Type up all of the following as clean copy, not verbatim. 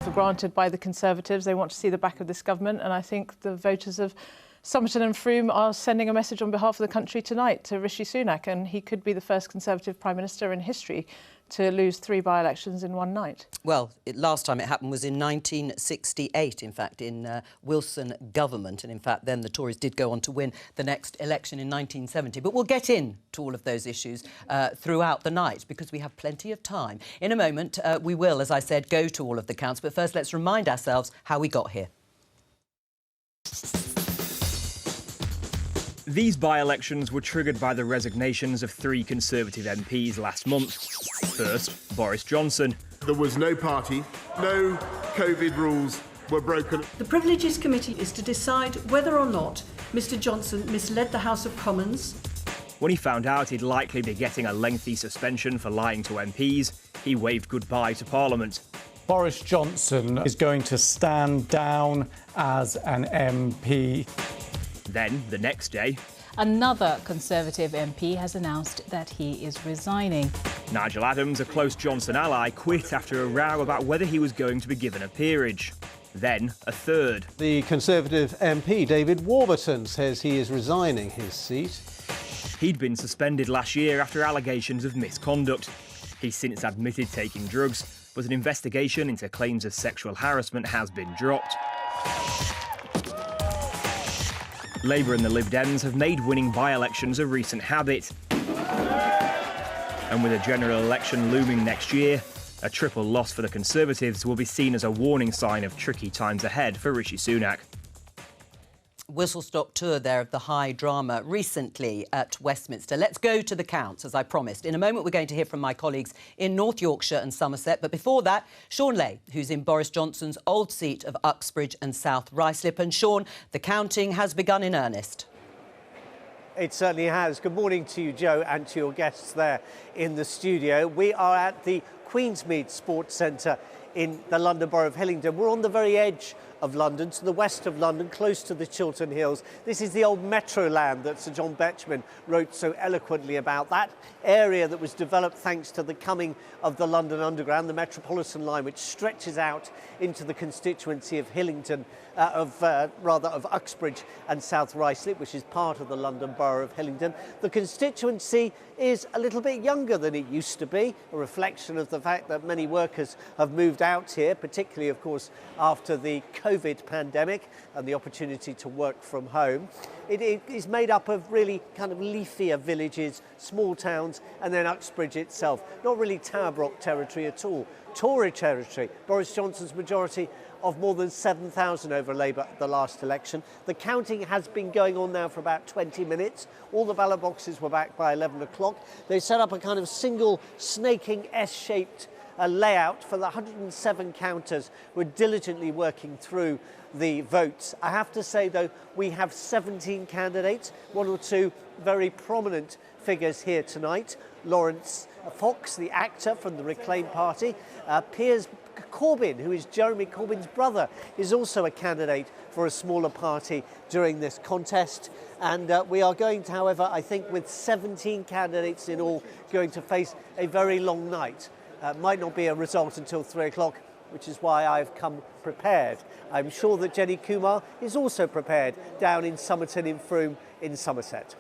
For granted by the Conservatives. They want to see the back of this government, and I think the voters of Somerton and Frome are sending a message on behalf of the country tonight to Rishi Sunak, and he could be the first Conservative Prime Minister in history to lose 3 by-elections in one night. Well, last time it happened was in 1968, in fact, in Wilson government. And in fact, then the Tories did go on to win the next election in 1970. But we'll get into all of those issues throughout the night because we have plenty of time. In a moment, we will, as I said, go to all of the counts. But first, let's remind ourselves how we got here. These by-elections were triggered by the resignations of 3 Conservative MPs last month. First, Boris Johnson. There was no party, no COVID rules were broken. The Privileges Committee is to decide whether or not Mr Johnson misled the House of Commons. When he found out he'd likely be getting a lengthy suspension for lying to MPs, he waved goodbye to Parliament. Boris Johnson is going to stand down as an MP. Then, the next day, another Conservative MP has announced that he is resigning. Nigel Adams, a close Johnson ally, quit after a row about whether he was going to be given a peerage. Then, a third. The Conservative MP, David Warburton, says he is resigning his seat. He'd been suspended last year after allegations of misconduct. He's since admitted taking drugs, but an investigation into claims of sexual harassment has been dropped. Labour and the Lib Dems have made winning by-elections a recent habit. And with a general election looming next year, a triple loss for the Conservatives will be seen as a warning sign of tricky times ahead for Rishi Sunak. Whistle-stop tour there of the high drama recently at Westminster. Let's go to the counts, as I promised. In a moment, we're going to hear from my colleagues in North Yorkshire and Somerset. But before that, Sean Leigh, who's in Boris Johnson's old seat of Uxbridge and South Ruislip. And Sean, the counting has begun in earnest. It certainly has. Good morning to you, Joe, and to your guests there in the studio. We are at the Queensmead Sports Centre in the London Borough of Hillingdon. We're on the very edge of London, to the west of London, close to the Chiltern Hills. This is the old Metro land that Sir John Betjeman wrote so eloquently about. That area that was developed thanks to the coming of the London Underground, the Metropolitan line, which stretches out into the constituency of Hillingdon, of Uxbridge and South Ruislip, which is part of the London Borough of Hillingdon. The constituency is a little bit younger than it used to be, a reflection of the fact that many workers have moved out here, particularly, of course, after the COVID pandemic and the opportunity to work from home. It is made up of really kind of leafier villages, small towns, and then Uxbridge itself. Not really Towerbrook territory at all. Tory territory. Boris Johnson's majority of more than 7,000 over Labour at the last election. The counting has been going on now for about 20 minutes. All the ballot boxes were back by 11 o'clock. They set up a kind of single snaking S-shaped layout for the 107 counters who are diligently working through the votes. I have to say, though, we have 17 candidates, 1 or 2 very prominent figures here tonight. Lawrence Fox, the actor from the Reclaim Party. Piers Corbyn, who is Jeremy Corbyn's brother, is also a candidate for a smaller party during this contest. And we are going to, however, I think with 17 candidates in all, going to face a very long night. Might not be a result until 3 o'clock, which is why I've come prepared. I'm sure that Jenny Kumar is also prepared down in Somerton and Frome in Somerset.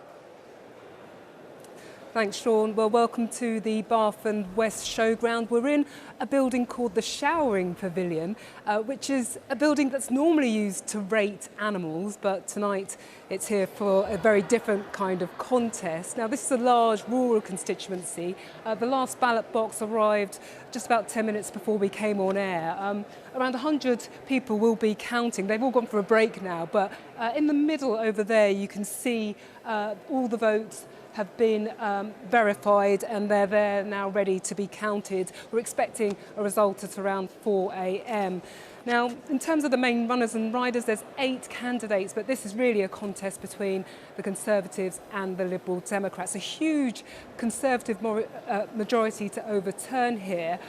Thanks, Sean. Well, welcome to the Bath and West Showground. We're in a building called the Showering Pavilion, which is a building that's normally used to rate animals, but tonight it's here for a very different kind of contest. Now, this is a large rural constituency. The last ballot box arrived just about 10 minutes before we came on air. Around 100 people will be counting. They've all gone for a break now, but in the middle over there, you can see all the votes have been verified and they're there now ready to be counted. We're expecting a result at around 4 a.m. Now, in terms of the main runners and riders, there's 8 candidates, but this is really a contest between the Conservatives and the Liberal Democrats. A huge Conservative majority to overturn here.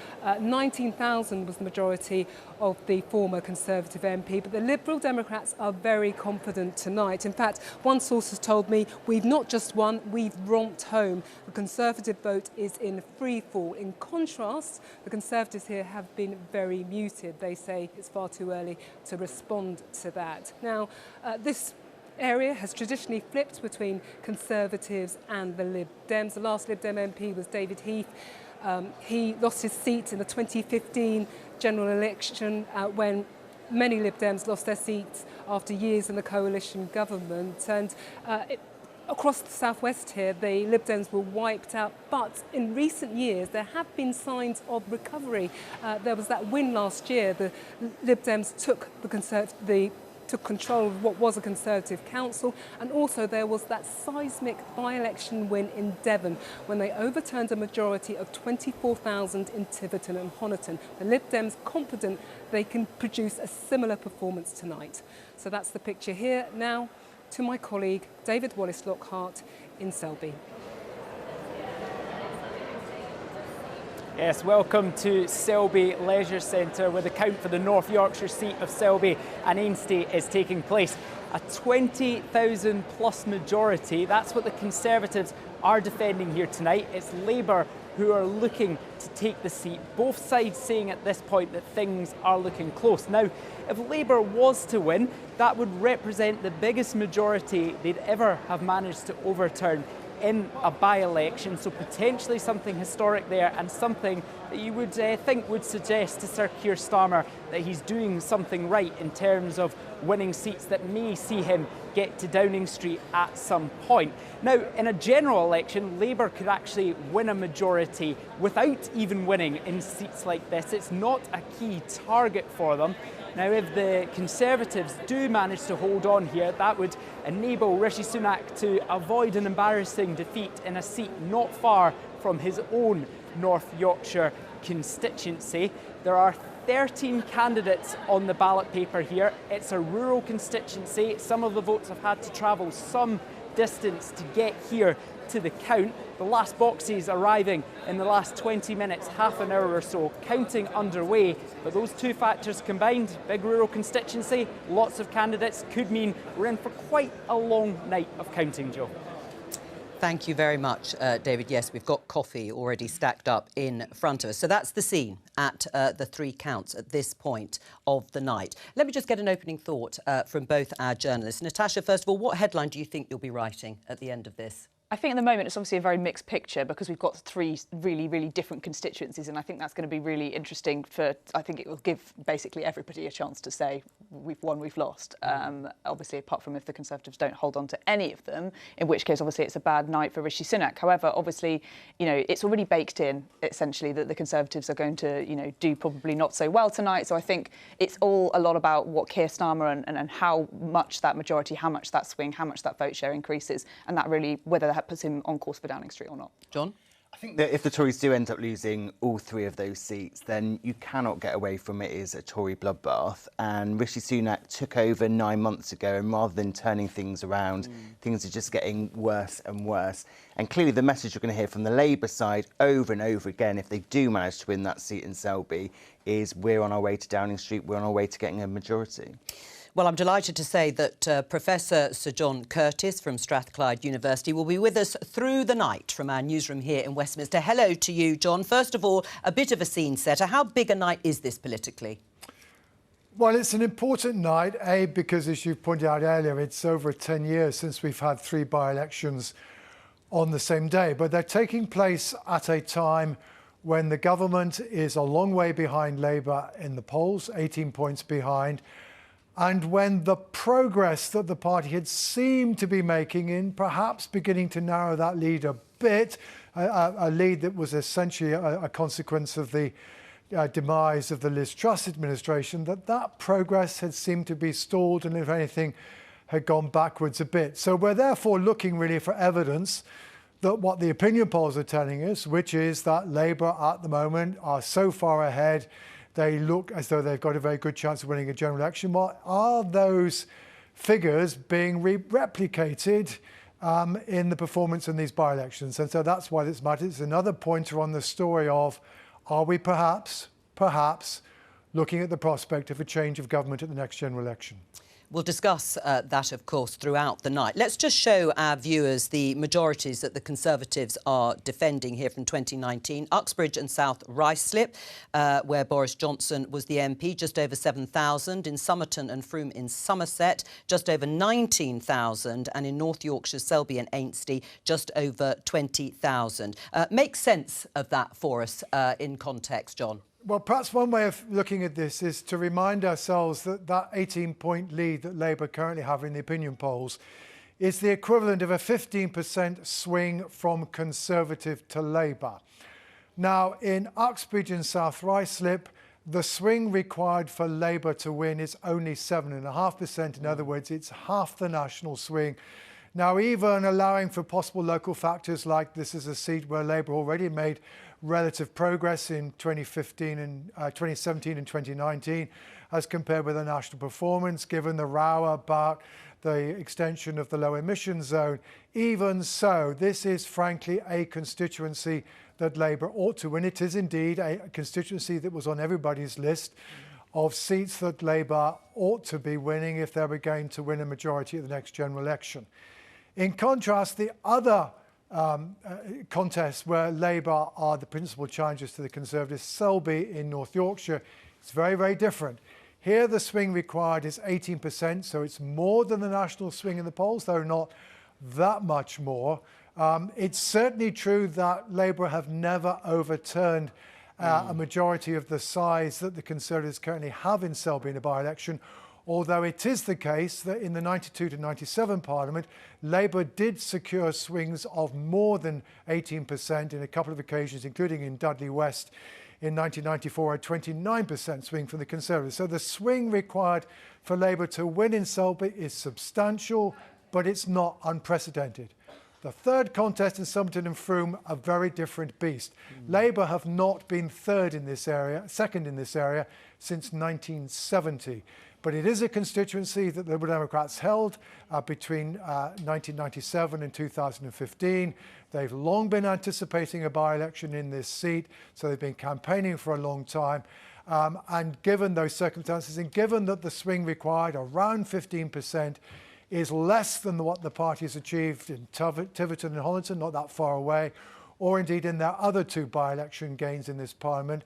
19,000 was the majority of the former Conservative MP, but the Liberal Democrats are very confident tonight. In fact, one source has told me, we've not just won, we've romped home. The Conservative vote is in free fall. In contrast, the Conservatives here have been very muted. They say it's far too early to respond to that. Now, this area has traditionally flipped between Conservatives and the Lib Dems. The last Lib Dem MP was David Heath. He lost his seat in the 2015 general election when many Lib Dems lost their seats after years in the coalition government. And across the southwest here, the Lib Dems were wiped out, but in recent years there have been signs of recovery. There was that win last year. The Lib Dems took took control of what was a Conservative council, and also there was that seismic by-election win in Devon when they overturned a majority of 24,000 in Tiverton and Honiton. The Lib Dems confident they can produce a similar performance tonight. So that's the picture here. Now to my colleague David Wallace-Lockhart in Selby. Yes, welcome to Selby Leisure Centre, where the count for the North Yorkshire seat of Selby and Ainsty is taking place. A 20,000 plus majority, that's what the Conservatives are defending here tonight. It's Labour who are looking to take the seat. Both sides saying at this point that things are looking close. Now, if Labour was to win, that would represent the biggest majority they'd ever have managed to overturn in a by-election, so potentially something historic there, and something that you would think would suggest to Sir Keir Starmer that he's doing something right in terms of winning seats that may see him get to Downing Street at some point. Now, in a general election, Labour could actually win a majority without even winning in seats like this. It's not a key target for them. Now, if the Conservatives do manage to hold on here, that would enable Rishi Sunak to avoid an embarrassing defeat in a seat not far from his own North Yorkshire constituency. There are 13 candidates on the ballot paper here. It's a rural constituency. Some of the votes have had to travel some distance to get here to the count. The last boxes arriving in the last 20 minutes, half an hour or so, counting underway. But those two factors combined, big rural constituency, lots of candidates, could mean we're in for quite a long night of counting, Joe. Thank you very much, David. Yes, we've got coffee already stacked up in front of us. So that's the scene at the 3 counts at this point of the night. Let me just get an opening thought from both our journalists. Natasha, first of all, what headline do you think you'll be writing at the end of this? I think at the moment it's obviously a very mixed picture because we've got 3 really, really different constituencies, and I think that's going to be really interesting I think it will give basically everybody a chance to say we've won, we've lost. Obviously, apart from if the Conservatives don't hold on to any of them, in which case obviously it's a bad night for Rishi Sunak. However, obviously, you know, it's already baked in essentially that the Conservatives are going to, you know, do probably not so well tonight. So I think it's all a lot about what Keir Starmer and how much that majority, how much that swing, how much that vote share increases, and that really, whether that puts him on course for Downing Street or not. John? I think that if the Tories do end up losing all 3 of those seats, then you cannot get away from it is a Tory bloodbath. And Rishi Sunak took over 9 months ago, and rather than turning things around, things are just getting worse and worse. And clearly the message you're going to hear from the Labour side over and over again, if they do manage to win that seat in Selby, is we're on our way to Downing Street, we're on our way to getting a majority. Well, I'm delighted to say that Professor Sir John Curtis from Strathclyde University will be with us through the night from our newsroom here in Westminster. Hello to you, John. First of all, a bit of a scene setter. How big a night is this politically? Well, it's an important night, because, as you pointed out earlier, it's over 10 years since we've had 3 by-elections on the same day. But they're taking place at a time when the government is a long way behind Labour in the polls, 18 points behind, and when the progress that the party had seemed to be making in perhaps beginning to narrow that lead a bit, a lead that was essentially a consequence of the demise of the Liz Truss administration, that progress had seemed to be stalled and, if anything, had gone backwards a bit. So we're therefore looking really for evidence that what the opinion polls are telling us, which is that Labour at the moment are so far ahead they look as though they've got a very good chance of winning a general election. Well, are those figures being replicated in the performance in these by-elections? And so that's why this matters. It's another pointer on the story of, are we perhaps looking at the prospect of a change of government at the next general election? We'll discuss that, of course, throughout the night. Let's just show our viewers the majorities that the Conservatives are defending here from 2019. Uxbridge and South Ruislip, where Boris Johnson was the MP, just over 7,000. In Somerton and Frome in Somerset, just over 19,000. And in North Yorkshire, Selby and Ainsty, just over 20,000. Make sense of that for us in context, John. Well, perhaps one way of looking at this is to remind ourselves that that 18-point lead that Labour currently have in the opinion polls is the equivalent of a 15% swing from Conservative to Labour. Now, in Uxbridge and South Ruislip, the swing required for Labour to win is only 7.5%. In other words, it's half the national swing. Now, even allowing for possible local factors like this is a seat where Labour already made relative progress in 2017 and 2019 as compared with the national performance, given the row about the extension of the low emission zone. Even so, this is frankly a constituency that Labour ought to win. It is indeed a constituency that was on everybody's list of seats that Labour ought to be winning if they were going to win a majority at the next general election. In contrast, the other contest where Labour are the principal challengers to the Conservatives, Selby in North Yorkshire, it's very, very different. Here the swing required is 18%, so it's more than the national swing in the polls, though not that much more. It's certainly true that Labour have never overturned a majority of the size that the Conservatives currently have in Selby in a by-election, although it is the case that in the 92 to 97 Parliament, Labour did secure swings of more than 18% in a couple of occasions, including in Dudley West in 1994, a 29% swing from the Conservatives. So the swing required for Labour to win in Selby is substantial, but it's not unprecedented. The third contest in Somerton and Frome, a very different beast. Labour have not been second in this area since 1970. But it is a constituency that the Liberal Democrats held between 1997 and 2015. They've long been anticipating a by-election in this seat, so they've been campaigning for a long time. And given those circumstances, and given that the swing required, around 15%, is less than what the parties achieved in Tiverton and Hollington, not that far away, or indeed in their other two by-election gains in this Parliament,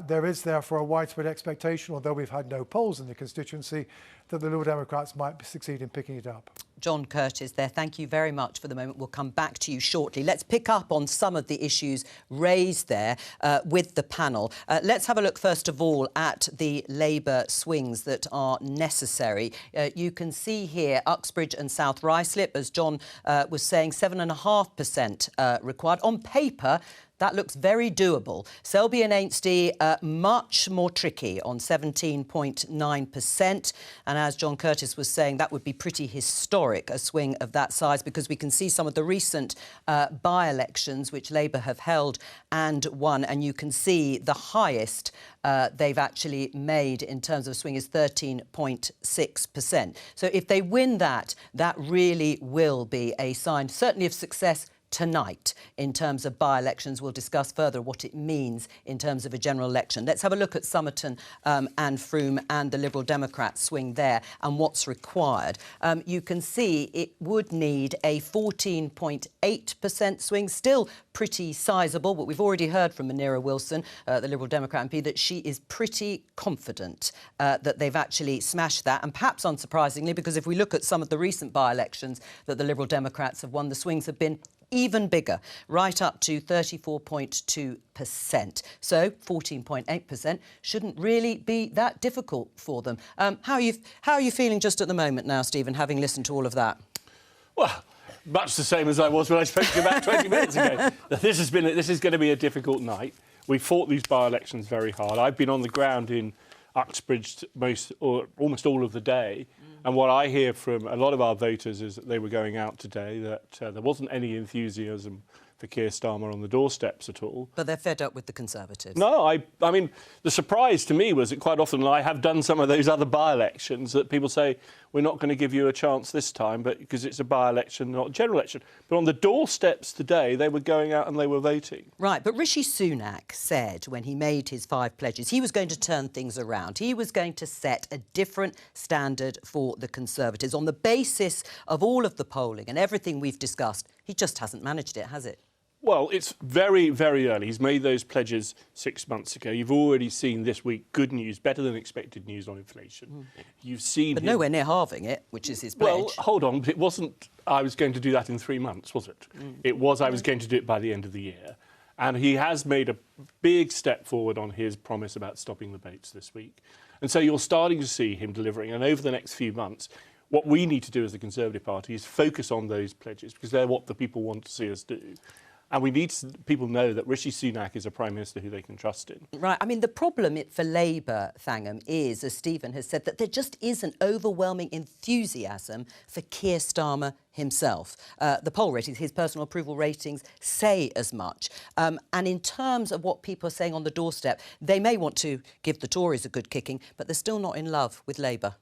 there is therefore a widespread expectation, although we've had no polls in the constituency, that the Liberal Democrats might succeed in picking it up. John Curtis there, thank you very much for the moment. We'll come back to you shortly. Let's pick up on some of the issues raised there with the panel. Let's have a look, first of all, at the Labour swings that are necessary. You can see here Uxbridge and South Ruislip, as John was saying, 7.5% required. On paper, that looks very doable. Selby and Ainsty, much more tricky on 17.9%. And as John Curtis was saying, that would be pretty historic, a swing of that size, because we can see some of the recent by-elections which Labour have held and won. And you can see the highest they've actually made in terms of swing is 13.6%. So if they win that, that really will be a sign, certainly of success tonight in terms of by-elections. We'll discuss further what it means in terms of a general election. Let's have a look at Somerton and Frome and the Liberal Democrat swing there and what's required. You can see it would need a 14.8% swing, still pretty sizable, but we've already heard from Munira Wilson, the Liberal Democrat MP, that she is pretty confident that they've actually smashed that. And perhaps unsurprisingly, because if we look at some of the recent by-elections that the Liberal Democrats have won, the swings have been even bigger, right up to 34.2%. So 14.8% shouldn't really be that difficult for them. How are you feeling just at the moment now, Stephen, having listened to all of that? Well, much the same as I was when I spoke to you about 20 minutes ago. This is going to be a difficult night. We fought these by-elections very hard. I've been on the ground in Uxbridge almost all of the day. And what I hear from a lot of our voters is that they were going out today, that there wasn't any enthusiasm for for Keir Starmer on the doorsteps at all. But they're fed up with the Conservatives. No, I mean, the surprise to me was that quite often, and I have done some of those other by-elections, that people say, we're not going to give you a chance this time, but because it's a by-election, not a general election. But on the doorsteps today, they were going out and they were voting. Right, but Rishi Sunak said when he made his 5 pledges, he was going to turn things around. He was going to set a different standard for the Conservatives. On the basis of all of the polling and everything we've discussed, he just hasn't managed it, has it? Well, it's very, very early. He's made those pledges 6 months ago. You've already seen this week good news, better than expected news on inflation. You've seen... But nowhere near halving it, which is his pledge. Well, hold on. It wasn't I was going to do that in 3 months, was it? It was I was going to do it by the end of the year. And he has made a big step forward on his promise about stopping the boats this week. And so you're starting to see him delivering. And over the next few months, what we need to do as the Conservative Party is focus on those pledges, because they're what the people want to see us do. And we need people know that Rishi Sunak is a Prime Minister who they can trust in. Right. I mean, the problem for Labour, Thangham, is, as Stephen has said, that there just is an overwhelming enthusiasm for Keir Starmer himself. The poll ratings, his personal approval ratings, say as much. And in terms of what people are saying on the doorstep, they may want to give the Tories a good kicking, but they're still not in love with Labour.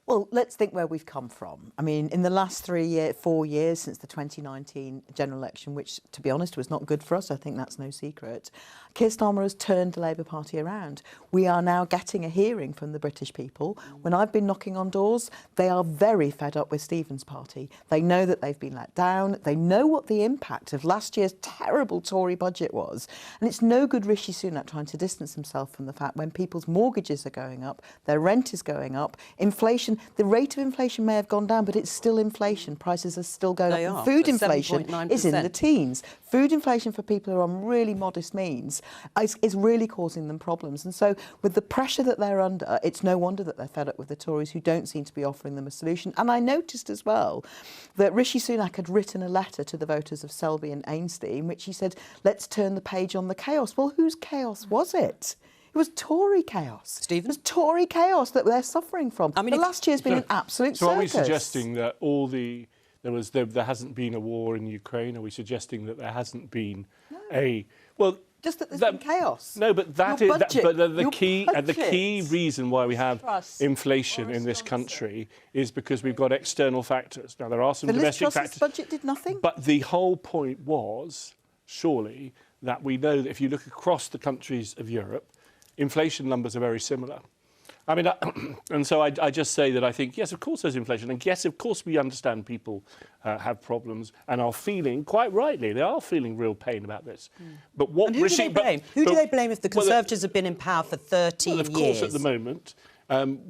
Well, let's think where we've come from. I mean, in the last 4 years since the 2019 general election, which, to be honest, was not good for us, I think that's no secret, Keir Starmer has turned the Labour Party around. We are now getting a hearing from the British people. When I've been knocking on doors, they are very fed up with Stephen's party. They know that they've been let down. They know what the impact of last year's terrible Tory budget was. And it's no good Rishi Sunak trying to distance himself from the fact when people's mortgages are going up, their rent is going up, inflation, the rate of inflation may have gone down, but it's still inflation. Prices are still going up. And food inflation is in the teens. Food inflation for people who are on really modest means is really causing them problems. And so with the pressure that they're under, it's no wonder that they're fed up with the Tories, who don't seem to be offering them a solution. And I noticed as well that Rishi Sunak had written a letter to the voters of Selby and Ainsty in which he said, let's turn the page on the chaos. Well, whose chaos was it? It was Tory chaos. Stephen? It was Tory chaos that they're suffering from. I mean, the last year's been an absolute circus. So are we suggesting that there hasn't been a war in Ukraine? Are we suggesting that there hasn't been just that there's been chaos? No, but the key reason why we have inflation in this country is because we've got external factors. Now there are some domestic factors. The budget did nothing. But the whole point was surely that we know that if you look across the countries of Europe, inflation numbers are very similar. I mean, and so I just say that I think, yes, of course there's inflation. And yes, of course we understand people have problems and are feeling, quite rightly, they are feeling real pain about this. But what and who do they blame? Who do they blame if the Conservatives have been in power for 13 years? Well, of course, at the moment,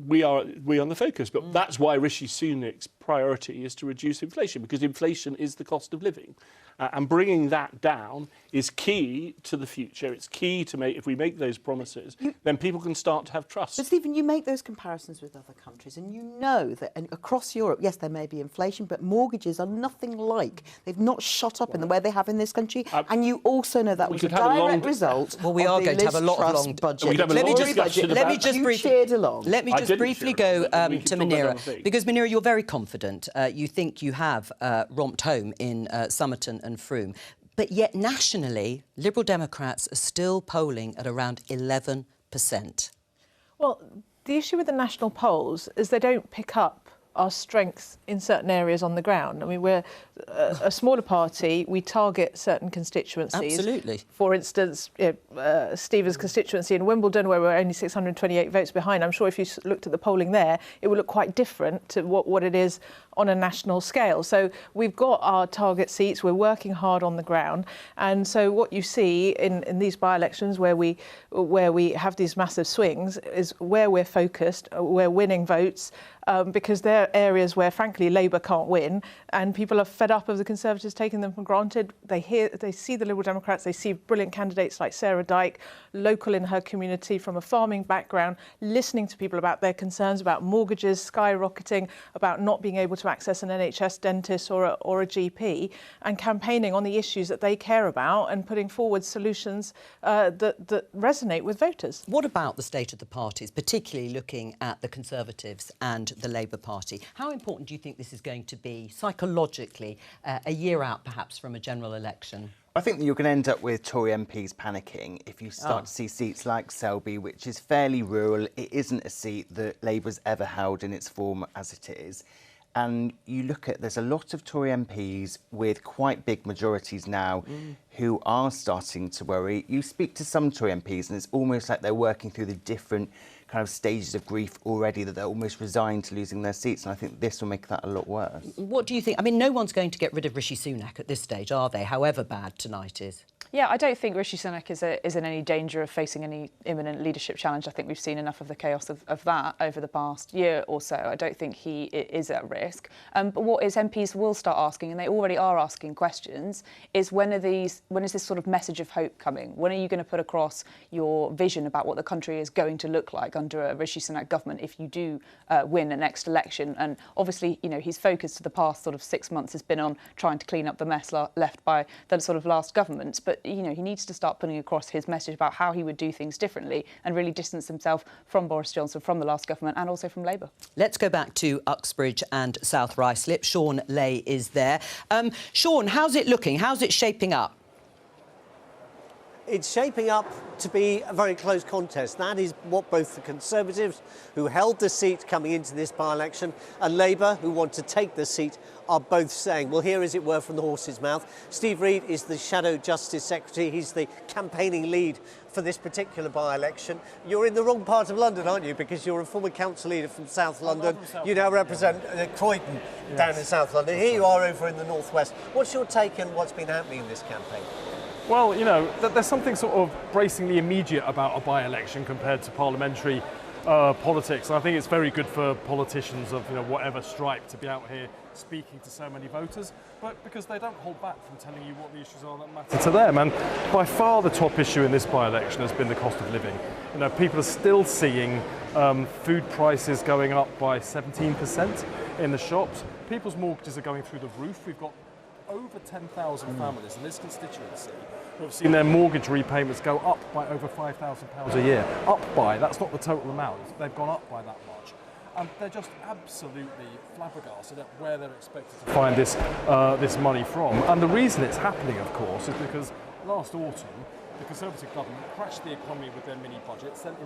we are on the focus. But that's why Rishi Sunak's priority is to reduce inflation, because inflation is the cost of living. And bringing that down is key to the future. It's key to if we make those promises, then people can start to have trust. But Stephen, you make those comparisons with other countries, and you know that across Europe, yes, there may be inflation, but mortgages are nothing like. They've not shot up in the way they have in this country. And you also know that was a direct result. Well, we are going to have a lot of long budget. Let me just briefly go to Munira, because Munira, you're very confident. You think you have romped home in Somerton and Frome. But yet, nationally, Liberal Democrats are still polling at around 11%. Well, the issue with the national polls is they don't pick up our strengths in certain areas on the ground. I mean, we're a smaller party. We target certain constituencies. Absolutely. For instance, Stephen's constituency in Wimbledon, where we're only 628 votes behind. I'm sure if you looked at the polling there, it would look quite different to what it is on a national scale. So we've got our target seats. We're working hard on the ground. And so what you see in these by-elections where we have these massive swings is where we're focused, we're winning votes, because there are areas where, frankly, Labour can't win, and people are fed up of the Conservatives taking them for granted. They see the Liberal Democrats, they see brilliant candidates like Sarah Dyke, local in her community from a farming background, listening to people about their concerns about mortgages skyrocketing, about not being able to access an NHS dentist or a GP, and campaigning on the issues that they care about and putting forward solutions that resonate with voters. What about the state of the parties, particularly looking at the Conservatives and the Labour Party. How important do you think this is going to be psychologically a year out, perhaps, from a general election? I think that you're going to end up with Tory MPs panicking if you start to see seats like Selby, which is fairly rural. It isn't a seat that Labour's ever held in its form as it is. And you look at, there's a lot of Tory MPs with quite big majorities now who are starting to worry. You speak to some Tory MPs and it's almost like they're working through the different kind of stages of grief already, that they're almost resigned to losing their seats. And I think this will make that a lot worse. What do you think? I mean, no one's going to get rid of Rishi Sunak at this stage, are they, however bad tonight is? Yeah, I don't think Rishi Sunak is in any danger of facing any imminent leadership challenge. I think we've seen enough of the chaos of that over the past year or so. I don't think he is at risk. But what is MPs will start asking, and they already are asking questions, is when is this sort of message of hope coming? When are you going to put across your vision about what the country is going to look like under a Rishi Sunak government if you do win the next election? And obviously, you know, his focus for the past sort of 6 months has been on trying to clean up the mess left by the sort of last government. But you know, he needs to start putting across his message about how he would do things differently and really distance himself from Boris Johnson, from the last government, and also from Labour. Let's go back to Uxbridge and South Ruislip. Sean Lay is there. Sean, how's it looking? How's it shaping up? It's shaping up to be a very close contest. That is what both the Conservatives, who held the seat coming into this by-election, and Labour, who want to take the seat, are both saying. We'll hear, as it were, from the horse's mouth. Steve Reid is the Shadow Justice Secretary. He's the campaigning lead for this particular by-election. You're in the wrong part of London, aren't you? Because you're a former council leader from South London. You now represent Croydon down in South London. Here you are over in the northwest. What's your take on what's been happening in this campaign? Well, you know, there's something sort of bracingly immediate about a by-election compared to parliamentary politics. And I think it's very good for politicians of, you know, whatever stripe to be out here speaking to so many voters, but because they don't hold back from telling you what the issues are that matter to them. And by far the top issue in this by-election has been the cost of living. You know, people are still seeing food prices going up by 17% in the shops. People's mortgages are going through the roof. We've got over 10,000 families in this constituency who have seen their mortgage repayments go up by over £5,000 a year. Up by, that's not the total amount, they've gone up by that much. And they're just absolutely flabbergasted at where they're expected to find this money from. And the reason it's happening, of course, is because last autumn, the Conservative government crashed the economy with their mini-budget, sent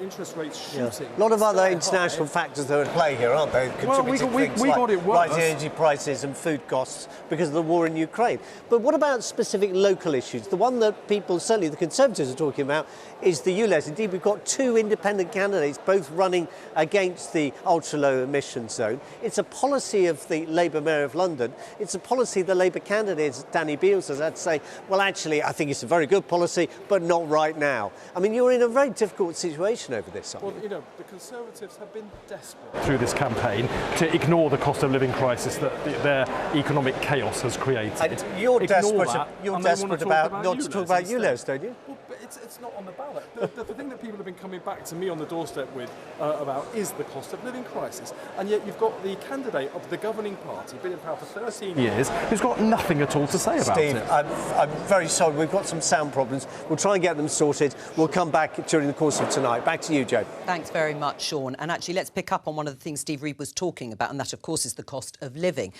interest rates shooting. A lot of other international factors that are at play here, aren't they? Well, we got it worse. Rising energy prices and food costs because of the war in Ukraine. But what about specific local issues? The one that people, certainly the Conservatives, are talking about is the ULEZ. Indeed, we've got two independent candidates, both running against the ultra-low emission zone. It's a policy of the Labour Mayor of London. It's a policy the Labour candidate, Danny Beales, has had to say, well, actually, I think it's a very good policy, but not right now. I mean, you're in a very difficult situation over this, aren't you? Well, you know, the Conservatives have been desperate through this campaign to ignore the cost of living crisis that their economic chaos has created. And you're desperate about not to talk about ULEZ, don't you? Well, but it's not on the ballot. The thing that people have been coming back to me on the doorstep with about is the cost of living crisis. And yet you've got the candidate of the governing party, been in power for 13 years, who's got nothing at all to say about it. Steve, I'm very sorry. We've got some sound problems. We'll try and get them sorted. We'll come back during the course of tonight. Back to you, Joe. Thanks very much, Sean. And actually, let's pick up on one of the things Steve Reid was talking about, and that, of course, is the cost of living.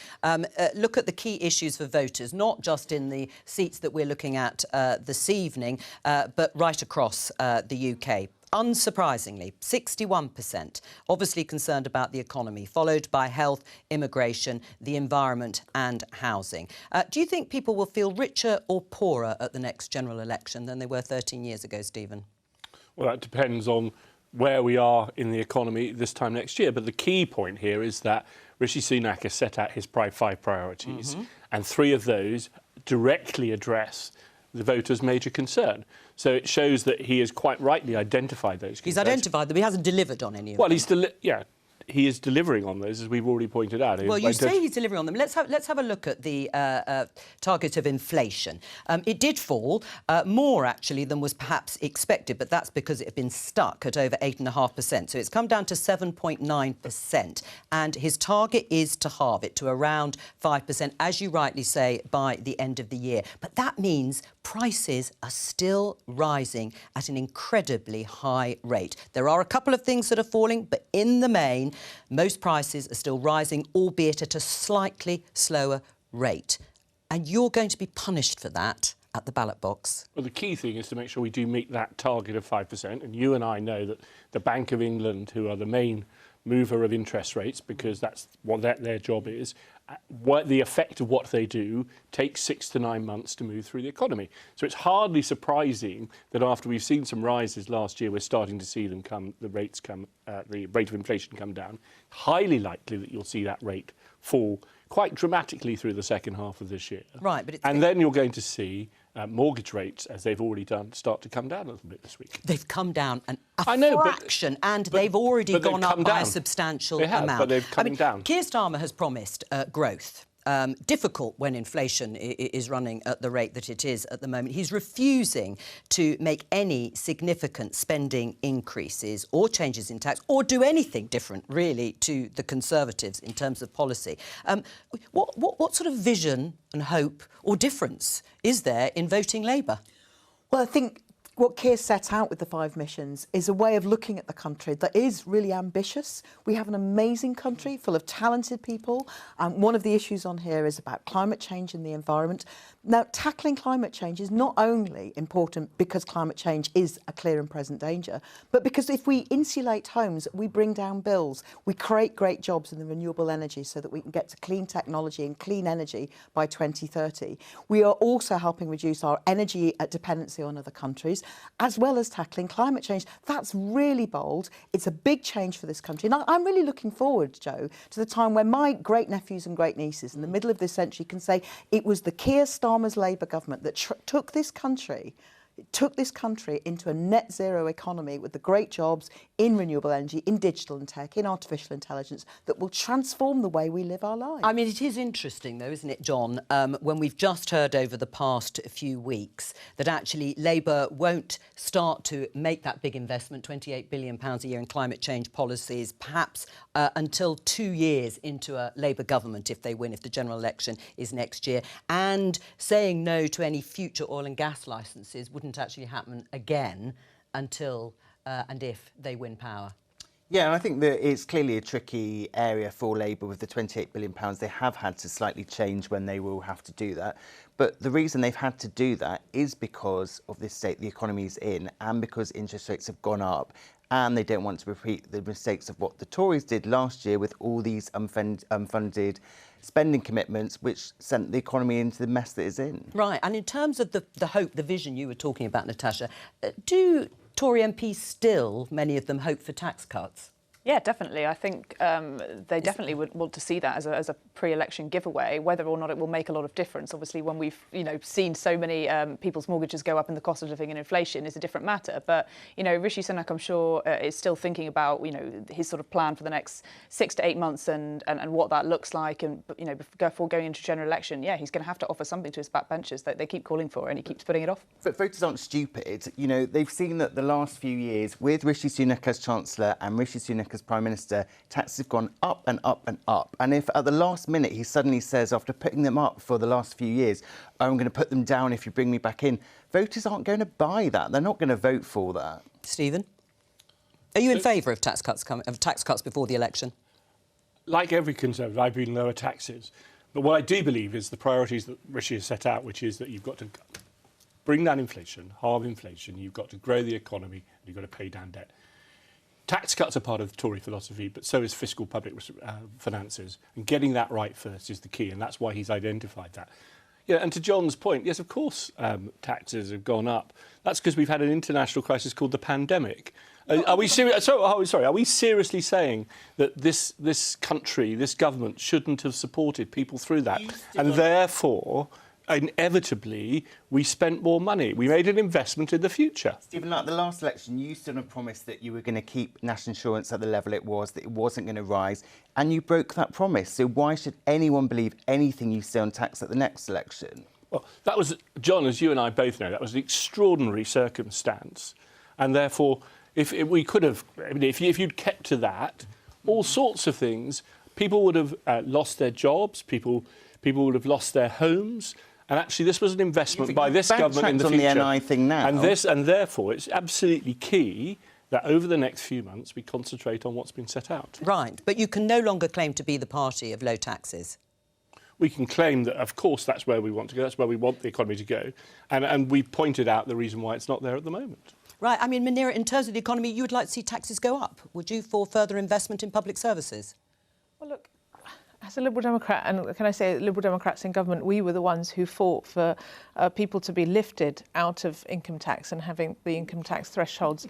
Look at the key issues for voters, not just in the seats that we're looking at this evening, but right across the UK. Unsurprisingly, 61% obviously concerned about the economy, followed by health, immigration, the environment and housing. Do you think people will feel richer or poorer at the next general election than they were 13 years ago, Stephen? Well, that depends on where we are in the economy this time next year. But the key point here is that Rishi Sunak has set out his 5 priorities, and 3 of those directly address the voters' major concern. So it shows that he has quite rightly identified those concerns. He's identified them, he hasn't delivered on any of them. Well, he is delivering on those, as we've already pointed out. Well, you say he's delivering on them. Let's have a look at the target of inflation. It did fall more, actually, than was perhaps expected, but that's because it had been stuck at over 8.5%. So it's come down to 7.9%. And his target is to halve it to around 5%, as you rightly say, by the end of the year. But that means prices are still rising at an incredibly high rate. There are a couple of things that are falling, but in the main, most prices are still rising, albeit at a slightly slower rate. And you're going to be punished for that at the ballot box. Well, the key thing is to make sure we do meet that target of 5%. And you and I know that the Bank of England, who are the main mover of interest rates, because that's what their job is, what the effect of what they do takes 6 to 9 months to move through the economy. So it's hardly surprising that after we've seen some rises last year, we're starting to see them the rate of inflation come down. Highly likely that you'll see that rate fall quite dramatically through the second half of this year. Right, but and then you're going to see mortgage rates, as they've already done, start to come down a little bit this week. They've come down a fraction, and but they've already gone up by down. a substantial They have, amount. but they've come down. Keir Starmer has promised growth. Difficult when inflation is running at the rate that it is at the moment. He's refusing to make any significant spending increases or changes in tax or do anything different, really, to the Conservatives in terms of policy. What sort of vision and hope or difference is there in voting Labour? Well, I think what Keir set out with the 5 missions is a way of looking at the country that is really ambitious. We have an amazing country full of talented people. One of the issues on here is about climate change and the environment. Now, tackling climate change is not only important because climate change is a clear and present danger, but because if we insulate homes, we bring down bills, we create great jobs in the renewable energy so that we can get to clean technology and clean energy by 2030. We are also helping reduce our energy dependency on other countries, as well as tackling climate change. That's really bold. It's a big change for this country. And I'm really looking forward, Joe, to the time when my great-nephews and great-nieces in the middle of this century can say it was the Keir Starmer's Labour government that took this country into a net zero economy with the great jobs in renewable energy, in digital and tech, in artificial intelligence that will transform the way we live our lives. I mean, it is interesting, though, isn't it, John, when we've just heard over the past few weeks that actually Labour won't start to make that big investment, £28 billion a year in climate change policies, perhaps until 2 years into a Labour government, if they win, if the general election is next year, and saying no to any future oil and gas licences wouldn't actually happen again until and if they win power. Yeah, and I think that it's clearly a tricky area for Labour with the £28 billion. They have had to slightly change when they will have to do that. But the reason they've had to do that is because of this state the economy is in and because interest rates have gone up. And they don't want to repeat the mistakes of what the Tories did last year with all these unfunded spending commitments, which sent the economy into the mess that it's in. Right, and in terms of the hope, the vision you were talking about, Natasha, do Tory MPs still, many of them, hope for tax cuts? Yeah, definitely. I think they definitely would want to see that as a pre-election giveaway. Whether or not it will make a lot of difference, obviously, when we've seen so many people's mortgages go up and the cost of living and inflation is a different matter. But Rishi Sunak, I'm sure, is still thinking about his sort of plan for the next 6 to 8 months and what that looks like. And before going into general election, yeah, he's going to have to offer something to his backbenchers that they keep calling for, and he keeps putting it off. But voters aren't stupid. They've seen that the last few years with Rishi Sunak as Chancellor and Rishi Sunak as Prime Minister, taxes have gone up and up and up. And if at the last minute he suddenly says, after putting them up for the last few years, I'm going to put them down if you bring me back in, voters aren't going to buy that. They're not going to vote for that. Stephen, are you in favour of tax cuts before the election? Like every Conservative, I believe in lower taxes. But what I do believe is the priorities that Rishi has set out, which is that you've got to bring down inflation, halve inflation, you've got to grow the economy, and you've got to pay down debt. Tax cuts are part of the Tory philosophy, but so is fiscal public finances. And getting that right first is the key, and that's why he's identified that. Yeah, and to John's point, yes, of course, taxes have gone up. That's because we've had an international crisis called the pandemic. Are we Are we seriously saying that this country, this government, shouldn't have supported people through that, and therefore, inevitably, we spent more money? We made an investment in the future. Stephen, like the last election, you stood on a promise that you were going to keep national insurance at the level it was, that it wasn't going to rise, and you broke that promise. So why should anyone believe anything you say on tax at the next election? Well, that was, John, as you and I both know, that was an extraordinary circumstance. And therefore, if we could have, if you'd kept to that, all sorts of things, people would have lost their jobs, people would have lost their homes, And actually, this was an investment by this government in the future. On the NI thing now. And therefore, it's absolutely key that over the next few months we concentrate on what's been set out. Right, but you can no longer claim to be the party of low taxes. We can claim that, of course, that's where we want to go, that's where we want the economy to go. And we pointed out the reason why it's not there at the moment. Right, I mean, Munira, in terms of the economy, you would like to see taxes go up, would you, for further investment in public services? Well, look, as a Liberal Democrat, and can I say Liberal Democrats in government, we were the ones who fought for people to be lifted out of income tax and having the income tax thresholds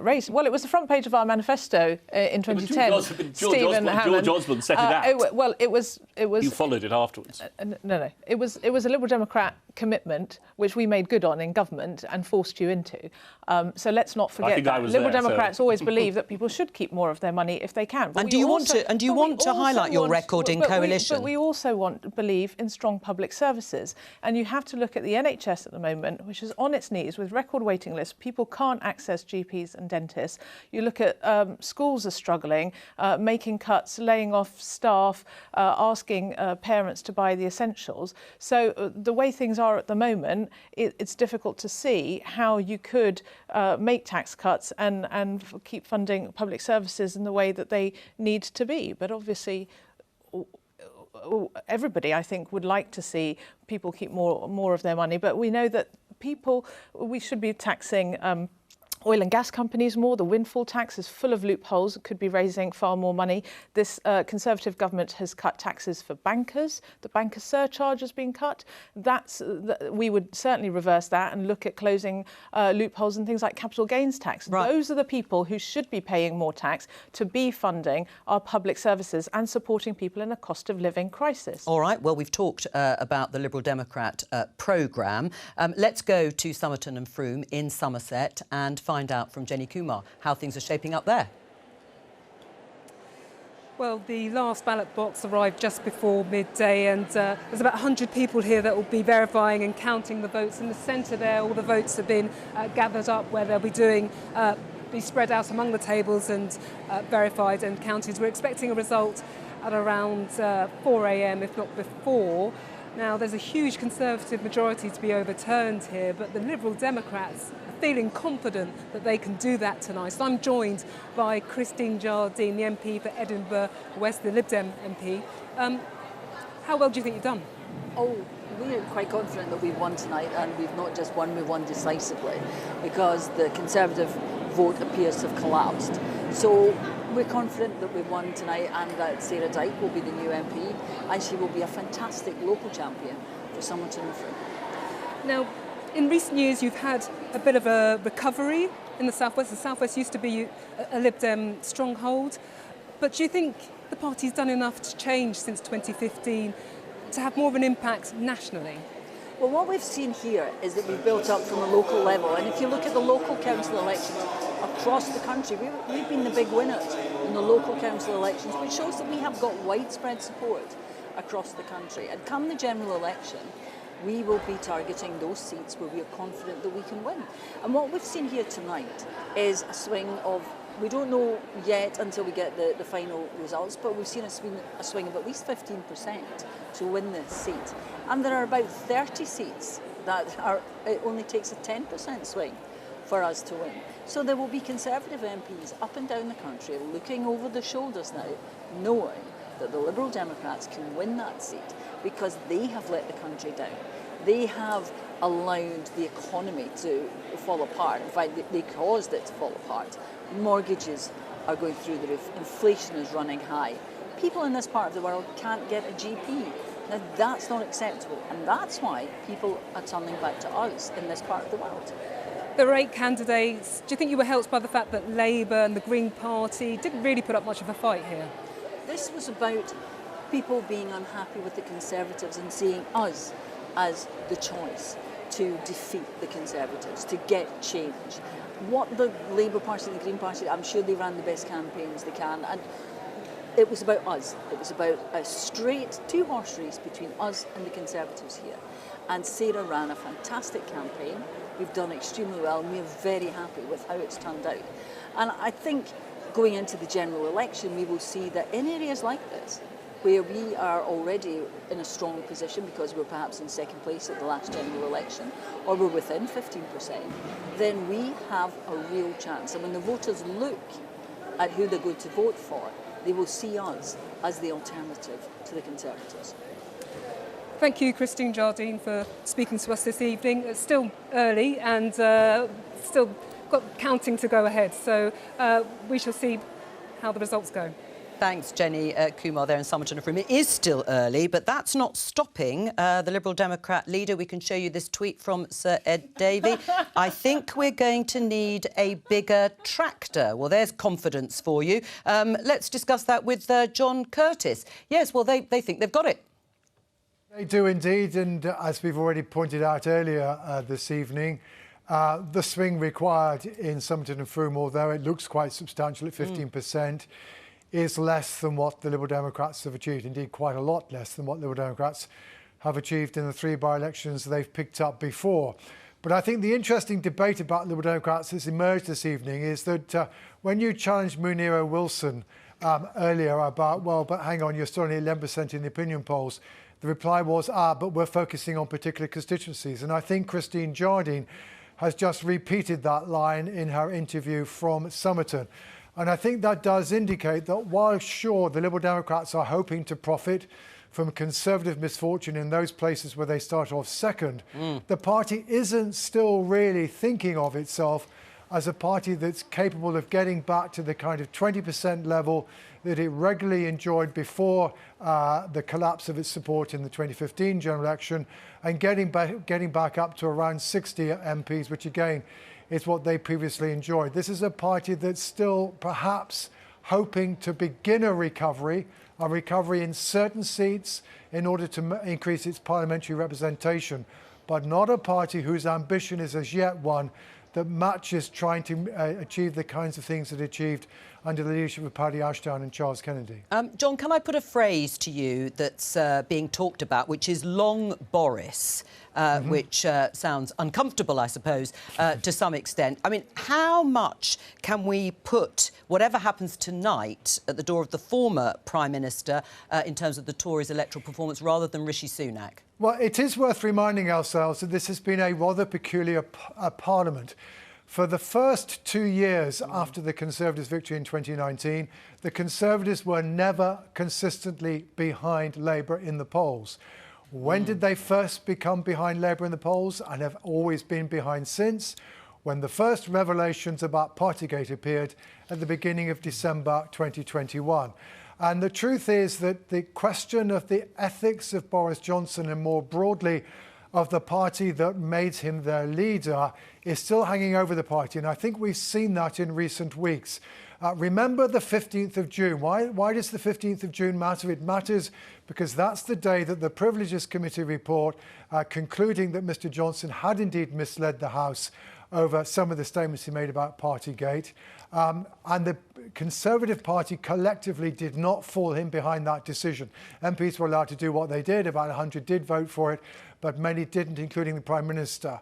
raised. Well, it was the front page of our manifesto in 2010. George Osborne set it out. Well, it was. You followed it afterwards. No. It was a Liberal Democrat commitment which we made good on in government and forced you into. So let's not forget that Liberal Democrats always believe that people should keep more of their money if they can. And do you want to highlight your record in coalition? But we also believe in strong public services. And you have to look at the NHS at the moment, which is on its knees with record waiting lists. People can't access GPs and dentists. You look at schools are struggling, making cuts, laying off staff, asking parents to buy the essentials. So the way things are at the moment, it's difficult to see how you could make tax cuts and keep funding public services in the way that they need to be. But obviously, everybody, I think, would like to see people keep more of their money. But we know that we should be taxing oil and gas companies more. The windfall tax is full of loopholes. It could be raising far more money. This Conservative government has cut taxes for bankers. The banker surcharge has been cut. We would certainly reverse that and look at closing loopholes and things like capital gains tax. Right. Those are the people who should be paying more tax to be funding our public services and supporting people in a cost of living crisis. All right, well, we've talked about the Liberal Democrat programme. Let's go to Somerton and Frome in Somerset and find out from Jenny Kumar how things are shaping up there. Well, the last ballot box arrived just before midday, and there's about 100 people here that will be verifying and counting the votes. In the centre there, all the votes have been gathered up where they'll be spread out among the tables and verified and counted. We're expecting a result at around 4 a.m, if not before. Now, there's a huge Conservative majority to be overturned here, but the Liberal Democrats are feeling confident that they can do that tonight. So I'm joined by Christine Jardine, the MP for Edinburgh West, the Lib Dem MP. How well do you think you've done? Oh, we're quite confident that we've won tonight, and we've not just won, we've won decisively, because the Conservative vote appears to have collapsed. So we're confident that we've won tonight and that Sarah Dyke will be the new MP, and she will be a fantastic local champion for Somerton and Frome. Now, in recent years, you've had a bit of a recovery in the South West. The South West used to be a Lib Dem stronghold. But do you think the party's done enough to change since 2015 to have more of an impact nationally? Well, what we've seen here is that we've built up from a local level. And if you look at the local council elections across the country, we've been the big winners in the local council elections, which shows that we have got widespread support across the country. And come the general election, we will be targeting those seats where we are confident that we can win. And what we've seen here tonight is a swing of, we don't know yet until we get the final results, but we've seen a swing of at least 15% to win this seat. And there are about 30 seats it only takes a 10% swing for us to win. So there will be Conservative MPs up and down the country looking over their shoulders now, knowing that the Liberal Democrats can win that seat because they have let the country down. They have allowed the economy to fall apart. In fact, they caused it to fall apart. Mortgages are going through the roof. Inflation is running high. People in this part of the world can't get a GP. Now, that's not acceptable, and that's why people are turning back to us in this part of the world. There were 8 candidates. Do you think you were helped by the fact that Labour and the Green Party didn't really put up much of a fight here? This was about people being unhappy with the Conservatives and seeing us as the choice to defeat the Conservatives, to get change. What the Labour Party and the Green Party, I'm sure they ran the best campaigns they can, and it was about us. It was about a straight 2-horse race between us and the Conservatives here. And Sarah ran a fantastic campaign. We've done extremely well, and we're very happy with how it's turned out. And I think going into the general election, we will see that in areas like this, where we are already in a strong position because we're perhaps in second place at the last general election, or we're within 15%, then we have a real chance. And when the voters look at who they're going to vote for, they will see us as the alternative to the Conservatives. Thank you, Christine Jardine, for speaking to us this evening. It's still early and still got counting to go ahead, so we shall see how the results go. Thanks, Jenny Kumar there in Somerton and Frome. It is still early, but that's not stopping the Liberal Democrat leader. We can show you this tweet from Sir Ed Davey. I think we're going to need a bigger tractor. Well, there's confidence for you. Let's discuss that with John Curtis. Yes, well, they think they've got it. They do indeed, and as we've already pointed out earlier this evening, the swing required in Somerton and Frome, although it looks quite substantial at 15%, is less than what the Liberal Democrats have achieved, indeed quite a lot less than what Liberal Democrats have achieved in the 3 by-elections they've picked up before. But I think the interesting debate about Liberal Democrats that's emerged this evening is that when you challenged Munira Wilson earlier about, well, but hang on, you're still only 11% in the opinion polls, the reply was, but we're focusing on particular constituencies. And I think Christine Jardine has just repeated that line in her interview from Somerton. And I think that does indicate that while, sure, the Liberal Democrats are hoping to profit from Conservative misfortune in those places where they start off second, the party isn't still really thinking of itself as a party that's capable of getting back to the kind of 20% level that it regularly enjoyed before the collapse of its support in the 2015 general election, and getting back up to around 60 MPs, which again is what they previously enjoyed. This is a party that's still perhaps hoping to begin a recovery in certain seats in order to increase its parliamentary representation, but not a party whose ambition is as yet one that matches trying to achieve the kinds of things it achieved under the leadership of Paddy Ashdown and Charles Kennedy. John, can I put a phrase to you that's being talked about, which is long Boris, which sounds uncomfortable, I suppose, to some extent. I mean, how much can we put whatever happens tonight at the door of the former Prime Minister in terms of the Tories' electoral performance rather than Rishi Sunak? Well, it is worth reminding ourselves that this has been a rather peculiar parliament. For the first 2 years after the Conservatives' victory in 2019, the Conservatives were never consistently behind Labour in the polls. When did they first become behind Labour in the polls and have always been behind since? When the first revelations about Partygate appeared at the beginning of December 2021. And the truth is that the question of the ethics of Boris Johnson and more broadly of the party that made him their leader is still hanging over the party. And I think we've seen that in recent weeks. Remember the 15th of June. Why does the 15th of June matter? It matters because that's the day that the Privileges Committee report concluding that Mr Johnson had indeed misled the House over some of the statements he made about Partygate. And the Conservative Party collectively did not fall in behind that decision. MPs were allowed to do what they did. About 100 did vote for it, but many didn't, including the Prime Minister.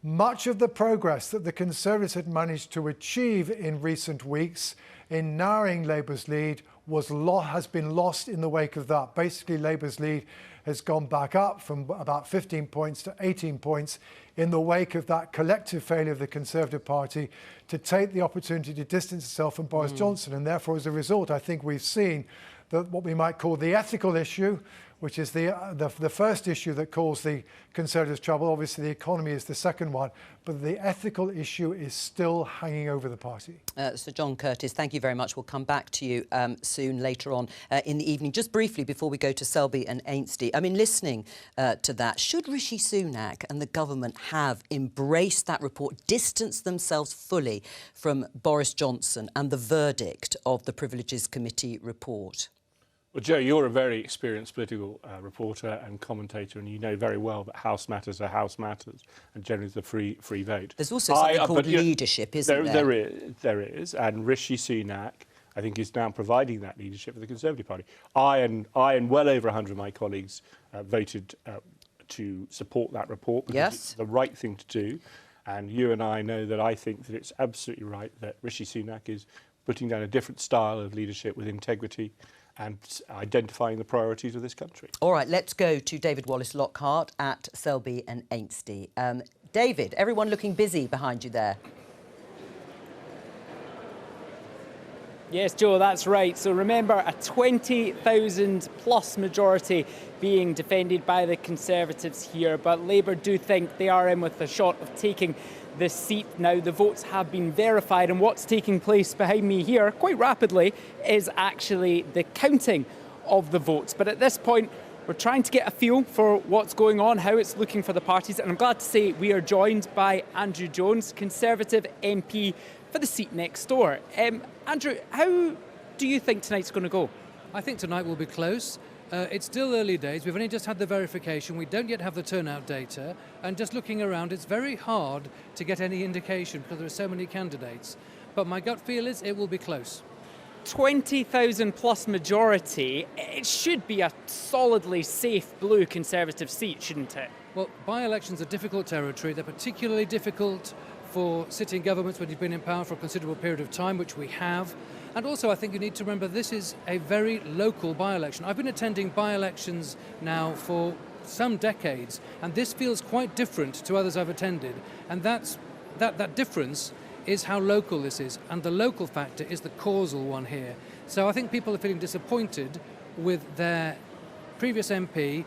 Much of the progress that the Conservatives had managed to achieve in recent weeks in narrowing Labour's lead has been lost in the wake of that. Basically, Labour's lead has gone back up from about 15 points to 18 points in the wake of that collective failure of the Conservative Party to take the opportunity to distance itself from Boris Johnson. And therefore, as a result, I think we've seen that what we might call the ethical issue, which is the first issue that caused the Conservatives trouble. Obviously, the economy is the second one, but the ethical issue is still hanging over the party. Sir John Curtis, thank you very much. We'll come back to you soon, later on in the evening. Just briefly, before we go to Selby and Ainsty, I mean, listening to that, should Rishi Sunak and the government have embraced that report, distanced themselves fully from Boris Johnson and the verdict of the Privileges Committee report? Well, Joe, you're a very experienced political reporter and commentator, and you know very well that House matters are House matters, and generally the free vote. There's also something called leadership, isn't there? There is, and Rishi Sunak, I think, is now providing that leadership for the Conservative Party. I and well over 100 of my colleagues voted to support that report because it's the right thing to do. And you and I know that I think that it's absolutely right that Rishi Sunak is putting down a different style of leadership with integrity and identifying the priorities of this country. All right, let's go to David Wallace-Lockhart at Selby and Ainsty. David, everyone looking busy behind you there. Yes, Joe, that's right. So remember, a 20,000 plus majority being defended by the Conservatives here, but Labour do think they are in with a shot of taking this seat. Now, the votes have been verified, and what's taking place behind me here quite rapidly is actually the counting of the votes. But at this point, we're trying to get a feel for what's going on, how it's looking for the parties, and I'm glad to say we are joined by Andrew Jones, Conservative MP for the seat next door. Andrew, how do you think tonight's going to go? I think tonight will be close. It's still early days. We've only just had the verification. We don't yet have the turnout data. And just looking around, it's very hard to get any indication because there are so many candidates. But my gut feel is it will be close. 20,000 plus majority, it should be a solidly safe blue Conservative seat, shouldn't it? Well, by-elections are difficult territory. They're particularly difficult for sitting governments when you've been in power for a considerable period of time, which we have. And also, I think you need to remember this is a very local by-election. I've been attending by-elections now for some decades, and this feels quite different to others I've attended. And that difference is how local this is, and the local factor is the causal one here. So I think people are feeling disappointed with their previous MP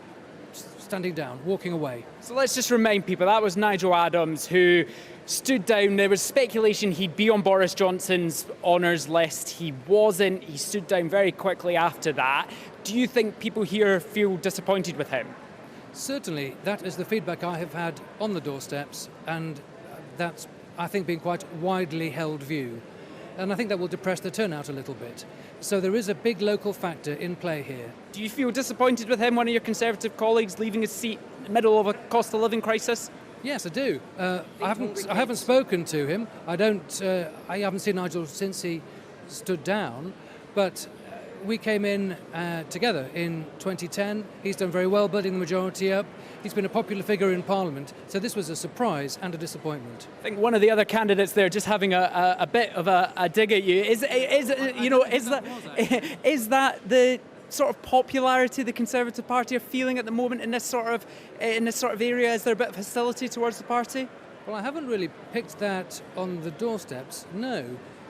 standing down, walking away. So let's just remind people, that was Nigel Adams who stood down. There was speculation he'd be on Boris Johnson's honours list. He wasn't. He stood down very quickly after that. Do you think people here feel disappointed with him? Certainly, that is the feedback I have had on the doorsteps, and that's, I think, been quite widely held view. And I think that will depress the turnout a little bit. So there is a big local factor in play here. Do you feel disappointed with him, one of your Conservative colleagues, leaving his seat in the middle of a cost of living crisis? Yes, I do. I haven't spoken to him. I haven't seen Nigel since he stood down, but we came in together in 2010. He's done very well building the majority up. He's been a popular figure in Parliament, so this was a surprise and a disappointment. I think one of the other candidates there just having a bit of a dig at you. Is that the sort of popularity the Conservative Party are feeling at the moment in this sort of area? Is there a bit of hostility towards the party? Well, I haven't really picked that on the doorsteps, no.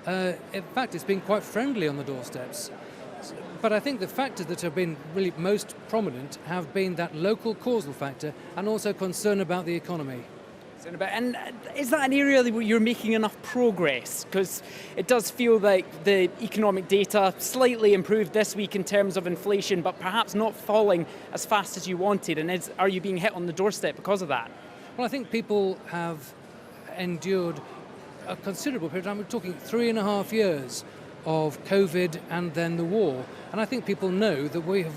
In fact, it's been quite friendly on the doorsteps. But I think the factors that have been really most prominent have been that local causal factor and also concern about the economy. And is that an area where you're making enough progress? Because it does feel like the economic data slightly improved this week in terms of inflation, but perhaps not falling as fast as you wanted. And are you being hit on the doorstep because of that? Well, I think people have endured a considerable period of time. We're talking 3.5 years of COVID and then the war. And I think people know that we have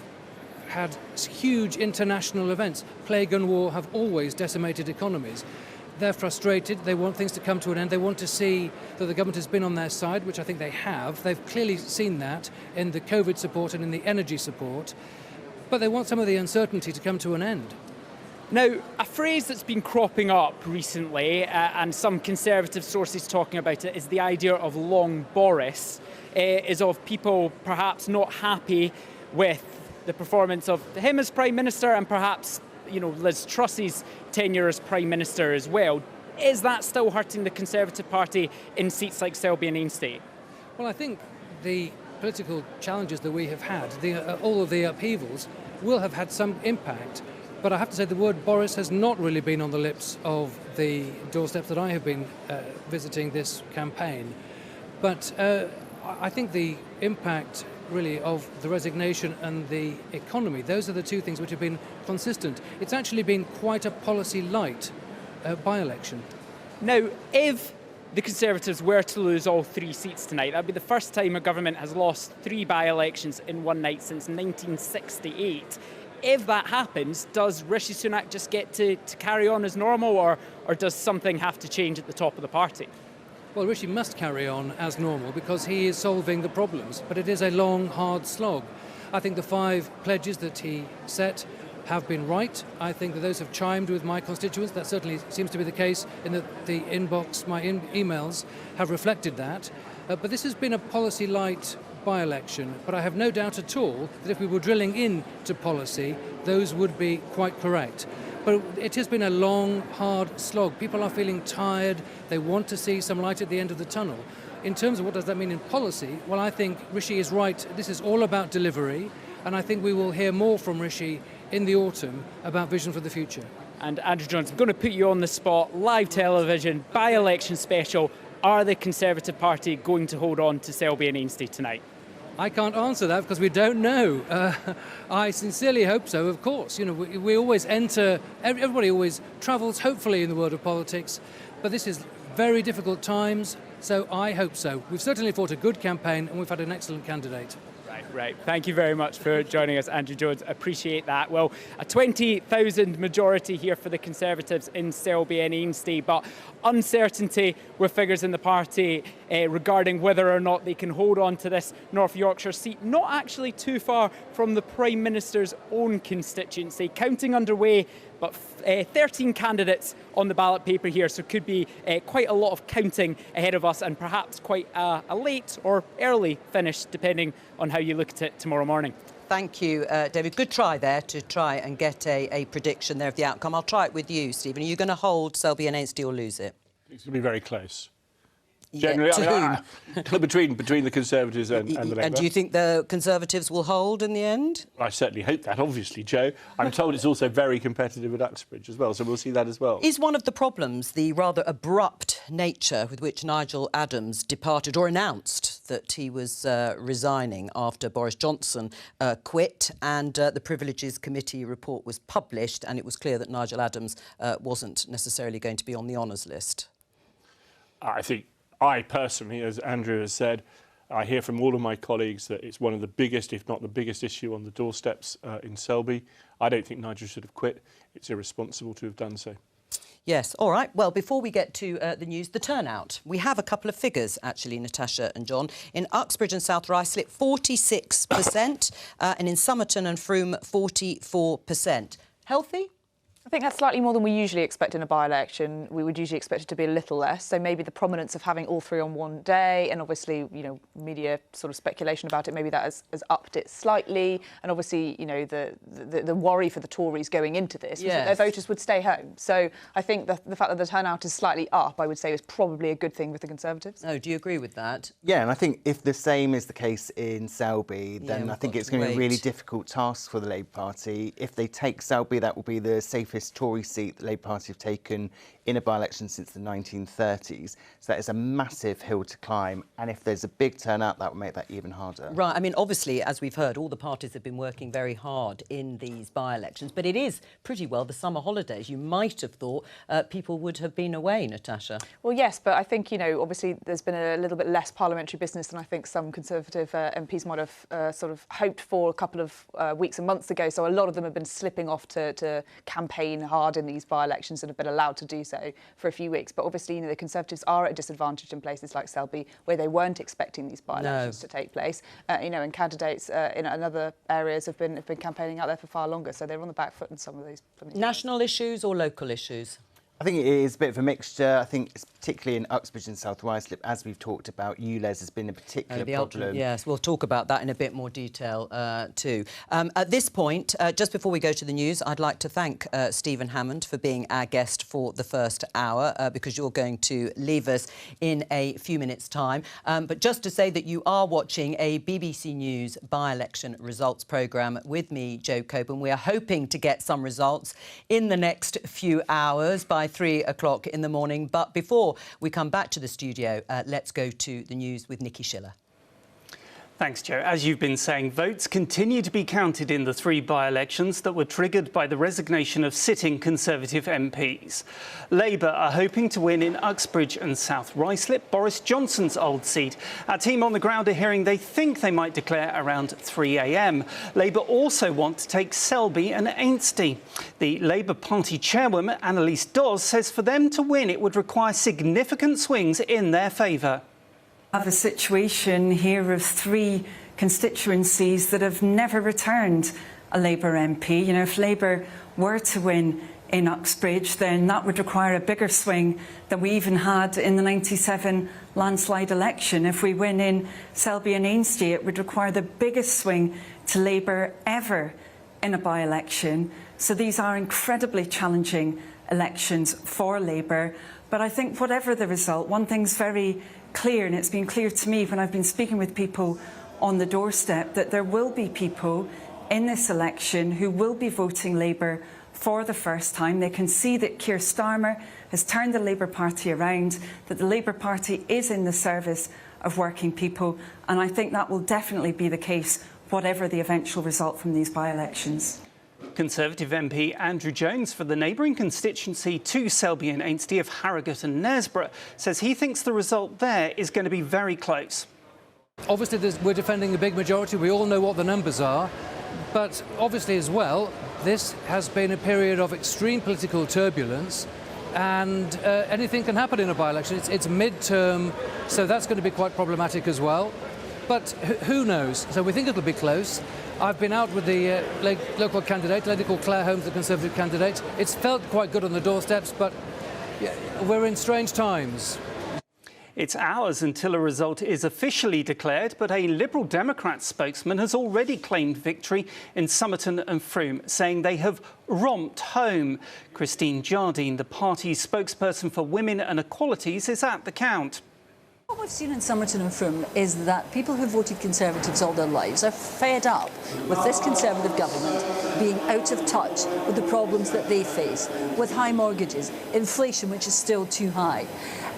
had huge international events. Plague and war have always decimated economies. They're frustrated. They want things to come to an end. They want to see that the government has been on their side, which I think they have. They've clearly seen that in the COVID support and in the energy support. But they want some of the uncertainty to come to an end. Now, a phrase that's been cropping up recently, and some Conservative sources talking about it, is the idea of long Boris, is of people perhaps not happy with the performance of him as Prime Minister and perhaps, Liz Truss's tenure as Prime Minister as well. Is that still hurting the Conservative Party in seats like Selby and Ainsty? Well, I think the political challenges that we have had, all of the upheavals, will have had some impact. But I have to say the word Boris has not really been on the lips of the doorsteps that I have been visiting this campaign. But I think the impact really of the resignation and the economy, those are the two things which have been consistent. It's actually been quite a policy-light by-election. Now, if the Conservatives were to lose all 3 seats tonight, that would be the first time a government has lost 3 by-elections in one night since 1968. If that happens, does Rishi Sunak just get to carry on as normal, or does something have to change at the top of the party? Well, Rishi must carry on as normal because he is solving the problems, but it is a long, hard slog. I think the 5 pledges that he set have been right. I think that those have chimed with my constituents. That certainly seems to be the case in the inbox. My emails have reflected that. But this has been a policy-light by-election, but I have no doubt at all that if we were drilling into policy, those would be quite correct. But it has been a long, hard slog. People are feeling tired. They want to see some light at the end of the tunnel. In terms of what does that mean in policy, well, I think Rishi is right. This is all about delivery, and I think we will hear more from Rishi in the autumn about vision for the future. And Andrew Johnson, I'm going to put you on the spot, live television, by-election special. Are the Conservative Party going to hold on to Selby and Ainsty tonight? I can't answer that because we don't know. I sincerely hope so, of course. You know, we always enter, everybody always travels, hopefully, in the world of politics. But this is very difficult times, so I hope so. We've certainly fought a good campaign and we've had an excellent candidate. Right. Thank you very much for joining us, Andrew Jones. Appreciate that. Well, a 20,000 majority here for the Conservatives in Selby and Ainsty, but uncertainty with figures in the party regarding whether or not they can hold on to this North Yorkshire seat, not actually too far from the Prime Minister's own constituency. Counting underway, but 13 candidates on the ballot paper here, so could be quite a lot of counting ahead of us and perhaps quite a late or early finish, depending on how you look at it tomorrow morning. Thank you, David. Good try there to try and get a prediction there of the outcome. I'll try it with you, Stephen. Are you going to hold Selby and Ainsty or lose it? It's going to be very close. Generally, between the Conservatives and the Labour. And do you think the Conservatives will hold in the end? I certainly hope that, obviously, Joe. I'm told it's also very competitive at Uxbridge as well, so we'll see that as well. Is one of the problems the rather abrupt nature with which Nigel Adams departed or announced that he was resigning after Boris Johnson quit, and the Privileges Committee report was published, and it was clear that Nigel Adams wasn't necessarily going to be on the honours list? I personally, as Andrew has said, I hear from all of my colleagues that it's one of the biggest, if not the biggest issue on the doorsteps in Selby. I don't think Nigel should have quit. It's irresponsible to have done so. Yes, all right. Well, before we get to the news, the turnout. We have a couple of figures, actually, Natasha and John. In Uxbridge and South Ruislip, 46%, and in Somerton and Frome, 44%. Healthy? I think that's slightly more than we usually expect in a by-election. We would usually expect it to be a little less. So maybe the prominence of having all three on one day, and obviously, you know, media sort of speculation about it, maybe that has upped it slightly. And obviously, you know, the worry for the Tories going into this was that their voters would stay home. So I think the fact that the turnout is slightly up, I would say, is probably a good thing with the Conservatives. Oh, do you agree with that? Yeah, and I think if the same is the case in Selby, then I think it's going to be a really difficult task for the Labour Party. If they take Selby, that will be the safest Tory seat the Labour Party have taken in a by-election since the 1930s. So that is a massive hill to climb. And if there's a big turnout, that will make that even harder. Right. I mean, obviously, as we've heard, all the parties have been working very hard in these by-elections. But it is pretty well the summer holidays. You might have thought people would have been away, Natasha. Well, yes, but I think, you know, obviously there's been a little bit less parliamentary business than I think some Conservative MPs might have sort of hoped for a couple of weeks and months ago. So a lot of them have been slipping off to campaign hard in these by-elections and have been allowed to do so for a few weeks. But obviously, you know, the Conservatives are at a disadvantage in places like Selby, where they weren't expecting these by-elections to take place. You know, and candidates in other areas have been campaigning out there for far longer, so they're on the back foot in some of these. National issues or local issues? I think it is a bit of a mixture. I think it's particularly in Uxbridge and South Ruislip, as we've talked about, ULEZ has been a particular problem. Yes, we'll talk about that in a bit more detail too. At this point, just before we go to the news, I'd like to thank Stephen Hammond for being our guest for the first hour, because you're going to leave us in a few minutes' time. But just to say that you are watching a BBC News by-election results programme with me, Jo Coburn. We are hoping to get some results in the next few hours by 3 o'clock in the morning. But before we come back to the studio, let's go to the news with Nikki Schiller. Thanks, Jo. As you've been saying, votes continue to be counted in the three by-elections that were triggered by the resignation of sitting Conservative MPs. Labour are hoping to win in Uxbridge and South Ruislip, Boris Johnson's old seat. Our team on the ground are hearing they think they might declare around 3 a.m. Labour also want to take Selby and Ainsty. The Labour Party chairwoman, Annalise Dawes, says for them to win it would require significant swings in their favour. Have a situation here of three constituencies that have never returned a Labour MP. You know, if Labour were to win in Uxbridge, then that would require a bigger swing than we even had in the 97 landslide election. If we win in Selby and Ainsty, it would require the biggest swing to Labour ever in a by-election. So these are incredibly challenging elections for Labour. But I think whatever the result, one thing's very clear, and it's been clear to me when I've been speaking with people on the doorstep, that there will be people in this election who will be voting Labour for the first time. They can see that Keir Starmer has turned the Labour Party around, that the Labour Party is in the service of working people, and I think that will definitely be the case, whatever the eventual result from these by-elections. Conservative MP Andrew Jones for the neighbouring constituency to Selby and Ainsty of Harrogate and Knaresborough says he thinks the result there is going to be very close. Obviously, we're defending a big majority. We all know what the numbers are. But obviously as well, this has been a period of extreme political turbulence, and anything can happen in a by-election. It's mid-term, so that's going to be quite problematic as well. But who knows? So we think it'll be close. I've been out with the local candidate, a lady called Claire Holmes, the Conservative candidate. It's felt quite good on the doorsteps, but yeah, we're in strange times. It's hours until a result is officially declared, but a Liberal Democrat spokesman has already claimed victory in Somerton and Frome, saying they have romped home. Christine Jardine, the party's spokesperson for Women and Equalities, is at the count. What we've seen in Somerton and Frome is that people who voted Conservatives all their lives are fed up with this Conservative government being out of touch with the problems that they face, with high mortgages, inflation which is still too high,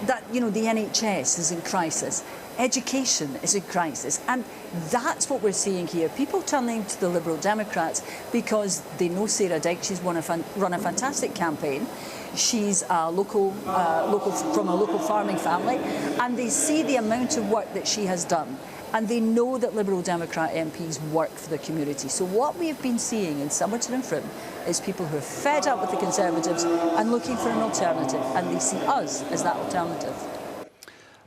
that, the NHS is in crisis, education is in crisis, and that's what we're seeing here. People turning to the Liberal Democrats because they know Sarah Dyke, she's run a fantastic campaign. She's a local from a local farming family, and they see the amount of work that she has done, and they know that Liberal Democrat MPs work for the community. So what we have been seeing in Somerton and Frome is people who are fed up with the Conservatives and looking for an alternative, and they see us as that alternative.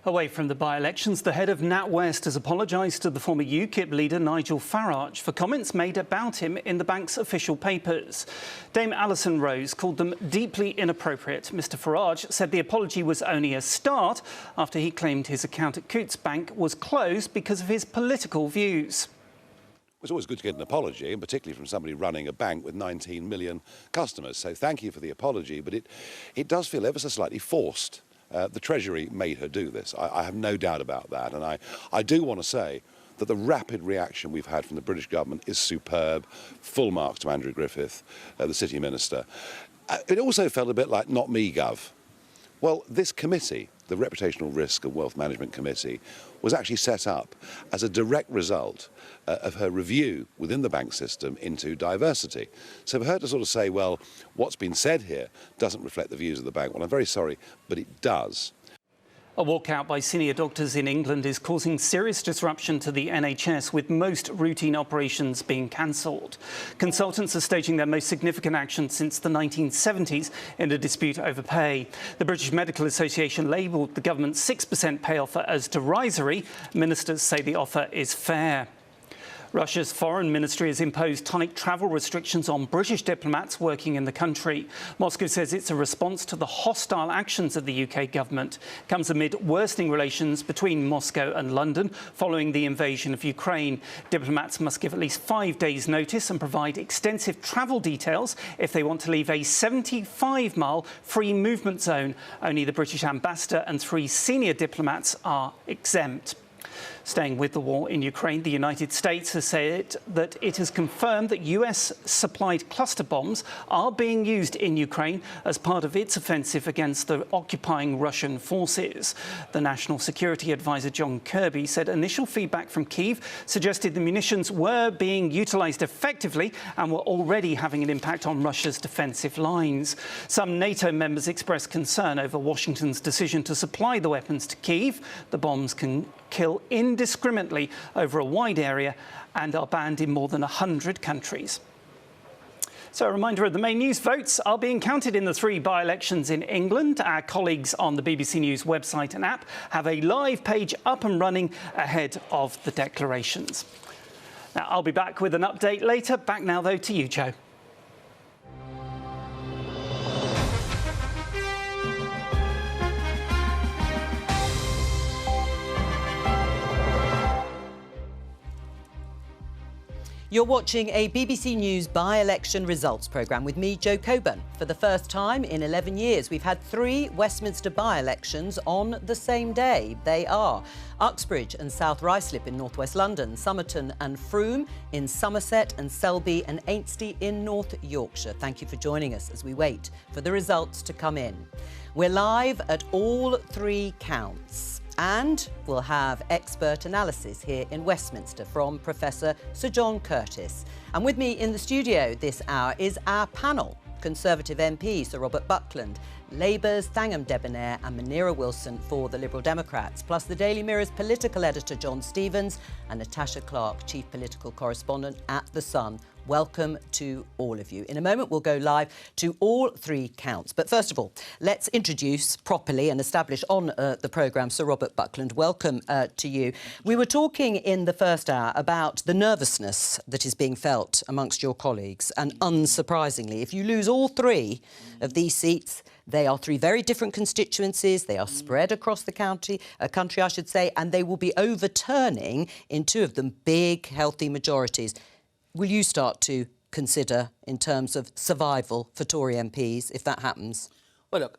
Away from the by-elections, the head of NatWest has apologised to the former UKIP leader Nigel Farage for comments made about him in the bank's official papers. Dame Alison Rose called them deeply inappropriate. Mr Farage said the apology was only a start after he claimed his account at Coutts Bank was closed because of his political views. It's always good to get an apology, and particularly from somebody running a bank with 19 million customers. So thank you for the apology, but it does feel ever so slightly forced. The Treasury made her do this. I have no doubt about that. And I do want to say that the rapid reaction we've had from the British government is superb. Full marks to Andrew Griffith, the City Minister. It also felt a bit like not me, Gov. Well, this committee, the Reputational Risk and Wealth Management Committee, was actually set up as a direct result of her review within the bank system into diversity. So for her to sort of say, well, what's been said here doesn't reflect the views of the bank, well, I'm very sorry, but it does. A walkout by senior doctors in England is causing serious disruption to the NHS, with most routine operations being cancelled. Consultants are staging their most significant action since the 1970s in a dispute over pay. The British Medical Association labelled the government's 6% pay offer as derisory. Ministers say the offer is fair. Russia's foreign ministry has imposed tight travel restrictions on British diplomats working in the country. Moscow says it's a response to the hostile actions of the UK government. It comes amid worsening relations between Moscow and London following the invasion of Ukraine. Diplomats must give at least 5 days' notice and provide extensive travel details if they want to leave a 75-mile free movement zone. Only the British ambassador and 3 senior diplomats are exempt. Staying with the war in Ukraine, the United States has said that it has confirmed that US-supplied cluster bombs are being used in Ukraine as part of its offensive against the occupying Russian forces. The National Security Advisor John Kirby said initial feedback from Kyiv suggested the munitions were being utilised effectively and were already having an impact on Russia's defensive lines. Some NATO members expressed concern over Washington's decision to supply the weapons to Kyiv. The bombs can kill indiscriminately over a wide area and are banned in more than 100 countries. So a reminder of the main news. Votes are being counted in the 3 by-elections in England. Our colleagues on the BBC News website and app have a live page up and running ahead of the declarations. Now, I'll be back with an update later. Back now, though, to you, Joe. You're watching a BBC News by-election results programme with me, Jo Coburn. For the first time in 11 years, we've had 3 Westminster by-elections on the same day. They are Uxbridge and South Ruislip in northwest London, Somerton and Frome in Somerset, and Selby and Ainsty in North Yorkshire. Thank you for joining us as we wait for the results to come in. We're live at all 3 counts. And we'll have expert analysis here in Westminster from Professor Sir John Curtis. And with me in the studio this hour is our panel. Conservative MP Sir Robert Buckland, Labour's Thangham Debonair and Munira Wilson for the Liberal Democrats, plus the Daily Mirror's political editor John Stevens and Natasha Clark, Chief Political Correspondent at The Sun. Welcome to all of you. In a moment, we'll go live to all 3 counts. But first of all, let's introduce properly and establish on the programme Sir Robert Buckland. Welcome to you. We were talking in the first hour about the nervousness that is being felt amongst your colleagues. And unsurprisingly, if you lose all 3 of these seats, they are 3 very different constituencies. They are spread across the country, I should say, and they will be overturning, in 2 of them, big, healthy majorities. Will you start to consider in terms of survival for Tory MPs if that happens? Well, look,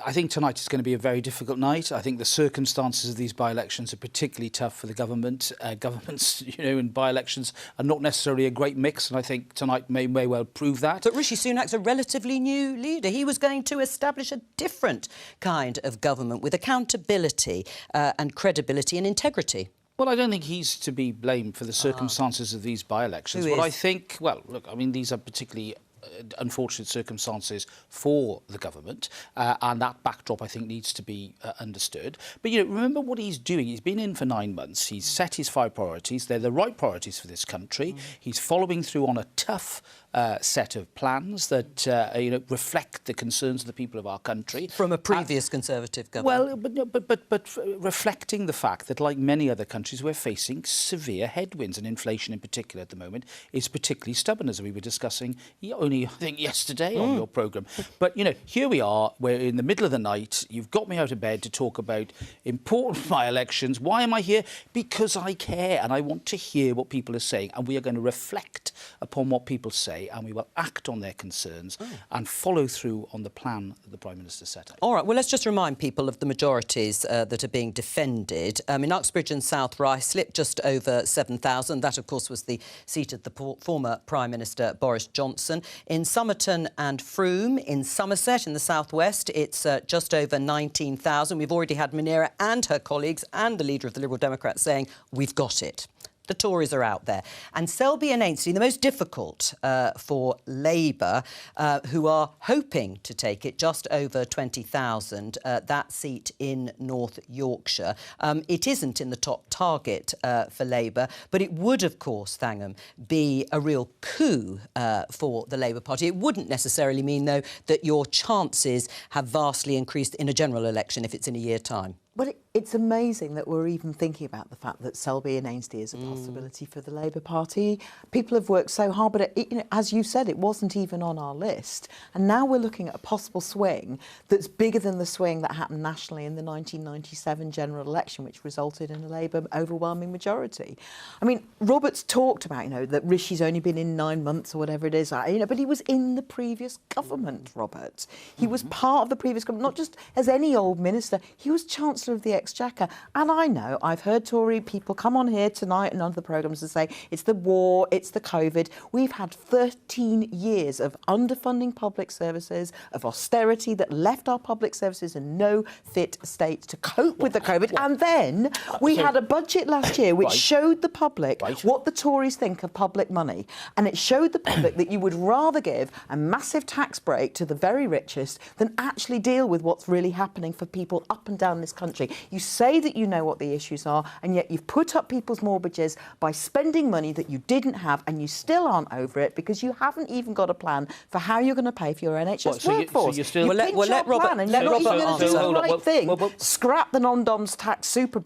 I think tonight is going to be a very difficult night. I think the circumstances of these by-elections are particularly tough for the government. Governments, in by-elections are not necessarily a great mix, and I think tonight may well prove that. But Rishi Sunak's a relatively new leader. He was going to establish a different kind of government with accountability and credibility and integrity. Well, I don't think he's to be blamed for the circumstances of these by-elections. What I think, well, look, I mean, these are particularly unfortunate circumstances for the government, and that backdrop, I think, needs to be understood. But, remember what he's doing. He's been in for 9 months. He's set his 5 priorities. They're the right priorities for this country. He's following through on a tough set of plans that reflect the concerns of the people of our country. From a previous Conservative government. Well, but reflecting the fact that, like many other countries, we're facing severe headwinds, and inflation in particular at the moment is particularly stubborn, as we were discussing only, I think, yesterday on your programme. But, here we are, we're in the middle of the night. You've got me out of bed to talk about important by-elections. Why am I here? Because I care and I want to hear what people are saying, and we are going to reflect upon what people say, and we will act on their concerns and follow through on the plan that the Prime Minister set out. All right, well, let's just remind people of the majorities that are being defended. In Uxbridge and South Ruislip, just over 7,000. That, of course, was the seat of the former Prime Minister Boris Johnson. In Somerton and Frome, in Somerset, in the southwest, it's just over 19,000. We've already had Munira and her colleagues and the leader of the Liberal Democrats saying, we've got it. The Tories are out there. And Selby and Ainsty, the most difficult for Labour, who are hoping to take it, just over 20,000, that seat in North Yorkshire. It isn't in the top target for Labour, but it would, of course, Thangham, be a real coup for the Labour Party. It wouldn't necessarily mean, though, that your chances have vastly increased in a general election if it's in a year's time. But it's amazing that we're even thinking about the fact that Selby and Ainsty is a possibility for the Labour Party. People have worked so hard, but as you said, it wasn't even on our list. And now we're looking at a possible swing that's bigger than the swing that happened nationally in the 1997 general election, which resulted in a Labour overwhelming majority. I mean, Robert's talked about, that Rishi's only been in 9 months or whatever it is, but he was in the previous government, Robert. He was part of the previous government, not just as any old minister. He was Chancellor of the Exchequer. And I know, I've heard Tory people come on here tonight and other programmes and say, it's the war, it's the COVID. We've had 13 years of underfunding public services, of austerity that left our public services in no fit state to cope with the COVID. And then we had a budget last year which showed the public what the Tories think of public money. And it showed the public that you would rather give a massive tax break to the very richest than actually deal with what's really happening for people up and down this country. You say that you know what the issues are, and yet you've put up people's mortgages by spending money that you didn't have, and you still aren't over it because you haven't even got a plan for how you're going to pay for your NHS workforce. We'll let Robert answer. The right thing. Scrap the non-doms tax super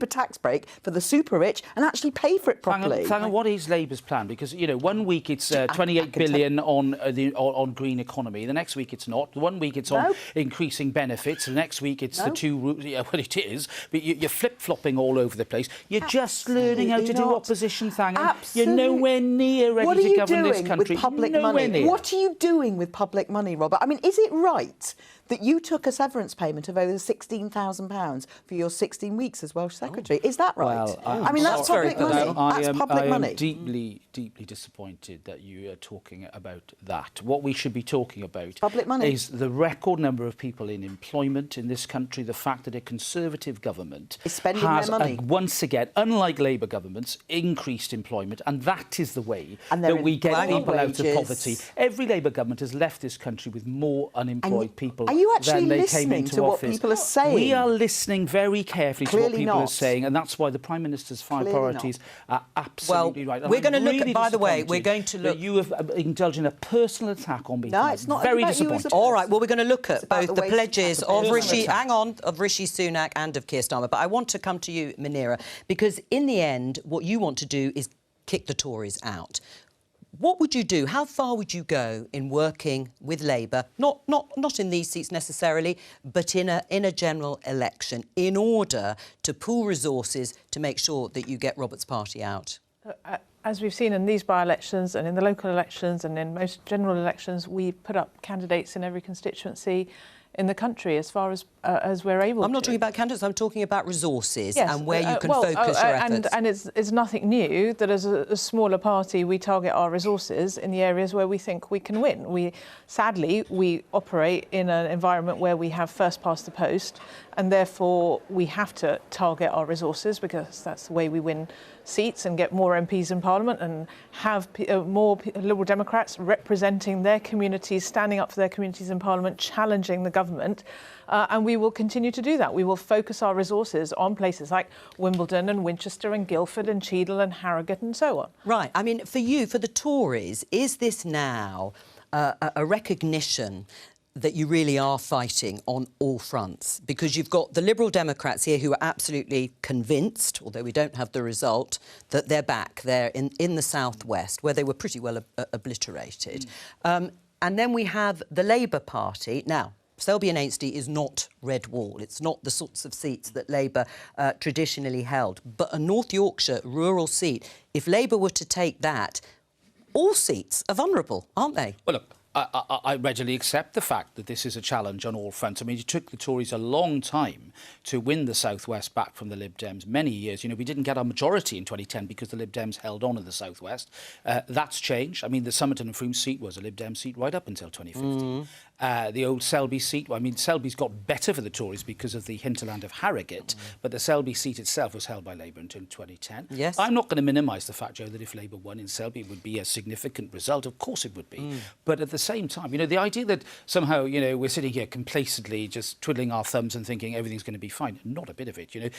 tax break for the super rich and actually pay for it properly. What is Labour's plan? Because 1 week it's 28 billion on green economy. The next week it's not. 1 week it's on increasing benefits. The next week it's the two yeah, well, it is, but you're flip-flopping all over the place. You're just learning how to do opposition, Thangan. You're nowhere near ready to govern this country. With public money? What are you doing with public money, Robert? I mean, is it right that you took a severance payment of over £16,000 for your 16 weeks as Welsh Secretary? Is that right? Well, I mean, that's public money. That's public money. I am deeply, deeply disappointed that you are talking about that. What we should be talking about public money is the record number of people in employment in this country, the fact that a Conservative government is spending has, their money. Once again, unlike Labour governments, increased employment, and that is the way that we get people out of poverty. Every Labour government has left this country with more unemployed people are you actually than they listening came into to office. what people are saying? We are listening very carefully to what Clearly people are not. saying, and that's why the Prime Minister's five Clearly priorities are absolutely right. And We're going to look really at, by the way, we're going to look... that you have indulged in a personal attack on me. No, it's not very about you as a disappointed. All right, well, we're going to look at both the way pledges of Rishi, personal of Rishi Sunak and of Keir Starmer. But I want to come to you, Munira, because in the end, what you want to do is kick the Tories out. What would you do? How far would you go in working with Labour, not in these seats necessarily, but in a general election, in order to pool resources to make sure that you get Robert's party out? As we've seen in these by-elections and in the local elections and in most general elections, we put up candidates in every constituency in the country as far as we're able to. I'm not talking about candidates, I'm talking about resources yes, and where you can focus your efforts. And it's nothing new that as a smaller party we target our resources in the areas where we think we can win. Sadly, we operate in an environment where we have first past the post, and therefore we have to target our resources because that's the way we win seats and get more MPs in Parliament and have more Liberal Democrats representing their communities, standing up for their communities in Parliament, challenging the government. And we will continue to do that. We will focus our resources on places like Wimbledon and Winchester and Guildford and Cheadle and Harrogate and so on. Right. I mean, for you, for the Tories, is this now a recognition that you really are fighting on all fronts? Because you've got the Liberal Democrats here who are absolutely convinced, although we don't have the result, that they're back there in the southwest, where they were pretty well obliterated. And then we have the Labour Party. Now, Selby and Ainsty is not Red Wall. It's not the sorts of seats that Labour traditionally held. But a North Yorkshire rural seat, if Labour were to take that, all seats are vulnerable, aren't they? Well, look, I readily accept the fact that this is a challenge on all fronts. I mean, it took the Tories a long time to win the South West back from the Lib Dems, many years. You know, we didn't get our majority in 2010 because the Lib Dems held on in the South West. That's changed. I mean, the Somerton and Frome seat was a Lib Dem seat right up until 2015. The old Selby seat, I mean, Selby's got better for the Tories because of the hinterland of Harrogate, but the Selby seat itself was held by Labour until 2010. Yes. I'm not going to minimise the fact, Joe, that if Labour won in Selby, it would be a significant result. Of course it would be. But at the same time, you know, the idea that somehow, you know, we're sitting here complacently just twiddling our thumbs and thinking everything's going to be fine, not a bit of it, you know.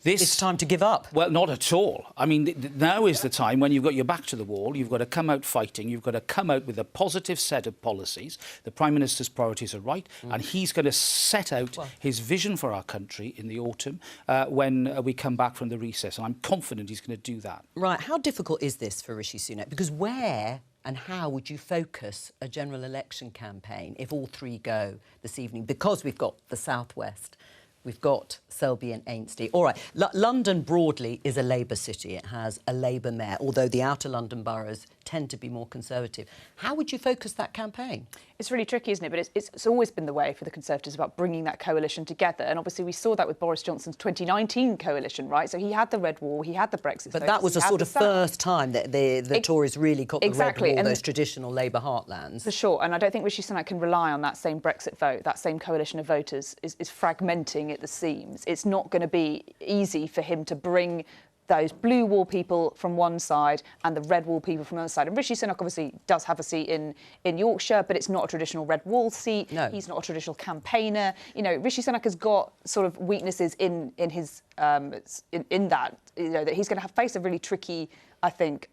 It's time to give up? Well, not at all. I mean, now is the time when you've got your back to the wall, you've got to come out fighting, you've got to come out with a positive set of policies. The Prime Minister's priorities are right, and he's going to set out his vision for our country in the autumn when we come back from the recess, and I'm confident he's going to do that. Right. How difficult is this for Rishi Sunak? Because where and how would you focus a general election campaign if all three go this evening? Because we've got the South West, we've got Selby and Ainsty. All right, London broadly is a Labour city. It has a Labour mayor, although the outer London boroughs tend to be more Conservative. How would you focus that campaign? It's really tricky, isn't it? But it's always been the way for the Conservatives about bringing that coalition together. And obviously we saw that with Boris Johnson's 2019 coalition, right? So he had the Red Wall, he had the Brexit. But that was a sort of first time that the Tories really got the Red Wall, those traditional Labour heartlands. For sure. And I don't think Rishi Sunak can rely on that same Brexit vote, that same coalition of voters is fragmenting at the seams. It's not going to be easy for him to bring those blue wall people from one side and the red wall people from the other side. And Rishi Sunak obviously does have a seat in Yorkshire, but it's not a traditional red wall seat. No. He's not a traditional campaigner. You know, Rishi Sunak has got sort of weaknesses in his in that, you know, that he's going to face a really tricky, I think,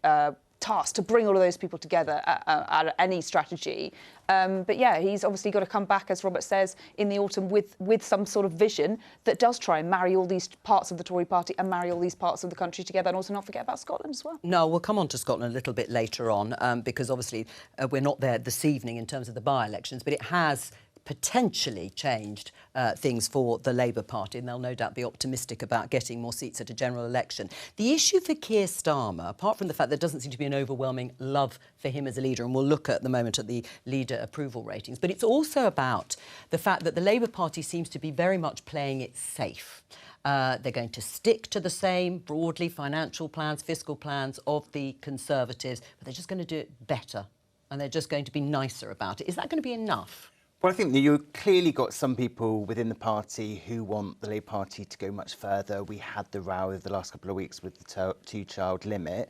task to bring all of those people together at any strategy. But yeah, he's obviously got to come back, as Robert says, in the autumn with some sort of vision that does try and marry all these parts of the Tory party and marry all these parts of the country together, and also not forget about Scotland as well. No, we'll come on to Scotland a little bit later on because obviously we're not there this evening in terms of the by-elections, but it has potentially changed things for the Labour Party, and they'll no doubt be optimistic about getting more seats at a general election. The issue for Keir Starmer, apart from the fact there doesn't seem to be an overwhelming love for him as a leader, and we'll look at the moment at the leader approval ratings, but it's also about the fact that the Labour Party seems to be very much playing it safe. They're going to stick to the same, broadly, financial plans, fiscal plans of the Conservatives, but they're just going to do it better, and they're just going to be nicer about it. Is that going to be enough? Well, I think that you've clearly got some people within the party who want the Labour Party to go much further. We had the row over the last couple of weeks with the two-child limit.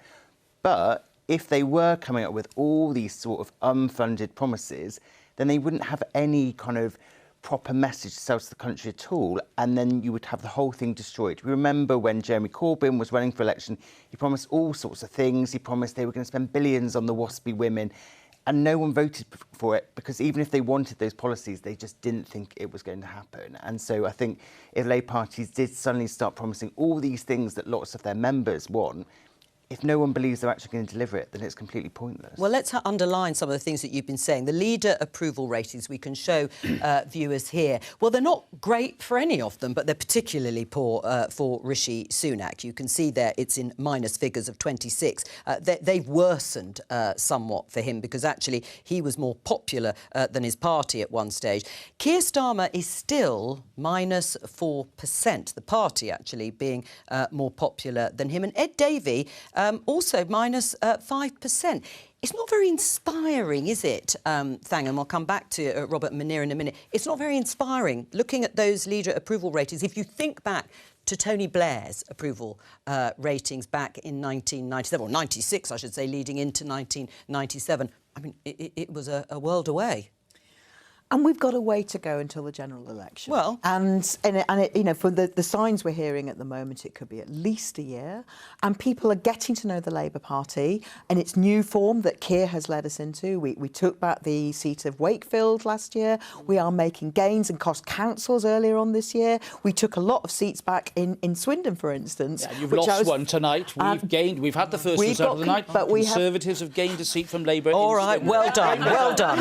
But if they were coming up with all these sort of unfunded promises, then they wouldn't have any kind of proper message to sell to the country at all, and then you would have the whole thing destroyed. We remember when Jeremy Corbyn was running for election, he promised all sorts of things. He promised they were going to spend billions on the WASPy women, and no one voted for it because even if they wanted those policies, they just didn't think it was going to happen. And so I think if Labour parties did suddenly start promising all these things that lots of their members want, if no one believes they're actually going to deliver it, then it's completely pointless. Well, let's underline some of the things that you've been saying. The leader approval ratings, we can show viewers here. Well, they're not great for any of them, but they're particularly poor for Rishi Sunak. You can see there it's in minus figures of 26. They've worsened somewhat for him because actually he was more popular than his party at one stage. Keir Starmer is still minus 4%, the party actually being more popular than him. And Ed Davey, also minus 5%. It's not very inspiring, is it, Thang? And we'll come back to Robert Munir in a minute. It's not very inspiring. Looking at those leader approval ratings, if you think back to Tony Blair's approval ratings back in 1997, or 96, I should say, leading into 1997, I mean, it was a world away. And we've got a way to go until the general election. Well, and you know, for the signs we're hearing at the moment, it could be at least a year. And people are getting to know the Labour Party in its new form that Keir has led us into. We took back the seat of Wakefield last year. We are making gains in cost councils earlier on this year. We took a lot of seats back in Swindon, for instance. Yeah, you've lost one tonight. We've gained. We've had the first result of the night. But Conservatives have gained a seat from Labour. All right, well done, well done.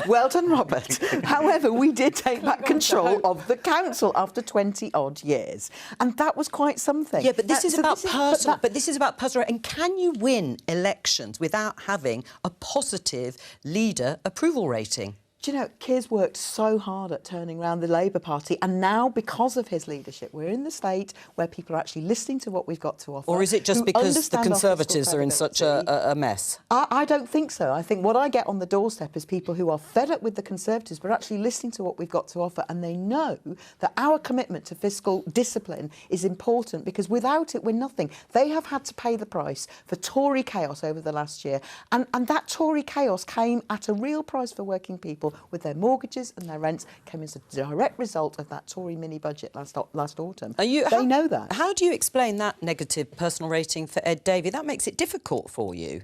Well done, Robert. However, we did take back control of the council after 20-odd years. And that was quite something. Yeah, but this is about personal. But this is about personal. And can you win elections without having a positive leader approval rating? Do you know, Keir's worked so hard at turning around the Labour Party, and now, because of his leadership, we're in the state where people are actually listening to what we've got to offer. Or is it just because the Conservatives are in such a mess? I don't think so. I think what I get on the doorstep is people who are fed up with the Conservatives, but actually listening to what we've got to offer, and they know that our commitment to fiscal discipline is important, because without it, we're nothing. They have had to pay the price for Tory chaos over the last year, and that Tory chaos came at a real price for working people, with their mortgages and their rents, came as a direct result of that Tory mini-budget last autumn. They know that. How do you explain that negative personal rating for Ed Davey? That makes it difficult for you.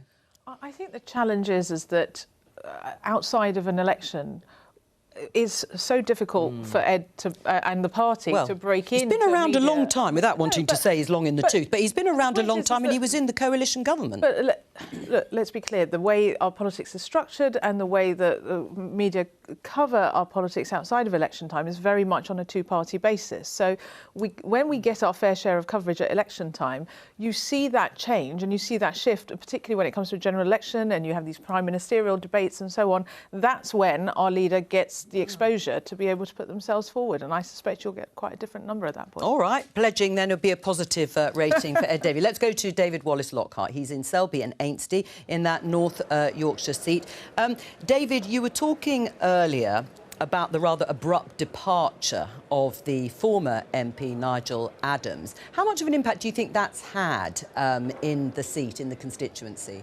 I think the challenge is that outside of an election, is so difficult for Ed and the party to break in. He's been around a long time, without wanting to say he's long in the tooth, but he's been around a long time and he was in the coalition government. But look, let's be clear, the way our politics is structured and the way that the media cover our politics outside of election time is very much on a two-party basis. So when we get our fair share of coverage at election time, you see that change and you see that shift, particularly when it comes to a general election and you have these prime ministerial debates and so on. That's when our leader gets the exposure to be able to put themselves forward, and I suspect you'll get quite a different number at that point. All right, pledging then it'll be a positive rating for Ed Davey. Let's go to David Wallace-Lockhart. He's in Selby and Ainsty in that North Yorkshire seat. David, you were talking earlier about the rather abrupt departure of the former MP Nigel Adams. How much of an impact do you think that's had in the seat, in the constituency?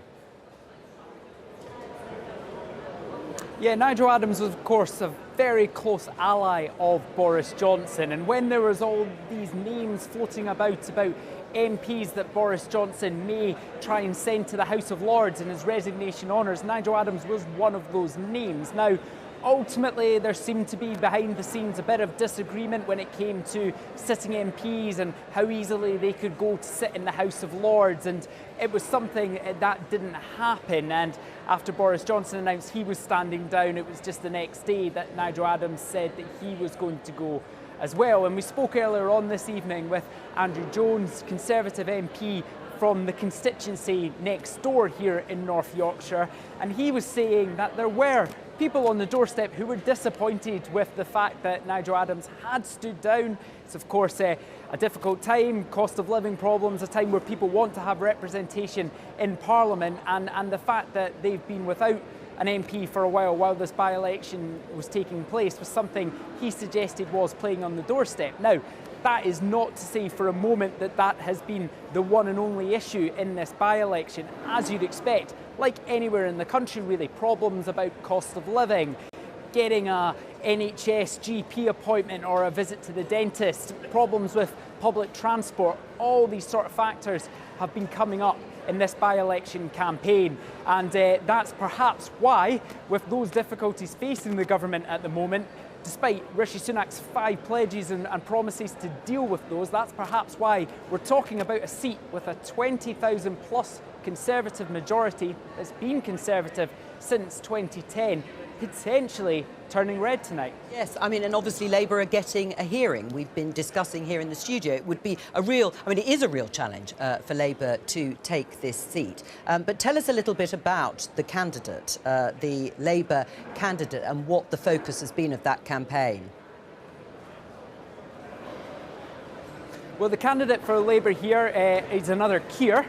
Yeah, Nigel Adams was, of course, a very close ally of Boris Johnson. And when there was all these names floating about MPs that Boris Johnson may try and send to the House of Lords in his resignation honours, Nigel Adams was one of those names. Now, ultimately there seemed to be behind the scenes a bit of disagreement when it came to sitting MPs and how easily they could go to sit in the House of Lords, and it was something that didn't happen. And after Boris Johnson announced he was standing down, it was just the next day that Nigel Adams said that he was going to go as well. And we spoke earlier on this evening with Andrew Jones, Conservative MP from the constituency next door here in North Yorkshire, and he was saying that there were people on the doorstep who were disappointed with the fact that Nigel Adams had stood down. It's of course a difficult time, cost of living problems, a time where people want to have representation in Parliament, and the fact that they've been without an MP for a while this by-election was taking place was something he suggested was playing on the doorstep. Now, that is not to say for a moment that that has been the one and only issue in this by-election. As you'd expect, like anywhere in the country really, problems about cost of living, getting a NHS GP appointment or a visit to the dentist, problems with public transport, all these sort of factors have been coming up in this by-election campaign, and that's perhaps why, with those difficulties facing the government at the moment, despite Rishi Sunak's 5 pledges and promises to deal with those, that's perhaps why we're talking about a seat with a 20,000 plus Conservative majority that's been Conservative since 2010, potentially turning red tonight. Yes, I mean, and obviously Labour are getting a hearing. We've been discussing here in the studio. It would be a real, I mean, it is a real challenge for Labour to take this seat. But tell us a little bit about the candidate, the Labour candidate, and what the focus has been of that campaign. Well, the candidate for Labour here is another Keir,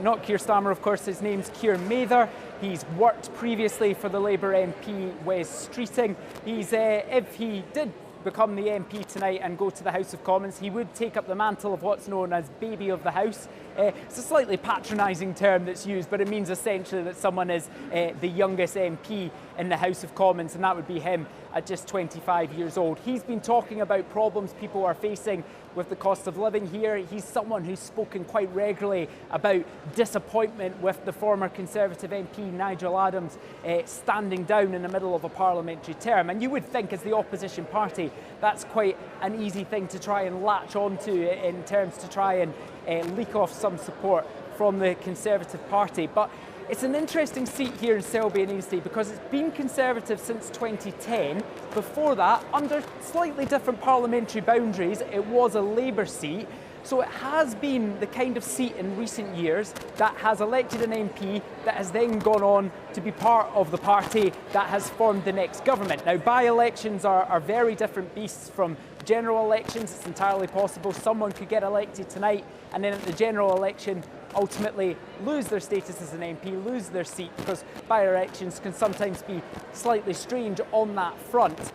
not Keir Starmer, of course. His name's Keir Mather. He's worked previously for the Labour MP Wes Streeting. He's, if he did become the MP tonight and go to the House of Commons, he would take up the mantle of what's known as Baby of the House. It's a slightly patronising term that's used, but it means essentially that someone is the youngest MP in the House of Commons, and that would be him at just 25 years old. He's been talking about problems people are facing with the cost of living here. He's someone who's spoken quite regularly about disappointment with the former Conservative MP Nigel Adams standing down in the middle of a parliamentary term. And you would think, as the opposition party, that's quite an easy thing to try and latch onto in terms to try and leak off some support from the Conservative Party. But it's an interesting seat here in Selby and Ainsty because it's been Conservative since 2010. Before that, under slightly different parliamentary boundaries, it was a Labour seat. So it has been the kind of seat in recent years that has elected an MP that has then gone on to be part of the party that has formed the next government. Now, by-elections are very different beasts from general elections. It's entirely possible someone could get elected tonight and then at the general election ultimately lose their status as an MP, lose their seat, because by-elections can sometimes be slightly strange on that front.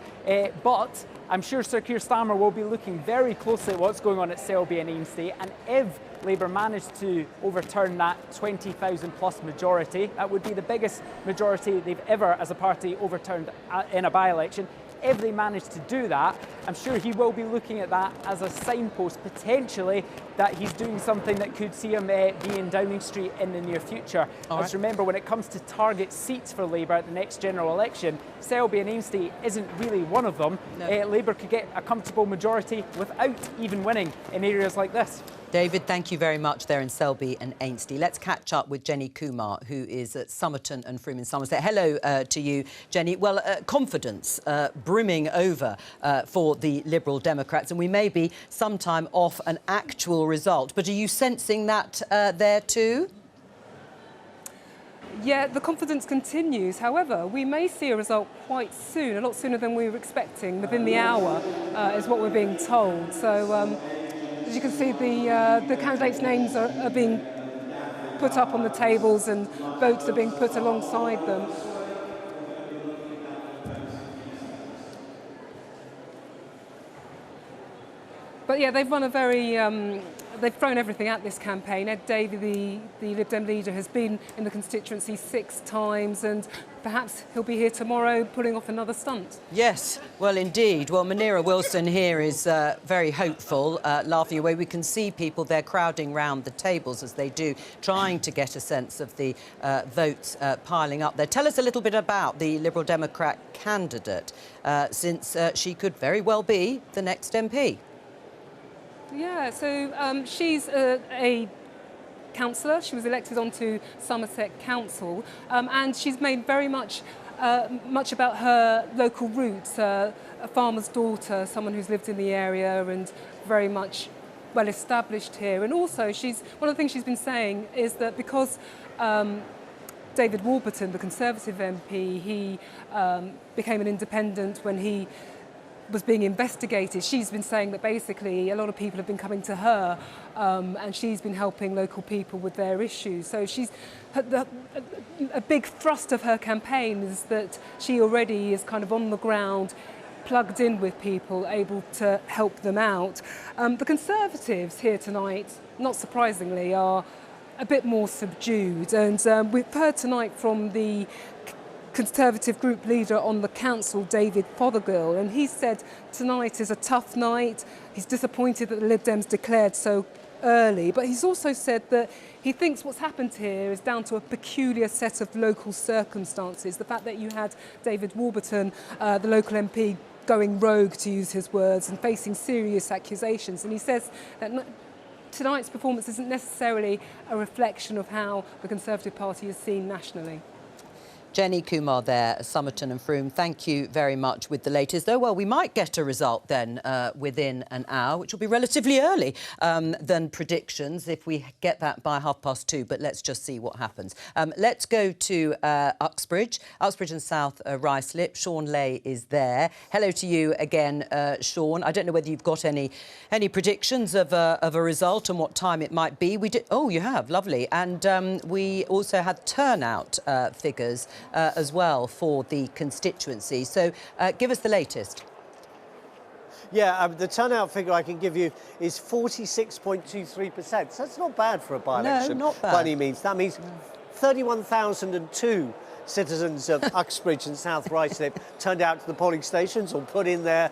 But I'm sure Sir Keir Starmer will be looking very closely at what's going on at Selby and Ainsty, and if Labour managed to overturn that 20,000 plus majority, that would be the biggest majority they've ever as a party overturned in a by-election. If they manage to do that, I'm sure he will be looking at that as a signpost, potentially, that he's doing something that could see him be in Downing Street in the near future. Let's remember, when it comes to target seats for Labour at the next general election, Selby and Ainsty isn't really one of them. No. Labour could get a comfortable majority without even winning in areas like this. David, thank you very much there in Selby and Ainsty. Let's catch up with Jenny Kumar, who is at Somerton and Frome in Somerset. Hello to you, Jenny. Well, confidence brimming over for the Liberal Democrats, and we may be sometime off an actual result. But are you sensing that there too? Yeah, the confidence continues. However, we may see a result quite soon, a lot sooner than we were expecting, within the hour, is what we're being told. So, as you can see, the candidates' names are being put up on the tables and votes are being put alongside them. But yeah, they've run a very they've thrown everything at this campaign. Ed Davey, the Lib Dem leader, has been in the constituency 6 times, and perhaps he'll be here tomorrow pulling off another stunt. Yes, well, indeed. Well, Munira Wilson here is very hopeful, laughing away. We can see people there crowding round the tables as they do, trying to get a sense of the votes piling up there. Tell us a little bit about the Liberal Democrat candidate, since she could very well be the next MP. Yeah, so she's a councillor. She was elected onto Somerset Council, and she's made very much about her local roots, a farmer's daughter, someone who's lived in the area and very much well established here. And also, one of the things she's been saying is that because David Warburton, the Conservative MP, he became an independent when he was being investigated. She's been saying that basically a lot of people have been coming to her, and she's been helping local people with their issues. So a big thrust of her campaign is that she already is kind of on the ground, plugged in with people, able to help them out. The Conservatives here tonight, not surprisingly, are a bit more subdued, and we've heard tonight from the Conservative group leader on the council, David Fothergill, and he said tonight is a tough night. He's disappointed that the Lib Dems declared so early, but he's also said that he thinks what's happened here is down to a peculiar set of local circumstances. The fact that you had David Warburton, the local MP, going rogue, to use his words, and facing serious accusations. And he says that tonight's performance isn't necessarily a reflection of how the Conservative Party is seen nationally. Jenny Kumar there, Somerton and Frome, thank you very much with the latest. Oh, well, we might get a result then within an hour, which will be relatively early than predictions if we get that by 2:30, but let's just see what happens. Let's go to Uxbridge and South Ruislip. Sean Lay is there. Hello to you again, Sean. I don't know whether you've got any predictions of a result and what time it might be. Oh, you have, lovely. And we also had turnout figures as well for the constituency. So give us the latest. Yeah, the turnout figure I can give you is 46.23%. So that's not bad for a by-election. No, not bad. By any means. That means 31,002 citizens of Uxbridge and South Ruislip turned out to the polling stations or put in their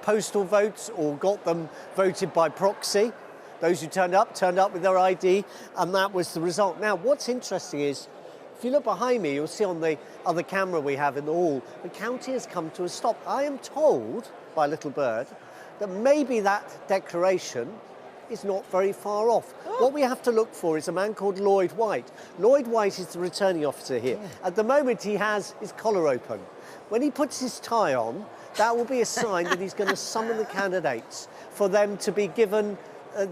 postal votes or got them voted by proxy. Those who turned up with their ID, and that was the result. Now, what's interesting is, if you look behind me, you'll see on the other camera we have in the hall, the county has come to a stop. I am told by Little Bird that maybe that declaration is not very far off. What we have to look for is a man called Lloyd White. Lloyd White is the returning officer here. At the moment, he has his collar open. When he puts his tie on, that will be a sign that he's going to summon the candidates for them to be given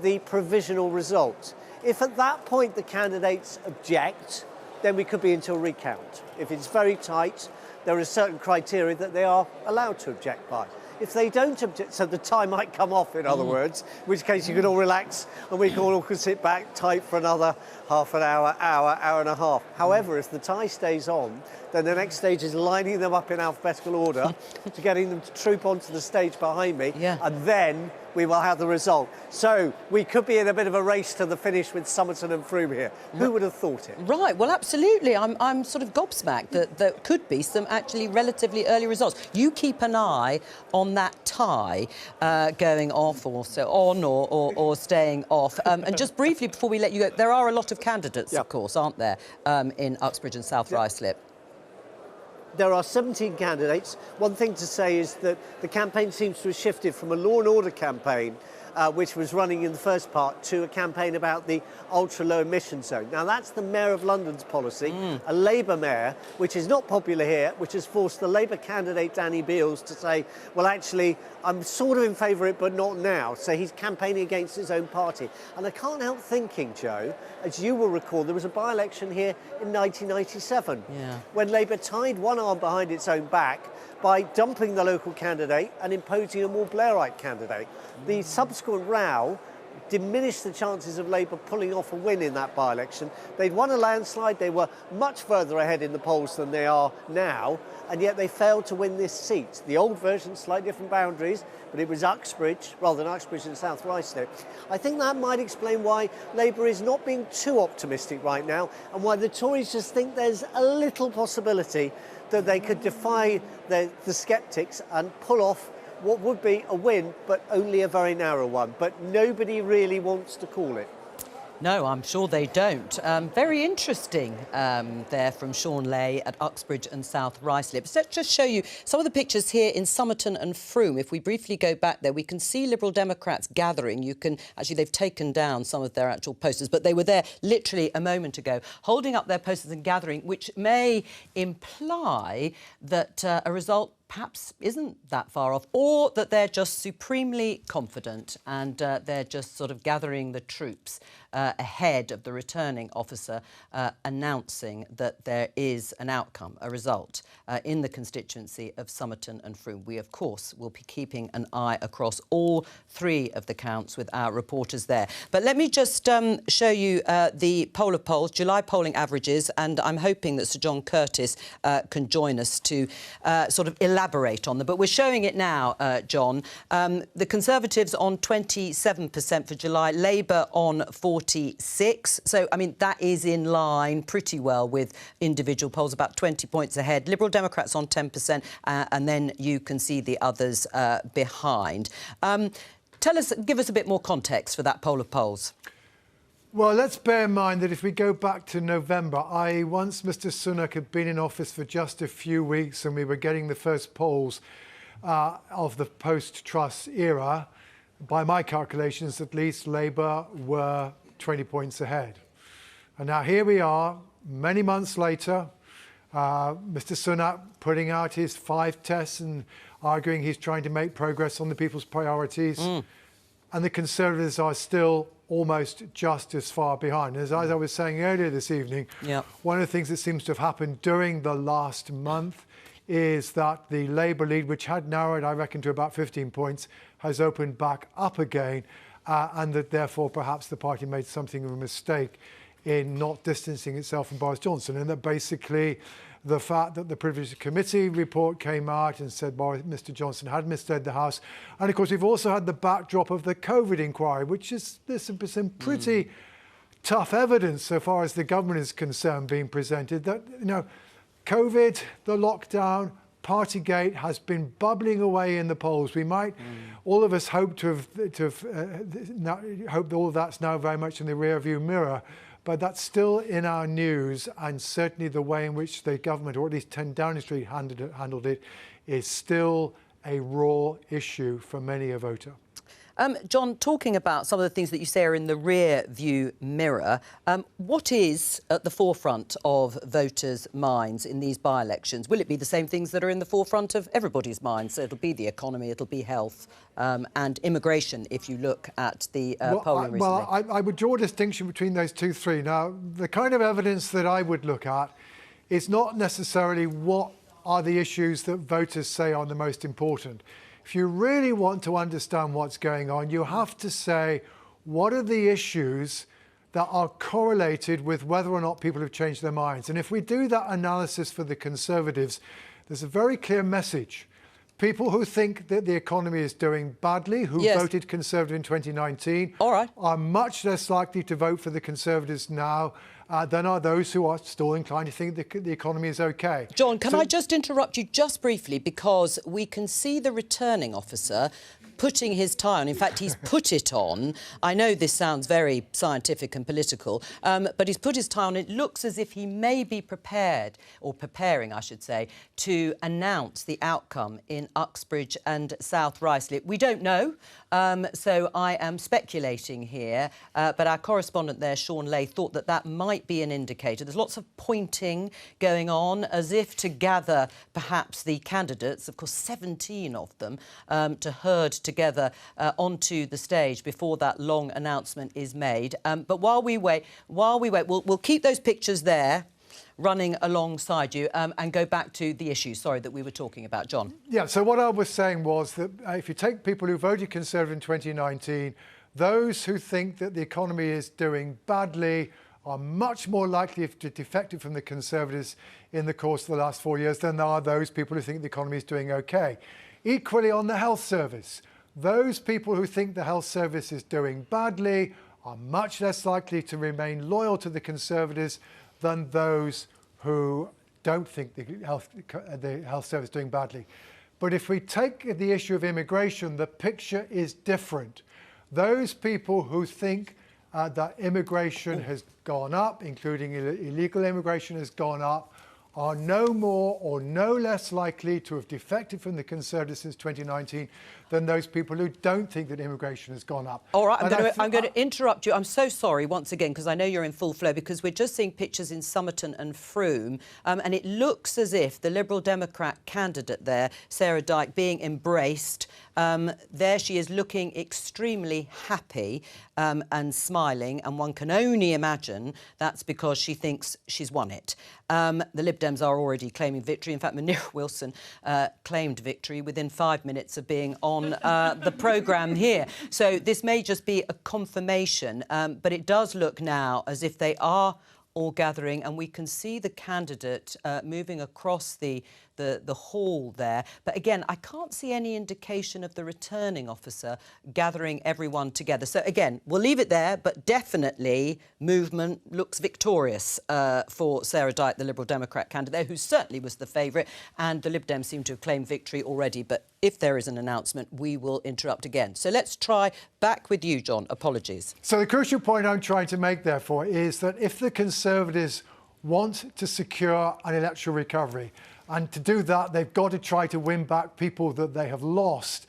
the provisional result. If at that point the candidates object, then we could be into a recount. If it's very tight, there are certain criteria that they are allowed to object by. If they don't object, so the tie might come off, in other words, in which case you can all relax and we can all sit back tight for another half an hour, hour and a half. However, if the tie stays on, then the next stage is lining them up in alphabetical order to getting them to troop onto the stage behind me, and then we will have the result. So we could be in a bit of a race to the finish with Somerton and Frome here. Who would have thought it? Right, well, absolutely. I'm sort of gobsmacked that there could be some actually relatively early results. You keep an eye on that tie going off or so on or staying off. And just briefly before we let you go, there are a lot of candidates, of course, aren't there, in Uxbridge and South Ruislip? There are 17 candidates. One thing to say is that the campaign seems to have shifted from a law and order campaign, which was running in the first part, to a campaign about the ultra-low emission zone. Now, that's the Mayor of London's policy, a Labour mayor, which is not popular here, which has forced the Labour candidate, Danny Beales, to say, well, actually, I'm sort of in favour of it, but not now. So he's campaigning against his own party. And I can't help thinking, Joe, as you will recall, there was a by-election here in 1997, when Labour tied one arm behind its own back by dumping the local candidate and imposing a more Blairite candidate. The subsequent row diminished the chances of Labour pulling off a win in that by-election. They'd won a landslide, they were much further ahead in the polls than they are now, and yet they failed to win this seat. The old version, slightly different boundaries, but it was Uxbridge, rather than Uxbridge and South Ruislip. I think that might explain why Labour is not being too optimistic right now, and why the Tories just think there's a little possibility that they could defy the sceptics and pull off what would be a win, but only a very narrow one. But nobody really wants to call it. No, I'm sure they don't. Very interesting there from Sean Leigh at Uxbridge and South Ruislip. So let's just show you some of the pictures here in Somerton and Frome. If we briefly go back there, we can see Liberal Democrats gathering. You can actually, they've taken down some of their actual posters, but they were there literally a moment ago, holding up their posters and gathering, which may imply that a result perhaps isn't that far off, or that they're just supremely confident and they're just sort of gathering the troops ahead of the returning officer announcing that there is an outcome, a result in the constituency of Somerton and Frome. We, of course, will be keeping an eye across all three of the counts with our reporters there. But let me just show you the poll of polls, July polling averages, and I'm hoping that Sir John Curtis can join us to sort of elaborate on them. But we're showing it now, John. The Conservatives on 27% for July, Labour on 46. So, I mean, that is in line pretty well with individual polls, about 20 points ahead. Liberal Democrats on 10%, and then you can see the others behind. Give us a bit more context for that poll of polls. Well, let's bear in mind that if we go back to November, i.e. once Mr Sunak had been in office for just a few weeks and we were getting the first polls of the post-Truss era, by my calculations at least, Labour were 20 points ahead. And now here we are, many months later, Mr Sunak putting out his 5 tests and arguing he's trying to make progress on the people's priorities. And the Conservatives are still almost just as far behind. As I was saying earlier this evening, one of the things that seems to have happened during the last month is that the Labour lead, which had narrowed, I reckon, to about 15 points, has opened back up again, and that therefore perhaps the party made something of a mistake in not distancing itself from Boris Johnson, and that basically the fact that the Privilege Committee report came out and said Mr Johnson had misled the House. And of course, we've also had the backdrop of the COVID inquiry, which is, there's some pretty tough evidence so far as the government is concerned being presented that, you know, COVID, the lockdown, Partygate has been bubbling away in the polls. We might, all of us, hope hope that all of that's now very much in the rearview mirror. But that's still in our news, and certainly the way in which the government, or at least 10 Downing Street, handled it, is still a raw issue for many a voter. John, talking about some of the things that you say are in the rear view mirror, what is at the forefront of voters' minds in these by-elections? Will it be the same things that are in the forefront of everybody's minds? So it'll be the economy, it'll be health and immigration, if you look at the polling recently. Well, I would draw a distinction between those three. Now, the kind of evidence that I would look at is not necessarily what are the issues that voters say are the most important. If you really want to understand what's going on, you have to say, what are the issues that are correlated with whether or not people have changed their minds? And if we do that analysis for the Conservatives, there's a very clear message. People who think that the economy is doing badly, who voted Conservative in 2019, are much less likely to vote for the Conservatives now than are those who are still inclined to think that the economy is OK. John, can I just interrupt you just briefly, because we can see the returning officer putting his tie on. In fact, he's put it on. I know this sounds very scientific and political, but he's put his tie on. It looks as if he may be prepared, or preparing, I should say, to announce the outcome in Uxbridge and South Ruislip. We don't know, so I am speculating here, but our correspondent there, Sean Leigh, thought that that might be an indicator. There's lots of pointing going on, as if to gather perhaps the candidates, of course 17 of them, to herd together onto the stage before that long announcement is made. But while we wait, we'll keep those pictures there running alongside you and go back to the issue, that we were talking about. John. Yeah, so what I was saying was that if you take people who voted Conservative in 2019, Those who think that the economy is doing badly are much more likely to defect from the Conservatives in the course of the last 4 years than there are those people who think the economy is doing okay. Equally on the health service, those people who think the health service is doing badly are much less likely to remain loyal to the Conservatives than those who don't think the health service is doing badly. But if we take the issue of immigration, the picture is different. Those people who think that immigration has gone up, including illegal immigration has gone up, are no more or no less likely to have defected from the Conservatives since 2019 than those people who don't think that immigration has gone up. All right, I'm going to interrupt you. I'm so sorry once again, because I know you're in full flow, because we're just seeing pictures in Somerton and Frome, and it looks as if the Liberal Democrat candidate there, Sarah Dyke, being embraced. There she is looking extremely happy and smiling, and one can only imagine that's because she thinks she's won it. The Lib Dems are already claiming victory. In fact, Munira Wilson claimed victory within 5 minutes of being on the programme here. So this may just be a confirmation, but it does look now as if they are all gathering, and we can see the candidate moving across the hall there. But again, I can't see any indication of the returning officer gathering everyone together. So again, we'll leave it there, but definitely movement looks victorious for Sarah Dyke, the Liberal Democrat candidate, who certainly was the favourite, and the Lib Dems seem to have claimed victory already. But if there is an announcement, we will interrupt again. So let's try back with you, John. Apologies. So the crucial point I'm trying to make, therefore, is that if the Conservatives want to secure an electoral recovery, and to do that, they've got to try to win back people that they have lost.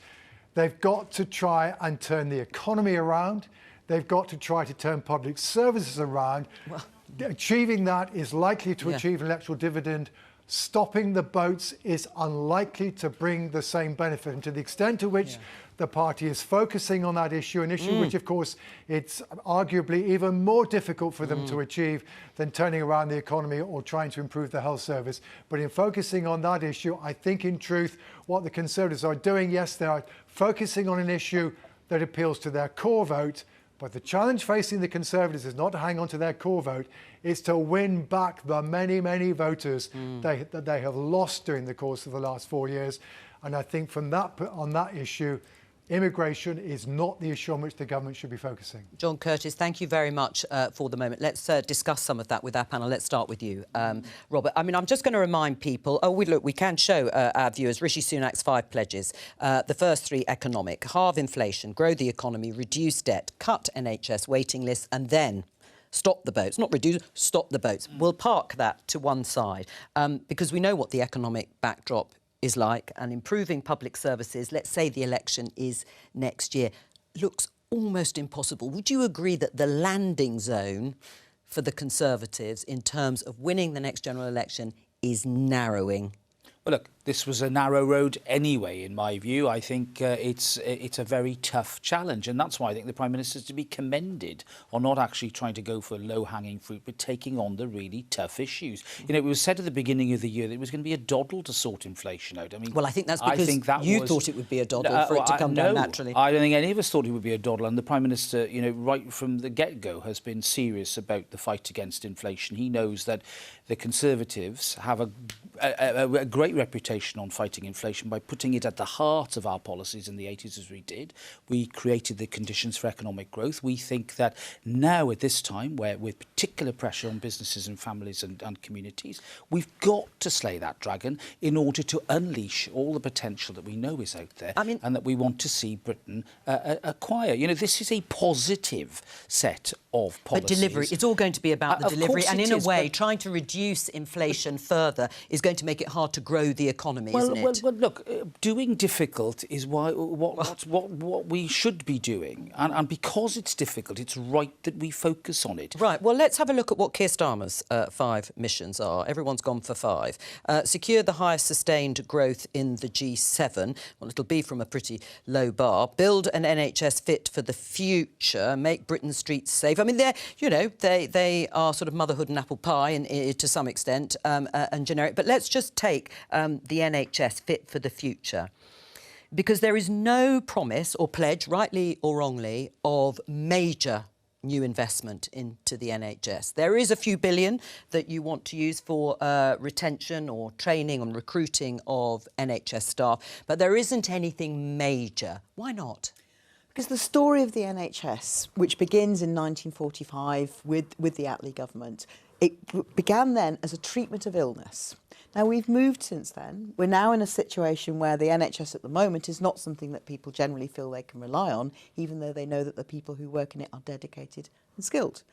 They've got to try and turn the economy around. They've got to try to turn public services around. Well, achieving that is likely to achieve an electoral dividend. Stopping the boats is unlikely to bring the same benefit. And to the extent to which the party is focusing on that issue, an issue which, of course, it's arguably even more difficult for them to achieve than turning around the economy or trying to improve the health service. But in focusing on that issue, I think, in truth, what the Conservatives are doing, yes, they are focusing on an issue that appeals to their core vote. But the challenge facing the Conservatives is not to hang on to their core vote, it's to win back the many, many voters that they have lost during the course of the last 4 years. And I think from on that issue, immigration is not the issue on which the government should be focusing. John Curtis, thank you very much for the moment. Let's discuss some of that with our panel. Let's start with you, Robert. I mean, I'm just going to remind people... we can show our viewers Rishi Sunak's 5 pledges. The first 3 economic. Halve inflation, grow the economy, reduce debt, cut NHS waiting lists, and then stop the boats. Not reduce, stop the boats. We'll park that to one side because we know what the economic backdrop is like, and improving public services, let's say the election is next year, looks almost impossible. Would you agree that the landing zone for the Conservatives in terms of winning the next general election is narrowing? Well, look, this was a narrow road anyway, in my view. I think it's a very tough challenge, and that's why I think the Prime Minister is to be commended on not actually trying to go for low-hanging fruit, but taking on the really tough issues. You know, it was said at the beginning of the year that it was going to be a doddle to sort inflation out. I mean, well, I think that's because you thought it would be a doddle for it to come down naturally. I don't think any of us thought it would be a doddle, and the Prime Minister, you know, right from the get-go has been serious about the fight against inflation. He knows that the Conservatives have a great reputation on fighting inflation by putting it at the heart of our policies in the 80s, as we did. We created the conditions for economic growth. We think that now, at this time, where with particular pressure on businesses and families and communities, we've got to slay that dragon in order to unleash all the potential that we know is out there, and that we want to see Britain acquire. You know, this is a positive set of policies. But delivery, it's all going to be about the delivery, and in a way, trying to reduce inflation further is going to make it hard to grow the economy, isn't it? Well, look, doing difficult is what we should be doing, and because it's difficult, it's right that we focus on it. Right, well, let's have a look at what Keir Starmer's 5 missions are. Everyone's gone for 5. Secure the highest sustained growth in the G7. Well, it'll be from a pretty low bar. Build an NHS fit for the future. Make Britain's streets safe. I mean, they are sort of motherhood and apple pie to some extent and generic. But let's just take the NHS fit for the future. because there is no promise or pledge, rightly or wrongly, of major new investment into the NHS. There is a few billion that you want to use for retention or training and recruiting of NHS staff, but there isn't anything major. Why not? Because the story of the NHS, which begins in 1945 with the Attlee government, it began then as a treatment of illness. Now, we've moved since then. We're now in a situation where the NHS at the moment is not something that people generally feel they can rely on, even though they know that the people who work in it are dedicated and skilled.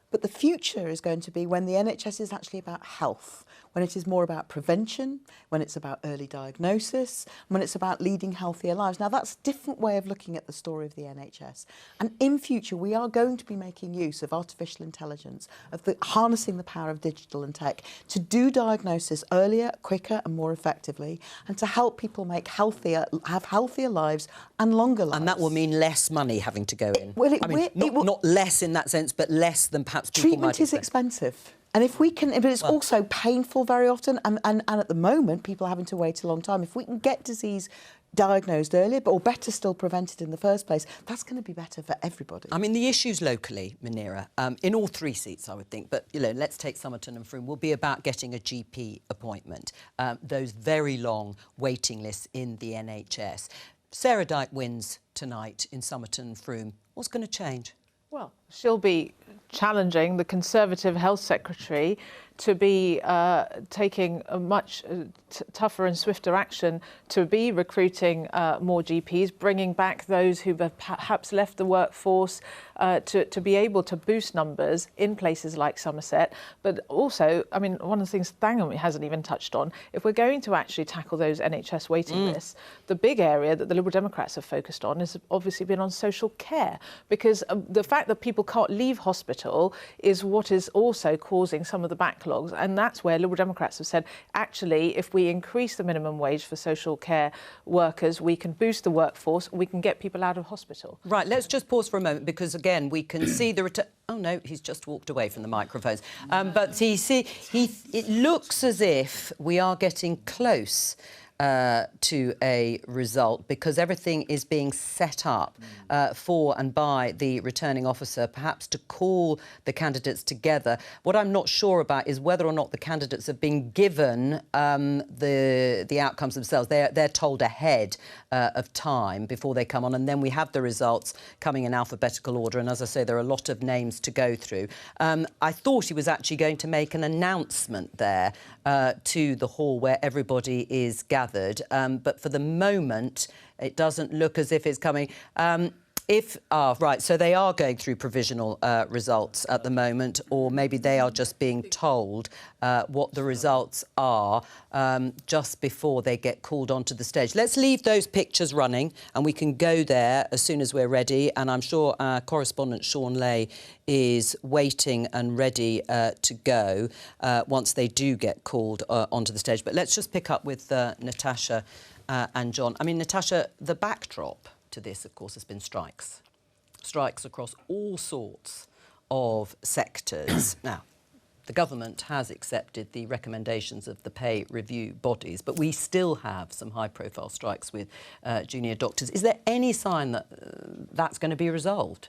But the future is going to be when the NHS is actually about health, when it is more about prevention, when it's about early diagnosis, when it's about leading healthier lives. Now, that's a different way of looking at the story of the NHS. And in future, we are going to be making use of artificial intelligence, of harnessing the power of digital and tech to do diagnosis earlier, quicker and more effectively, and to help people have healthier lives and longer lives. And that will mean less money having to go in. Well, not less in that sense, but less than perhaps people might expect. Treatment is expensive. And if we can, but it's also painful very often, and at the moment, people are having to wait a long time. If we can get disease diagnosed earlier, or better still prevented in the first place, that's going to be better for everybody. I mean, the issues locally, Munira, in all three seats, I would think, but, you know, let's take Somerton and Frome, will be about getting a GP appointment, those very long waiting lists in the NHS. Sarah Dyke wins tonight in Somerton and Frome. What's going to change? Well, she'll be challenging the Conservative Health Secretary to be taking a much tougher and swifter action to be recruiting more GPs, bringing back those who have perhaps left the workforce, to be able to boost numbers in places like Somerset. But also, I mean, one of the things Thangham hasn't even touched on, if we're going to actually tackle those NHS waiting lists, the big area that the Liberal Democrats have focused on has obviously been on social care, because the fact that people can't leave hospital is what is also causing some of the backlogs. And that's where Liberal Democrats have said, actually, if we increase the minimum wage for social care workers, we can boost the workforce, we can get people out of hospital. Right, let's just pause for a moment, because, again, we can see the return... Oh, no, he's just walked away from the microphones. But it looks as if we are getting close to a result, because everything is being set up for and by the returning officer, perhaps to call the candidates together. What I'm not sure about is whether or not the candidates have been given the outcomes themselves. They're told ahead of time before they come on, and then we have the results coming in alphabetical order. And as I say, there are a lot of names to go through. I thought he was actually going to make an announcement there to the hall where everybody is gathered. But for the moment, it doesn't look as if it's coming. Right, so they are going through provisional results at the moment, or maybe they are just being told what the results are just before they get called onto the stage. Let's leave those pictures running, and we can go there as soon as we're ready. And I'm sure our correspondent Sean Lay is waiting and ready to go once they do get called onto the stage. But let's just pick up with Natasha and John. I mean, Natasha, the backdrop to this, of course, has been strikes. Strikes across all sorts of sectors. Now, the government has accepted the recommendations of the pay review bodies, but we still have some high-profile strikes with junior doctors. Is there any sign that that's going to be resolved?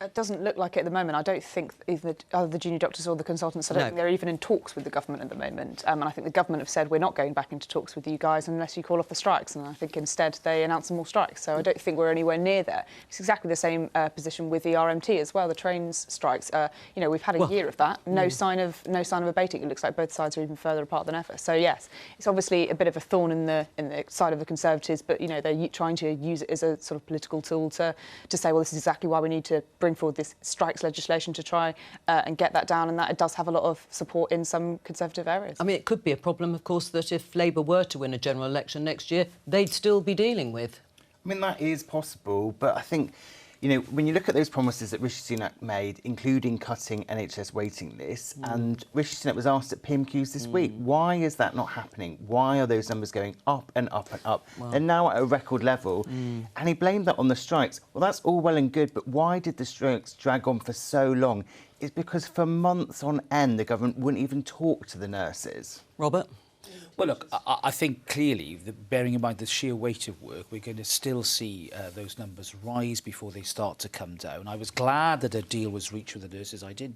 It doesn't look like it at the moment. I don't think either the junior doctors or the consultants, I don't think they're even in talks with the government at the moment. And I think the government have said, we're not going back into talks with you guys unless you call off the strikes. And I think instead they announce some more strikes. So I don't think we're anywhere near there. It's exactly the same position with the RMT as well, the trains strikes. You know, we've had a year of that. No sign of abating. It looks like both sides are even further apart than ever. So yes, it's obviously a bit of a thorn in the side of the Conservatives, but, you know, they're trying to use it as a sort of political tool to say, well, this is exactly why we need to bring forward this strikes legislation to try and get that down, and that it does have a lot of support in some Conservative areas. I mean, it could be a problem, of course, that if Labour were to win a general election next year, they'd still be dealing with. I mean, that is possible, but I think, you know, when you look at those promises that Rishi Sunak made, including cutting NHS waiting lists, and Rishi Sunak was asked at PMQs this week, why is that not happening? Why are those numbers going up and up and up? Well, they're now at a record level, and he blamed that on the strikes. Well, that's all well and good, but why did the strikes drag on for so long? It's because for months on end, the government wouldn't even talk to the nurses. Robert? Well, look, I think clearly, bearing in mind the sheer weight of work, we're going to still see those numbers rise before they start to come down. I was glad that a deal was reached with the nurses. I did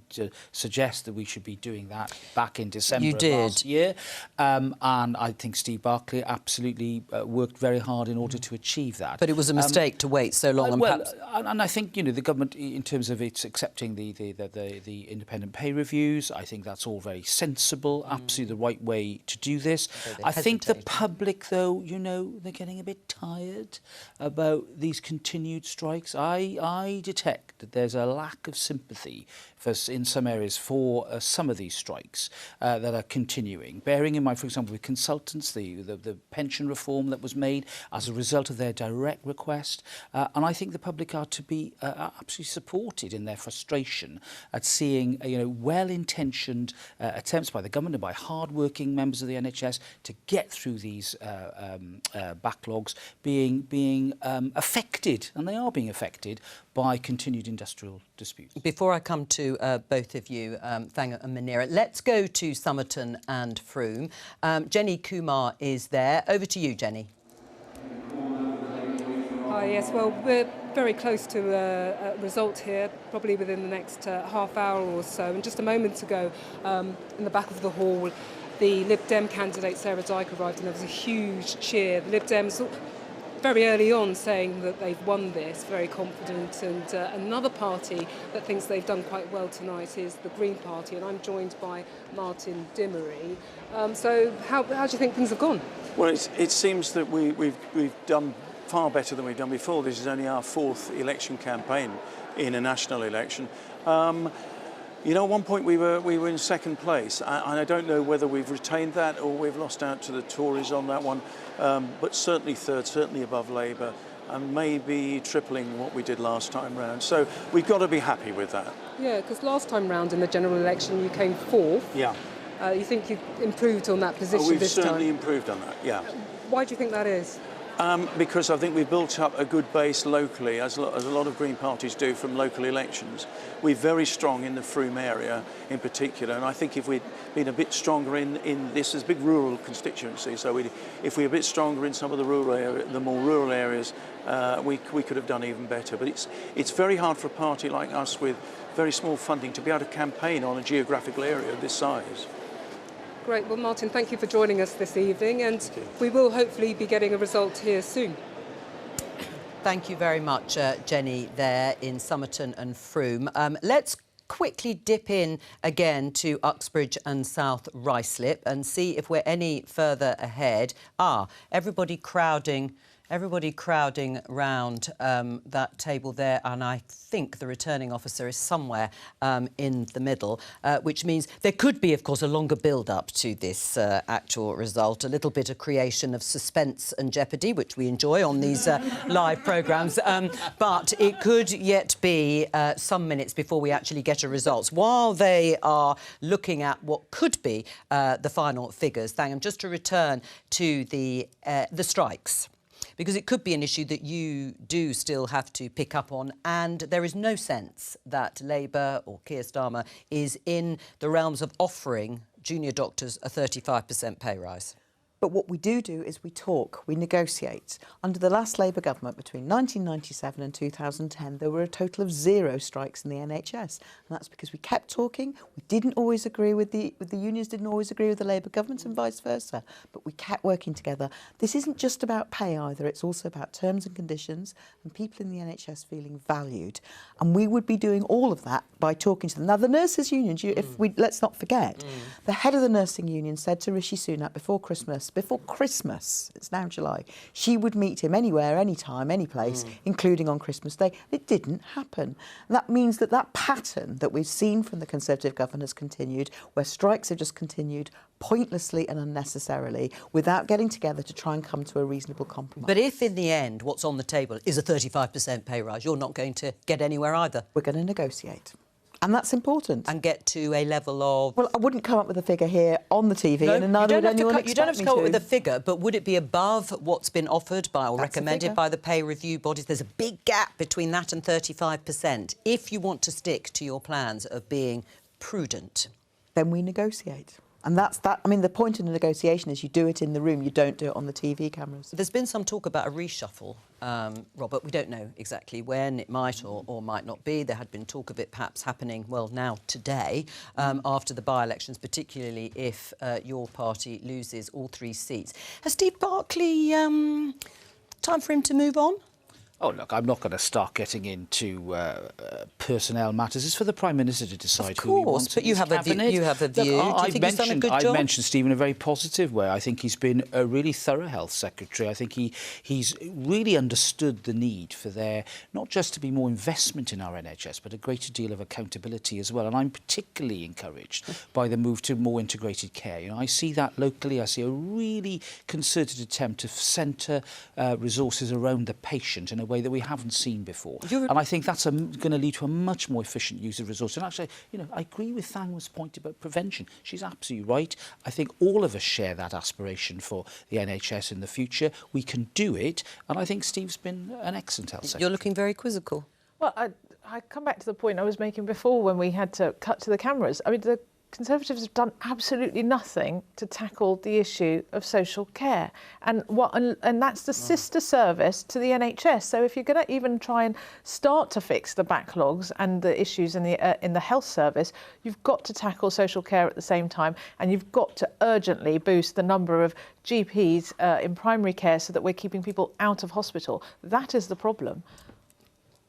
suggest that we should be doing that back in December of last year. And I think Steve Barclay absolutely worked very hard in order to achieve that. But it was a mistake to wait so long. And I think, the government, in terms of its accepting the independent pay reviews, I think that's all very sensible, absolutely the right way to do this. I think the public, though, they're getting a bit tired about these continued strikes. I detect that there's a lack of sympathy in some areas for some of these strikes that are continuing. Bearing in mind, for example, with consultants, the pension reform that was made as a result of their direct request. And I think the public are to be absolutely supported in their frustration at seeing well-intentioned attempts by the government and by hard-working members of the NHS to get through these backlogs being affected, and they are being affected by continued industrial disputes. Before I come to both of you, Thang and Manira, let's go to Somerton and Frome. Jenny Kumar is there. Over to you, Jenny. Hi, yes, well, we're very close to a result here, probably within the next half hour or so. And just a moment ago, in the back of the hall, the Lib Dem candidate Sarah Dyke arrived, and there was a huge cheer. The Lib Dems very early on saying that they've won this, very confident, and another party that thinks they've done quite well tonight is the Green Party, and I'm joined by Martin Dimmery. So how do you think things have gone? Well, it seems that we've done far better than we've done before. This is only our fourth election campaign in a national election. At one point we were in second place, and I don't know whether we've retained that or we've lost out to the Tories on that one, but certainly third, certainly above Labour, and maybe tripling what we did last time round. So we've got to be happy with that. Yeah, because last time round in the general election you came fourth. Yeah. You think you've improved on that position this time? We've certainly improved on that, yeah. Why do you think that is? Because I think we've built up a good base locally, as a lot of Green parties do from local elections. We're very strong in the Frome area in particular, and I think if we'd been a bit stronger in this is a big rural constituency, so if we're a bit stronger in some of the more rural areas, we could have done even better. But it's very hard for a party like us with very small funding to be able to campaign on a geographical area of this size. Great. Well, Martin, thank you for joining us this evening, and we will hopefully be getting a result here soon. Thank you very much, Jenny, there in Somerton and Frome. Let's quickly dip in again to Uxbridge and South Ruislip and see if we're any further ahead. Everybody crowding round that table there, and I think the returning officer is somewhere in the middle, which means there could be, of course, a longer build-up to this actual result, a little bit of creation of suspense and jeopardy, which we enjoy on these live programmes, but it could yet be some minutes before we actually get a result. While they are looking at what could be the final figures, Thangam, just to return to the strikes, because it could be an issue that you do still have to pick up on, and there is no sense that Labour or Keir Starmer is in the realms of offering junior doctors a 35% pay rise. But what we do is we talk, we negotiate. Under the last Labour government between 1997 and 2010, there were a total of 0 strikes in the NHS. And that's because we kept talking. We didn't always agree with the unions, didn't always agree with the Labour government and vice versa. But we kept working together. This isn't just about pay either. It's also about terms and conditions and people in the NHS feeling valued. And we would be doing all of that by talking to them. Now, the nurses' unions, let's not forget, the head of the nursing union said to Rishi Sunak before Christmas, it's now July, she would meet him anywhere, anytime, any place, including on Christmas Day. It didn't happen. And that means that pattern that we've seen from the Conservative government has continued, where strikes have just continued pointlessly and unnecessarily without getting together to try and come to a reasonable compromise. But if in the end what's on the table is a 35% pay rise, you're not going to get anywhere either. We're going to negotiate. And that's important. And get to a level of... Well, I wouldn't come up with a figure here on the TV, and neither would anyone expect me to. You don't have to come up with a figure, but would it be above what's been offered by or recommended by the pay review bodies? There's a big gap between that and 35%. If you want to stick to your plans of being prudent, then we negotiate. And that's that. I mean, the point of the negotiation is you do it in the room, you don't do it on the TV cameras. There's been some talk about a reshuffle, Robert. We don't know exactly when. It might or might not be. There had been talk of it perhaps happening, well, now today, after the by-elections, particularly if your party loses all 3 seats. Has Steve Barclay time for him to move on? Oh, look, I'm not going to start getting into personnel matters. It's for the Prime Minister to decide who he wants. But you have a view. You have a view. Look, Do you think he's done a good job? I've mentioned Steve in a very positive way. I think he's been a really thorough health secretary. I think he's really understood the need for there not just to be more investment in our NHS, but a greater deal of accountability as well. And I'm particularly encouraged by the move to more integrated care. You know, I see that locally. I see a really concerted attempt to centre resources around the patient in a way that we haven't seen before. And I think that's going to lead to a much more efficient use of resources. And actually, you know, I agree with Thang's point about prevention. She's absolutely right. I think all of us share that aspiration for the NHS in the future. We can do it. And I think Steve's been an excellent health secretary. You're looking very quizzical. Well, I come back to the point I was making before when we had to cut to the cameras. I mean, the Conservatives have done absolutely nothing to tackle the issue of social care, and that's the sister service to the NHS. So if you're going to even try and start to fix the backlogs and the issues in the health service, you've got to tackle social care at the same time, and you've got to urgently boost the number of GPs in primary care so that we're keeping people out of hospital. That is the problem.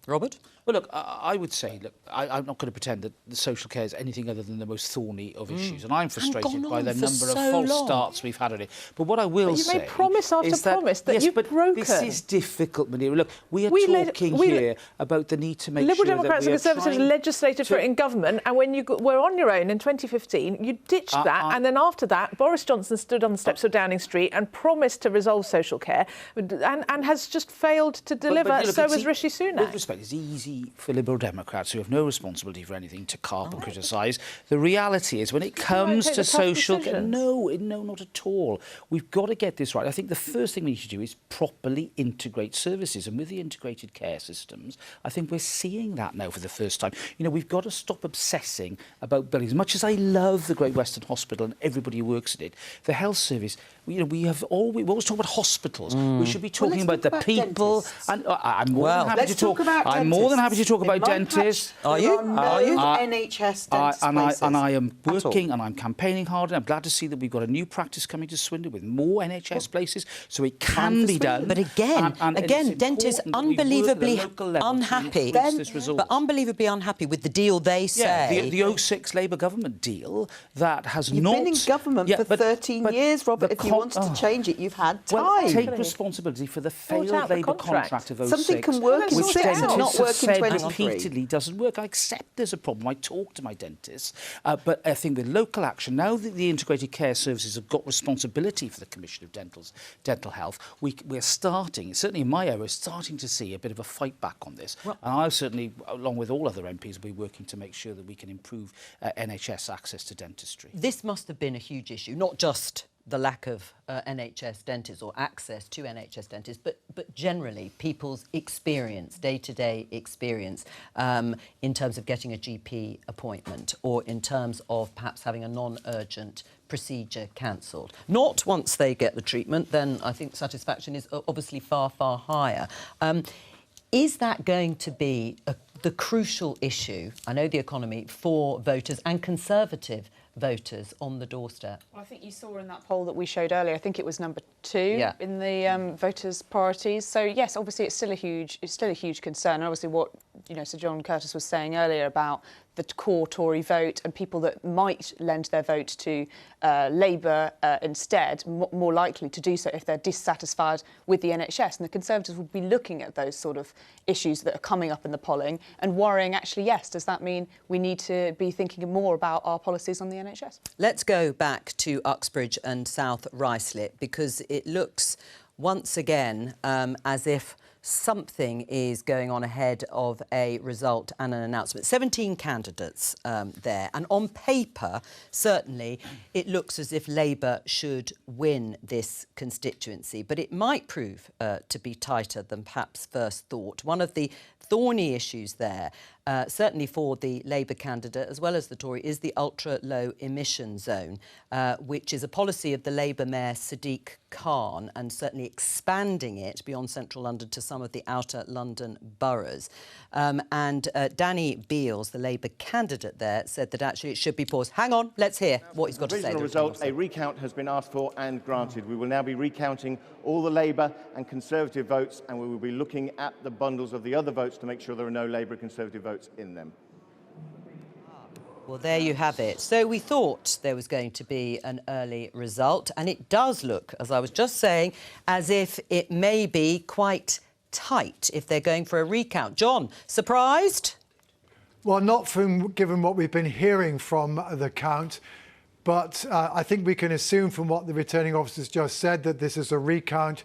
Robert? Well, look, I would say, look, I'm not going to pretend that the social care is anything other than the most thorny of issues, and I'm frustrated by the number of false starts we've had on it. But what I will say, you made promise after promise that you've broken. This is difficult, Manira. Look, we are talking here about the need to make Liberal sure Democrats that and Conservatives legislated for it in government, and when you were on your own in 2015, you ditched that, and then after that, Boris Johnson stood on the steps of Downing Street and promised to resolve social care, and has just failed to deliver. But so has Rishi Sunak. With respect, it's easy for Liberal Democrats who have no responsibility for anything to carp and criticise. The reality is, when it comes to social care, no, not at all. We've got to get this right. I think the first thing we need to do is properly integrate services, and with the integrated care systems, I think we're seeing that now for the first time. You know, we've got to stop obsessing about buildings. As much as I love the Great Western Hospital and everybody who works at it, the health service, you know, we always talk about hospitals. We should be talking about the people. Dentists. And I'm more than happy to talk. I'm more than happy to talk about dentists. Are you? Are you? NHS dentist places. And I am working and I'm campaigning hard, and I'm glad to see that we've got a new practice coming to Swindon with more NHS places, so it can be done. But again, dentists unbelievably unhappy. But unbelievably unhappy with the deal they say. The 06 Labour government deal that has You've been in government for 13 years, Robert. If you wanted to change it, you've had time. Well, take responsibility for the failed Labour contract of 06. Something can work in 6, not work in 23. Repeatedly doesn't work. I accept there's a problem. I talk to my dentists. But I think with local action, now that the integrated care services have got responsibility for the Commission of Dental Health, we're starting, certainly in my area, starting to see a bit of a fight back on this. Well, and I certainly, along with all other MPs, will be working to make sure that we can improve NHS access to dentistry. This must have been a huge issue, not just the lack of NHS dentists or access to NHS dentists, but generally people's experience, day-to-day experience, in terms of getting a GP appointment or in terms of perhaps having a non-urgent procedure cancelled. Not once they get the treatment, then I think satisfaction is obviously far, far higher. Is that going to be the crucial issue, I know the economy, for voters and Conservative voters on the doorstep? Well, I think you saw in that poll that we showed earlier, I think it was number 2 in the voters' priorities. So yes, obviously it's still a huge concern. And obviously what Sir John Curtis was saying earlier about the core Tory vote and people that might lend their vote to Labour instead, more likely to do so if they're dissatisfied with the NHS. And the Conservatives would be looking at those sort of issues that are coming up in the polling and worrying, actually, yes, does that mean we need to be thinking more about our policies on the NHS? Let's go back to Uxbridge and South Ruislip, because it looks once again as if something is going on ahead of a result and an announcement. 17 candidates there, and on paper, certainly, it looks as if Labour should win this constituency, but it might prove to be tighter than perhaps first thought. One of the thorny issues there certainly for the Labour candidate as well as the Tory, is the ultra-low emission zone, which is a policy of the Labour Mayor Sadiq Khan, and certainly expanding it beyond central London to some of the outer London boroughs. And Danny Beales, the Labour candidate there, said that actually it should be paused. Hang on, let's hear what he's got to say. Provisional result, a recount has been asked for and granted. We will now be recounting all the Labour and Conservative votes, and we will be looking at the bundles of the other votes to make sure there are no Labour and Conservative votes in them. Well, there you have it. So we thought there was going to be an early result, and it does look, as I was just saying, as if it may be quite tight if they're going for a recount. John, surprised? Well, not from given what we've been hearing from the count, but I think we can assume from what the returning officers just said that this is a recount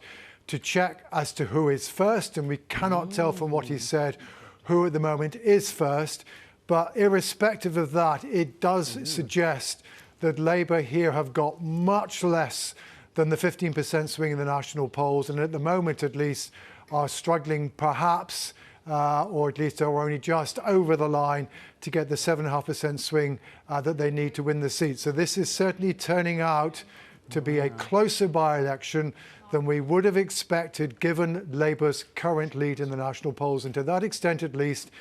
to check as to who is first, and we cannot tell from what he said who at the moment is first. But irrespective of that, it does suggest that Labour here have got much less than the 15% swing in the national polls, and at the moment at least are struggling perhaps, or at least are only just over the line to get the 7.5% swing that they need to win the seat. So this is certainly turning out to be a closer by-election than we would have expected given Labour's current lead in the national polls. And to that extent at least,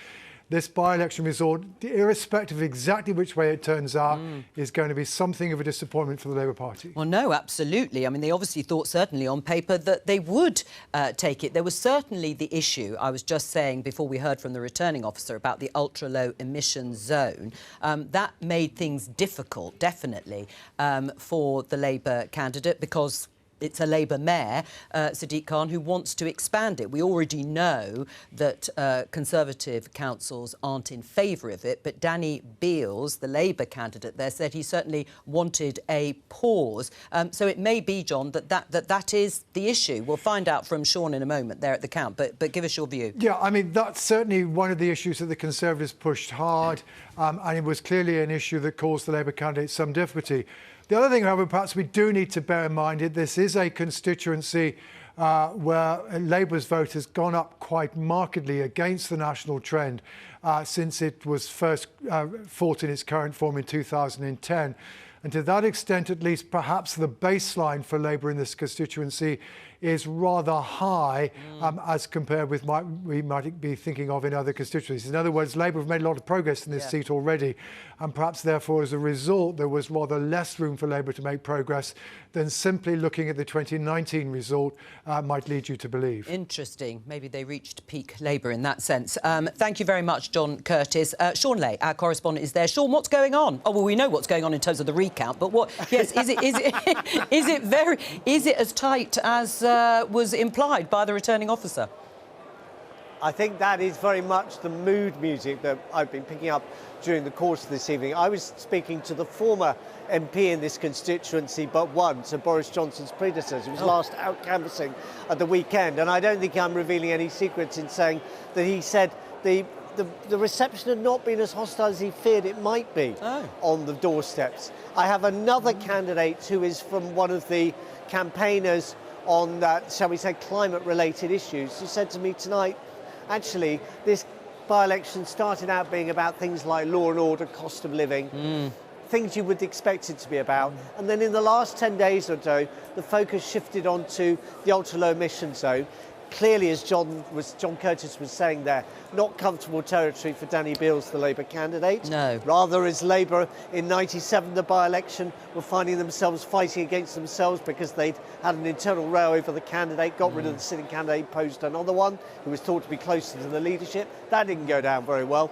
this by-election result, irrespective of exactly which way it turns out, is going to be something of a disappointment for the Labour Party. Well, no, absolutely. I mean, they obviously thought, certainly on paper, that they would take it. There was certainly the issue, I was just saying before we heard from the returning officer about the ultra-low emission zone. That made things difficult, definitely, for the Labour candidate, because it's a Labour mayor, Sadiq Khan, who wants to expand it. We already know that Conservative councils aren't in favour of it, but Danny Beales, the Labour candidate there, said he certainly wanted a pause. So it may be, John, that is the issue. We'll find out from Sean in a moment there at the count, but give us your view. Yeah, I mean, that's certainly one of the issues that the Conservatives pushed hard, and it was clearly an issue that caused the Labour candidate some difficulty. The other thing, however, perhaps we do need to bear in mind is this is a constituency where Labour's vote has gone up quite markedly against the national trend since it was first fought in its current form in 2010. And to that extent, at least, perhaps the baseline for Labour in this constituency is rather high as compared with what we might be thinking of in other constituencies. In other words, Labour have made a lot of progress in this seat already, and perhaps therefore as a result there was rather less room for Labour to make progress than simply looking at the 2019 result might lead you to believe. Interesting. Maybe they reached peak Labour in that sense. Thank you very much, John Curtis. Sean Lay, our correspondent, is there. Sean, what's going on? Oh, well, we know what's going on in terms of the recount, but what? Yes, is it as tight as was implied by the returning officer? I think that is very much the mood music that I've been picking up during the course of this evening. I was speaking to the former MP in this constituency, but one, so Boris Johnson's predecessor, who was last out canvassing at the weekend. And I don't think I'm revealing any secrets in saying that he said the reception had not been as hostile as he feared it might be on the doorsteps. I have another candidate who is from one of the campaigners on, shall we say, climate-related issues, who said to me tonight, actually, this by-election started out being about things like law and order, cost of living, things you would expect it to be about. And then in the last 10 days or so, the focus shifted onto the ultra-low emission zone. Clearly, as John Curtis was saying there, not comfortable territory for Danny Beales, the Labour candidate. No. Rather, as Labour in 97, the by-election, were finding themselves fighting against themselves because they'd had an internal row over the candidate, got rid of the sitting candidate, posed another one who was thought to be closer to the leadership. That didn't go down very well.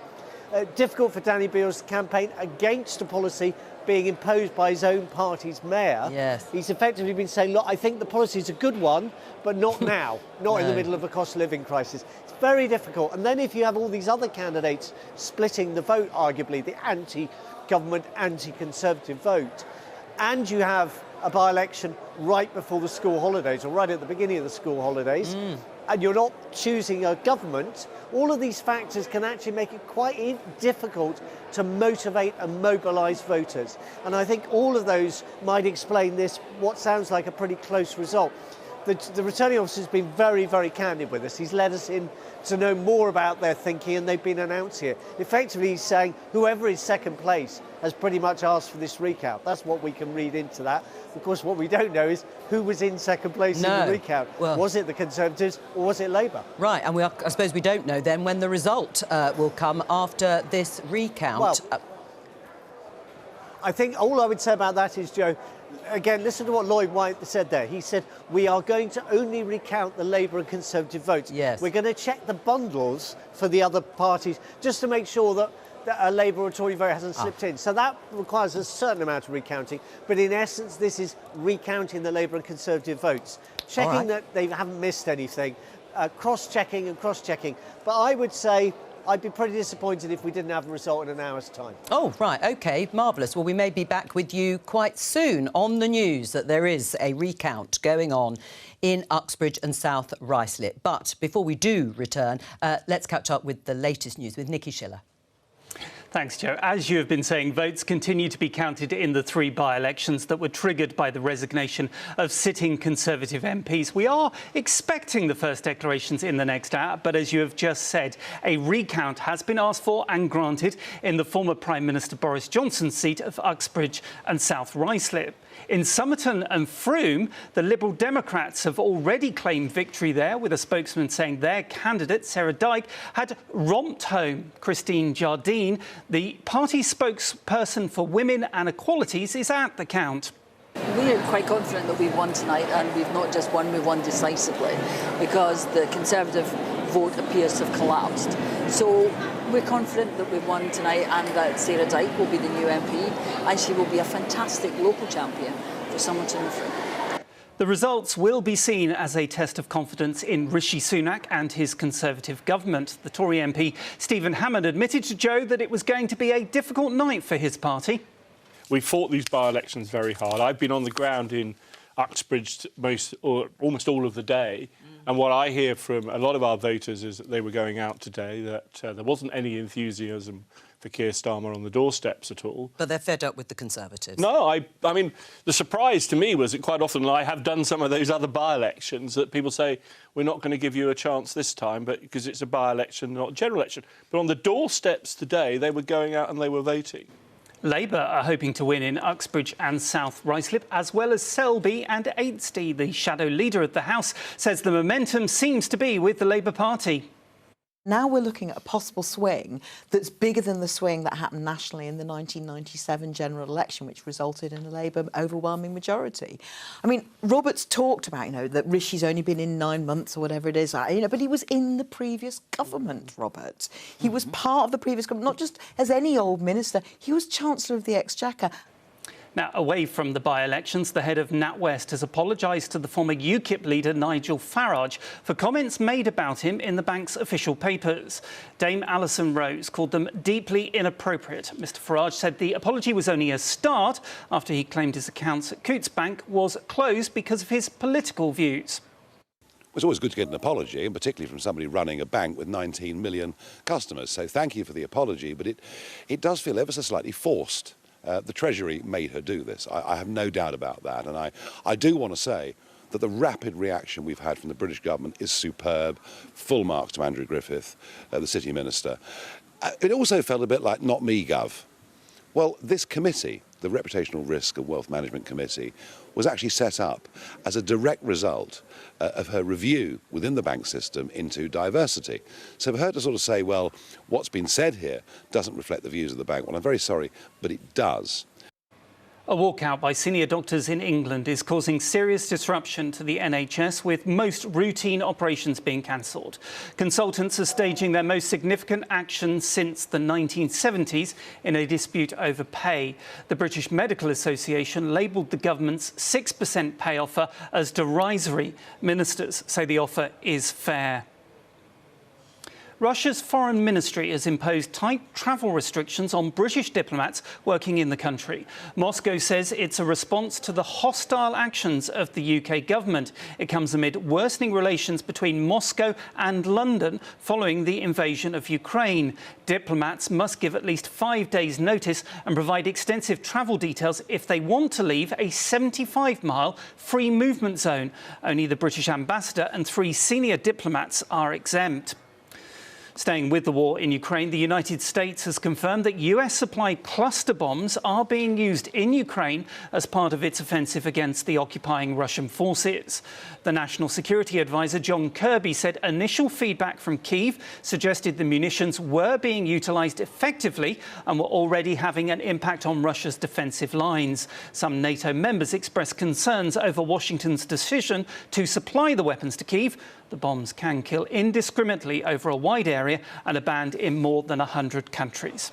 Difficult for Danny Beales' campaign against a policy being imposed by his own party's mayor. Yes. He's effectively been saying, look, I think the policy is a good one, but not now, not in the middle of a cost of living crisis. It's very difficult. And then if you have all these other candidates splitting the vote, arguably, the anti-government, anti-conservative vote, and you have a by-election right before the school holidays, or right at the beginning of the school holidays, and you're not choosing a government, all of these factors can actually make it quite difficult to motivate and mobilise voters. And I think all of those might explain this, what sounds like a pretty close result. the returning officer has been very, very candid with us. He's let us in to know more about their thinking, and they've been announced here. Effectively, he's saying whoever is second place has pretty much asked for this recount. That's what we can read into that. Of course, what we don't know is who was in second place in the recount. Well, was it the Conservatives or was it Labour? Right, and I suppose we don't know then when the result will come after this recount. Well, I think all I would say about that is, Joe, again, listen to what Lloyd White said there. He said, we are going to only recount the Labour and Conservative votes. Yes. We're going to check the bundles for the other parties just to make sure that a Labour or Tory vote hasn't slipped in. So that requires a certain amount of recounting. But in essence, this is recounting the Labour and Conservative votes, checking that they haven't missed anything, cross-checking and cross-checking. But I would say I'd be pretty disappointed if we didn't have a result in an hour's time. Oh, right, OK, marvellous. Well, we may be back with you quite soon on the news that there is a recount going on in Uxbridge and South Ruislip. But before we do return, let's catch up with the latest news with Nikki Schiller. Thanks, Joe. As you have been saying, votes continue to be counted in the 3 by-elections that were triggered by the resignation of sitting Conservative MPs. We are expecting the first declarations in the next hour, but as you have just said, a recount has been asked for and granted in the former Prime Minister Boris Johnson's seat of Uxbridge and South Ruislip. In Somerton and Frome, the Liberal Democrats have already claimed victory there, with a spokesman saying their candidate, Sarah Dyke, had romped home. Christine Jardine, the party spokesperson for women and equalities, is at the count. We're quite confident that we've won tonight, and we've not just won, we've won decisively, because the Conservative vote appears to have collapsed. So we're confident that we've won tonight and that Sarah Dyke will be the new MP, and she will be a fantastic local champion for Somerton and Frome. The results will be seen as a test of confidence in Rishi Sunak and his Conservative government. The Tory MP Stephen Hammond admitted to Joe that it was going to be a difficult night for his party. We fought these by-elections very hard. I've been on the ground in Uxbridge almost all of the day. And what I hear from a lot of our voters is that they were going out today, that there wasn't any enthusiasm for Keir Starmer on the doorsteps at all. But they're fed up with the Conservatives. No, I mean, the surprise to me was that quite often, and I have done some of those other by-elections, that people say, we're not going to give you a chance this time, but because it's a by-election, not a general election. But on the doorsteps today, they were going out and they were voting. Labour are hoping to win in Uxbridge and South Ruislip, as well as Selby and Ainsty. The shadow leader of the House says the momentum seems to be with the Labour Party. Now we're looking at a possible swing that's bigger than the swing that happened nationally in the 1997 general election, which resulted in a Labour overwhelming majority. I mean, Robert's talked about, that Rishi's only been in 9 months or whatever it is, but he was in the previous government, Robert. He was part of the previous government, not just as any old minister. He was Chancellor of the Exchequer. Now, away from the by-elections, the head of NatWest has apologised to the former UKIP leader Nigel Farage for comments made about him in the bank's official papers. Dame Alison Rose called them deeply inappropriate. Mr Farage said the apology was only a start after he claimed his accounts at Coutts Bank was closed because of his political views. It's always good to get an apology, and particularly from somebody running a bank with 19 million customers. So thank you for the apology, but it does feel ever so slightly forced. The Treasury made her do this. I have no doubt about that. And I do want to say that the rapid reaction we've had from the British government is superb. Full marks to Andrew Griffith, the City Minister. It also felt a bit like not me, Gov. Well, this committee, the Reputational Risk and Wealth Management Committee, was actually set up as a direct result of her review within the bank system into diversity. So for her to sort of say, well, what's been said here doesn't reflect the views of the bank, well, I'm very sorry, but it does. A walkout by senior doctors in England is causing serious disruption to the NHS, with most routine operations being cancelled. Consultants are staging their most significant action since the 1970s in a dispute over pay. The British Medical Association labelled the government's 6% pay offer as derisory. Ministers say the offer is fair. Russia's foreign ministry has imposed tight travel restrictions on British diplomats working in the country. Moscow says it's a response to the hostile actions of the UK government. It comes amid worsening relations between Moscow and London following the invasion of Ukraine. Diplomats must give at least 5 days' notice and provide extensive travel details if they want to leave a 75-mile free movement zone. Only the British ambassador and 3 senior diplomats are exempt. Staying with the war in Ukraine, the United States has confirmed that US-supplied cluster bombs are being used in Ukraine as part of its offensive against the occupying Russian forces. The National Security Advisor John Kirby said initial feedback from Kyiv suggested the munitions were being utilised effectively and were already having an impact on Russia's defensive lines. Some NATO members expressed concerns over Washington's decision to supply the weapons to Kyiv. The bombs can kill indiscriminately over a wide area and are banned in more than 100 countries.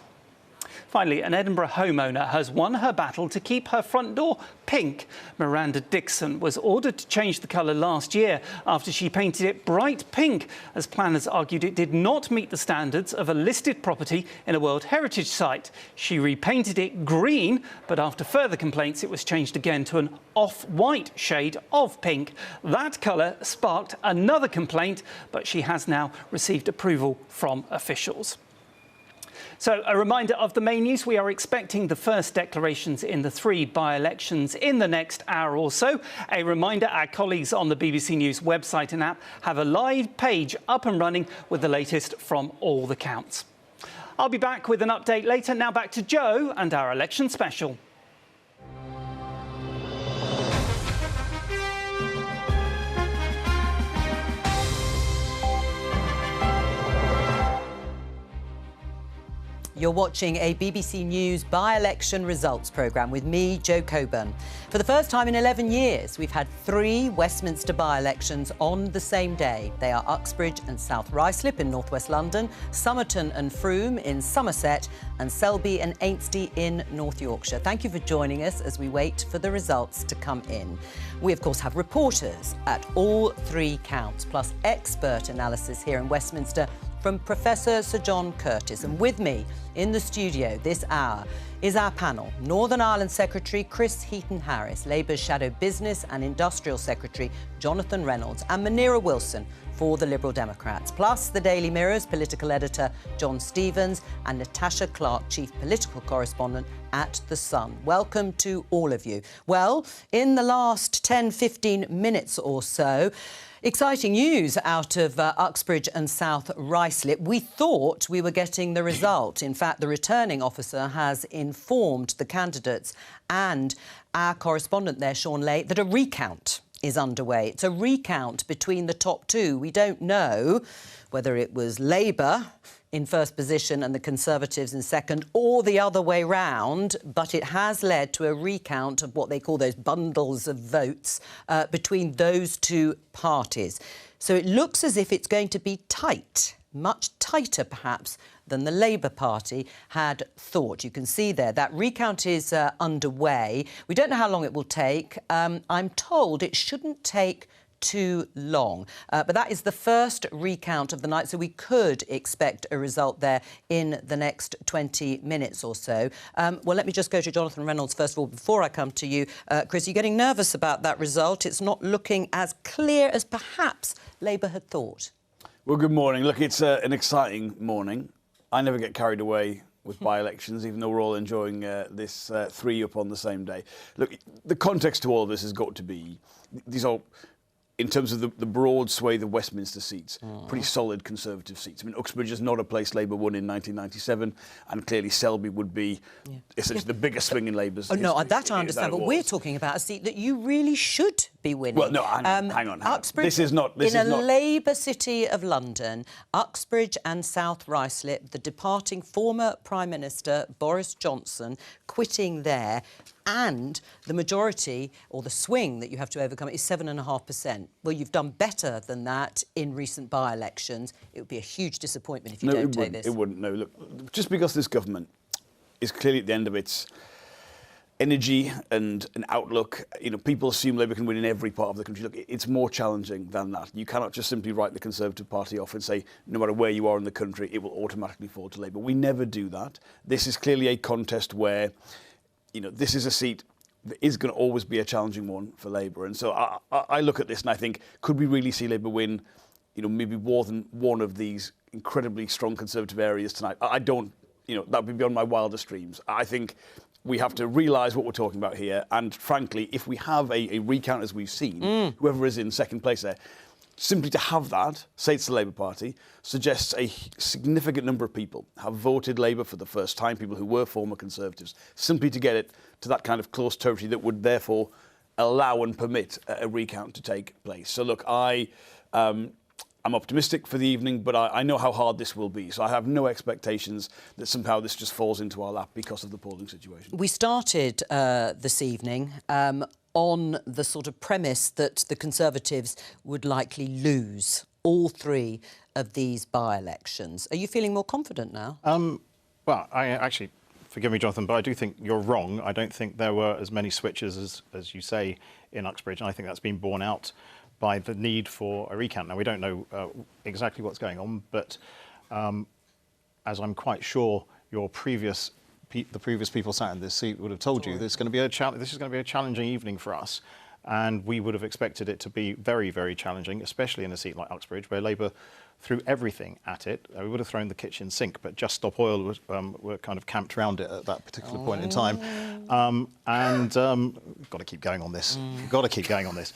Finally, an Edinburgh homeowner has won her battle to keep her front door pink. Miranda Dixon was ordered to change the colour last year after she painted it bright pink, as planners argued it did not meet the standards of a listed property in a World Heritage Site. She repainted it green, but after further complaints, it was changed again to an off-white shade of pink. That colour sparked another complaint, but she has now received approval from officials. So, a reminder of the main news. We are expecting the first declarations in the 3 by-elections in the next hour or so. A reminder, our colleagues on the BBC News website and app have a live page up and running with the latest from all the counts. I'll be back with an update later. Now back to Joe and our election special. You're watching a BBC News by-election results programme with me, Jo Coburn. For the first time in 11 years, we've had 3 Westminster by-elections on the same day. They are Uxbridge and South Ruislip in northwest London, Somerton and Frome in Somerset, and Selby and Ainsty in North Yorkshire. Thank you for joining us as we wait for the results to come in. We, of course, have reporters at all 3 counts, plus expert analysis here in Westminster from Professor Sir John Curtis. And with me in the studio this hour is our panel. Northern Ireland Secretary Chris Heaton-Harris, Labour's Shadow Business and Industrial Secretary Jonathan Reynolds, and Munira Wilson for the Liberal Democrats, plus the Daily Mirror's political editor John Stevens and Natasha Clark, Chief Political Correspondent at The Sun. Welcome to all of you. Well, in the last 10-15 minutes or so, exciting news out of Uxbridge and South Ruislip. We thought we were getting the result. In fact, the returning officer has informed the candidates and our correspondent there, Sean Lay, that a recount is underway. It's a recount between the top 2. We don't know whether it was Labour in first position and the Conservatives in second, or the other way round, but it has led to a recount of what they call those bundles of votes between those 2 parties. So it looks as if it's going to be tight, much tighter perhaps than the Labour Party had thought. You can see there that recount is underway. We don't know how long it will take. I'm told it shouldn't take too long. But that is the first recount of the night, so we could expect a result there in the next 20 minutes or so. Well, let me just go to Jonathan Reynolds first of all before I come to you. Chris, are you getting nervous about that result? It's not looking as clear as perhaps Labour had thought. Well, good morning. Look, it's an exciting morning. I never get carried away with by-elections, even though we're all enjoying this 3 up on the same day. Look, the context to all of this has got to be, these are, in terms of the broad swathe of Westminster seats, pretty solid Conservative seats. I mean, Uxbridge is not a place Labour won in 1997, and clearly Selby would be essentially the biggest swing in Labour's history. No, that I understand, but we're talking about a seat that you really should be winning. Well, no, hang on. Uxbridge, This is not... in a Labour city of London, Uxbridge and South Ruislip, the departing former Prime Minister Boris Johnson quitting there, and the majority, or the swing that you have to overcome, is 7.5%. Well, you've done better than that in recent by-elections. It would be a huge disappointment if you don't take this. It wouldn't, no. Look, just because this government is clearly at the end of its energy and an outlook. You know, people assume Labour can win in every part of the country. Look, it's more challenging than that. You cannot just simply write the Conservative Party off and say, no matter where you are in the country, it will automatically fall to Labour. We never do that. This is clearly a contest where, you know, this is a seat that is going to always be a challenging one for Labour. And so I look at this and I think, could we really see Labour win, you know, maybe more than one of these incredibly strong Conservative areas tonight? I don't, you know, that would be beyond my wildest dreams. I think we have to realise what we're talking about here. And frankly, if we have a recount as we've seen, whoever is in second place there, simply to have that, say it's the Labour Party, suggests a significant number of people have voted Labour for the first time, people who were former Conservatives, simply to get it to that kind of close territory that would therefore allow and permit a recount to take place. So look, I'm optimistic for the evening, but I know how hard this will be. So I have no expectations that somehow this just falls into our lap because of the polling situation. We started this evening on the sort of premise that the Conservatives would likely lose all three of these by-elections. Are you feeling more confident now? Well, I actually, forgive me, Jonathan, but I do think you're wrong. I don't think there were as many switches as you say in Uxbridge, and I think that's been borne out by the need for a recount. Now, we don't know exactly what's going on, but as I'm quite sure the previous people sat in this seat would have told you, this is going to be a challenging evening for us, and we would have expected it to be very, very challenging, especially in a seat like Uxbridge, where Labour threw everything at it. We would have thrown the kitchen sink, but Just Stop Oil were kind of camped around it at that particular point in time. Got to keep going on this. Got to keep going on this.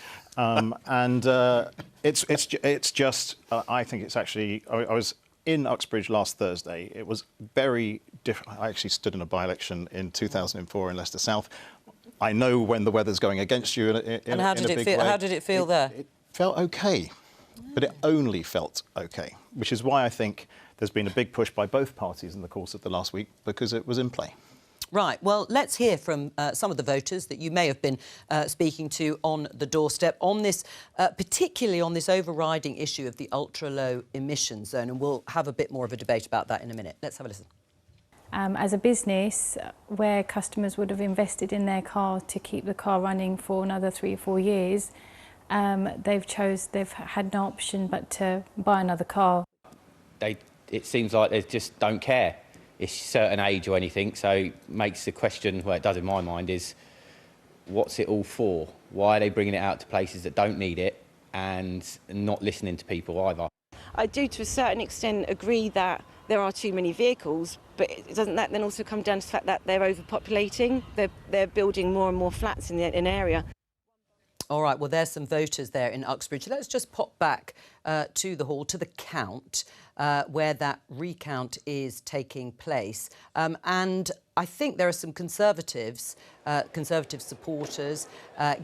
It's just. I think it's actually. I was in Uxbridge last Thursday. It was very different. I actually stood in a by-election in 2004 in Leicester South. I know when the weather's going against you in a big way. How did it feel there? It felt okay. But it only felt okay, which is why I think there's been a big push by both parties in the course of the last week, because it was in play. Right, well, let's hear from some of the voters that you may have been speaking to on the doorstep on this, particularly on this overriding issue of the ultra-low emission zone, and we'll have a bit more of a debate about that in a minute. Let's have a listen. As a business where customers would have invested in their car to keep the car running for another 3 or 4 years, they've had no option but to buy another car. It seems like they just don't care. It's a certain age or anything, so it makes the question, well, it does in my mind, is what's it all for? Why are they bringing it out to places that don't need it and not listening to people either? I do to a certain extent agree that there are too many vehicles, but doesn't that then also come down to the fact that they're overpopulating? They're building more and more flats in the area. All right, well, there's some voters there in Uxbridge. Let's just pop back to the hall, to the count, where that recount is taking place. And I think there are some Conservative supporters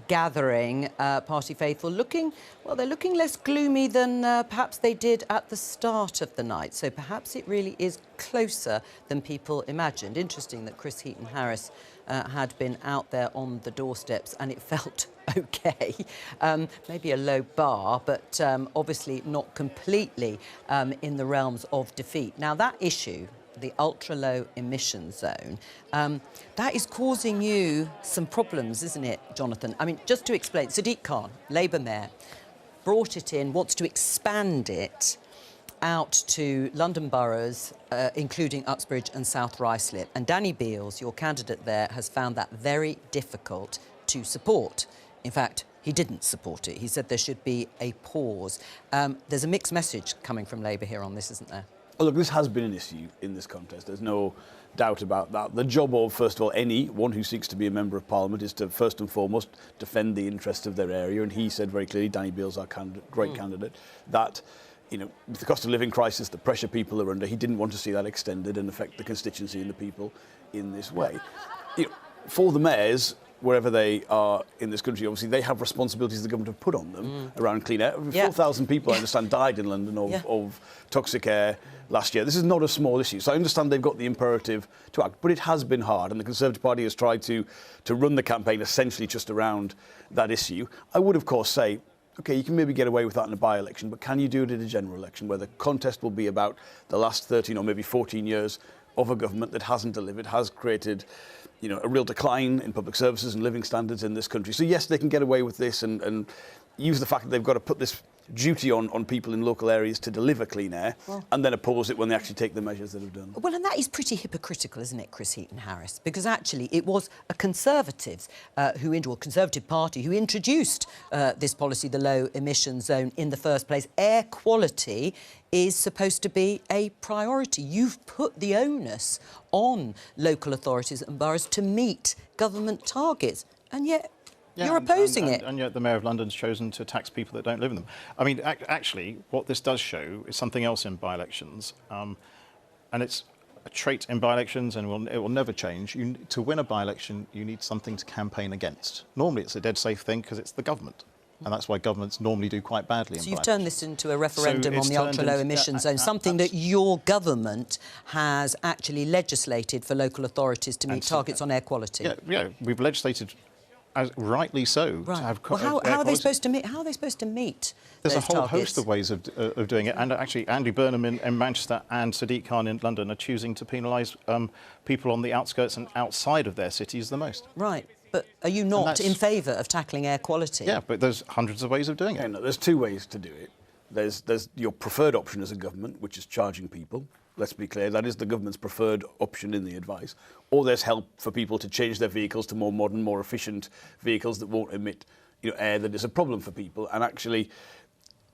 gathering, party faithful, they're looking less gloomy than perhaps they did at the start of the night. So perhaps it really is closer than people imagined. Interesting that Chris Heaton-Harris had been out there on the doorsteps and it felt OK. Maybe a low bar, but obviously not completely in the realms of defeat. Now, that issue, the ultra-low emission zone, that is causing you some problems, isn't it, Jonathan? I mean, just to explain, Sadiq Khan, Labour mayor, brought it in, wants to expand it out to London boroughs, including Uxbridge and South Ruislip. And Danny Beales, your candidate there, has found that very difficult to support. In fact, he didn't support it. He said there should be a pause. There's a mixed message coming from Labour here on this, isn't there? Well, look, this has been an issue in this contest. There's no doubt about that. The job of, first of all, anyone who seeks to be a member of Parliament is to, first and foremost, defend the interests of their area. And he said very clearly, Danny Beales, our great candidate, that, you know, with the cost of living crisis, the pressure people are under, he didn't want to see that extended and affect the constituency and the people in this way. You know, for the mayors, wherever they are in this country, obviously they have responsibilities the government have put on them around clean air. 4,000 people, I understand, died in London of toxic air last year. This is not a small issue. So I understand they've got the imperative to act, but it has been hard, and the Conservative Party has tried to run the campaign essentially just around that issue. I would, of course, say, OK, you can maybe get away with that in a by-election, but can you do it in a general election where the contest will be about the last 13 or maybe 14 years of a government that hasn't delivered, has created you know, a real decline in public services and living standards in this country. So yes, they can get away with this and use the fact that they've got to put this duty on people in local areas to deliver clean air, and then oppose it when they actually take the measures that have done. Well, and that is pretty hypocritical, isn't it, Chris Heaton-Harris? Because actually it was a Conservative Conservative Party who introduced this policy, the low emission zone, in the first place. Air quality is supposed to be a priority. You've put the onus on local authorities and boroughs to meet government targets, and yet you're opposing it. And yet the Mayor of London's chosen to tax people that don't live in them. I mean, actually, what this does show is something else in by-elections, and it's a trait in by-elections, and it will never change. To win a by-election, you need something to campaign against. Normally, it's a dead safe thing because it's the government. And that's why governments normally do quite badly. So you've turned this into a referendum on the ultra-low emission zone, something that your government has actually legislated for local authorities to meet targets on air quality. Yeah, we've legislated, as rightly so, right. to have. Well, how are they supposed to meet? How are they supposed to meet? There's a whole targets? host of ways of doing it, and actually, Andy Burnham in Manchester and Sadiq Khan in London are choosing to penalise people on the outskirts and outside of their cities the most. Right. But are you not in favour of tackling air quality? Yeah, but there's hundreds of ways of doing it. Yeah, no, there's two ways to do it. There's your preferred option as a government, which is charging people. Let's be clear, that is the government's preferred option in the advice. Or there's help for people to change their vehicles to more modern, more efficient vehicles that won't emit, you know, air that is a problem for people. And actually,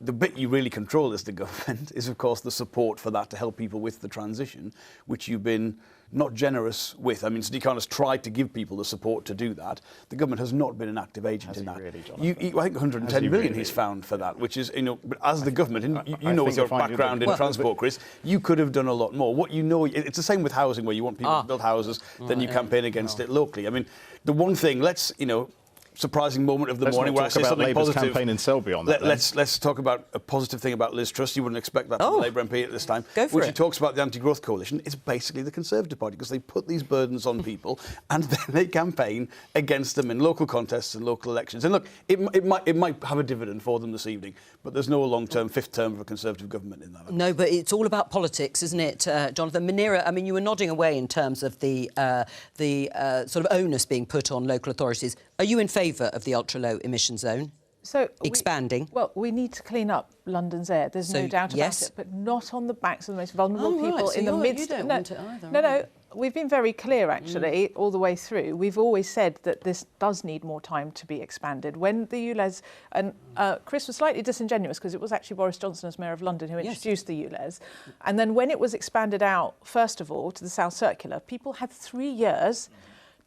the bit you really control as the government is, of course, the support for that to help people with the transition, which you've been not generous with. I mean, Sadiq Khan has tried to give people the support to do that. The government has not been an active agent in that. Really, I think 110 million he's found for that, which is, you know, but as the government, and you know with your background in transport, Chris, you could have done a lot more. What you know, it's the same with housing, where you want people to build houses, then you campaign against it locally. I mean, the one thing, surprising moment of the morning where I say something Labour's positive. campaign in Selby on that. Let's talk about a positive thing about Liz Truss. You wouldn't expect that from a Labour MP at this time. Go for when it. she talks about the anti-growth coalition, it's basically the Conservative Party, because they put these burdens on people and then they campaign against them in local contests and local elections. And look, it might have a dividend for them this evening, but there's no long-term fifth term of a Conservative government in that. No, but it's all about politics, isn't it, Jonathan? Munira, I mean, you were nodding away in terms of the sort of onus being put on local authorities. Are you in favour of the ultra-low emission zone? So expanding? We need to clean up London's air. There's no doubt about it, but not on the backs of the most vulnerable people in the midst. You don't want it either. No. We've been very clear, actually, all the way through. We've always said that this does need more time to be expanded. When the ULEZ, and Chris was slightly disingenuous because it was actually Boris Johnson as Mayor of London who introduced the ULEZ. And then when it was expanded out, first of all, to the South Circular, people had 3 years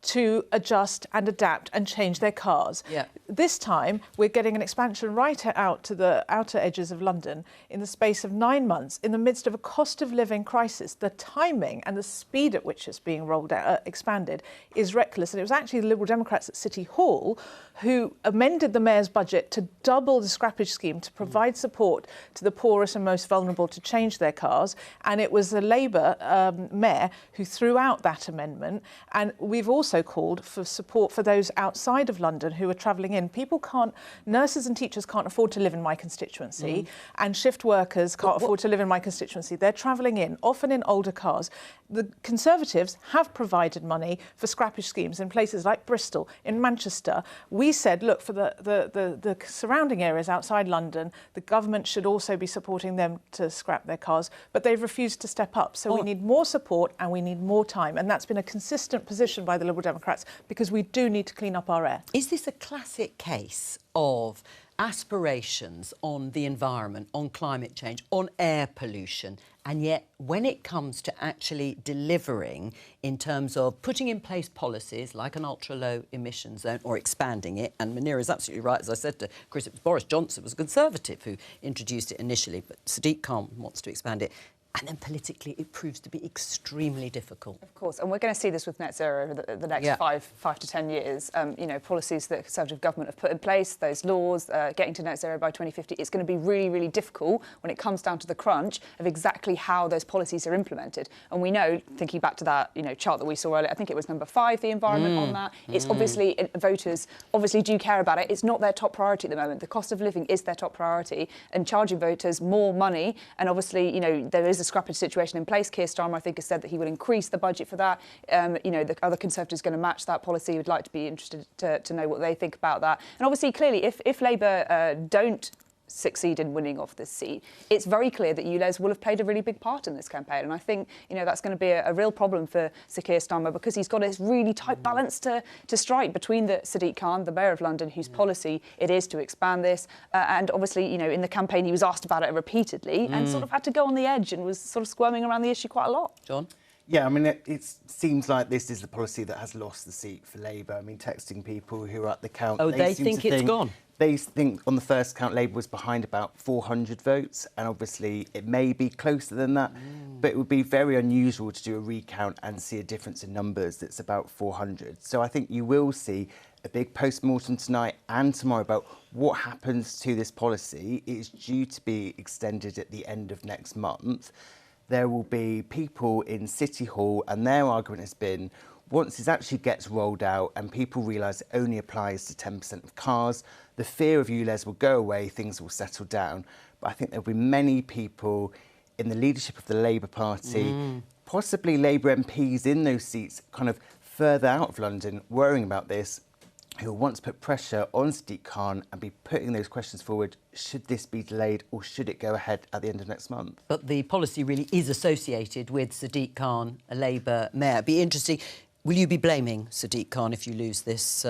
to adjust and adapt and change their cars. Yeah. This time, we're getting an expansion right out to the outer edges of London in the space of 9 months, in the midst of a cost of living crisis. The timing and the speed at which it's being rolled out, expanded, is reckless. And it was actually the Liberal Democrats at City Hall who amended the Mayor's budget to double the scrappage scheme to provide support to the poorest and most vulnerable to change their cars. And it was the Labour Mayor who threw out that amendment. And we've also called for support for those outside of London who are travelling in. Nurses and teachers can't afford to live in my constituency, and shift workers can't afford to live in my constituency. They're travelling in, often in older cars. The Conservatives have provided money for scrappage schemes in places like Bristol, in Manchester. We said, look, for the surrounding areas outside London, the government should also be supporting them to scrap their cars, but they've refused to step up. So we need more support and we need more time. And that's been a consistent position by the Liberal Democrats, because we do need to clean up our air. Is this a classic case of aspirations on the environment, on climate change, on air pollution, and yet when it comes to actually delivering in terms of putting in place policies like an ultra-low emission zone or expanding it, and Munira is absolutely right, as I said to Chris, Boris Johnson was a Conservative who introduced it initially, but Sadiq Khan wants to expand it. And then politically, it proves to be extremely difficult. Of course, and we're going to see this with net zero over the next 5 to 10 years. Policies that the Conservative government have put in place, those laws, getting to net zero by 2050, it's going to be really, really difficult when it comes down to the crunch of exactly how those policies are implemented. And we know, thinking back to that chart that we saw earlier, I think it was number 5, the environment on that. It's obviously, voters obviously do care about it. It's not their top priority at the moment. The cost of living is their top priority, and charging voters more money. And obviously, there is a scrappage situation in place. Keir Starmer, I think, has said that he will increase the budget for that. You know, the other Conservatives are going to match that policy. Would like to be interested to know what they think about that. And obviously, clearly, if Labour don't succeed in winning off this seat, it's very clear that ULEZ will have played a really big part in this campaign. And I think, you know, that's going to be a real problem for Sir Keir Starmer, because he's got this really tight balance to strike between the Sadiq Khan, the Mayor of London, whose policy it is to expand this. And obviously, you know, in the campaign, he was asked about it repeatedly and sort of had to go on the edge and was sort of squirming around the issue quite a lot. John? Yeah, I mean, it seems like this is the policy that has lost the seat for Labour. I mean, texting people who are at the count... Oh, they think it's gone? They think on the first count Labour was behind about 400 votes, and obviously it may be closer than that, but it would be very unusual to do a recount and see a difference in numbers that's about 400. So I think you will see a big post-mortem tonight and tomorrow about what happens to this policy. It is due to be extended at the end of next month. There will be people in City Hall, and their argument has been, once this actually gets rolled out and people realise it only applies to 10% of cars, the fear of ULEZ will go away, things will settle down. But I think there'll be many people in the leadership of the Labour Party, possibly Labour MPs in those seats kind of further out of London, worrying about this, who will want to put pressure on Sadiq Khan and be putting those questions forward. Should this be delayed or should it go ahead at the end of next month? But the policy really is associated with Sadiq Khan, a Labour mayor. It'd be interesting. Will you be blaming Sadiq Khan if you lose this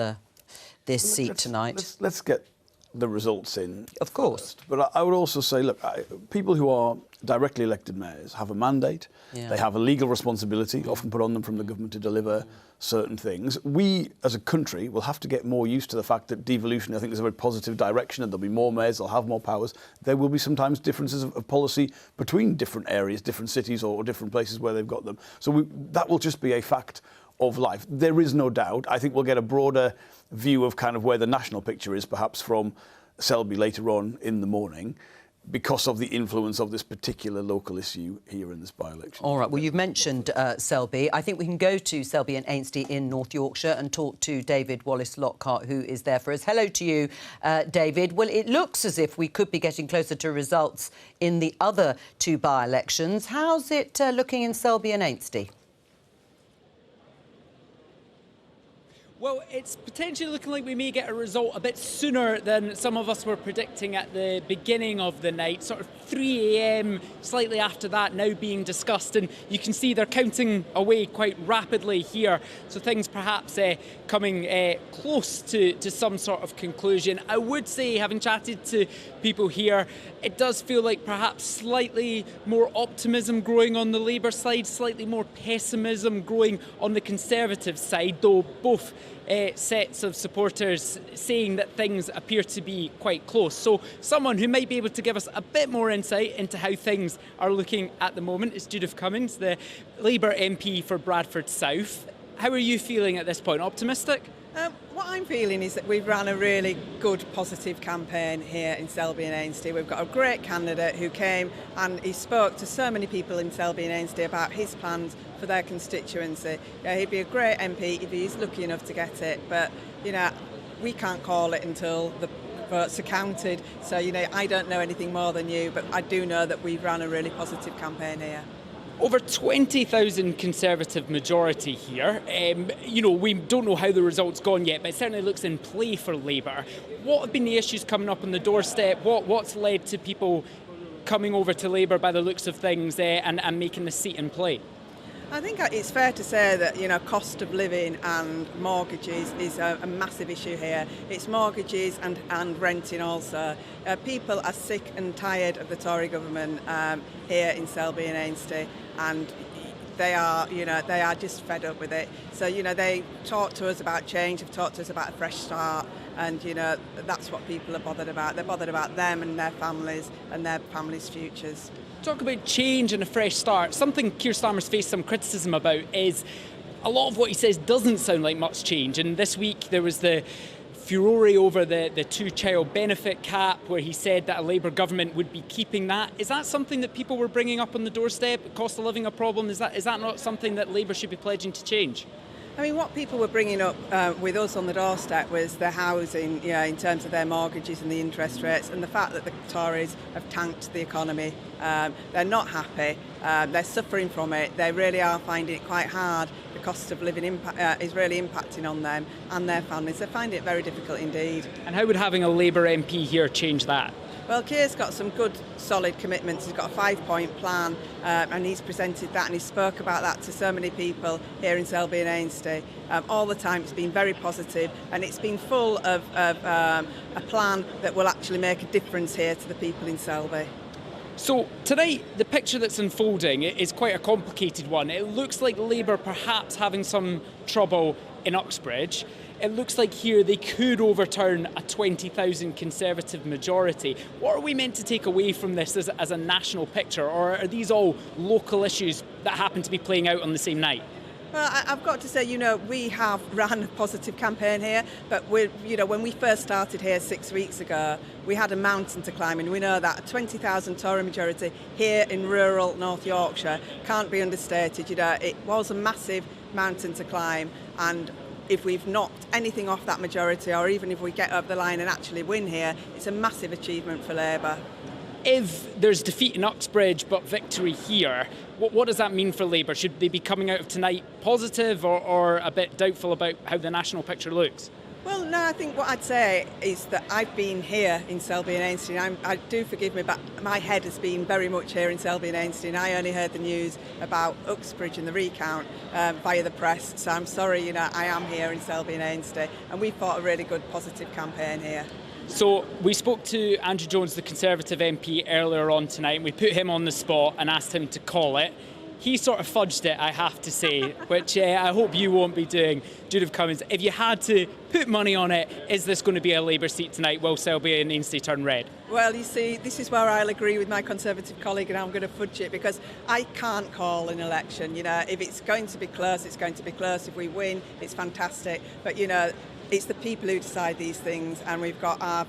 seat tonight? Let's get the results in. Of course. First. But I would also say, look, people who are directly elected mayors have a mandate. Yeah. They have a legal responsibility, often put on them from the government, to deliver certain things. We, as a country, will have to get more used to the fact that devolution, I think, is a very positive direction, and there'll be more mayors, they'll have more powers. There will be sometimes differences of policy between different areas, different cities or different places where they've got them. So that will just be a fact of life. There is no doubt. I think we'll get a broader view of kind of where the national picture is, perhaps from Selby later on in the morning, because of the influence of this particular local issue here in this by-election. All right, well, you've mentioned Selby. I think we can go to Selby and Ainsty in North Yorkshire and talk to David Wallace-Lockhart, who is there for us. Hello to you, David. Well, it looks as if we could be getting closer to results in the other two by-elections. How's it looking in Selby and Ainsty? Well, it's potentially looking like we may get a result a bit sooner than some of us were predicting at the beginning of the night, sort of 3 a.m, slightly after that now being discussed, and you can see they're counting away quite rapidly here, so things perhaps coming close to some sort of conclusion. I would say, having chatted to people here, it does feel like perhaps slightly more optimism growing on the Labour side, slightly more pessimism growing on the Conservative side, though both sets of supporters saying that things appear to be quite close. So someone who might be able to give us a bit more insight into how things are looking at the moment is Judith Cummins, the Labour MP for Bradford South. How are you feeling at this point? Optimistic? What I'm feeling is that we've run a really good, positive campaign here in Selby and Ainsty. We've got a great candidate who came and he spoke to so many people in Selby and Ainsty about his plans for their constituency. Yeah, he'd be a great MP if he's lucky enough to get it, but, you know, we can't call it until the votes are counted. So, you know, I don't know anything more than you, but I do know that we've run a really positive campaign here. Over 20,000 Conservative majority here. You know, we don't know how the result's gone yet, but it certainly looks in play for Labour. What have been the issues coming up on the doorstep? What's led to people coming over to Labour by the looks of things and making the seat in play? I think it's fair to say that, you know, cost of living and mortgages is a massive issue here. It's mortgages and renting also. People are sick and tired of the Tory government here in Selby and Ainsty, and they are just fed up with it. So, you know, they talk to us about change, have talked to us about a fresh start, and, you know, that's what people are bothered about. They're bothered about them and their families futures. Talk about change and a fresh start. Something Keir Starmer's faced some criticism about is a lot of what he says doesn't sound like much change. And this week there was the furore over the two-child benefit cap, where he said that a Labour government would be keeping that. Is that something that people were bringing up on the doorstep? Cost of living a problem? Is that not something that Labour should be pledging to change? I mean, what people were bringing up with us on the doorstep was the housing, in terms of their mortgages and the interest rates, and the fact that the Tories have tanked the economy. They're not happy. They're suffering from it. They really are finding it quite hard. The cost of living is really impacting on them and their families. They find it very difficult indeed. And how would having a Labour MP here change that? Well, Keir's got some good, solid commitments. He's got a 5-point plan, and he's presented that, and he spoke about that to so many people here in Selby and Ainsty. All the time, it's been very positive, and it's been full of a plan that will actually make a difference here to the people in Selby. So tonight, the picture that's unfolding is quite a complicated one. It looks like Labour perhaps having some trouble in Uxbridge. It looks like here they could overturn a 20,000 Conservative majority. What are we meant to take away from this as a national picture, or are these all local issues that happen to be playing out on the same night? Well, I've got to say, we have ran a positive campaign here, but when we first started here 6 weeks ago, we had a mountain to climb, and we know that a 20,000 Tory majority here in rural North Yorkshire can't be understated. It was a massive mountain to climb, and if we've knocked anything off that majority, or even if we get over the line and actually win here, it's a massive achievement for Labour. If there's defeat in Uxbridge but victory here, what does that mean for Labour? Should they be coming out of tonight positive or a bit doubtful about how the national picture looks? Well, no, I think what I'd say is that I've been here in Selby and Ainsty, and I do forgive me, but my head has been very much here in Selby and Ainsty, and I only heard the news about Uxbridge and the recount via the press, so I'm sorry, I am here in Selby and Ainsty, and we fought a really good positive campaign here. So we spoke to Andrew Jones, the Conservative MP, earlier on tonight, and we put him on the spot and asked him to call it. He sort of fudged it, I have to say, which I hope you won't be doing. Judith Cummins, if you had to put money on it, is this going to be a Labour seat tonight? Will Selby and Ainsty turn red? Well, you see, this is where I'll agree with my Conservative colleague, and I'm going to fudge it because I can't call an election. If it's going to be close, it's going to be close. If we win, it's fantastic. But, it's the people who decide these things, and we've got our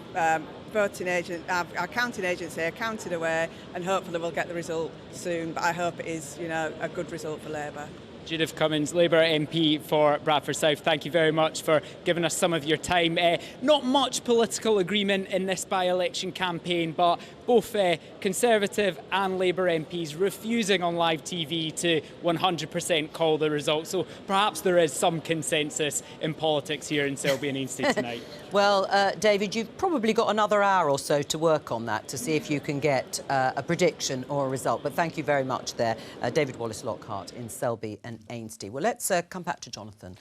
voting agent, our counting agents here counted away, and hopefully we'll get the result soon. But I hope it is, a good result for Labour. Judith Cummins, Labour MP for Bradford South, thank you very much for giving us some of your time. Not much political agreement in this by-election campaign, but both Conservative and Labour MPs refusing on live TV to 100% call the result. So perhaps there is some consensus in politics here in Selby and Ainsty tonight. Well, David, you've probably got another hour or so to work on that to see if you can get a prediction or a result. But thank you very much there, David Wallace-Lockhart in Selby and Ainsty. Well, let's come back to Jonathan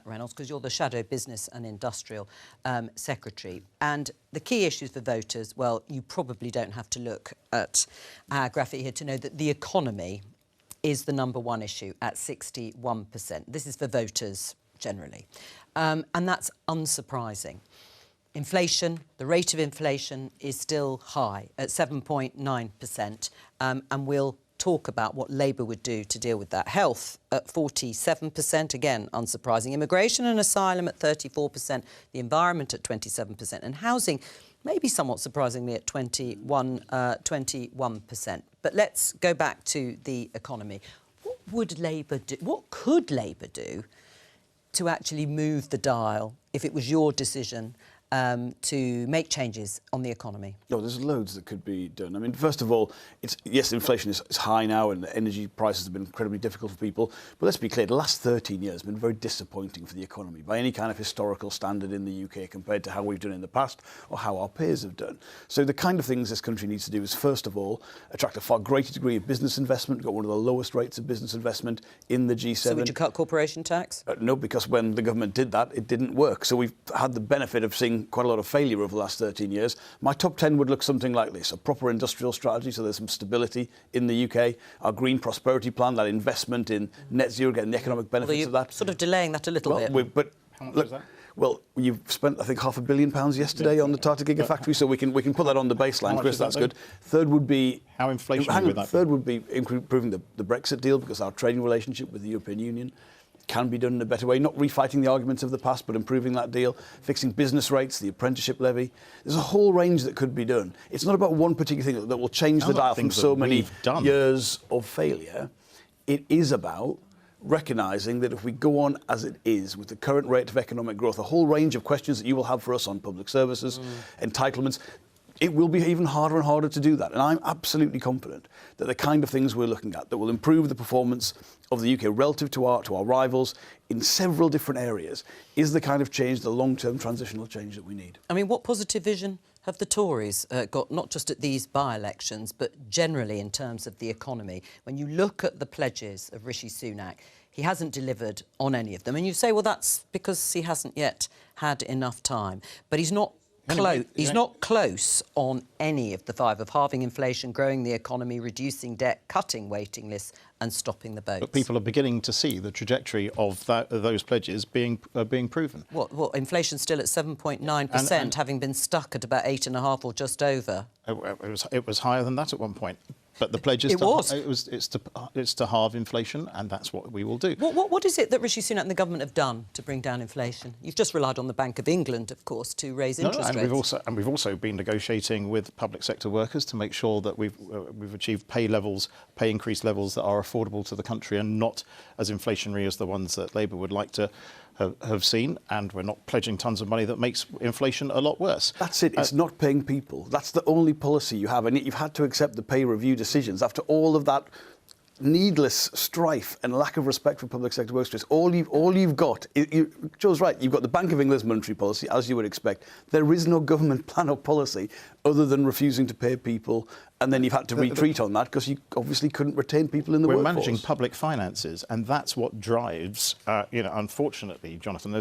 Reynolds, because you're the Shadow Business and Industrial Secretary. And the key issues for voters, well, you probably don't have to look at our graphic here to know that the economy is the #1 issue at 61%. This is for voters generally. And that's unsurprising. Inflation, the rate of inflation is still high at 7.9%, and we'll talk about what Labour would do to deal with that. Health at 47%, again, unsurprising. Immigration and asylum at 34%, the environment at 27%, and housing, maybe somewhat surprisingly, at 21%. But let's go back to the economy. What would Labour do? What could Labour do to actually move the dial if it was your decision to make changes on the economy? No, there's loads that could be done. I mean, first of all, yes, inflation is high now, and energy prices have been incredibly difficult for people. But let's be clear, the last 13 years have been very disappointing for the economy by any kind of historical standard in the UK compared to how we've done in the past or how our peers have done. So the kind of things this country needs to do is, first of all, attract a far greater degree of business investment. We've got one of the lowest rates of business investment in the G7. So would you cut corporation tax? No, because when the government did that, it didn't work. So we've had the benefit of seeing quite a lot of failure over the last 13 years. My top 10 would look something like this: a proper industrial strategy, so there's some stability in the UK, our green prosperity plan, that investment in net zero, getting the economic benefits of that. Sort of delaying that a little bit. But how much look, is that? Well, you've spent, I think, £500 million yesterday on the Tata Gigafactory, so we can put that on the baseline, Chris, that's good. Third would be... How inflationary would that be? Third would be improving the Brexit deal, because our trading relationship with the European Union can be done in a better way, not refighting the arguments of the past, but improving that deal, fixing business rates, the apprenticeship levy. There's a whole range that could be done. It's not about one particular thing that will change the dial from so many years of failure. It is about recognising that if we go on as it is with the current rate of economic growth, a whole range of questions that you will have for us on public services, entitlements, it will be even harder and harder to do that. And I'm absolutely confident that the kind of things we're looking at that will improve the performance of the UK relative to our rivals in several different areas is the kind of change, the long-term transitional change that we need. I mean, what positive vision have the Tories got, not just at these by-elections, but generally in terms of the economy? When you look at the pledges of Rishi Sunak, he hasn't delivered on any of them. And you say, well, that's because he hasn't yet had enough time. But he's not He's not close on any of the five of halving inflation, growing the economy, reducing debt, cutting waiting lists and stopping the boats. But people are beginning to see the trajectory of those pledges being proven. What inflation's still at 7.9%, having been stuck at about 8.5% or just over. It was higher than that at one point. But the pledge is it's to halve inflation, and that's what we will do. What is it that Rishi Sunak and the government have done to bring down inflation? You've just relied on the Bank of England, of course, to raise interest rates. We've also been negotiating with public sector workers to make sure that we've achieved pay increase levels that are affordable to the country and not as inflationary as the ones that Labour would like to have seen, and we're not pledging tons of money that makes inflation a lot worse. That's it. It's not paying people. That's the only policy you have, and yet you've had to accept the pay review decisions after all of that needless strife and lack of respect for public sector workers. All you've got, Joe's right, you've got the Bank of England's monetary policy, as you would expect. There is no government plan or policy other than refusing to pay people, and then you've had to retreat on that because you obviously couldn't retain people in the workforce. We're managing public finances, and that's what drives, unfortunately, Jonathan,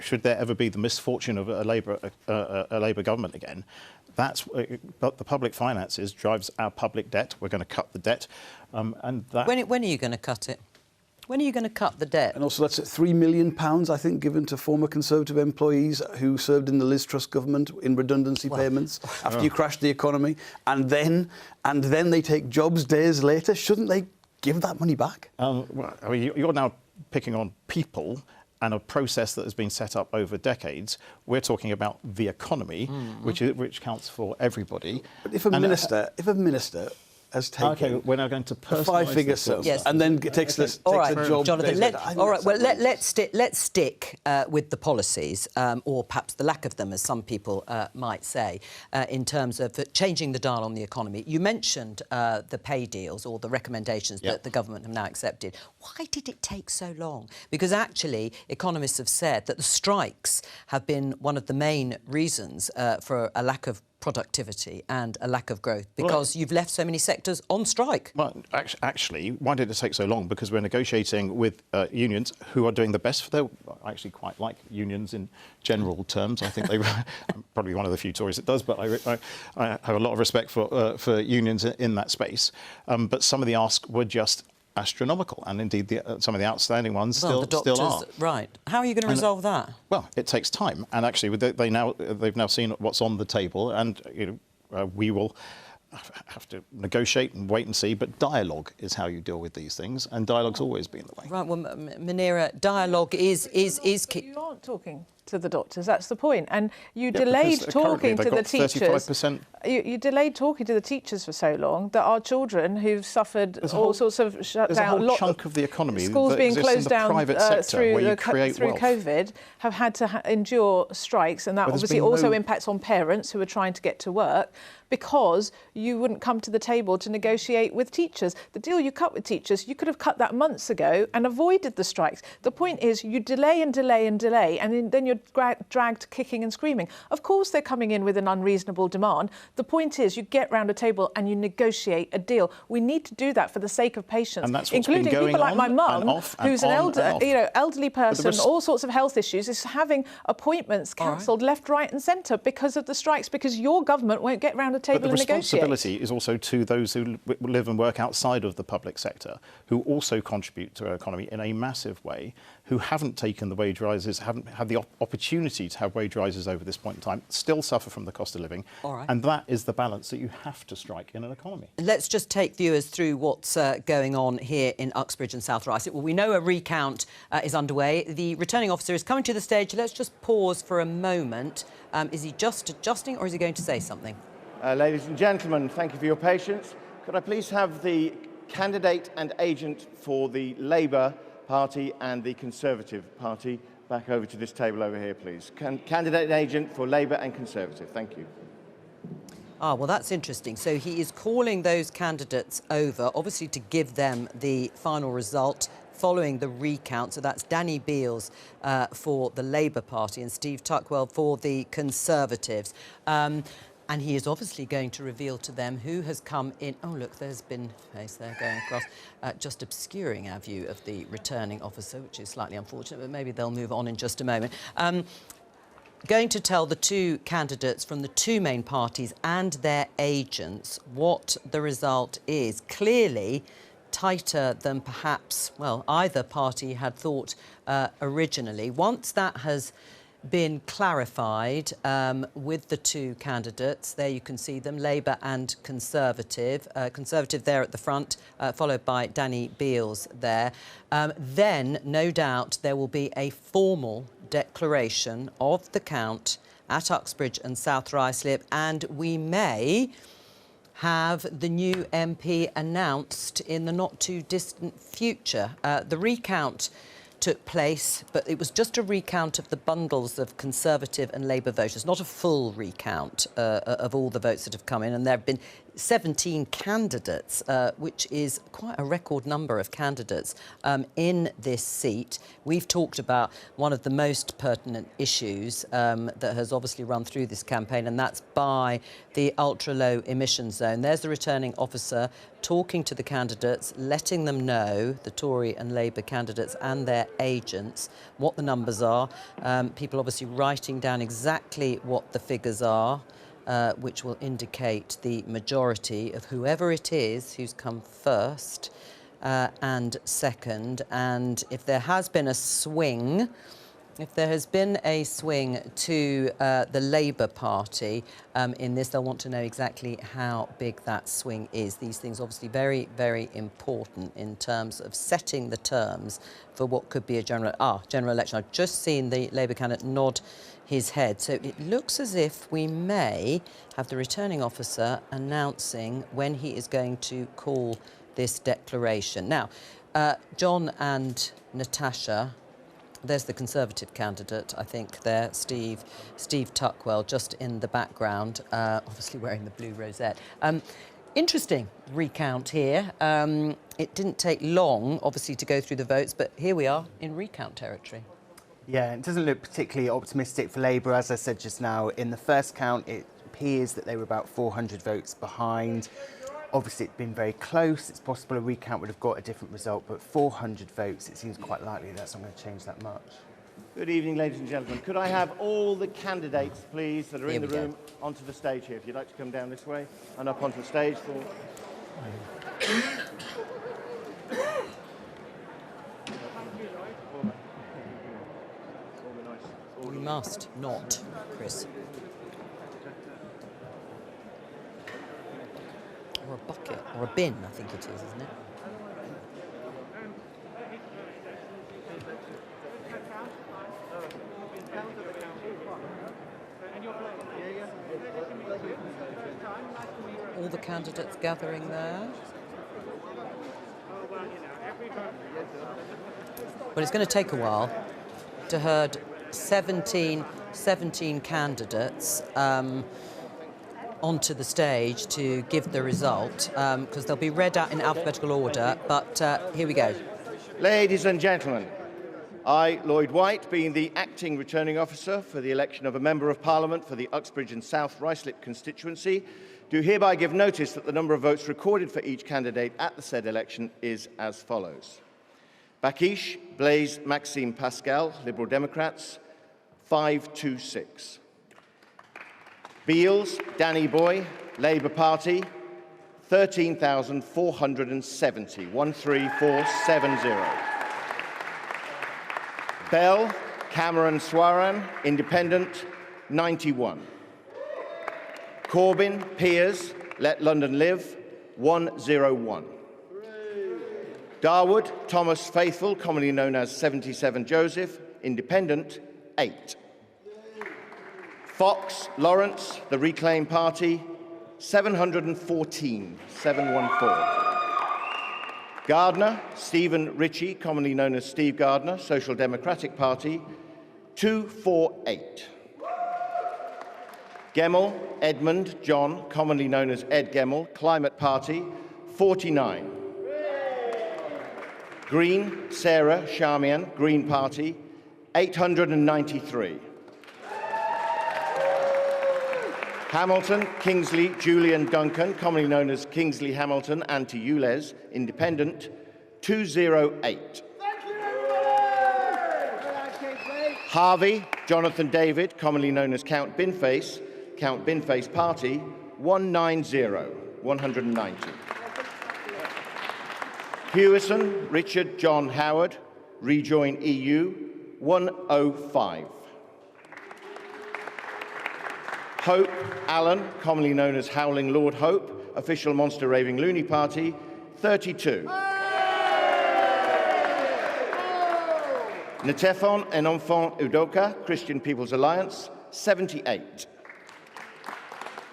should there ever be the misfortune of a Labour government again, but the public finances drives our public debt. We're going to cut the debt. And that... When are you going to cut it? When are you going to cut the debt? And also that's £3 million, I think, given to former Conservative employees who served in the Liz Truss government in redundancy payments after you crashed the economy. And then they take jobs days later. Shouldn't they give that money back? You're now picking on people and a process that has been set up over decades. We're talking about the economy, which counts for everybody. But if a minister has taken... OK, we're now going to personalise a five-figure sum and then takes a job... Jonathan, let's stick with the policies, or perhaps the lack of them, as some people might say, in terms of changing the dial on the economy. You mentioned the pay deals or the recommendations that the government have now accepted. Why did it take so long? Because actually, economists have said that the strikes have been one of the main reasons for a lack of productivity and a lack of growth, because you've left so many sectors on strike. Well, actually, why did it take so long? Because we're negotiating with unions who are doing the best for their... I actually quite like unions in general terms. I think I'm probably one of the few Tories that does, but I have a lot of respect for unions in that space. But some of the asks were just astronomical, and indeed some of the outstanding ones still are. Right. How are you going to resolve that? Well, it takes time, and actually they've now seen what's on the table, and we will have to negotiate and wait and see. But dialogue is how you deal with these things, and dialogue's always been the way. Right. Well, Munira, dialogue is key. You aren't talking to the doctors. That's the point. And you delayed talking to the teachers. You delayed talking to the teachers for so long that our children who've suffered all sorts of shutdown... There's a whole chunk of the economy schools being closed down through wealth. COVID have had to endure strikes, and that obviously also impacts on parents who are trying to get to work, because you wouldn't come to the table to negotiate with teachers. The deal you cut with teachers, you could have cut that months ago and avoided the strikes. The point is you delay and delay and delay, and then you're dragged kicking and screaming. Of course they're coming in with an unreasonable demand. The point is you get round a table and you negotiate a deal. We need to do that for the sake of patients, including people like my mum, who's an elderly person, all sorts of health issues, is having appointments cancelled left, right and centre because of the strikes, because your government won't get round a table and negotiate. But the responsibility is also to those who live and work outside of the public sector, who also contribute to our economy in a massive way, who haven't taken the wage rises, haven't had the opportunity to have wage rises over this point in time, still suffer from the cost of living. And that is the balance that you have to strike in an economy. Let's just take viewers through what's going on here in Uxbridge and South Ruislip. Well, we know a recount is underway. The returning officer is coming to the stage. Let's just pause for a moment. Is he just adjusting, or is he going to say something? Ladies and gentlemen, thank you for your patience. Could I please have the candidate and agent for the Labour Party and the Conservative Party. Back over to this table over here, please. Candidate agent for Labour and Conservative. Thank you. Ah, well, that's interesting. So he is calling those candidates over, obviously to give them the final result following the recount. So that's Danny Beales for the Labour Party and Steve Tuckwell for the Conservatives. And he is obviously going to reveal to them who has come in. Oh, look, there's been face there going across, just obscuring our view of the returning officer, which is slightly unfortunate, but maybe they'll move on in just a moment. Going to tell the two candidates from the two main parties and their agents what the result is. Clearly tighter than perhaps, well, either party had thought originally. Once that has been clarified with the two candidates, there you can see them, Labour and Conservative. Conservative there at the front, followed by Danny Beales there. Then, no doubt, there will be a formal declaration of the count at Uxbridge and South Ruislip, and we may have the new MP announced in the not-too-distant future. The recount took place, but it was just a recount of the bundles of Conservative and Labour voters, not a full recount of all the votes that have come in. And there have been 17 candidates, which is quite a record number of candidates in this seat. We've talked about one of the most pertinent issues that has obviously run through this campaign, and that's by the ultra-low emission zone. There's the returning officer talking to the candidates, letting them know, the Tory and Labour candidates and their agents, what the numbers are. People obviously writing down exactly what the figures are, which will indicate the majority of whoever it is who's come first and second. And if there has been a swing, if there has been a swing to the Labour Party in this, they'll want to know exactly how big that swing is. These things obviously very, very important in terms of setting the terms for what could be a general election. I've just seen the Labour candidate nod his head. So it looks as if we may have the returning officer announcing when he is going to call this declaration. Now, John and Natasha, there's the Conservative candidate, I think there, Steve Tuckwell, just in the background, obviously wearing the blue rosette. Interesting recount here. It didn't take long, obviously, to go through the votes, but here we are in recount territory. Yeah, it doesn't look particularly optimistic for Labour. As I said just now, in the first count, it appears that they were about 400 votes behind. Obviously, it's been very close. It's possible a recount would have got a different result, but 400 votes, it seems quite likely that's not going to change that much. Good evening, ladies and gentlemen. Could I have all the candidates, please, that are in the room onto the stage here? If you'd like to come down this way and up onto the stage. We must not, Chris. Or a bucket, or a bin, I think it is, isn't it? All the candidates gathering there. But it's going to take a while to herd 17 candidates onto the stage to give the result, because they'll be read out in alphabetical order, but here we go. Ladies and gentlemen, I, Lloyd White, being the acting returning officer for the election of a Member of Parliament for the Uxbridge and South Ruislip constituency, do hereby give notice that the number of votes recorded for each candidate at the said election is as follows. Bakish, Blaise Maxime Pascal, Liberal Democrats, 526. Beales, Danny Boy, Labour Party, 13,470, 13470. Bell, Cameron Swaran, Independent, 91. Corbyn, Piers, Let London Live, 101. Darwood, Thomas Faithful, commonly known as 77 Joseph, Independent, 8. Fox, Lawrence, the Reclaim Party, 714, 714. Gardner, Stephen Rishi, commonly known as Steve Gardner, Social Democratic Party, 248. Gemmell, Edmund John, commonly known as Ed Gemmell, Climate Party, 49. Green, Sarah Charmian, Green Party, 893. Hamilton, Kingsley, Julian Duncan, commonly known as Kingsley Hamilton, anti-ULEZ, Independent, 208. Harvey, Jonathan David, commonly known as Count Binface Party, 190. Hewison, Richard John Howard, Rejoin EU, 105. Hope Allen, commonly known as Howling Lord Hope, official Monster Raving Loony Party, 32. Ntefon and Enfant Udoka, Christian People's Alliance, 78.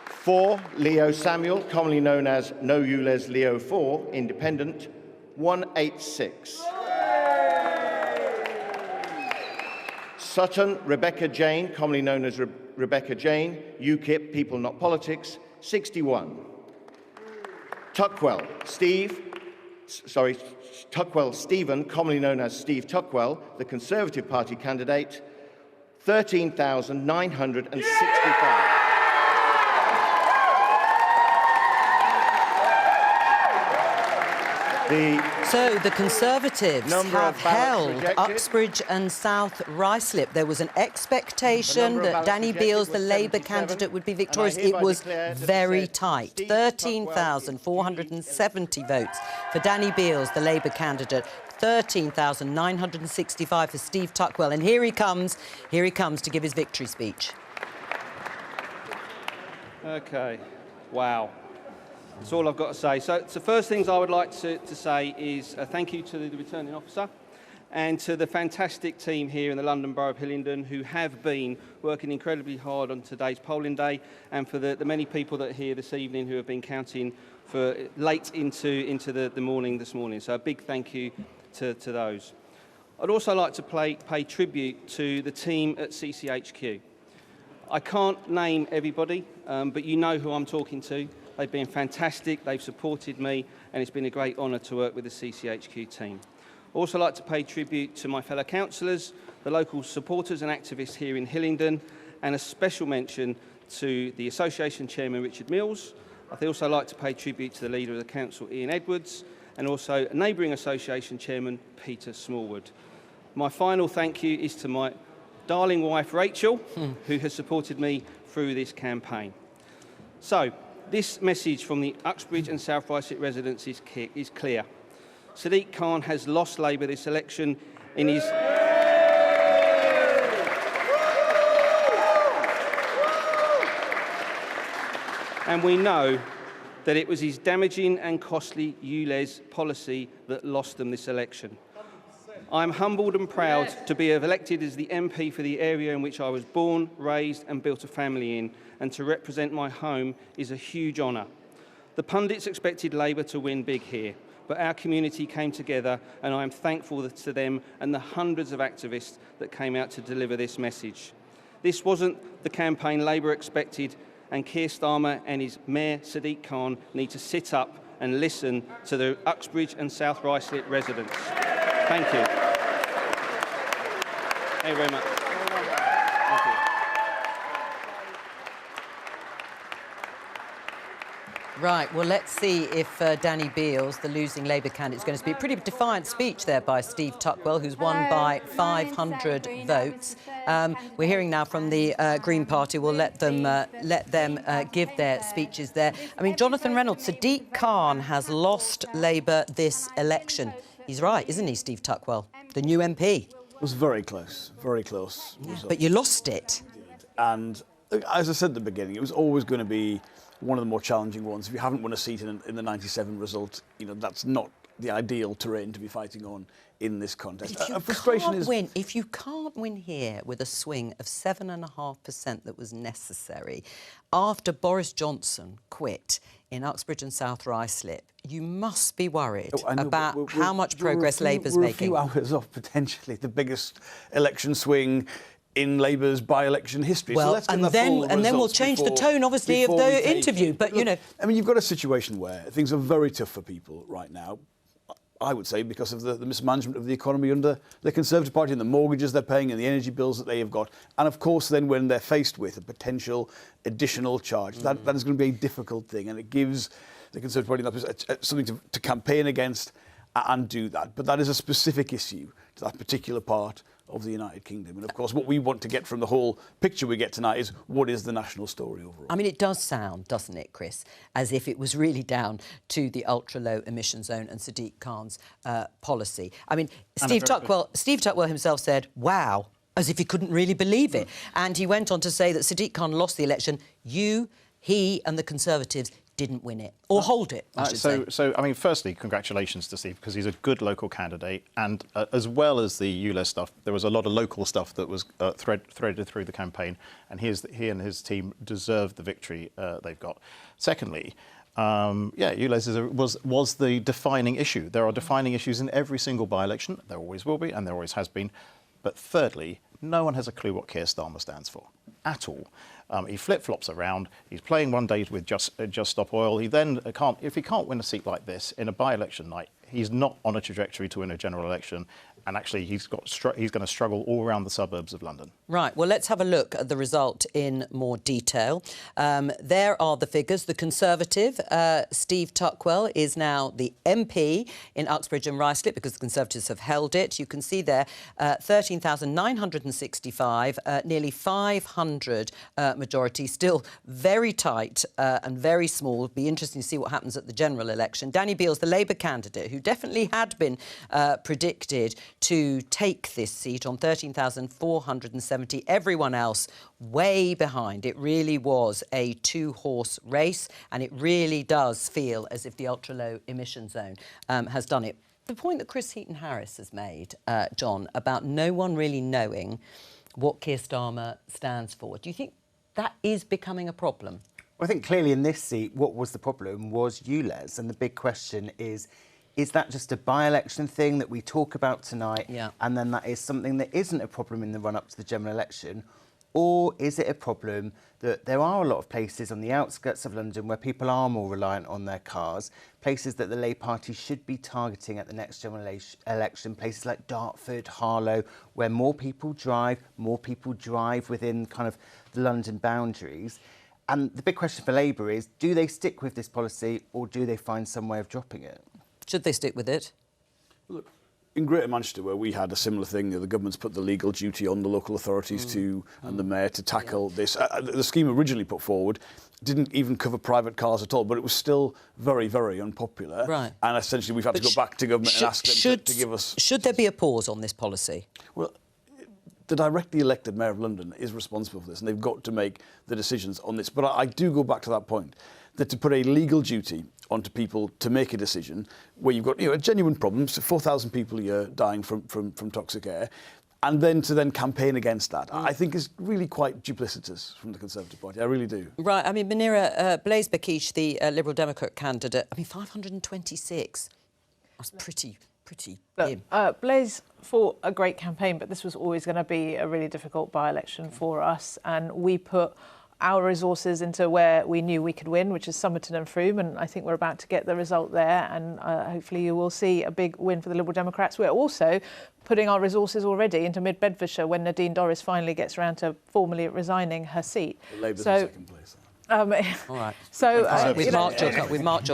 4. Leo Samuel, commonly known as No ULEZ Leo 4, Independent, 186. Sutton Rebecca Jane, commonly known as Rebecca Jane, UKIP, People Not Politics, 61. Tuckwell Stephen, commonly known as Steve Tuckwell, the Conservative Party candidate, 13,965. So the Conservatives have held rejected. Uxbridge and South Ruislip. There was an expectation that Danny Beales, the Labour candidate, would be victorious. It was very tight. 13,470 votes for Danny Beales, the Labour candidate. 13,965 for Steve Tuckwell. And here he comes to give his victory speech. OK. Wow. That's all I've got to say. So the first things I would like to say is thank you to the returning officer and to the fantastic team here in the London Borough of Hillingdon who have been working incredibly hard on today's polling day, and for the many people that are here this evening who have been counting for late into the morning this morning. So a big thank you to those. I'd also like to pay tribute to the team at CCHQ. I can't name everybody, but you know who I'm talking to. They've been fantastic, they've supported me, and it's been a great honour to work with the CCHQ team. I'd also like to pay tribute to my fellow councillors, the local supporters and activists here in Hillingdon, and a special mention to the Association Chairman Richard Mills. I'd also like to pay tribute to the Leader of the Council, Ian Edwards, and also Neighbouring Association Chairman Peter Smallwood. My final thank you is to my darling wife Rachel, who has supported me through this campaign. So, this message from the Uxbridge and South Ruislip residents is clear. Sadiq Khan has lost Labour this election in his... And we know that it was his damaging and costly ULEZ policy that lost them this election. I'm humbled and proud to be elected as the MP for the area in which I was born, raised and built a family in, and to represent my home is a huge honour. The pundits expected Labour to win big here, but our community came together, and I am thankful to them and the hundreds of activists that came out to deliver this message. This wasn't the campaign Labour expected, and Keir Starmer and his Mayor Sadiq Khan need to sit up and listen to the Uxbridge and South Ruislip residents. Thank you. Thank you very much. Thank you. Right, well, let's see if Danny Beales, the losing Labour candidate, is going to speak. Pretty defiant speech there by Steve Tuckwell, who's won by 500 votes. We're hearing now from the Green Party. We'll let them give their speeches there. I mean, Jonathan Reynolds, Sadiq Khan has lost Labour this election. He's right, isn't he, Steve Tuckwell, the new MP? It was very close, very close. Yeah, but you lost it. And as I said at the beginning, it was always going to be one of the more challenging ones. If you haven't won a seat in the 97 result, you know, that's not the ideal terrain to be fighting on in this contest. If you can't win here with a swing of 7.5% that was necessary after Boris Johnson quit in Uxbridge and South Ruislip, you must be worried about how much progress Labour's making. We're a few hours off potentially the biggest election swing in Labour's by-election history. Well, so let's get and then we'll change the tone, obviously, of the interview. But, you know... I mean, you've got a situation where things are very tough for people right now, I would say, because of the mismanagement of the economy under the Conservative Party and the mortgages they're paying and the energy bills that they have got. And, of course, then when they're faced with a potential additional charge, that is going to be a difficult thing. And it gives the Conservative Party something to campaign against and do that. But that is a specific issue to that particular part of the United Kingdom. And, of course, what we want to get from the whole picture we get tonight is what is the national story overall. I mean, it does sound, doesn't it, Chris, as if it was really down to the ultra-low emission zone and Sadiq Khan's policy. I mean, Steve Tuckwell himself said, wow, as if he couldn't really believe it. And he went on to say that Sadiq Khan lost the election. He and the Conservatives didn't win it, or hold it, I should say. So, I mean, firstly, congratulations to Steve, because he's a good local candidate. And as well as the ULEZ stuff, there was a lot of local stuff that was threaded through the campaign. And he and his team deserve the victory they've got. Secondly, ULEZ was the defining issue. There are defining issues in every single by-election. There always will be, and there always has been. But thirdly, no one has a clue what Keir Starmer stands for, at all. He flip-flops around. He's playing one day with Just Stop Oil. He then can't. If he can't win a seat like this in a by-election night, he's not on a trajectory to win a general election. And actually, he's going to struggle all around the suburbs of London. Right. Well, let's have a look at the result in more detail. There are the figures. The Conservative, Steve Tuckwell, is now the MP in Uxbridge and Ruislip because the Conservatives have held it. You can see there 13,965, nearly 500 majority, still very tight and very small. It'll be interesting to see what happens at the general election. Danny Beale's the Labour candidate, who definitely had been predicted to take this seat on 13,470. Everyone else way behind. It really was a two-horse race, and it really does feel as if the ultra-low emission zone has done it. The point that Chris Heaton-Harris has made, John, about no one really knowing what Keir Starmer stands for, do you think that is becoming a problem? Well, I think clearly in this seat, what was the problem was ULEZ, and the big question is that just a by-election thing that we talk about tonight, and then that is something that isn't a problem in the run-up to the general election? Or is it a problem that there are a lot of places on the outskirts of London where people are more reliant on their cars, places that the Labour Party should be targeting at the next general election, places like Dartford, Harlow, where more people drive within kind of the London boundaries? And the big question for Labour is, do they stick with this policy or do they find some way of dropping it? Should they stick with it? Look, in Greater Manchester, where we had a similar thing, the government's put the legal duty on the local authorities and the mayor to tackle this. The scheme originally put forward didn't even cover private cars at all, but it was still very, very unpopular. Right. And essentially we've had to go back to government and ask them to give us... Should there be a pause on this policy? Well, the directly elected Mayor of London is responsible for this, and they've got to make the decisions on this. But I do go back to that point, that to put a legal duty onto people to make a decision where you've got a genuine problem, so 4,000 people a year dying from toxic air, and then to campaign against that, I think is really quite duplicitous from the Conservative Party. I really do. Right. I mean, Munira, Blaise Bakish, the Liberal Democrat candidate, I mean, 526. That's pretty dim. Blaise fought a great campaign, but this was always going to be a really difficult by-election for us, and we put our resources into where we knew we could win, which is Somerton and Frome, and I think we're about to get the result there, and hopefully you will see a big win for the Liberal Democrats. We're also putting our resources already into Mid-Bedfordshire when Nadine Dorries finally gets around to formally resigning her seat. Labour's in second place. All right. So we've marked your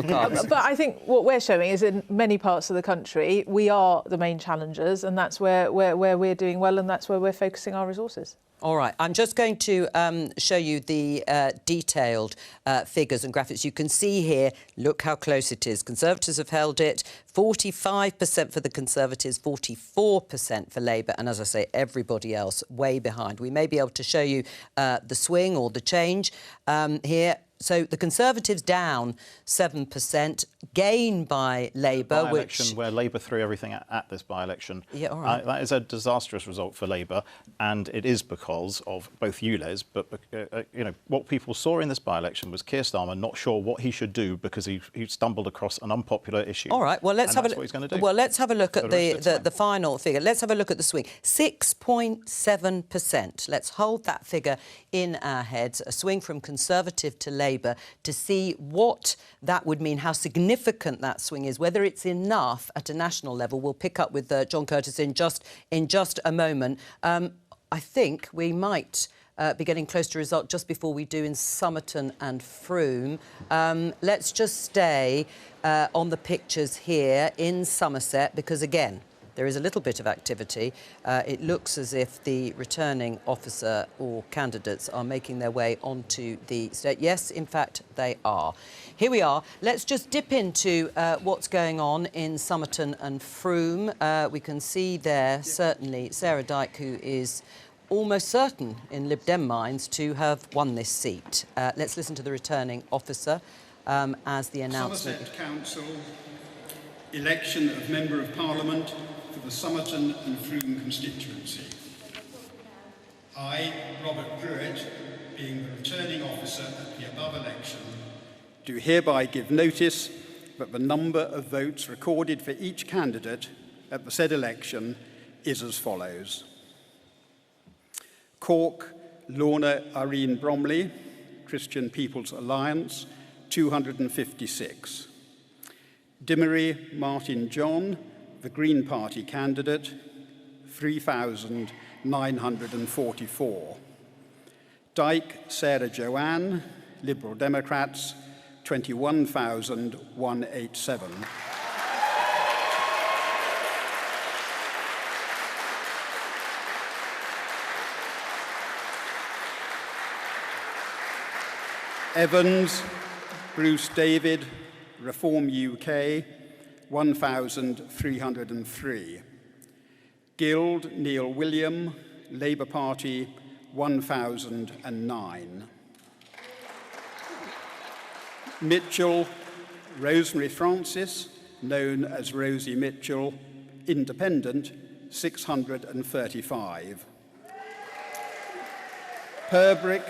cards. But I think what we're showing is in many parts of the country we are the main challengers, and that's where we're doing well, and that's where we're focusing our resources. All right, I'm just going to show you the detailed figures and graphics. You can see here, look how close it is. Conservatives have held it, 45% for the Conservatives, 44% for Labour, and as I say, everybody else way behind. We may be able to show you the swing or the change here. So the Conservatives down 7%, gain by Labour, by-election where Labour threw everything at this by-election. Yeah, all right. That is a disastrous result for Labour, and it is because of both ULEZ, but you know what people saw in this by-election was Keir Starmer not sure what he should do because he stumbled across an unpopular issue. All right. Well, let's have a look. What he's going to do. Well, let's have a look at the final figure. Let's have a look at the swing. 6.7%. Let's hold that figure in our heads. A swing from Conservative to Labour to see what that would mean, how significant that swing is, whether it's enough at a national level. We'll pick up with John Curtis in just a moment. I think we might be getting close to result just before we do in Somerton and Frome. Let's just stay on the pictures here in Somerset because, again, there is a little bit of activity. It looks as if the returning officer or candidates are making their way onto the stage. Yes, in fact, they are. Here we are. Let's just dip into what's going on in Somerton and Frome. We can see there, certainly, Sarah Dyke, who is almost certain in Lib Dem minds to have won this seat. Let's listen to the returning officer as the announcement. Somerset Council, election of Member of Parliament for the Somerton and Frome constituency. I, Robert Pruitt, being the returning officer at the above election, do hereby give notice that the number of votes recorded for each candidate at the said election is as follows. Cork, Lorna Irene Bromley, Christian People's Alliance, 256. Dimmery Martin John, the Green Party candidate, 3,944. Dyke Sarah Joanne, Liberal Democrats, 21,187. Evans, Bruce David, Reform UK, 1,303. Guild, Neil William, Labour Party, 1,009. Mitchell, Rosemary Francis, known as Rosie Mitchell, Independent, 635. Purbrick,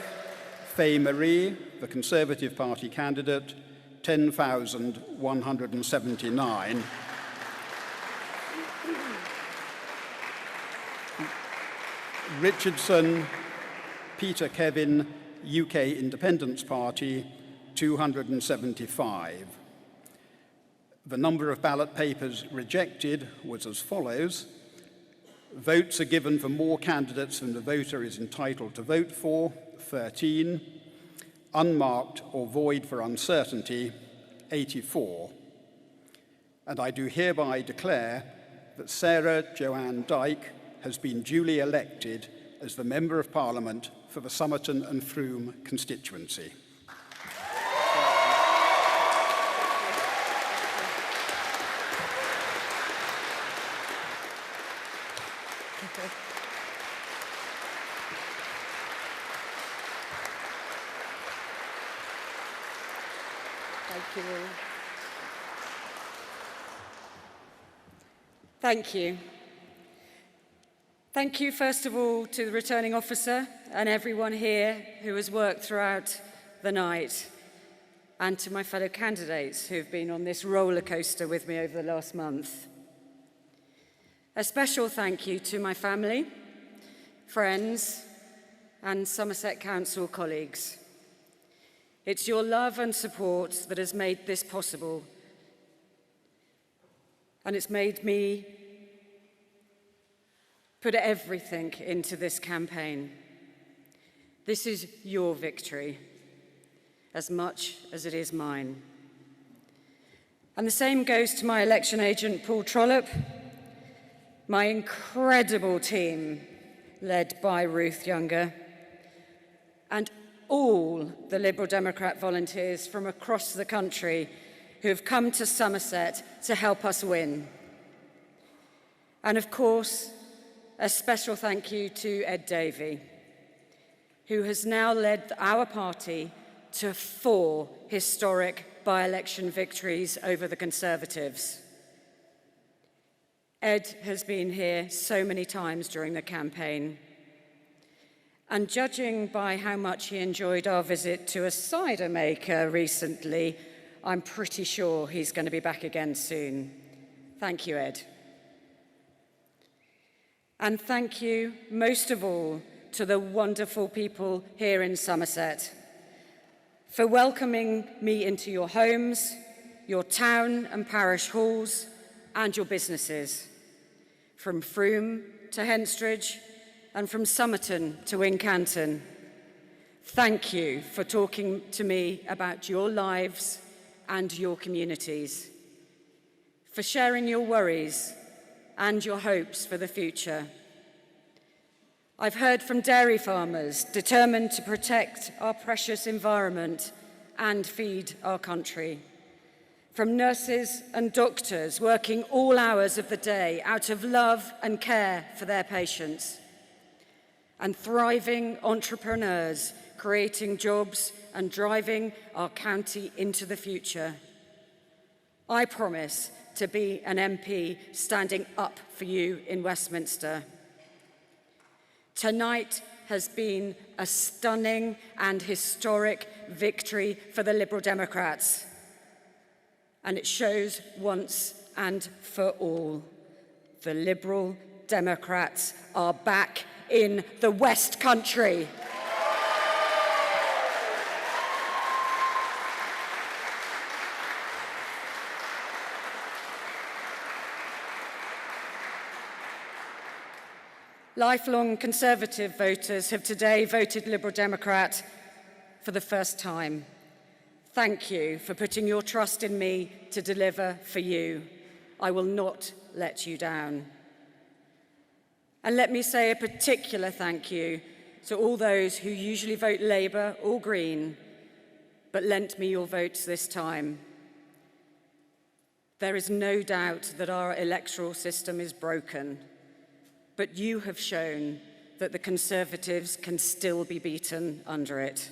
Faye Marie, the Conservative Party candidate, 10,179. Richardson, Peter Kevin, UK Independence Party, 275. The number of ballot papers rejected was as follows. Votes are given for more candidates than the voter is entitled to vote for, 13. Unmarked or void for uncertainty, 84. And I do hereby declare that Sarah Joanne Dyke has been duly elected as the Member of Parliament for the Somerton and Frome constituency. Thank you. Thank you, first of all, to the returning officer and everyone here who has worked throughout the night, and to my fellow candidates who have been on this roller coaster with me over the last month. A special thank you to my family, friends, and Somerset Council colleagues. It's your love and support that has made this possible, and it's made me put everything into this campaign. This is your victory, as much as it is mine. And the same goes to my election agent, Paul Trollope, my incredible team, led by Ruth Younger, and all the Liberal Democrat volunteers from across the country who have come to Somerset to help us win. And of course, a special thank you to Ed Davey, who has now led our party to 4 historic by-election victories over the Conservatives. Ed has been here so many times during the campaign. And judging by how much he enjoyed our visit to a cider maker recently, I'm pretty sure he's going to be back again soon. Thank you, Ed. And thank you, most of all, to the wonderful people here in Somerset for welcoming me into your homes, your town and parish halls, and your businesses, from Frome to Henstridge, and from Somerton to Wincanton. Thank you for talking to me about your lives and your communities, for sharing your worries and your hopes for the future. I've heard from dairy farmers determined to protect our precious environment and feed our country, from nurses and doctors working all hours of the day out of love and care for their patients, and thriving entrepreneurs creating jobs and driving our county into the future. I promise to be an MP standing up for you in Westminster. Tonight has been a stunning and historic victory for the Liberal Democrats. And it shows once and for all, the Liberal Democrats are back in the West Country. Lifelong Conservative voters have today voted Liberal Democrat for the first time. Thank you for putting your trust in me to deliver for you. I will not let you down. And let me say a particular thank you to all those who usually vote Labour or Green, but lent me your votes this time. There is no doubt that our electoral system is broken, but you have shown that the Conservatives can still be beaten under it.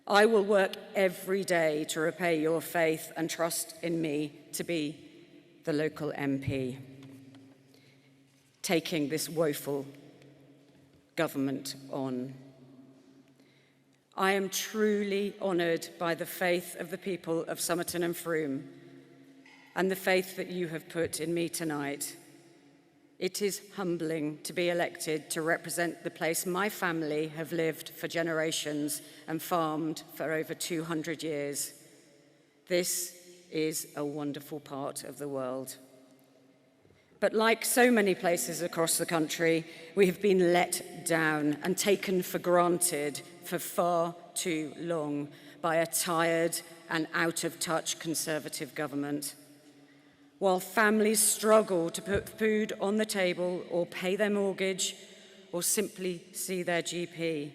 I will work every day to repay your faith and trust in me to be the local MP, taking this woeful government on. I am truly honoured by the faith of the people of Somerton and Frome and the faith that you have put in me tonight. It is humbling to be elected to represent the place my family have lived for generations and farmed for over 200 years. This is a wonderful part of the world. But like so many places across the country, we have been let down and taken for granted for far too long by a tired and out-of-touch Conservative government. While families struggle to put food on the table or pay their mortgage or simply see their GP,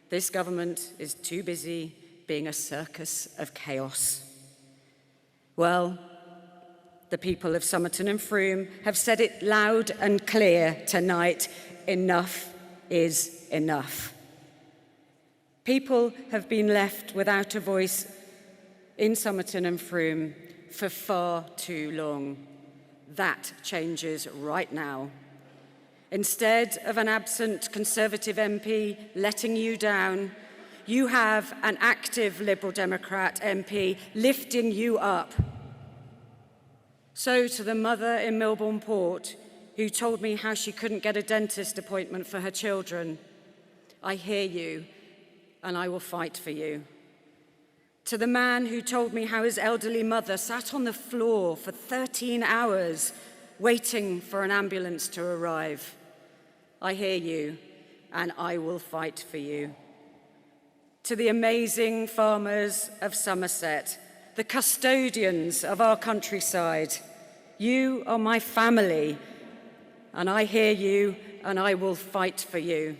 this government is too busy being a circus of chaos. Well, the people of Somerton and Frome have said it loud and clear tonight: enough is enough. People have been left without a voice in Somerton and Frome for far too long. That changes right now. Instead of an absent Conservative MP letting you down, you have an active Liberal Democrat MP lifting you up. So to the mother in Milbourne Port who told me how she couldn't get a dentist appointment for her children, I hear you and I will fight for you. To the man who told me how his elderly mother sat on the floor for 13 hours waiting for an ambulance to arrive, I hear you and I will fight for you. To the amazing farmers of Somerset, the custodians of our countryside, you are my family and I hear you and I will fight for you.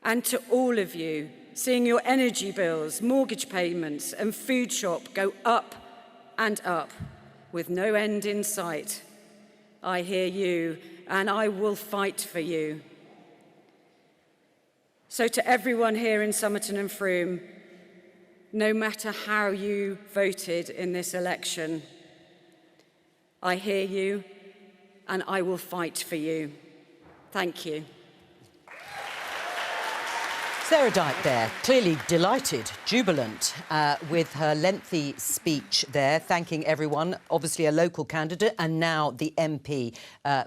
And to all of you, seeing your energy bills, mortgage payments and food shop go up and up with no end in sight, I hear you and I will fight for you. So to everyone here in Somerton and Frome, no matter how you voted in this election, I hear you and I will fight for you. Thank you. Sarah Dyke there, clearly delighted, jubilant with her lengthy speech there, thanking everyone, obviously a local candidate and now the MP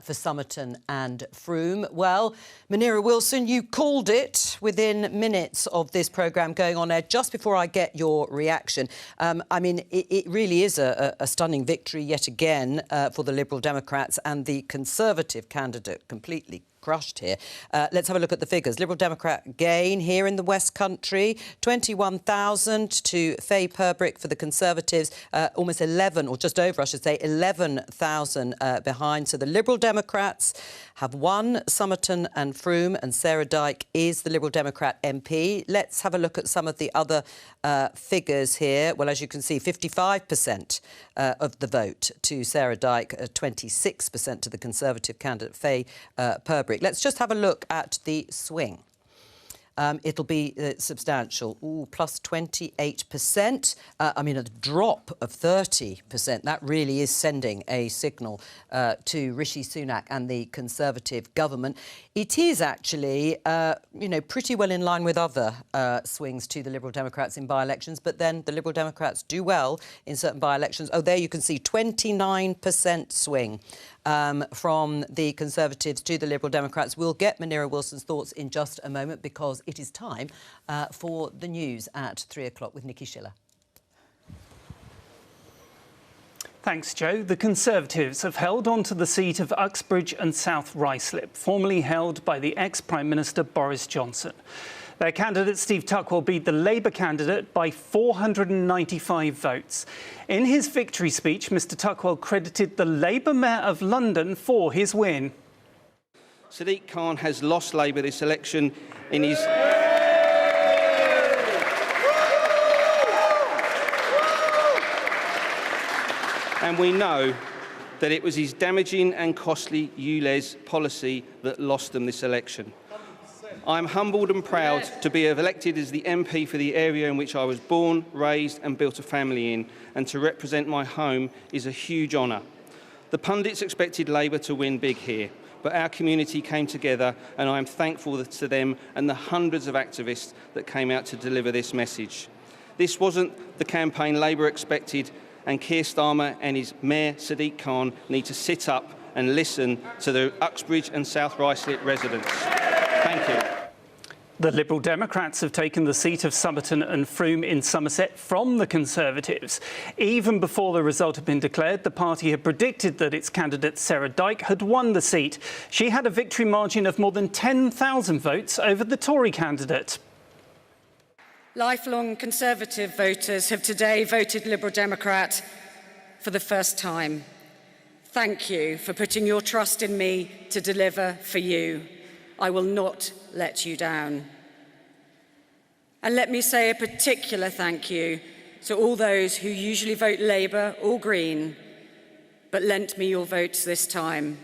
for Somerton and Frome. Well, Munira Wilson, you called it within minutes of this programme going on air, just before I get your reaction. I mean, it really is a stunning victory yet again for the Liberal Democrats, and the Conservative candidate completely crushed here. Let's have a look at the figures. Liberal Democrat gain here in the West Country, 21,000 to Faye Purbrick for the Conservatives, almost 11, or just over, I should say, 11,000 behind. So the Liberal Democrats have won Somerton and Frome, and Sarah Dyke is the Liberal Democrat MP. Let's have a look at some of the other figures here. Well, as you can see, 55% of the vote to Sarah Dyke, 26% to the Conservative candidate Faye Purbrick. Let's just have a look at the swing. It'll be substantial. Ooh, plus 28%. I mean, a drop of 30%. That really is sending a signal to Rishi Sunak and the Conservative government. It is actually, you know, pretty well in line with other swings to the Liberal Democrats in by-elections, but then the Liberal Democrats do well in certain by-elections. Oh, there you can see 29% swing from the Conservatives to the Liberal Democrats. We'll get Munira Wilson's thoughts in just a moment, because it is time for the news at 3 o'clock with Nikki Schiller. Thanks, Joe. The Conservatives have held on to the seat of Uxbridge and South Ruislip, formerly held by the ex-Prime Minister Boris Johnson. Their candidate, Steve Tuckwell, beat the Labour candidate by 495 votes. In his victory speech, Mr Tuckwell credited the Labour Mayor of London for his win. Sadiq Khan has lost Labour this election in his... And we know that it was his damaging and costly ULEZ policy that lost them this election. I'm humbled and proud to be elected as the MP for the area in which I was born, raised and built a family in, and to represent my home is a huge honour. The pundits expected Labour to win big here, but our community came together, and I am thankful to them and the hundreds of activists that came out to deliver this message. This wasn't the campaign Labour expected, and Keir Starmer and his Mayor Sadiq Khan need to sit up and listen to the Uxbridge and South Ruislip residents. Thank you. The Liberal Democrats have taken the seat of Somerton and Frome in Somerset from the Conservatives. Even before the result had been declared, the party had predicted that its candidate Sarah Dyke had won the seat. She had a victory margin of more than 10,000 votes over the Tory candidate. Lifelong Conservative voters have today voted Liberal Democrat for the first time. Thank you for putting your trust in me to deliver for you. I will not let you down. And let me say a particular thank you to all those who usually vote Labour or Green, but lent me your votes this time.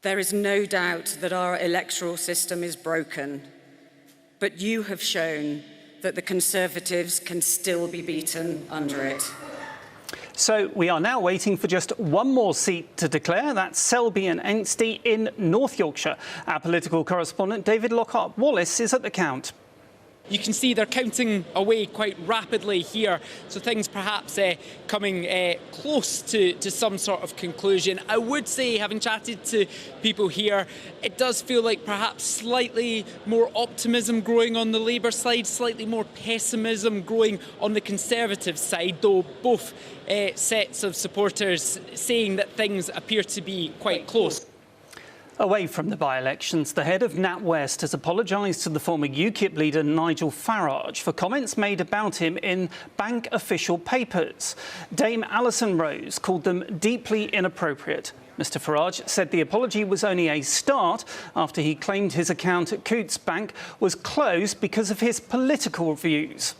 There is no doubt that our electoral system is broken, but you have shown that the Conservatives can still be beaten under it. So we are now waiting for just one more seat to declare. That's Selby and Ainsty in North Yorkshire. Our political correspondent David Lockhart-Wallace is at the count. You can see they're counting away quite rapidly here, so things perhaps coming close to some sort of conclusion. I would say, having chatted to people here, it does feel like perhaps slightly more optimism growing on the Labour side, slightly more pessimism growing on the Conservative side, though both sets of supporters saying that things appear to be quite close. Away from the by-elections, the head of NatWest has apologised to the former UKIP leader Nigel Farage for comments made about him in bank official papers. Dame Alison Rose called them deeply inappropriate. Mr Farage said the apology was only a start after he claimed his account at Coutts Bank was closed because of his political views.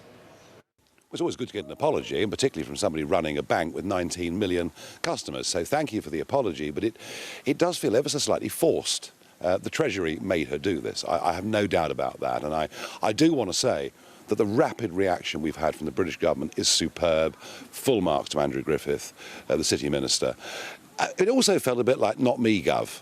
It's always good to get an apology, and particularly from somebody running a bank with 19 million customers. So thank you for the apology, but it does feel ever so slightly forced. The Treasury made her do this. I have no doubt about that. And I do want to say that the rapid reaction we've had from the British government is superb. Full marks to Andrew Griffith, the City Minister. It also felt a bit like not me, Gov.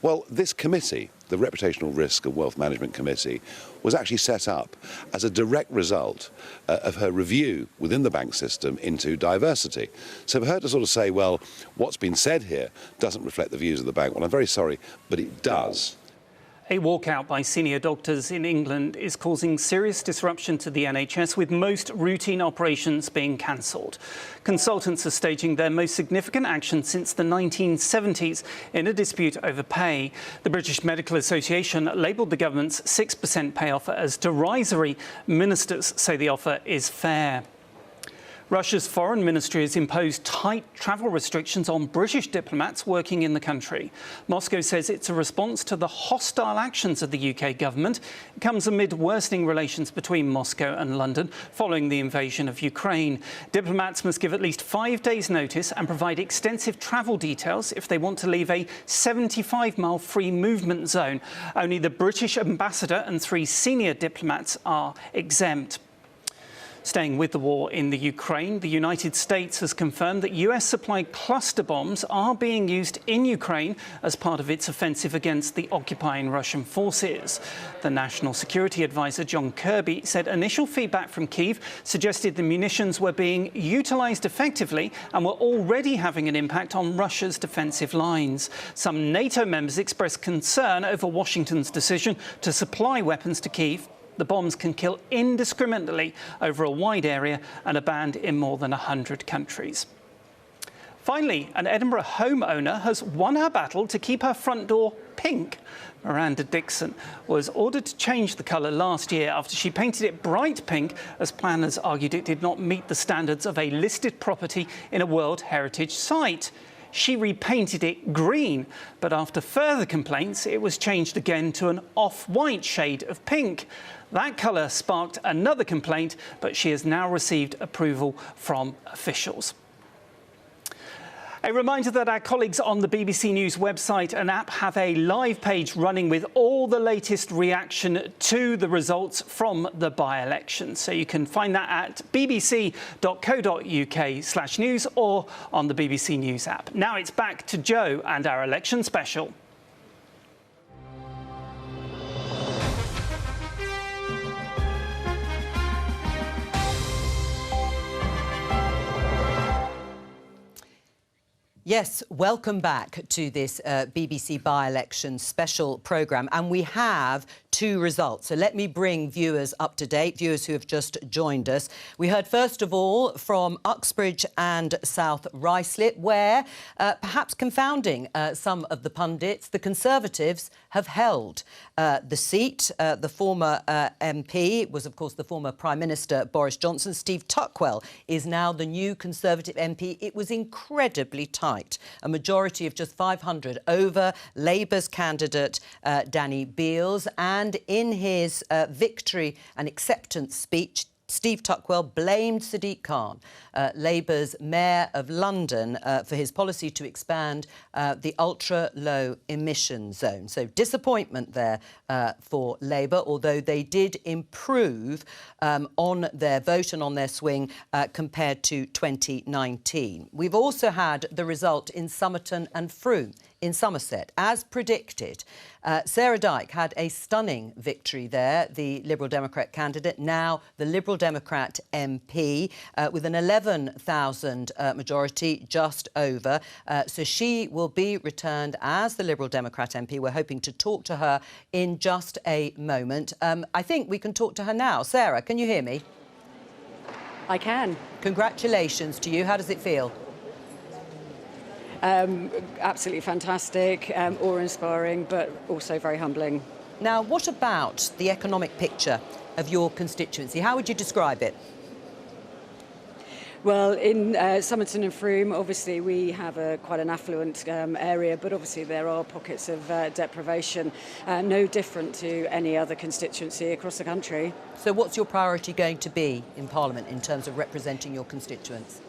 Well, this committee, the Reputational Risk and Wealth Management Committee, was actually set up as a direct result of her review within the bank system into diversity. So for her to sort of say, well, what's been said here doesn't reflect the views of the bank, well, I'm very sorry, but it does. A walkout by senior doctors in England is causing serious disruption to the NHS, with most routine operations being cancelled. Consultants are staging their most significant action since the 1970s in a dispute over pay. The British Medical Association labelled the government's 6% pay offer as derisory. Ministers say the offer is fair. Russia's foreign ministry has imposed tight travel restrictions on British diplomats working in the country. Moscow says it's a response to the hostile actions of the UK government. It comes amid worsening relations between Moscow and London following the invasion of Ukraine. Diplomats must give at least 5 days' notice and provide extensive travel details if they want to leave a 75-mile free movement zone. Only the British ambassador and 3 senior diplomats are exempt. Staying with the war in the Ukraine, the United States has confirmed that US-supplied cluster bombs are being used in Ukraine as part of its offensive against the occupying Russian forces. The National Security Advisor John Kirby said initial feedback from Kyiv suggested the munitions were being utilised effectively and were already having an impact on Russia's defensive lines. Some NATO members expressed concern over Washington's decision to supply weapons to Kyiv. The bombs can kill indiscriminately over a wide area and are banned in more than 100 countries. Finally, an Edinburgh homeowner has won her battle to keep her front door pink. Miranda Dixon was ordered to change the colour last year after she painted it bright pink, as planners argued it did not meet the standards of a listed property in a World Heritage Site. She repainted it green, but after further complaints, it was changed again to an off-white shade of pink. That colour sparked another complaint, but she has now received approval from officials. A reminder that our colleagues on the BBC News website and app have a live page running with all the latest reaction to the results from the by-election. So you can find that at bbc.co.uk/news or on the BBC News app. Now it's back to Joe and our election special. Yes, welcome back to this BBC by-election special programme. And we have 2 results. So let me bring viewers up to date, viewers who have just joined us. We heard first of all from Uxbridge and South Ruislip, where, perhaps confounding some of the pundits, the Conservatives have held the seat. The former MP was, of course, the former Prime Minister Boris Johnson. Steve Tuckwell is now the new Conservative MP. It was incredibly tight. A majority of just 500 over Labour's candidate Danny Beales. And in his victory and acceptance speech, Steve Tuckwell blamed Sadiq Khan, Labour's Mayor of London, for his policy to expand the ultra-low emission zone. So disappointment there for Labour, although they did improve on their vote and on their swing compared to 2019. We've also had the result in Somerton and Frome in Somerset. As predicted, Sarah Dyke had a stunning victory there, the Liberal Democrat candidate, now the Liberal Democrat MP, with an 11,000 majority, just over. So she will be returned as the Liberal Democrat MP. We're hoping to talk to her in just a moment. I think we can talk to her now. Sarah, can you hear me? I can. Congratulations to you. How does it feel? Absolutely fantastic, awe-inspiring, but also very humbling. Now, what about the economic picture of your constituency? How would you describe it? Well, in Somerton and Frome, obviously we have quite an affluent area, but obviously there are pockets of deprivation, no different to any other constituency across the country. So what's your priority going to be in Parliament in terms of representing your constituents?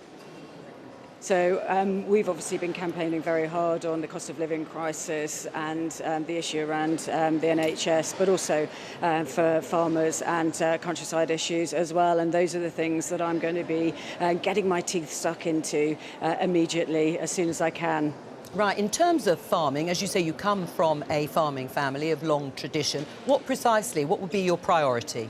So we've obviously been campaigning very hard on the cost of living crisis and the issue around the NHS, but also for farmers and countryside issues as well. And those are the things that I'm going to be getting my teeth stuck into immediately as soon as I can. Right, in terms of farming, as you say, you come from a farming family of long tradition. What would be your priority?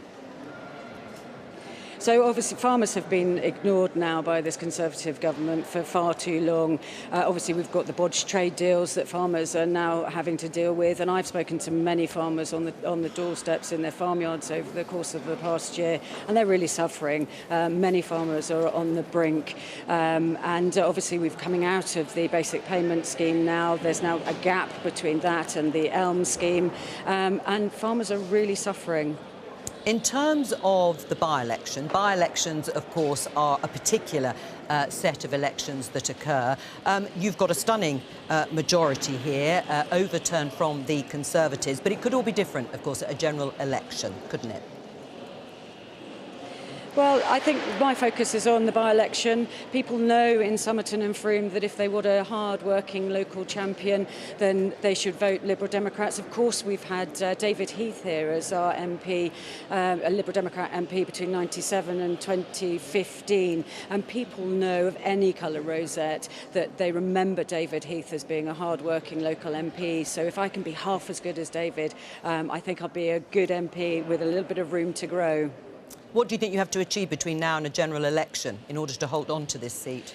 So obviously farmers have been ignored now by this Conservative government for far too long. Obviously we've got the bodged trade deals that farmers are now having to deal with, and I've spoken to many farmers on the doorsteps in their farmyards over the course of the past year, and they're really suffering. Many farmers are on the brink, and obviously we're coming out of the basic payment scheme now. There's now a gap between that and the ELM scheme, and farmers are really suffering. In terms of the by-elections, of course, are a particular set of elections that occur. You've got a stunning majority here, overturned from the Conservatives, but it could all be different, of course, at a general election, couldn't it? Well, I think my focus is on the by-election. People know in Somerton and Frome that if they want a hard-working local champion, then they should vote Liberal Democrats. Of course, we've had David Heath here as our MP, a Liberal Democrat MP between 1997 and 2015. And people know of any colour rosette that they remember David Heath as being a hard-working local MP. So if I can be half as good as David, I think I'll be a good MP with a little bit of room to grow. What do you think you have to achieve between now and a general election in order to hold on to this seat?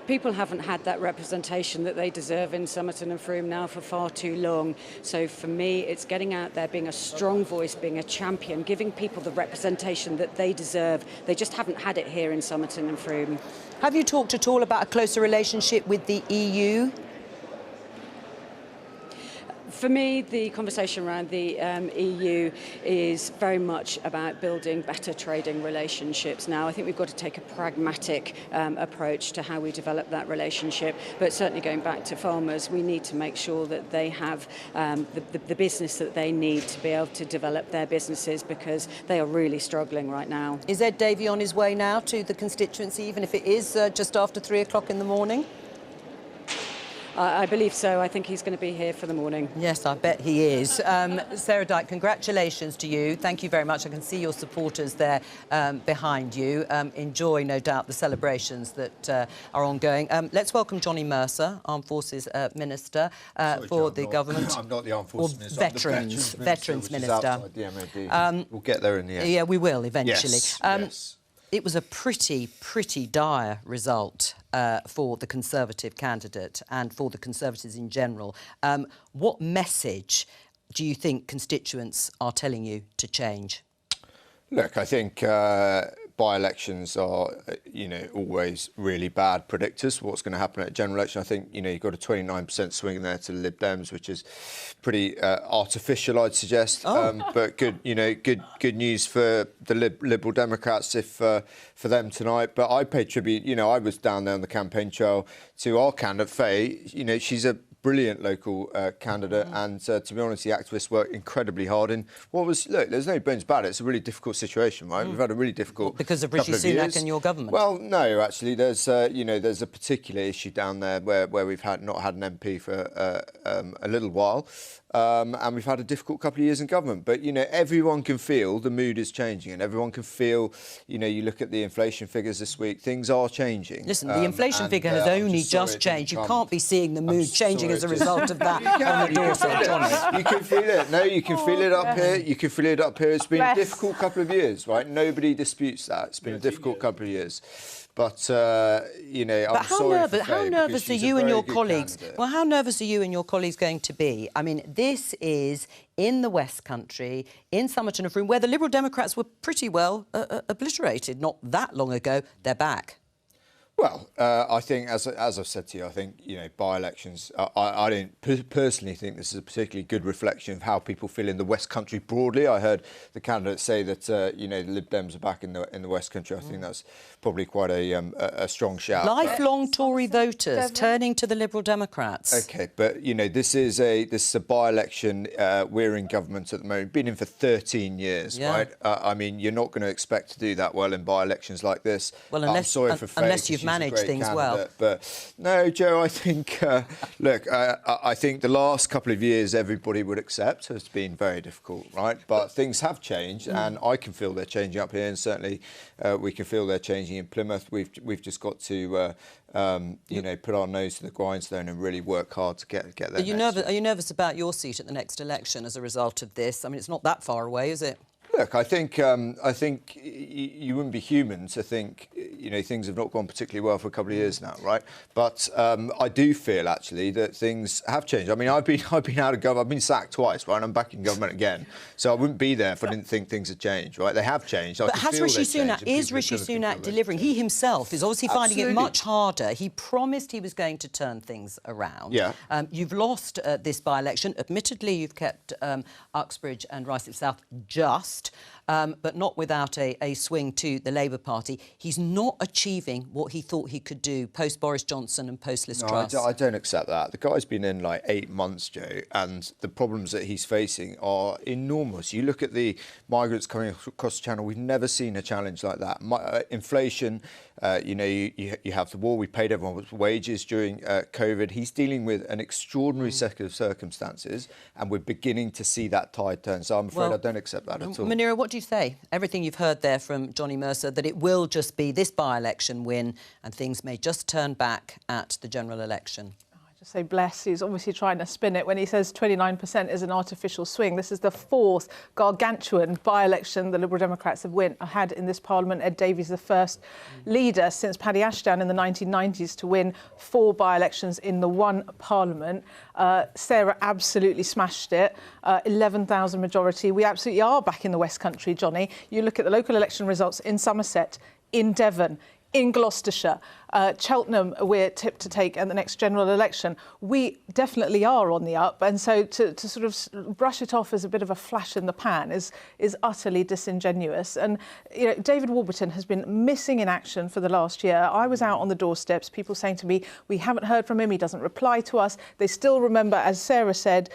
People haven't had that representation that they deserve in Somerton and Frome now for far too long. So for me, it's getting out there, being a strong voice, being a champion, giving people the representation that they deserve. They just haven't had it here in Somerton and Frome. Have you talked at all about a closer relationship with the EU? For me, the conversation around the EU is very much about building better trading relationships now. I think we've got to take a pragmatic approach to how we develop that relationship. But certainly going back to farmers, we need to make sure that they have the business that they need to be able to develop their businesses, because they are really struggling right now. Is Ed Davey on his way now to the constituency, even if it is just after 3 o'clock in the morning? I believe so. I think he's going to be here for the morning. Yes, I bet he is. Sarah Dyke, congratulations to you. Thank you very much. I can see your supporters there behind you. Enjoy, no doubt, the celebrations that are ongoing. Let's welcome Johnny Mercer, Armed Forces Minister for the government. I'm not the Armed Forces Minister. Veterans Minister. Outside the MOD. We'll get there in the end. Yeah, we will eventually. Yes, yes. It was a pretty dire result for the Conservative candidate and for the Conservatives in general. What message do you think constituents are telling you to change? Look, I think by-elections are, always really bad predictors for what's going to happen at a general election. I think, you've got a 29% swing there to the Lib Dems, which is pretty artificial, I'd suggest. But good news for the Liberal Democrats for them tonight. But I pay tribute, I was down there on the campaign trail to our candidate, Faye. She's a brilliant local candidate, and to be honest, the activists worked incredibly hard in there's no bones about it. It's a really difficult situation, right? We've had a really difficult because of Rishi Sunak and your government. Well, no, actually, there's there's a particular issue down there where we've not had an MP for a little while. And we've had a difficult couple of years in government. But, everyone can feel the mood is changing, and everyone can feel, you look at the inflation figures this week, things are changing. Listen, the inflation figure has only just changed. You can't be seeing the mood changing as a result of that on the doorstep, Johnny. You can feel it. No, you can feel it up here. You can feel it up here. It's been a difficult couple of years, right? Nobody disputes that. It's been a difficult couple of years. But, I'm sorry for Faye, how nervous are you and your colleagues? Candidate. Well, how nervous are you and your colleagues going to be? I mean, this is in the West Country, in Somerton and Frome, where the Liberal Democrats were pretty well obliterated not that long ago. They're back. Well, I think, as I've said to you, I think, by-elections, I don't personally think this is a particularly good reflection of how people feel in the West Country broadly. I heard the candidate say that, the Lib Dems are back in the West Country. I think that's probably quite a strong shout. Lifelong Tory voters turning to the Liberal Democrats. OK, but, this is a by-election. We're in government at the moment. Been in for 13 years, right? I mean, you're not going to expect to do that well in by-elections like this. Well, I'm sorry for Faye, unless you've managed things well. But no, Joe, I think, look, I think the last couple of years everybody would accept has been very difficult, right? But things have changed, and I can feel they're changing up here, and certainly we can feel they're changing in Plymouth. We've just got to, you know, put our nose to the grindstone and really work hard to get there. Are you nervous about your seat at the next election as a result of this? I mean, it's not that far away, is it? Look, I think you wouldn't be human to think, you know, things have not gone particularly well for a couple of years now, right? But I do feel actually that things have changed. I mean, I've been out of government. I've been sacked twice, right? And I'm back in government again. So I wouldn't be there if I didn't think things had changed, right? They have changed. But has Rishi Sunak, is Rishi Sunak delivering? He himself is obviously finding it much harder. He promised he was going to turn things around. Yeah. You've lost this by-election. Admittedly, you've kept Uxbridge and Ruislip South just. But not without a swing to the Labour Party. He's not achieving what he thought he could do post-Boris Johnson and post-Liz Truss. I don't accept that. The guy's been in like 8 months, Joe, and the problems that he's facing are enormous. You look at the migrants coming across the channel, we've never seen a challenge like that. Inflation, you know, you have the war, we paid everyone's wages during COVID. He's dealing with an extraordinary set of circumstances, and we're beginning to see that tide turn. So I'm afraid I don't accept that at all. Munira, what do you say? Everything you've heard there from Johnny Mercer, that it will just be this by-election win and things may just turn back at the general election. Just say bless. He's obviously trying to spin it when he says 29% is an artificial swing. This is the 4th gargantuan by-election the Liberal Democrats have had in this Parliament. Ed Davey's the first leader since Paddy Ashdown in the 1990s to win 4 by-elections in the one Parliament. Sarah absolutely smashed it. 11,000 majority. We absolutely are back in the West Country, Johnny. You look at the local election results in Somerset, in Devon, in Gloucestershire, Cheltenham, we're tipped to take at the next general election. We definitely are on the up, and so to sort of brush it off as a bit of a flash in the pan is utterly disingenuous. And you know, David Warburton has been missing in action for the last year. I was out on the doorsteps, people saying to me, we haven't heard from him, he doesn't reply to us. They still remember, as Sarah said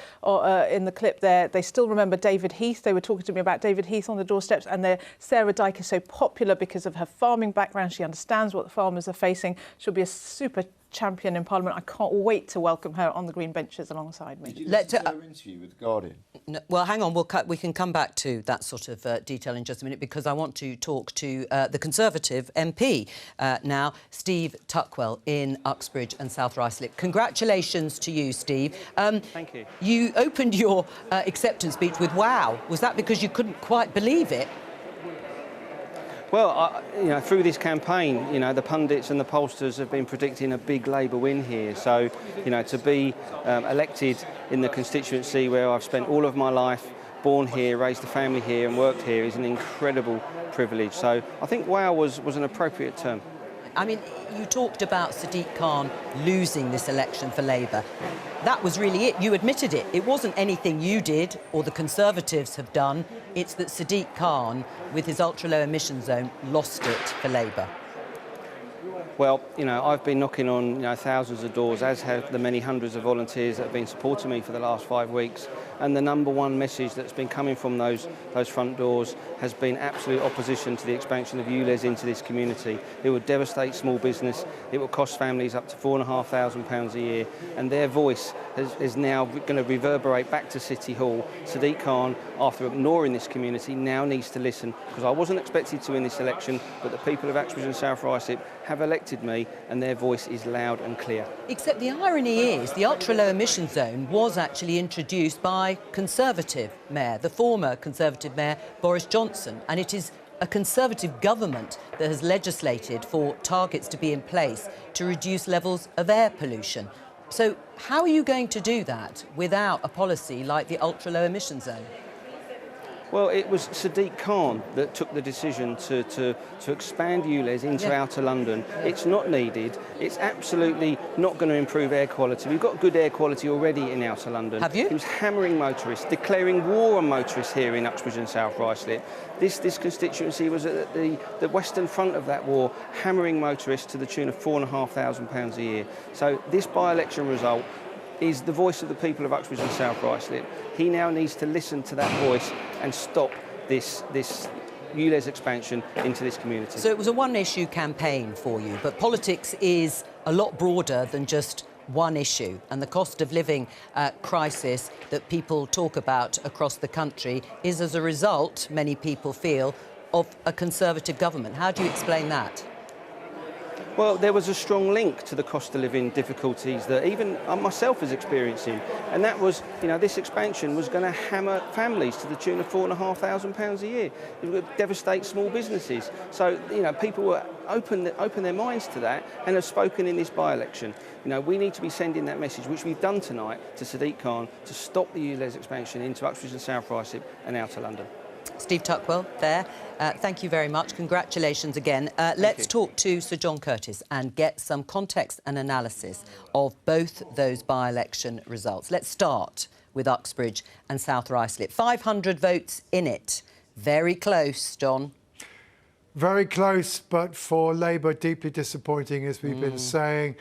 in the clip there, they still remember David Heath. They were talking to me about David Heath on the doorsteps, and Sarah Dyke is so popular because of her farming background. She understands what the farmers are facing. She'll be a super champion in Parliament. I can't wait to welcome her on the green benches alongside me. Did you listen to her interview with The Guardian? No, well, hang on, we can come back to that sort of detail in just a minute, because I want to talk to the Conservative MP now, Steve Tuckwell in Uxbridge and South Ruislip. Congratulations to you, Steve. Thank you. You opened your acceptance speech with wow. Was that because you couldn't quite believe it? Well, you know, through this campaign, you know, the pundits and the pollsters have been predicting a big Labour win here. So, you know, to be elected in the constituency where I've spent all of my life, born here, raised a family here and worked here, is an incredible privilege. So I think wow was an appropriate term. I mean, you talked about Sadiq Khan losing this election for Labour. That was really it. You admitted it. It wasn't anything you did or the Conservatives have done. It's that Sadiq Khan, with his ultra-low emission zone, lost it for Labour. Well, you know, I've been knocking on thousands of doors, as have the many hundreds of volunteers that have been supporting me for the last 5 weeks. And the number one message that's been coming from those front doors has been absolute opposition to the expansion of ULEZ into this community. It would devastate small business. It would cost families up to £4,500 a year. And their voice is now going to reverberate back to City Hall. Sadiq Khan, after ignoring this community, now needs to listen, because I wasn't expected to win this election, but the people of Uxbridge and South Ruislip have elected me, and their voice is loud and clear. Except the irony is the ultra-low emission zone was actually introduced by Conservative Mayor, the former Conservative Mayor Boris Johnson, and it is a Conservative government that has legislated for targets to be in place to reduce levels of air pollution. So how are you going to do that without a policy like the ultra-low emission zone? Well, it was Sadiq Khan that took the decision to expand ULEZ into outer London. It's not needed. It's absolutely not going to improve air quality. We've got good air quality already in outer London. Have you? He was hammering motorists, declaring war on motorists here in Uxbridge and South Ruislip. This constituency was at the western front of that war, hammering motorists to the tune of £4,500 a year. So this by-election result is the voice of the people of Uxbridge and South Ruislip. He now needs to listen to that voice and stop this ULEZ expansion into this community. So it was a one-issue campaign for you, but politics is a lot broader than just one issue, and the cost of living crisis that people talk about across the country is as a result, many people feel, of a Conservative government. How do you explain that? Well, there was a strong link to the cost of living difficulties that even myself was experiencing, and that was, this expansion was going to hammer families to the tune of £4,500 a year. It would devastate small businesses. So, people were open their minds to that and have spoken in this by-election. We need to be sending that message, which we've done tonight, to Sadiq Khan to stop the ULEZ expansion into Uxbridge and South Ruislip and out of London. Steve Tuckwell there. Thank you very much. Congratulations again. Let's talk to Sir John Curtis and get some context and analysis of both those by-election results. Let's start with Uxbridge and South Ruislip. 500 votes in it. Very close, John. Very close, but for Labour, deeply disappointing, as we've been saying.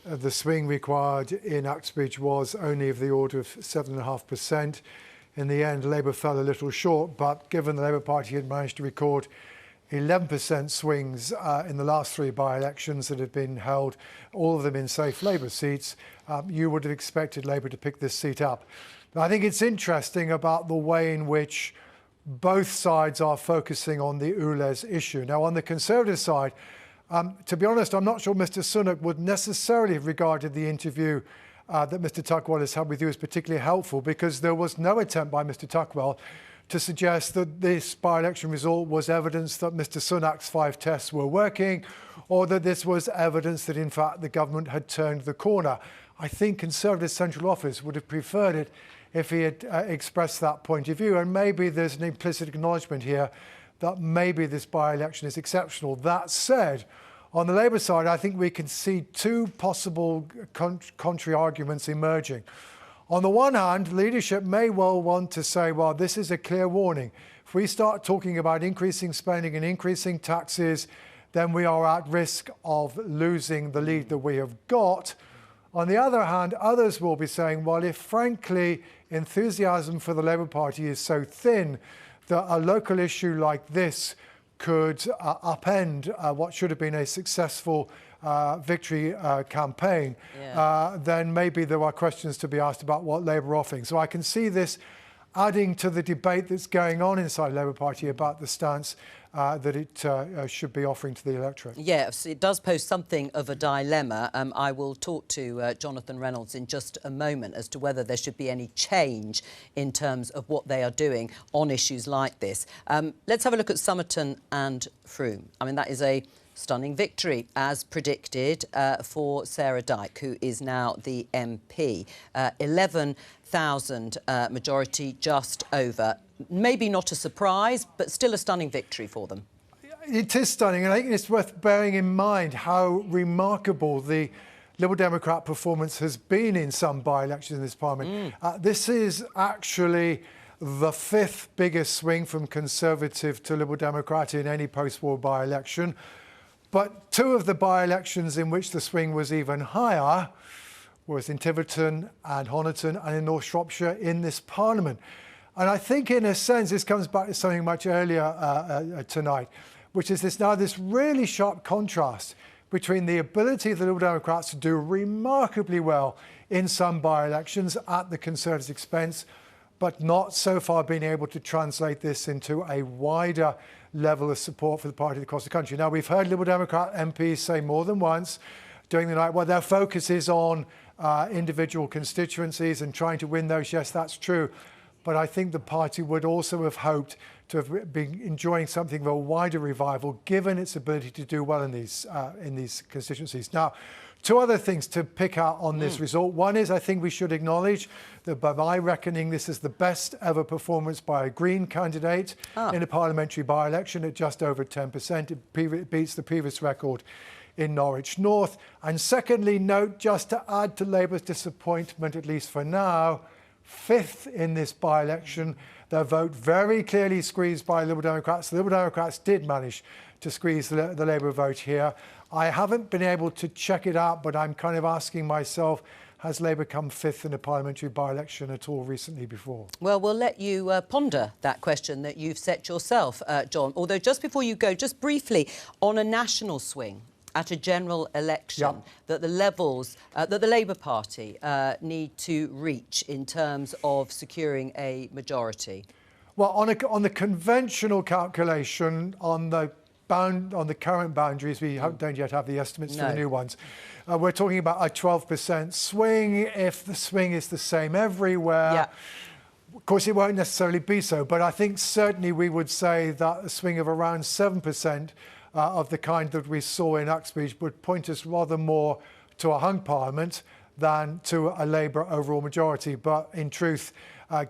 The swing required in Uxbridge was only of the order of 7.5%. In the end, Labour fell a little short, but given the Labour Party had managed to record 11% swings in the last three by-elections that have been held, all of them in safe Labour seats, you would have expected Labour to pick this seat up. But I think it's interesting about the way in which both sides are focusing on the ULEZ issue. Now, on the Conservative side, to be honest, I'm not sure Mr Sunak would necessarily have regarded the interview that Mr Tuckwell has had with you as particularly helpful, because there was no attempt by Mr Tuckwell to suggest that this by-election result was evidence that Mr Sunak's 5 tests were working, or that this was evidence that in fact the government had turned the corner. I think Conservative Central Office would have preferred it if he had expressed that point of view, and maybe there's an implicit acknowledgement here that maybe this by-election is exceptional. That said, on the Labour side, I think we can see two possible contrary arguments emerging. On the one hand, leadership may well want to say, well, this is a clear warning. If we start talking about increasing spending and increasing taxes, then we are at risk of losing the lead that we have got. On the other hand, others will be saying, well, if frankly enthusiasm for the Labour Party is so thin that a local issue like this could upend what should have been a successful victory campaign, then maybe there are questions to be asked about what Labour are offering. So I can see this adding to the debate that's going on inside the Labour Party about the stance that it should be offering to the electorate. Yes, it does pose something of a dilemma. I will talk to Jonathan Reynolds in just a moment as to whether there should be any change in terms of what they are doing on issues like this. Let's have a look at Somerton and Frome. I mean, that is a stunning victory, as predicted, for Sarah Dyke, who is now the MP. 11,000 majority, just over. Maybe not a surprise, but still a stunning victory for them. It is stunning, and I think it's worth bearing in mind how remarkable the Liberal Democrat performance has been in some by-elections in this Parliament. This is actually the 5th biggest swing from Conservative to Liberal Democrat in any post-war by-election. But 2 of the by-elections in which the swing was even higher was in Tiverton and Honiton and in North Shropshire in this Parliament. And I think, in a sense, this comes back to something much earlier tonight, which is this really sharp contrast between the ability of the Liberal Democrats to do remarkably well in some by-elections at the Conservatives' expense, but not so far being able to translate this into a wider level of support for the party across the country. Now, we've heard Liberal Democrat MPs say more than once during the night, well, their focus is on individual constituencies and trying to win those. Yes, that's true. But I think the party would also have hoped to have been enjoying something of a wider revival, given its ability to do well in these constituencies. Now, 2 other things to pick out on this result. One is, I think we should acknowledge that, by my reckoning, this is the best ever performance by a Green candidate in a parliamentary by-election at just over 10%. It beats the previous record in Norwich North. And secondly, note, just to add to Labour's disappointment, at least for now, 5th in this by-election, their vote very clearly squeezed by Liberal Democrats. The Liberal Democrats did manage to squeeze the Labour vote here. I haven't been able to check it out, but I'm kind of asking myself has Labour come fifth in a parliamentary by-election at all recently before? Well, we'll let you ponder that question that you've set yourself, John. Although just before you go, just briefly, on a national swing, at a general election, that the levels that the Labour Party need to reach in terms of securing a majority? Well, on the conventional calculation, on the current boundaries, we don't yet have the estimates for the new ones. We're talking about a 12% swing. If the swing is the same everywhere, of course, it won't necessarily be so. But I think certainly we would say that a swing of around 7% of the kind that we saw in Uxbridge would point us rather more to a hung parliament than to a Labour overall majority. But in truth,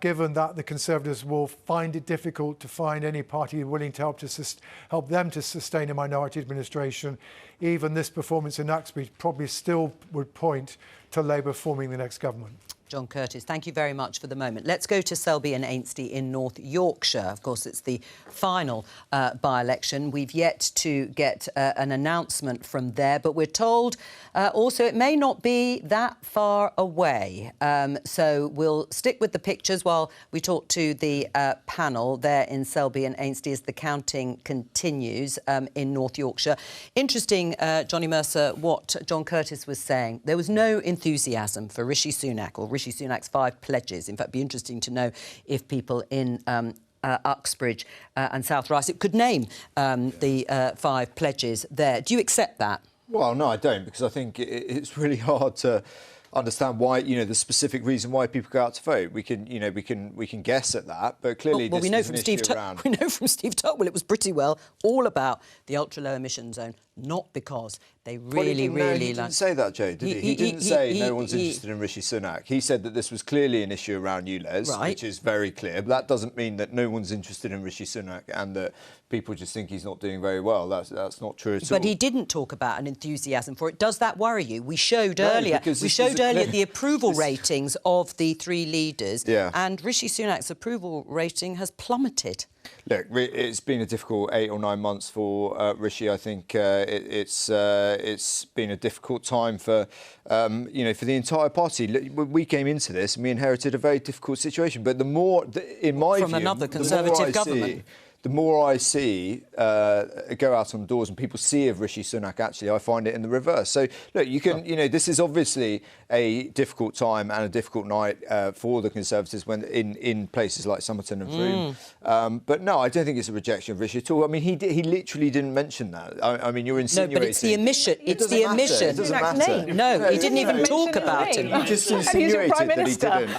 given that the Conservatives will find it difficult to find any party willing to help them to sustain a minority administration, even this performance in Uxbridge probably still would point to Labour forming the next government. John Curtis, thank you very much for the moment. Let's go to Selby and Ainsty in North Yorkshire. Of course, it's the final by-election. We've yet to get an announcement from there, but we're told also it may not be that far away. So we'll stick with the pictures while we talk to the panel there in Selby and Ainsty as the counting continues in North Yorkshire. Interesting, Johnny Mercer, what John Curtis was saying. There was no enthusiasm for Rishi Sunak or Rishi Sunak's 5 pledges. In fact, it'd be interesting to know if people in Uxbridge and South Ruislip could name the 5 pledges there. Do you accept that? Well, no, I don't, because I think it's really hard to understand why, the specific reason why people go out to vote. We can guess at that, but clearly we know from Steve Tutwell it was pretty well all about the ultra-low emission zone, not because they really he didn't say that, Joe, did he? He didn't say no one's interested in Rishi Sunak. He said that this was clearly an issue around ULEZ, which is very clear. But that doesn't mean that no one's interested in Rishi Sunak and that people just think he's not doing very well. That's not true at all. But he didn't talk about an enthusiasm for it. Does that worry you? We showed earlier the approval ratings of the 3 leaders, and Rishi Sunak's approval rating has plummeted. Look, it's been a difficult 8 or 9 months for Rishi. I think it's been a difficult time for for the entire party. We came into this and we inherited a very difficult situation. But from another Conservative government. The more I see go out on doors and people see of Rishi Sunak, actually, I find it in the reverse. So, look, you can, this is obviously a difficult time and a difficult night for the Conservatives when in places like Somerton and Frome. But no, I don't think it's a rejection of Rishi at all. I mean, he literally didn't mention that. I mean, you're insinuating. No, but it's the omission. It's the omission. It doesn't matter. No, he didn't even talk about him. You just insinuated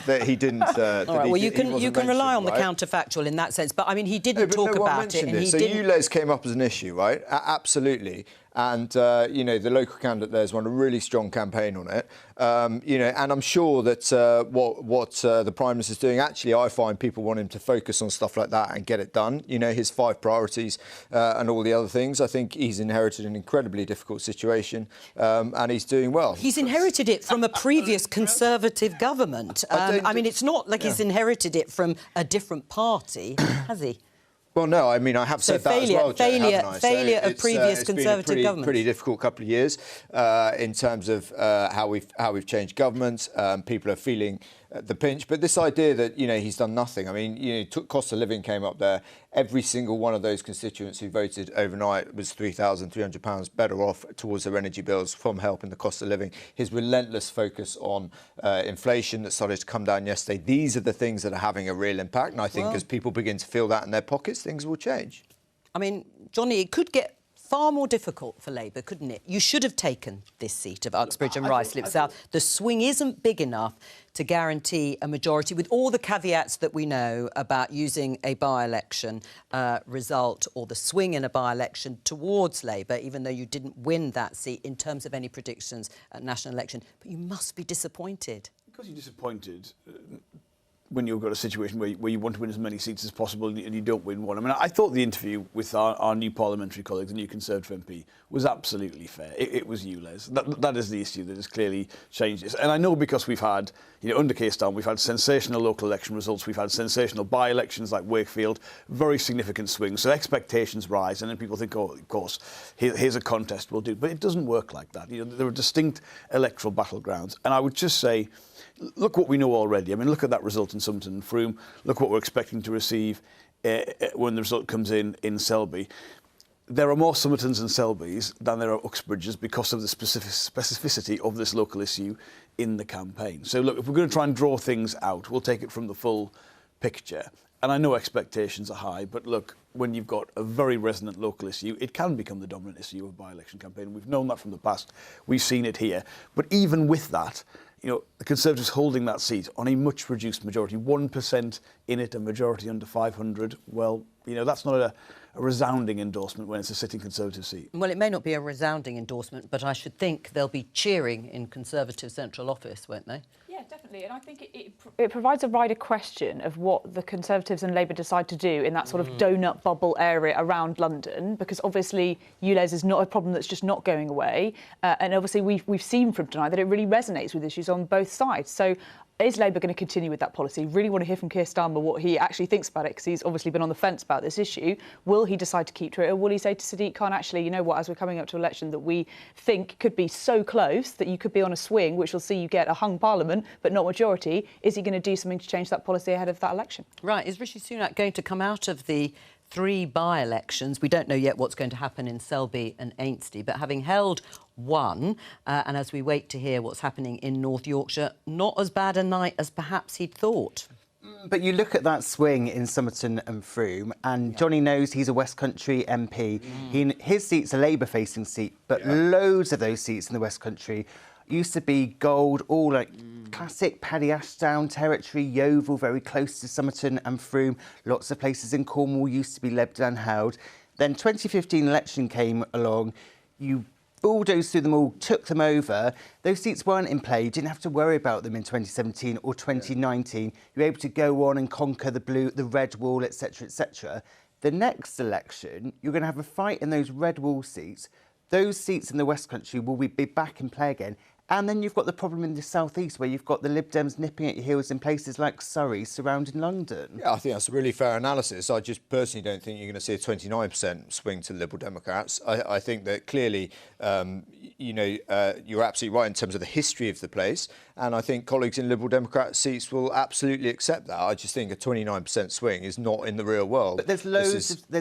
that he didn't. All right, well, you can rely on the counterfactual in that sense. But I mean, he didn't talk about it. And so ULEZ came up as an issue, right? Absolutely. And, the local candidate there's run a really strong campaign on it. And I'm sure that what the Prime Minister's doing, actually, I find people want him to focus on stuff like that and get it done. His 5 priorities and all the other things. I think he's inherited an incredibly difficult situation and he's doing well. He's inherited it from a previous Conservative government. I mean, it's not like he's inherited it from a different party, has he? Well, no, I mean, I have said that as well, failure of previous Conservative governments. It's been a pretty difficult couple of years in terms of how we've changed government. People are feeling the pinch. But this idea that, he's done nothing. I mean, cost of living came up there. Every single one of those constituents who voted overnight was £3,300 better off towards their energy bills from helping the cost of living. His relentless focus on inflation that started to come down yesterday. These are the things that are having a real impact. And I think as people begin to feel that in their pockets, things will change. I mean, Johnny, it could get far more difficult for Labour, couldn't it? You should have taken this seat of Uxbridge and Ruislip South. The swing isn't big enough to guarantee a majority, with all the caveats that we know about using a by-election result or the swing in a by-election towards Labour, even though you didn't win that seat in terms of any predictions at national election. But you must be disappointed. Because you're disappointed, when you've got a situation where you want to win as many seats as possible and you don't win one. I mean, I thought the interview with our new parliamentary colleague, the new Conservative MP, was absolutely fair. It was you, Les. That is the issue that has clearly changed this. And I know because we've had, under Keir Starmer, we've had sensational local election results, we've had sensational by-elections like Wakefield, very significant swings. So expectations rise, and then people think, oh, of course, here's a contest, we'll do it. But it doesn't work like that. There are distinct electoral battlegrounds. And I would just say, look what we know already. I mean, look at that result in Somerton and Frome. Look what we're expecting to receive when the result comes in Selby. There are more Somertons and Selbys than there are Uxbridges because of the specificity of this local issue in the campaign. So, look, if we're going to try and draw things out, we'll take it from the full picture. And I know expectations are high, but look, when you've got a very resonant local issue, it can become the dominant issue of a by-election campaign. We've known that from the past. We've seen it here. But even with that, the Conservatives holding that seat on a much reduced majority, 1% in it, a majority under 500, well, that's not a resounding endorsement when it's a sitting Conservative seat. Well, it may not be a resounding endorsement, but I should think they'll be cheering in Conservative central office, won't they? Yeah, definitely. And I think it provides a wider question of what the Conservatives and Labour decide to do in that sort of donut bubble area around London, because obviously ULEZ is not a problem that's just not going away. And obviously we've seen from tonight that it really resonates with issues on both sides. So is Labour going to continue with that policy? Really want to hear from Keir Starmer what he actually thinks about it, because he's obviously been on the fence about this issue. Will he decide to keep to it, or will he say to Sadiq Khan, actually, you know what, as we're coming up to election that we think could be so close that you could be on a swing, which will see you get a hung parliament but not majority, is he going to do something to change that policy ahead of that election? Right, is Rishi Sunak going to come out of the 3 by-elections? We don't know yet what's going to happen in Selby and Ainsty, but having held one, and as we wait to hear what's happening in North Yorkshire, not as bad a night as perhaps he'd thought. But you look at that swing in Somerton and Frome, and Johnny knows he's a West Country MP. His seat's a Labour-facing seat, but loads of those seats in the West Country used to be gold, all like classic Paddy Ashdown territory, Yeovil, very close to Somerton and Frome. Lots of places in Cornwall used to be lebbed and held. Then 2015 election came along. You bulldozed through them all, took them over. Those seats weren't in play. You didn't have to worry about them in 2017 or 2019. You were able to go on and conquer the red wall, etc., etc. The next election, you're going to have a fight in those red wall seats. Those seats in the West Country will be back in play again. And then you've got the problem in the South East, where you've got the Lib Dems nipping at your heels in places like Surrey, surrounding London. Yeah, I think that's a really fair analysis. I just personally don't think you're going to see a 29% swing to Liberal Democrats. I think that clearly, you're absolutely right in terms of the history of the place. And I think colleagues in Liberal Democrat seats will absolutely accept that. I just think a 29% swing is not in the real world. But there's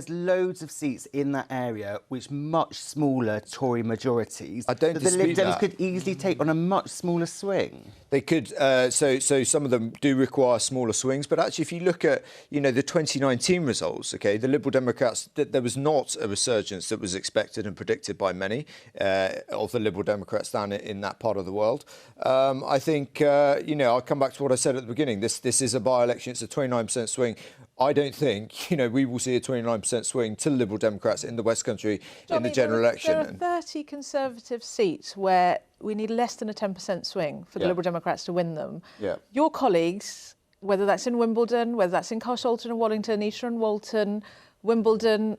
loads of seats in that area which much smaller Tory majorities. I don't dispute the Lib Dems that. could easily take on a much smaller swing. They could. So some of them do require smaller swings. But actually, if you look at the 2019 results, the Liberal Democrats, there was not a resurgence that was expected and predicted by many of the Liberal Democrats down in that part of the world. I think I'll come back to what I said at the beginning. This is a by-election. It's a 29% swing. I don't think we will see a 29% swing to the Liberal Democrats in the West Country in the general election. There are 30 Conservative seats where we need less than a 10% swing for the Liberal Democrats to win them. Yeah. Your colleagues, whether that's in Wimbledon, whether that's in Carshalton and Wallington, Esher and Walton, Wimbledon,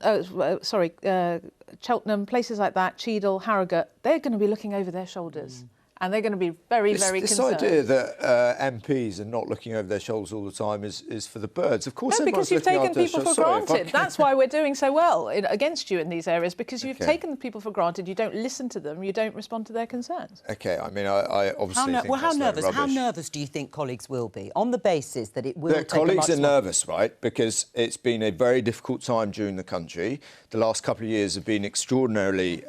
Cheltenham, places like that, Cheadle, Harrogate, they're going to be looking over their shoulders. And they're going to be very concerned. This idea that MPs are not looking over their shoulders all the time is for the birds. Of course, no, because you've taken people for granted. That's why we're doing so well against you in these areas, because you've taken the people for granted. You don't listen to them. You don't respond to their concerns. OK, I mean, I obviously think how nervous do you think colleagues will be on the basis that it will take colleagues are nervous, right? Because it's been a very difficult time during the country. The last couple of years have been extraordinarily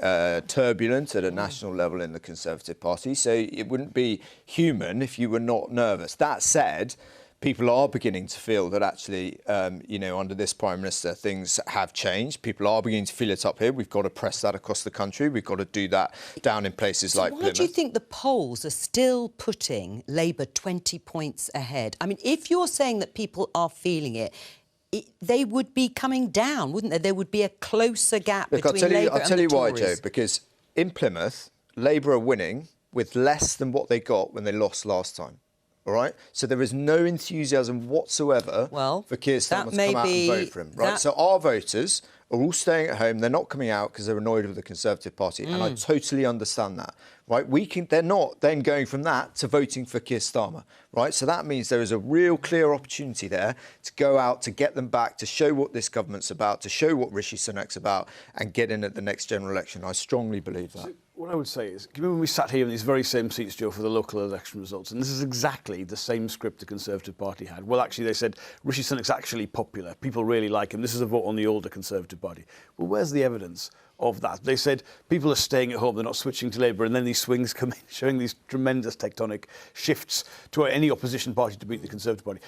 turbulent at a national level in the Conservative Party. So it wouldn't be human if you were not nervous. That said, people are beginning to feel that actually, under this Prime Minister, things have changed. People are beginning to feel it up here. We've got to press that across the country. We've got to do that down in places like Plymouth. Why do you think the polls are still putting Labour 20 points ahead? I mean, if you're saying that people are feeling it, they would be coming down, wouldn't they? There would be a closer gap between Labour and the Tories. I'll tell you why, Joe, because in Plymouth, Labour are winning with less than what they got when they lost last time. All right, so there is no enthusiasm whatsoever for Keir Starmer to come out and vote for him. Right, so our voters are all staying at home. They're not coming out because they're annoyed with the Conservative Party, and I totally understand that. Right, they're not then going from that to voting for Keir Starmer. Right, so that means there is a real clear opportunity there to go out, to get them back, to show what this government's about, to show what Rishi Sunak's about, and get in at the next general election. I strongly believe that. What I would say is, do you remember when we sat here in these very same seats, Joe, for the local election results? And this is exactly the same script the Conservative Party had. Well, actually, they said, Rishi Sunak's actually popular. People really like him. This is a vote on the older Conservative Party. Well, where's the evidence of that? They said people are staying at home, they're not switching to Labour, and then these swings come in, showing these tremendous tectonic shifts to any opposition party to beat the Conservative Party.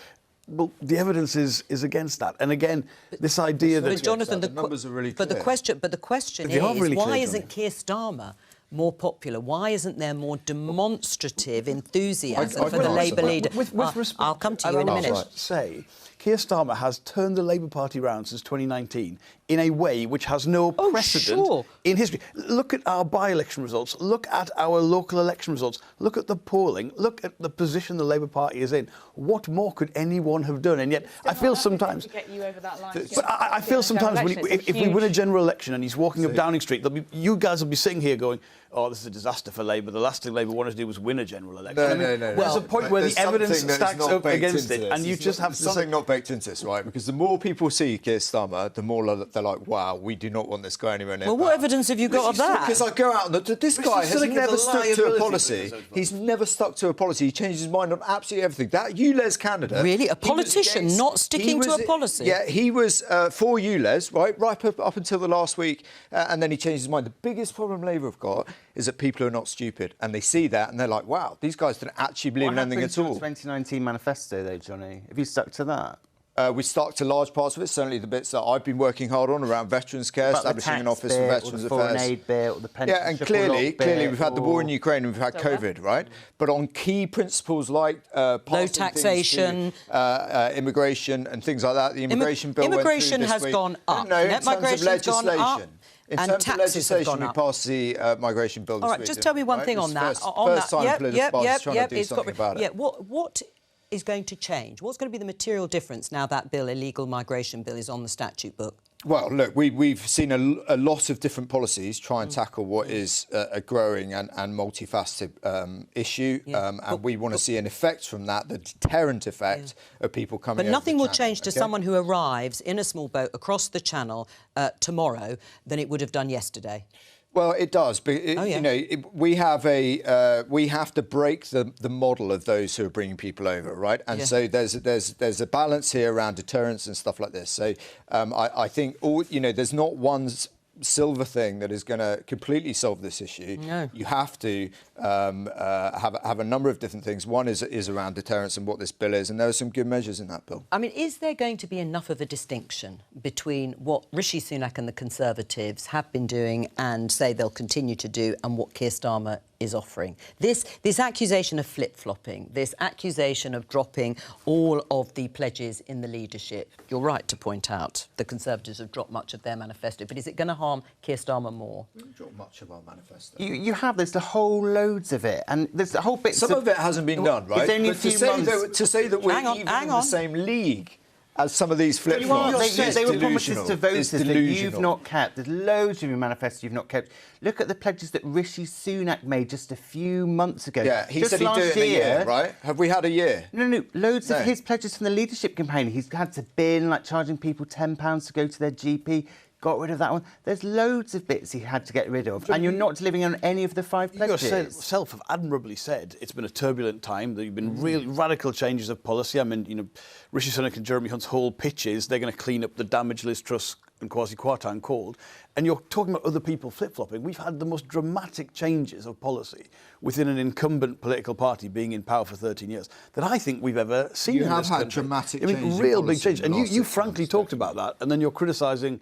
Well, the evidence is against that, and again, this idea that Jonathan, the numbers are really clear. But the question is, really why clear, isn't Keir Starmer more popular? Why isn't there more demonstrative enthusiasm for the Labour leader? With respect, I'll come to you in a minute. Just say, Keir Starmer has turned the Labour Party round since 2019 in a way which has no precedent in history. Look at our by-election results. Look at our local election results. Look at the polling. Look at the position the Labour Party is in. What more could anyone have done? And yet, I feel sometimes... Get you over that line. But I feel sometimes if we win a general election and he's walking up Downing Street, you guys will be sitting here going, oh, this is a disaster for Labour. The last thing Labour wanted to do was win a general election. No. There's a point where the evidence stacks up against it, and you just have to... Something not baked into this, right? Because the more people see Keir Starmer, the more they're like, wow, we do not want this guy anywhere near. Well, what evidence have you got of that? Because I go out and this guy has never stuck to a policy. He's never stuck to a policy. He changed his mind on absolutely everything. That ULEZ candidate... Really? A politician not sticking to a policy? Yeah, he was for ULEZ, right up until the last week, and then he changed his mind. The biggest problem Labour have got is that people are not stupid, and they see that, and they're like, wow, these guys didn't actually believe in anything at all. What happened to the 2019 manifesto, though, Johnny? Have you stuck to that? We stuck to large parts of it, certainly the bits that I've been working hard on around veterans care, establishing an office for veterans affairs. Foreign aid bill, the pension and clearly we've had the war in Ukraine and we've had COVID, right? But on key principles like low taxation, immigration and things like that, the immigration bill immigration has gone up. Net migration has gone up. In and terms of legislation, we up. passed the migration bill this week. All right, just tell me one thing on that. First time political parties trying to do something about it. Yeah, what is going to change? What's going to be the material difference now that bill, illegal migration bill, is on the statute book? Well, look, we've seen a lot of different policies try and tackle what is a growing and multifaceted issue, and we want to see an effect from that, the deterrent effect of people coming over But nothing will the channel, change to someone who arrives in a small boat across the channel tomorrow than it would have done yesterday. Well, it does, but you know, we have to break the model of those who are bringing people over, right? And so there's a balance here around deterrence and stuff like this. So I think there's not one silver thing that is going to completely solve this issue. No. You have to have a number of different things. One is around deterrence and what this bill is, and there are some good measures in that bill. I mean, is there going to be enough of a distinction between what Rishi Sunak and the Conservatives have been doing and say they'll continue to do and what Keir Starmer is offering? This accusation of flip-flopping, this accusation of dropping all of the pledges in the leadership, you're right to point out the Conservatives have dropped much of their manifesto, but is it going to harm Keir Starmer more? We haven't dropped much of our manifesto. You have, there's the whole loads of it, and there's the whole bit... Some of it hasn't been done, right? It's only but to say that we're even in the same league as some of these flip-flops. They were promises to voters that you've not kept. There's loads of your manifesto you've not kept. Look at the pledges that Rishi Sunak made just a few months ago. Yeah, he said he'd do it in a year, right? Have we had a year? No, loads of his pledges from the leadership campaign. He's had to bin, like charging people £10 to go to their GP. Got rid of that one. There's loads of bits he had to get rid of, and you're not delivering on any of the 5 pledges. You yourself have admirably said it's been a turbulent time. There have been really radical changes of policy. I mean, Rishi Sunak and Jeremy Hunt's whole pitch is they're going to clean up the damage Liz Truss and Kwasi Kwarteng called. And you're talking about other people flip-flopping. We've had the most dramatic changes of policy within an incumbent political party being in power for 13 years that I think we've ever seen in this country. You have had dramatic changes. Real big change. And you frankly talked about that, and then you're criticising,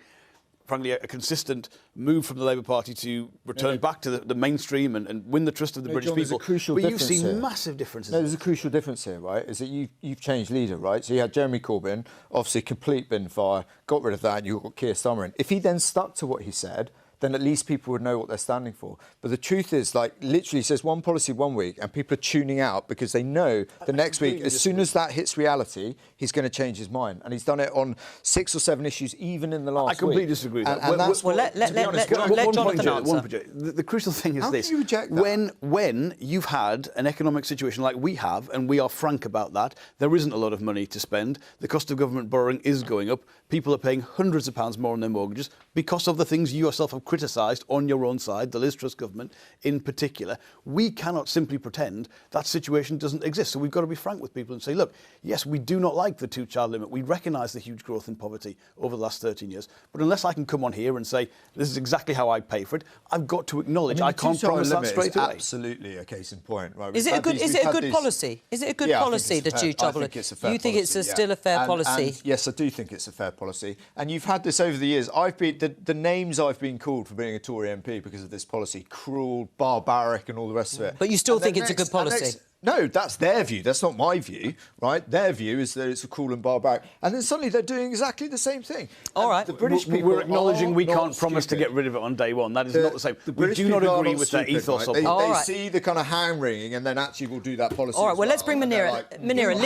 frankly, a consistent move from the Labour Party to return back to the mainstream and win the trust of the British John, people. But you've seen massive differences. No, there's a crucial difference here, right? Is that you've changed leader, right? So you had Jeremy Corbyn, obviously complete bin fire, got rid of that, and you've got Keir Starmer in. If he then stuck to what he said, then at least people would know what they're standing for. But the truth is, like, literally says one policy one week and people are tuning out because they know the next week, as soon as that hits reality, he's going to change his mind. And he's done it on 6 or 7 issues, even in the last week. I completely disagree with that. Well, let Jonathan answer. The crucial thing is How this. can you reject that? When you've had an economic situation like we have, and we are frank about that, there isn't a lot of money to spend. The cost of government borrowing is going up. People are paying hundreds of pounds more on their mortgages because of the things you yourself have criticised on your own side, the Liz Truss government in particular. We cannot simply pretend that situation doesn't exist. So we've got to be frank with people and say, look, yes, we do not like the 2-child limit. We recognise the huge growth in poverty over the last 13 years. But unless I can come on here and say, this is exactly how I pay for it, I've got to acknowledge I can't promise that straight away. Absolutely a case in point. Right? Is it a good policy? Is it a good policy, the 2-child limit? You think it's still a fair policy? And yes, I do think it's a fair policy. And you've had this over the years. The names I've been called for being a Tory MP because of this policy, cruel, barbaric and all the rest of it. But you still think it's a good policy? No, that's their view. That's not my view, right? Their view is that it's a cruel and barbaric. And then suddenly they're doing exactly the same thing. All right. The British people We're acknowledging we can't promise to stupid. get rid of it on day one. That is not the same. We do not agree with that ethos of it. They see the kind of hand-wringing and then actually will do that policy. All right, well, let's bring Munira. Munira,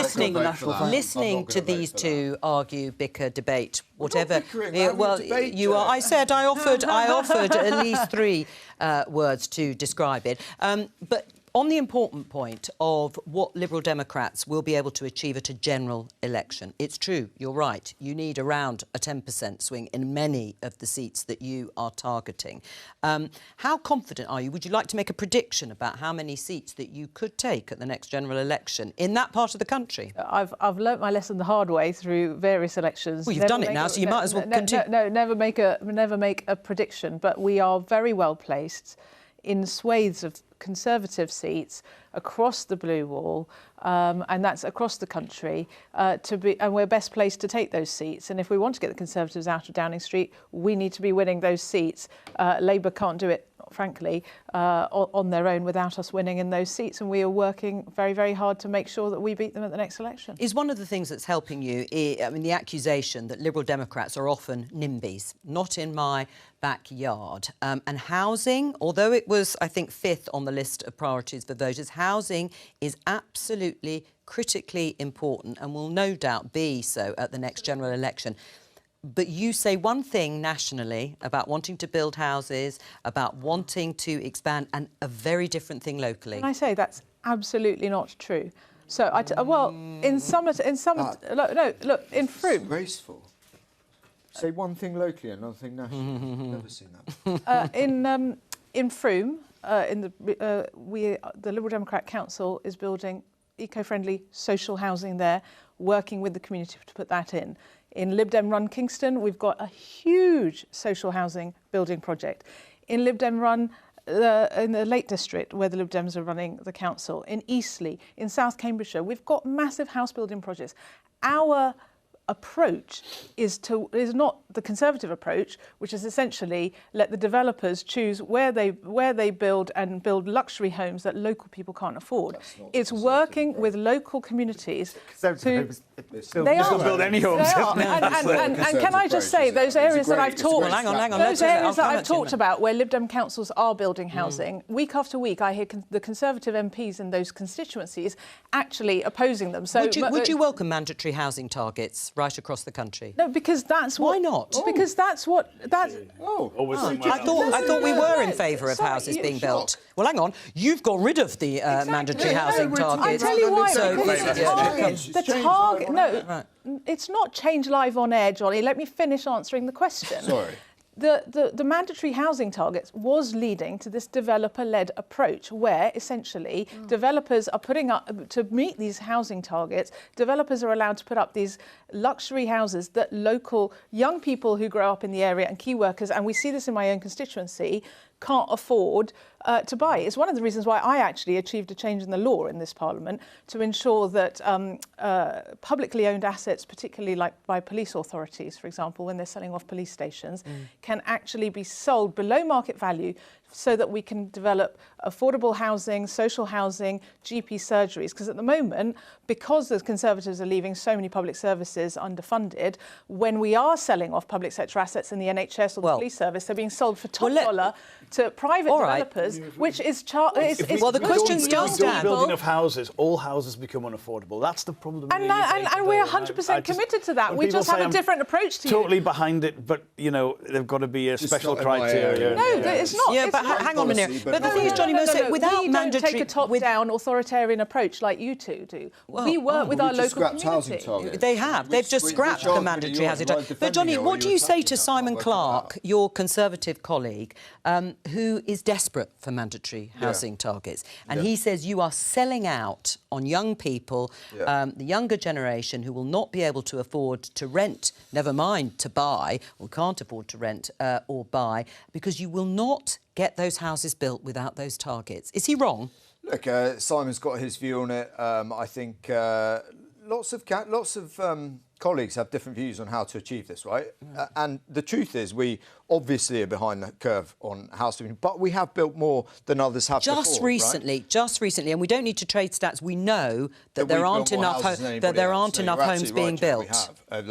listening to these two argue, bicker, debate, whatever. Well, you are. I said I offered at least 3 words to describe it. But on the important point of what Liberal Democrats will be able to achieve at a general election, it's true, you're right, you need around a 10% swing in many of the seats that you are targeting. How confident are you? Would you like to make a prediction about how many seats that you could take at the next general election in that part of the country? I've learnt my lesson the hard way through various elections. Well, you've done it now, so you might as well continue. No, never make a prediction, but we are very well placed in swathes of Conservative seats across the blue wall, and that's across the country, and we're best placed to take those seats. And if we want to get the Conservatives out of Downing Street, we need to be winning those seats. Labour can't do it, frankly, on their own without us winning in those seats, and we are working very, very hard to make sure that we beat them at the next election. Is one of the things that's helping you, the accusation that Liberal Democrats are often NIMBYs, not in my backyard. And housing, although it was, I think, 5th on the list of priorities for voters, housing is absolutely critically important and will no doubt be so at the next general election. But you say one thing nationally about wanting to build houses, about wanting to expand, and a very different thing locally. Can I say that's absolutely not true? So, in Somerton, look, in Frome. Disgraceful. Say one thing locally, another thing nationally. Never seen that. In Frome, the Liberal Democrat Council is building eco-friendly social housing there, working with the community to put that in. In Lib Dem Run Kingston, we've got a huge social housing building project. In Lib Dem Run, in the Lake District, where the Lib Dems are running the council, in Eastleigh, in South Cambridgeshire, we've got massive house building projects. Our approach is not the Conservative approach, which is essentially let the developers choose where they build and build luxury homes that local people can't afford. It's working with local communities to they are build any homes. And can I just say those areas that I've talked about where Lib Dem councils are building housing, week after week I hear the Conservative MPs in those constituencies actually opposing them. So would you welcome mandatory housing targets right across the country? No, because that's what... Why not? Because that's what... I thought we were in favour of houses being built. Well, hang on. You've got rid of the mandatory housing targets. I tell you why. The target... No, it's not change live on air, Johnny. Let me finish answering the question. Sorry. The mandatory housing targets was leading to this developer-led approach where essentially developers are putting up, to meet these housing targets, developers are allowed to put up these luxury houses that local young people who grow up in the area and key workers, and we see this in my own constituency, can't afford to buy. It's one of the reasons why I actually achieved a change in the law in this Parliament to ensure that publicly owned assets, particularly like by police authorities, for example, when they're selling off police stations, can actually be sold below market value so that we can develop affordable housing, social housing, GP surgeries. Because at the moment, because the Conservatives are leaving so many public services underfunded, when we are selling off public sector assets in the NHS or the police service, they're being sold for top dollar to private developers, which is... the question still stands. If we don't build enough houses, all houses become unaffordable. That's the problem. And we're 100% committed to that. We just have a different approach to totally behind it, but, you know, there've got to be a special criteria. No, it's not. Yeah, but hang on a minute. But the thing is, Johnny Mercer, without mandatory... We don't take a top-down authoritarian approach like you two do. We work with our local community. They have. They've just scrapped the mandatory housing target. But, Johnny, what do you say to Simon Clarke, your Conservative colleague, who is desperate for mandatory housing targets? And he says you are selling out on young people, the younger generation, who will not be able to afford to rent, never mind to buy, or can't afford to rent or buy, because you will not get those houses built without those targets. Is he wrong? Look, Simon's got his view on it. I think lots of colleagues have different views on how to achieve this, right? And the truth is, we obviously are behind the curve on house building, but we have built more than others have just before, recently, right? Just recently, and we don't need to trade stats. We know that there aren't enough homes being built. We have. Over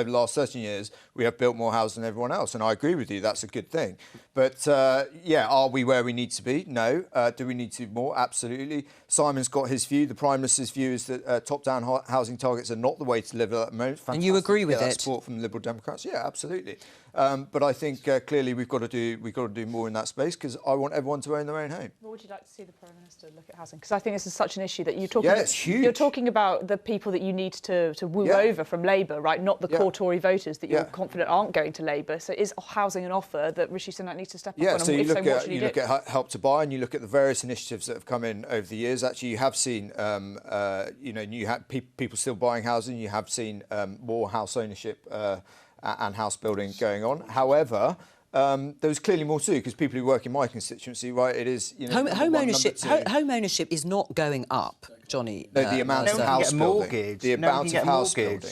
the last 13 years, we have built more houses than everyone else, and I agree with you. That's a good thing. But are we where we need to be? No. Do we need to do more? Absolutely. Simon's got his view. The Prime Minister's view is that top-down housing targets are not the way to live at the moment. Fantastic. And you agree with it? Support from the Liberal Democrats. Yeah, absolutely. But I think clearly we've got to do more in that space, because I want everyone to own their own home. What would you like to see the Prime Minister look at housing? Because I think this is such an issue that you're talking. Yeah, it's huge. You're talking about the people that you need to woo over from Labour, right? Not the core Tory voters that you're confident aren't going to Labour. So is housing an offer that Rishi Sunak needs to step up on? So you look at Help to Buy, and you look at the various initiatives that have come in over the years. Actually, you have seen, you have people still buying housing. You have seen more house ownership and house building going on. However, there was clearly more too, because people who work in my constituency, right, it is... home ownership is not going up, Johnny. No, the amount of house building. The amount of house building.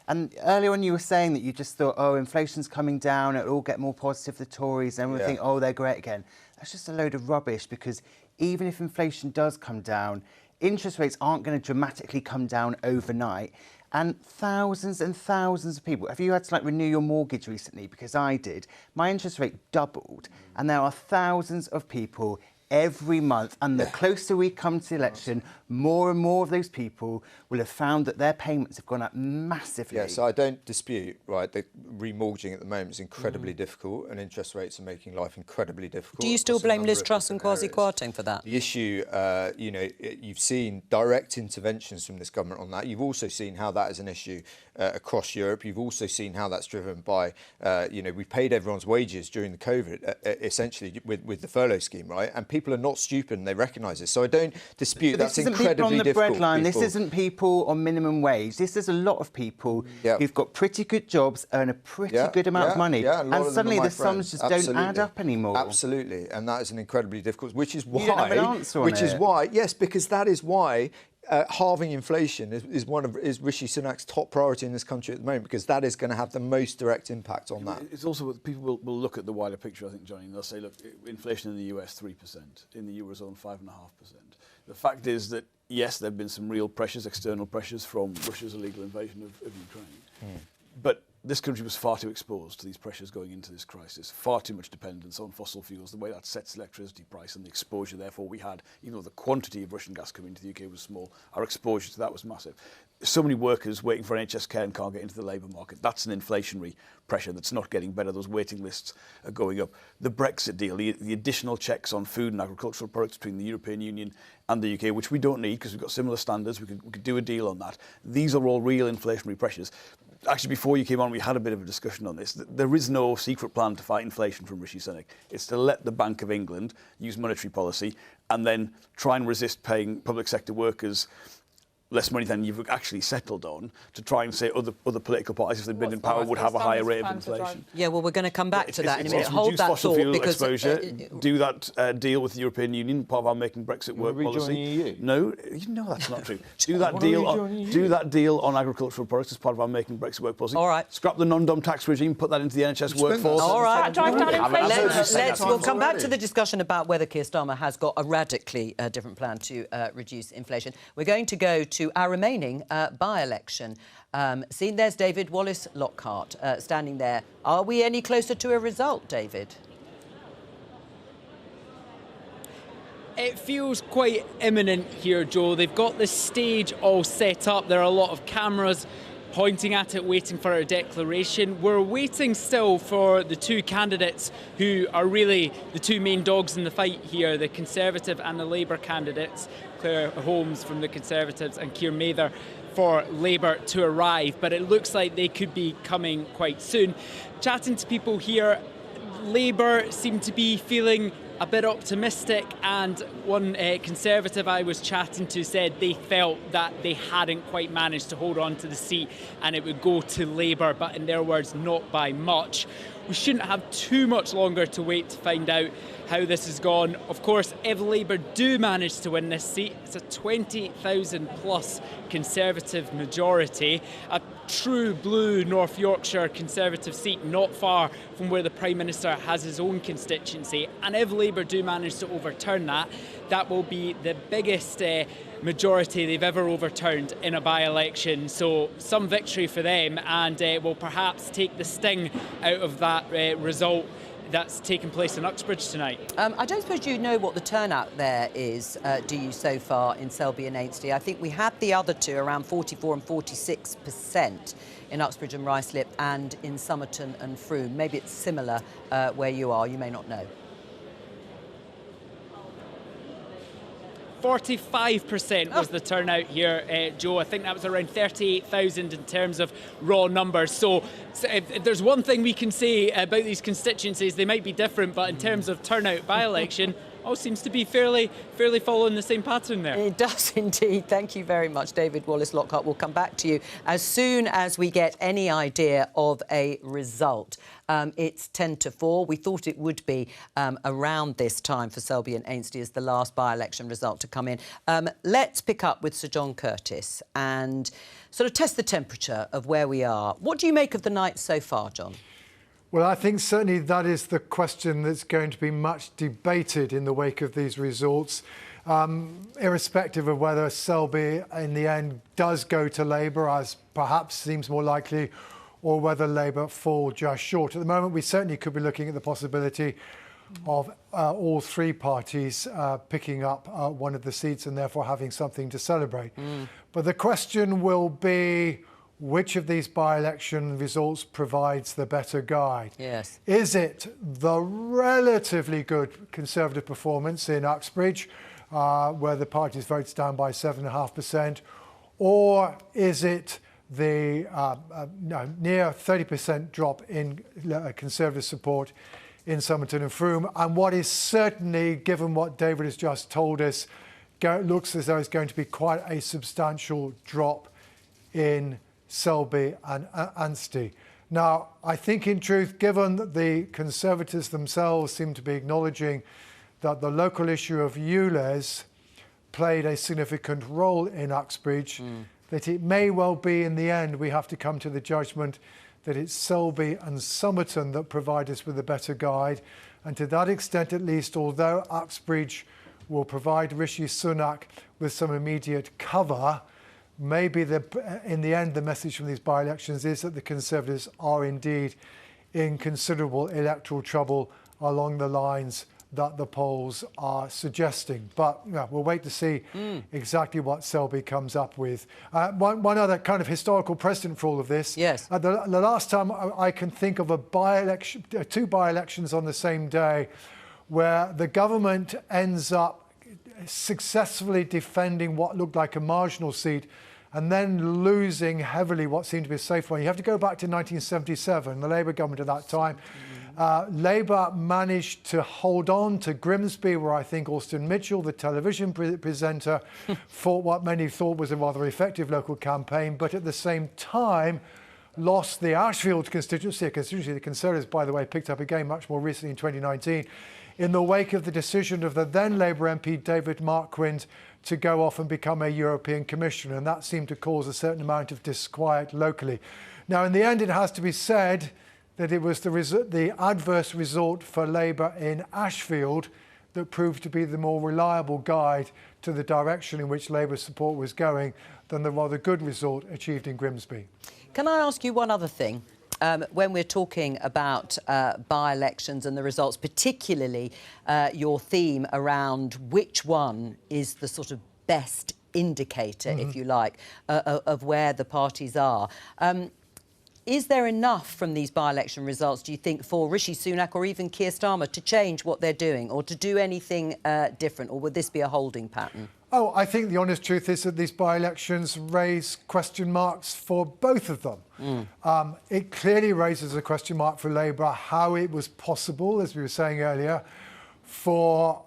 And earlier on you were saying that you just thought, oh, inflation's coming down, it'll all get more positive for the Tories, and we'll think, oh, they're great again. That's just a load of rubbish, because even if inflation does come down, interest rates aren't going to dramatically come down overnight. And thousands of people, have you had to renew your mortgage recently? Because I did. My interest rate doubled, and there are thousands of people every month, and the closer we come to the election, more and more of those people will have found that their payments have gone up massively. Yeah, so I don't dispute, right, that remortgaging at the moment is incredibly difficult, and interest rates are making life incredibly difficult. Do you still blame Liz Truss and Kwasi Kwarteng for that? The issue, you've seen direct interventions from this government on that. You've also seen how that is an issue across Europe. You've also seen how that's driven by, we've paid everyone's wages during the COVID, essentially with the furlough scheme, right? And people are not stupid, and they recognise this. So I don't dispute that's incredibly difficult. This isn't people on the breadline. This isn't people on minimum wage. This is a lot of people who've got pretty good jobs, earn a pretty good amount of money, and suddenly the sums just don't add up anymore. Absolutely, and that is an incredibly difficult. Which is why. You don't have an answer on it. Yes, because that is why. Halving inflation is Rishi Sunak's top priority in this country at the moment, because that is going to have the most direct impact on that. It's also people will look at the wider picture, I think, Johnny, and they'll say, look, inflation in the US 3%, in the Eurozone 5.5%. The fact is that, yes, there have been some real pressures, external pressures from Russia's illegal invasion of Ukraine. But this country was far too exposed to these pressures going into this crisis, far too much dependence on fossil fuels, the way that sets the electricity price and the exposure, therefore, we had, even though the quantity of Russian gas coming into the UK was small, our exposure to that was massive. So many workers waiting for NHS care and can't get into the labour market. That's an inflationary pressure that's not getting better. Those waiting lists are going up. The Brexit deal, the additional checks on food and agricultural products between the European Union and the UK, which we don't need because we've got similar standards. We could do a deal on that. These are all real inflationary pressures. Actually, before you came on, we had a bit of a discussion on this. There is no secret plan to fight inflation from Rishi Sunak. It's to let the Bank of England use monetary policy and then try and resist paying public sector workers less money than you've actually settled on, to try and say other political parties, if they'd been in power, would have a higher rate of inflation. Yeah, well, we're going to come back to that in a minute. Hold Reduce that fossil thought, fuel because exposure, do that deal with the European Union, part of our making Brexit work policy. EU? No, you know that's not true. Do that deal on agricultural products as part of our making Brexit work policy. All right. Scrap the non-dom tax regime, put that into the NHS workforce. All right. Drive down inflation. We'll come back to the discussion about whether Keir Starmer has got a radically different plan to reduce inflation. We're going to go to our remaining by-election scene. There's David Wallace-Lockhart standing there. Are we any closer to a result, David? It feels quite imminent here, Joe. They've got the stage all set up. There are a lot of cameras pointing at it, waiting for a declaration. We're waiting still for the two candidates who are really the two main dogs in the fight here, the Conservative and the Labour candidates, Claire Holmes from the Conservatives and Keir Mather for Labour, to arrive. But it looks like they could be coming quite soon. Chatting to people here, Labour seem to be feeling a bit optimistic, and one Conservative I was chatting to said they felt that they hadn't quite managed to hold on to the seat and it would go to Labour, but in their words, not by much. We shouldn't have too much longer to wait to find out how this has gone. Of course, if Labour do manage to win this seat, it's a 20,000 plus Conservative majority, a true blue North Yorkshire Conservative seat, not far from where the Prime Minister has his own constituency. And if Labour do manage to overturn that, that will be the biggest majority they've ever overturned in a by-election. So some victory for them, and will perhaps take the sting out of that result that's taken place in Uxbridge tonight. I don't suppose you know what the turnout there is, do you, so far in Selby and Ainsty? I think we had the other two around 44 and 46% in Uxbridge and Ruislip and in Somerton and Frome. Maybe it's similar where you are, you may not know. 45% was the turnout here, Joe. I think that was around 38,000 in terms of raw numbers. So if there's one thing we can say about these constituencies, they might be different, but in terms of turnout by-election, all seems to be fairly following the same pattern there. It does indeed. Thank you very much, David Wallace-Lockhart. We'll come back to you as soon as we get any idea of a result. It's 10 to 4. We thought it would be around this time for Selby and Ainsty as the last by-election result to come in. Let's pick up with Sir John Curtis and sort of test the temperature of where we are. What do you make of the night so far, John? Well, I think certainly that is the question that's going to be much debated in the wake of these results, irrespective of whether Selby in the end does go to Labour, as perhaps seems more likely, or whether Labour fall just short. At the moment, we certainly could be looking at the possibility of all three parties picking up one of the seats and therefore having something to celebrate. But the question will be, which of these by-election results provides the better guide? Yes. Is it the relatively good Conservative performance in Uxbridge, where the party's votes down by 7.5%, or is it the near 30% drop in Conservative support in Somerton and Frome? And what is certainly, given what David has just told us, looks as though it's going to be quite a substantial drop in Selby and Ainsty. Now, I think in truth, given that the Conservatives themselves seem to be acknowledging that the local issue of ULEZ played a significant role in Uxbridge, that it may well be in the end we have to come to the judgment that it's Selby and Somerton that provide us with a better guide. And to that extent at least, although Uxbridge will provide Rishi Sunak with some immediate cover, maybe in the end the message from these by-elections is that the Conservatives are indeed in considerable electoral trouble along the lines that the polls are suggesting. But we'll wait to see exactly what Selby comes up with. One other kind of historical precedent for all of this. Yes. The last time I can think of a by-election, two by-elections on the same day, where the government ends up successfully defending what looked like a marginal seat and then losing heavily what seemed to be a safe one. You have to go back to 1977, the Labour government at that time. Labour managed to hold on to Grimsby, where I think Austin Mitchell, the television presenter, fought what many thought was a rather effective local campaign, but at the same time lost the Ashfield constituency, a constituency the Conservatives, by the way, picked up again much more recently in 2019, in the wake of the decision of the then Labour MP David Marquand to go off and become a European Commissioner, and that seemed to cause a certain amount of disquiet locally. Now, in the end, it has to be said that it was the adverse result for Labour in Ashfield that proved to be the more reliable guide to the direction in which Labour's support was going than the rather good result achieved in Grimsby. Can I ask you one other thing? When we're talking about by-elections and the results, particularly your theme around which one is the sort of best indicator, if you like, of where the parties are. Is there enough from these by-election results, do you think, for Rishi Sunak or even Keir Starmer to change what they're doing or to do anything different, or would this be a holding pattern? Oh, I think the honest truth is that these by-elections raise question marks for both of them. It clearly raises a question mark for Labour how it was possible, as we were saying earlier, for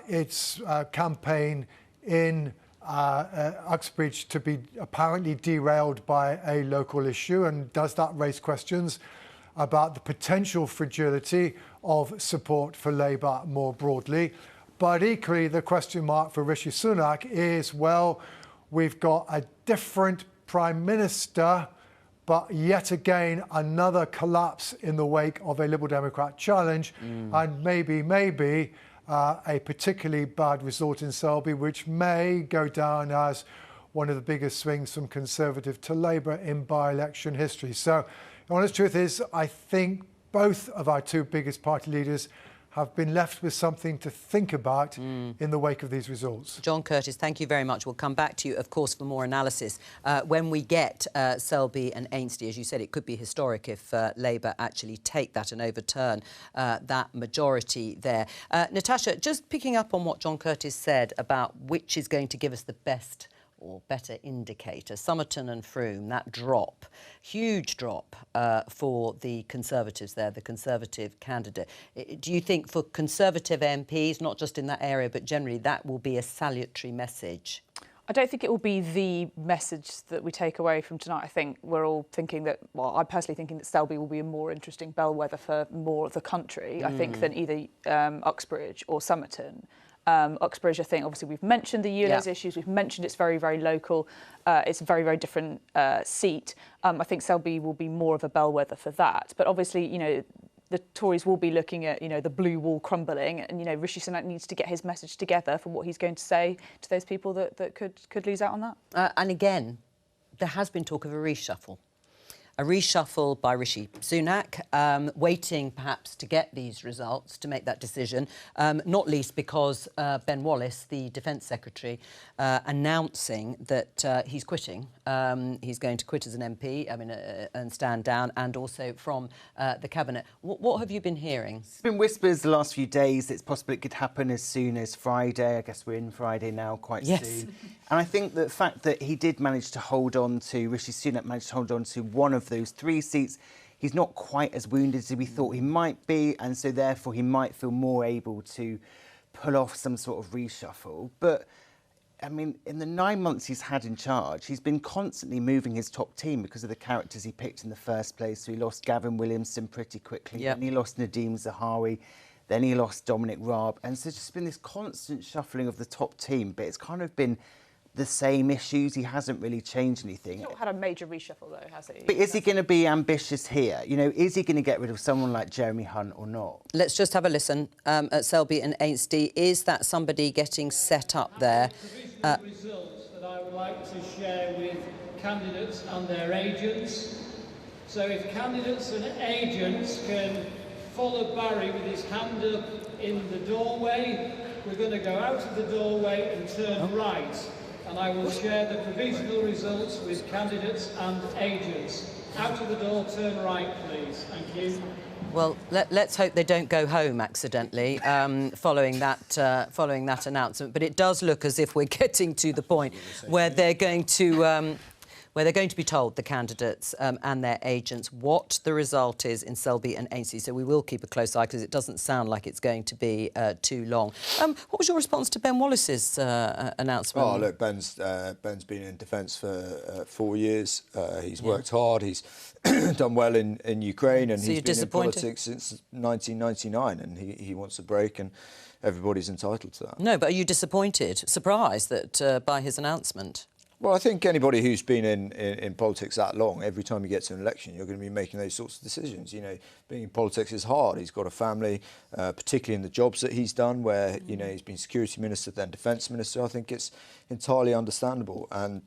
its campaign in Uxbridge to be apparently derailed by a local issue, and does that raise questions about the potential fragility of support for Labour more broadly? But equally, the question mark for Rishi Sunak is, well, we've got a different Prime Minister, but yet again, another collapse in the wake of a Liberal Democrat challenge, and maybe a particularly bad result in Selby, which may go down as one of the biggest swings from Conservative to Labour in by-election history. So the honest truth is, I think both of our two biggest party leaders have been left with something to think about in the wake of these results. John Curtis, thank you very much. We'll come back to you, of course, for more analysis. When we get Selby and Ainsty, as you said, it could be historic if Labour actually take that and overturn that majority there. Natasha, just picking up on what John Curtis said about which is going to give us the best or better indicator, Somerton and Frome, that drop, huge drop for the Conservatives there, the Conservative candidate. Do you think for Conservative MPs, not just in that area, but generally, that will be a salutary message? I don't think it will be the message that we take away from tonight. I think we're all thinking that, well, I'm personally thinking that Selby will be a more interesting bellwether for more of the country, I think, than either Uxbridge or Somerton. Uxbridge, I think, obviously, we've mentioned the ULEZ issues. We've mentioned it's very, very local. It's a very, very different seat. I think Selby will be more of a bellwether for that. But obviously, you know, the Tories will be looking at, you know, the blue wall crumbling, and, you know, Rishi Sunak needs to get his message together for what he's going to say to those people that could lose out on that. And again, there has been talk of a reshuffle. A reshuffle by Rishi Sunak, waiting perhaps to get these results to make that decision, not least because Ben Wallace, the Defence Secretary, announcing that he's quitting. He's going to quit as an MP, and stand down, and also from the Cabinet. What have you been hearing? There's been whispers the last few days. It's possible it could happen as soon as Friday. I guess we're in Friday now, quite soon. And I think the fact that he did manage to hold on to, Rishi Sunak managed to hold on to one of those 3 seats, he's not quite as wounded as we thought he might be, and so therefore he might feel more able to pull off some sort of reshuffle. But, I mean, in the 9 months he's had in charge, he's been constantly moving his top team because of the characters he picked in the first place. So he lost Gavin Williamson pretty quickly, then he lost Nadeem Zahawi, then he lost Dominic Raab, and so it's just been this constant shuffling of the top team, but it's kind of been the same issues. He hasn't really changed anything. He's not had a major reshuffle, though, has he? But is he going to be ambitious here? You know, is he going to get rid of someone like Jeremy Hunt or not? Let's just have a listen at Selby and Ainsty. Is that somebody getting set up there? Results that I would like to share with candidates and their agents. So if candidates and agents can follow Barry with his hand up in the doorway, we're going to go out of the doorway and turn right. And I will share the provisional results with candidates and agents. Out of the door, turn right, please. Thank you. Well, let's hope they don't go home accidentally following that announcement. But it does look as if we're getting to the point where they're going to where they're going to be told, the candidates and their agents, what the result is in Selby and Ainsty. So we will keep a close eye, because it doesn't sound like it's going to be too long. What was your response to Ben Wallace's announcement? Oh, look, Ben's been in defence for 4 years. He's worked hard. He's done well in Ukraine, and he's been in politics since 1999, and he wants a break, and everybody's entitled to that. No, but are you disappointed, surprised that by his announcement? Well, I think anybody who's been in politics that long, every time you get to an election, you're going to be making those sorts of decisions. You know, being in politics is hard. He's got a family, particularly in the jobs that he's done, where, you know, he's been security minister, then defence minister. I think it's entirely understandable. And,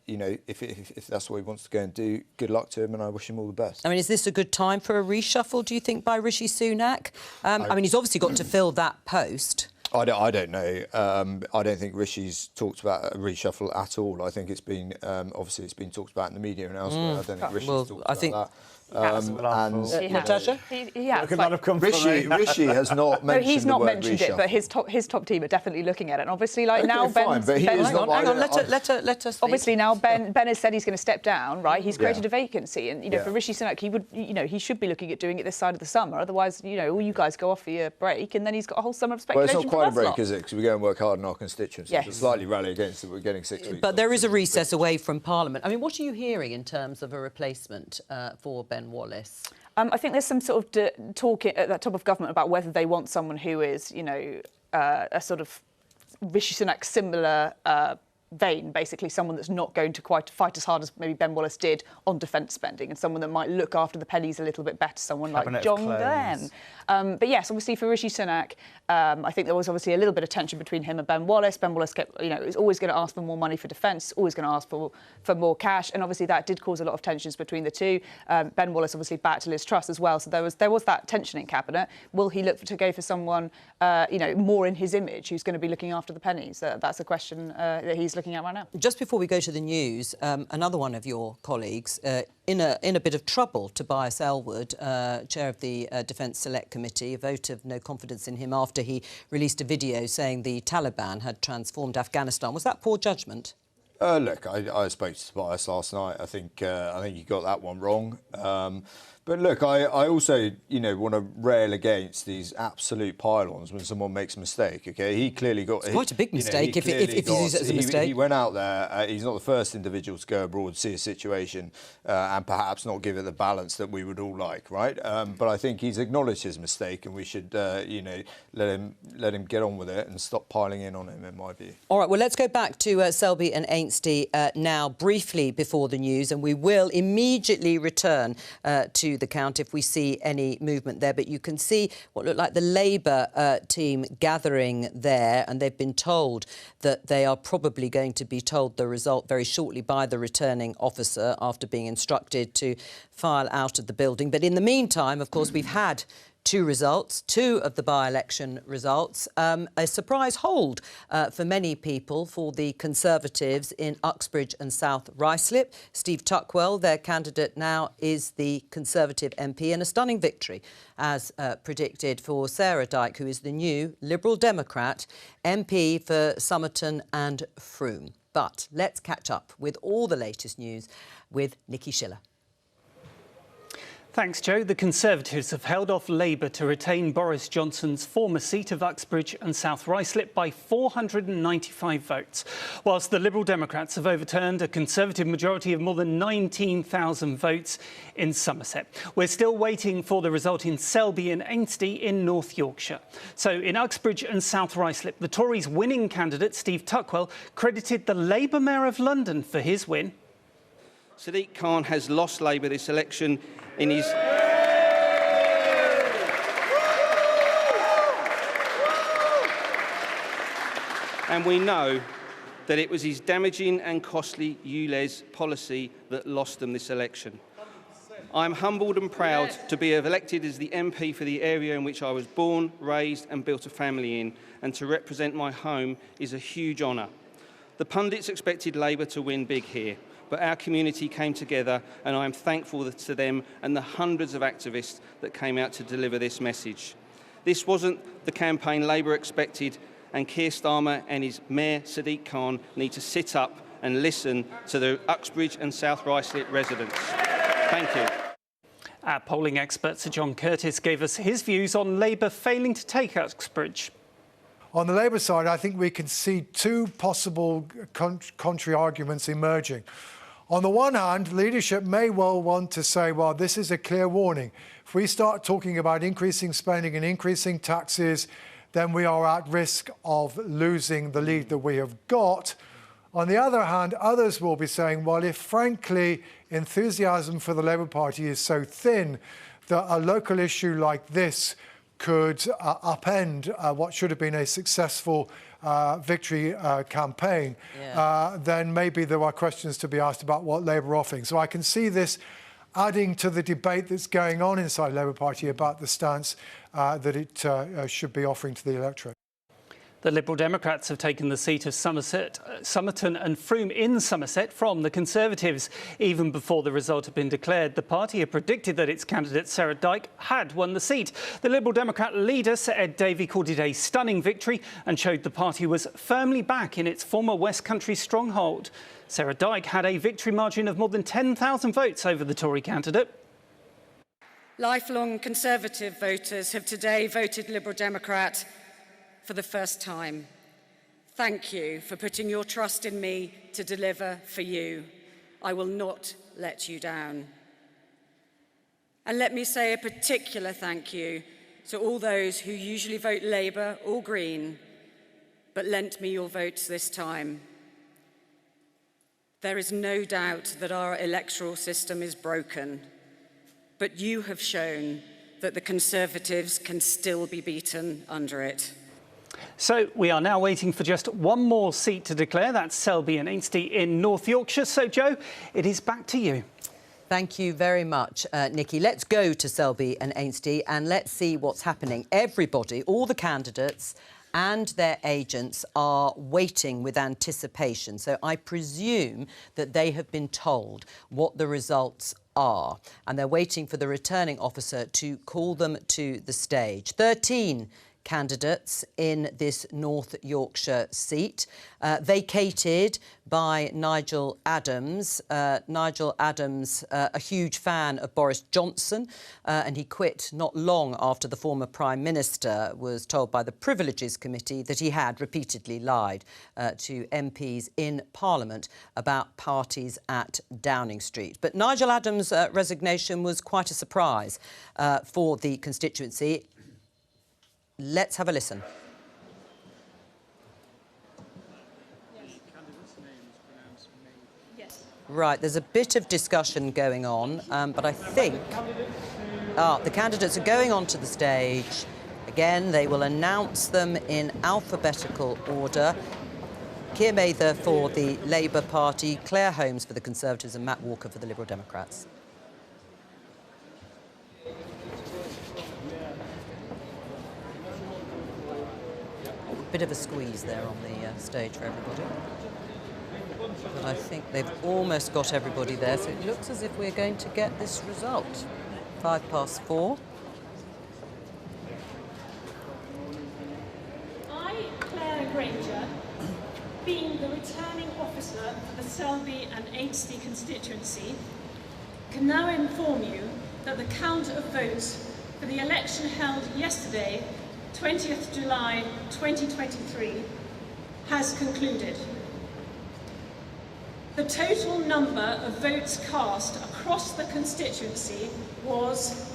you know, if that's what he wants to go and do, good luck to him, and I wish him all the best. I mean, is this a good time for a reshuffle, do you think, by Rishi Sunak? I mean, he's obviously got to fill that post. I don't know. I don't think Rishi's talked about a reshuffle at all. I think it's been obviously it's been talked about in the media and elsewhere. I don't think Rishi's talked about that. Natasha? Rishi has not mentioned he's not the word mentioned reshuffle. it, but his top team are definitely looking at it. And obviously, like now, fine, but he is not. Hang on, let her speak. Obviously now Ben has said he's going to step down, right? He's created a vacancy, and you know, for Rishi Sunak, he should be looking at doing it this side of the summer. Otherwise, you know, all you guys go off for your break, and then he's got a whole summer of speculation. Well, it's not quite a break, is it? Because we go and work hard in our constituencies. Yes. It's slightly rally against it. We're getting 6 weeks. But there is a recess away from Parliament. I mean, what are you hearing in terms of a replacement for Ben Wallace? I think there's some sort of talk at the top of government about whether they want someone who is, you know, a sort of Rishi Sunak similar vein, basically someone that's not going to quite fight as hard as maybe Ben Wallace did on defence spending, and someone that might look after the pennies a little bit better, someone like John Glenn. But yes, obviously for Rishi Sunak, I think there was obviously a little bit of tension between him and Ben Wallace. Ben Wallace kept, you know, is always going to ask for more money for defence, always going to ask for more cash, and obviously that did cause a lot of tensions between the two. Ben Wallace obviously backed Liz Truss as well, so there was that tension in cabinet. Will he look to go for someone, you know, more in his image, who's going to be looking after the pennies? That's a question that he's looking at right now. Just before we go to the news, another one of your colleagues in a bit of trouble, Tobias Ellwood, chair of the Defence Select Committee, a vote of no confidence in him after he released a video saying the Taliban had transformed Afghanistan. Was that poor judgment? Look, I spoke to Tobias last night. I think you got that one wrong. But look, I also, you know, want to rail against these absolute pylons when someone makes a mistake. Okay, he clearly got. It's quite a big mistake if he sees it as a mistake. He went out there. He's not the first individual to go abroad, see a situation, and perhaps not give it the balance that we would all like, right? But I think he's acknowledged his mistake, and we should, you know, let him get on with it and stop piling in on him, in my view. All right, well, let's go back to Selby and Ainsty now, briefly before the news, and we will immediately return to the count if we see any movement there. But you can see what looked like the Labour team gathering there, and they've been told that they are probably going to be told the result very shortly by the returning officer after being instructed to file out of the building. But in the meantime, of course, we've had two of the by-election results. A surprise hold for many people for the Conservatives in Uxbridge and South Ruislip. Steve Tuckwell, their candidate now, is the Conservative MP, and a stunning victory, as predicted, for Sarah Dyke, who is the new Liberal Democrat MP for Somerton and Frome. But let's catch up with all the latest news with Nikki Schiller. Thanks, Joe. The Conservatives have held off Labour to retain Boris Johnson's former seat of Uxbridge and South Ruislip by 495 votes, whilst the Liberal Democrats have overturned a Conservative majority of more than 19,000 votes in Somerset. We're still waiting for the result in Selby and Ainsty in North Yorkshire. So in Uxbridge and South Ruislip, the Tories' winning candidate, Steve Tuckwell, credited the Labour Mayor of London for his win. Sadiq Khan has lost Labour this election in his... And we know that it was his damaging and costly ULEZ policy that lost them this election. I'm humbled and proud to be elected as the MP for the area in which I was born, raised and built a family in, and to represent my home is a huge honour. The pundits expected Labour to win big here, but our community came together, and I am thankful to them and the hundreds of activists that came out to deliver this message. This wasn't the campaign Labour expected, and Keir Starmer and his Mayor Sadiq Khan need to sit up and listen to the Uxbridge and South Ruislip residents. Thank you. Our polling expert, Sir John Curtis, gave us his views on Labour failing to take Uxbridge. On the Labour side, I think we can see two possible contrary arguments emerging. On the one hand, leadership may well want to say, well, this is a clear warning. If we start talking about increasing spending and increasing taxes, then we are at risk of losing the lead that we have got. On the other hand, others will be saying, well, if frankly enthusiasm for the Labour Party is so thin that a local issue like this could upend what should have been a successful victory campaign, then maybe there are questions to be asked about what Labour are offering. So I can see this adding to the debate that's going on inside Labour Party about the stance that it should be offering to the electorate. The Liberal Democrats have taken the seat of Somerton and Frome in Somerset from the Conservatives. Even before the result had been declared, the party had predicted that its candidate Sarah Dyke had won the seat. The Liberal Democrat leader, Sir Ed Davey, called it a stunning victory and showed the party was firmly back in its former West Country stronghold. Sarah Dyke had a victory margin of more than 10,000 votes over the Tory candidate. Lifelong Conservative voters have today voted Liberal Democrat for the first time. Thank you for putting your trust in me to deliver for you. I will not let you down. And let me say a particular thank you to all those who usually vote Labour or Green, but lent me your votes this time. There is no doubt that our electoral system is broken, but you have shown that the Conservatives can still be beaten under it. So we are now waiting for just one more seat to declare. That's Selby and Ainsty in North Yorkshire. So, Jo, it is back to you. Thank you very much, Nikki. Let's go to Selby and Ainsty and let's see what's happening. Everybody, all the candidates and their agents are waiting with anticipation. So I presume that they have been told what the results are and they're waiting for the returning officer to call them to the stage. 13 candidates in this North Yorkshire seat, vacated by Nigel Adams. Nigel Adams, a huge fan of Boris Johnson, and he quit not long after the former Prime Minister was told by the Privileges Committee that he had repeatedly lied to MPs in Parliament about parties at Downing Street. But Nigel Adams' resignation was quite a surprise for the constituency. Let's have a listen. Right, there's a bit of discussion going on, but I think the candidates are going onto the stage. Again, they will announce them in alphabetical order. Keir Mather for the Labour Party, Claire Holmes for the Conservatives and Matt Walker for the Liberal Democrats. Bit of a squeeze there on the stage for everybody. But I think they've almost got everybody there, so it looks as if we're going to get this result. 4:05. I, Claire Granger, being the returning officer for the Selby and Ainsty constituency, can now inform you that the count of votes for the election held yesterday, 20th July 2023, has concluded. The total number of votes cast across the constituency was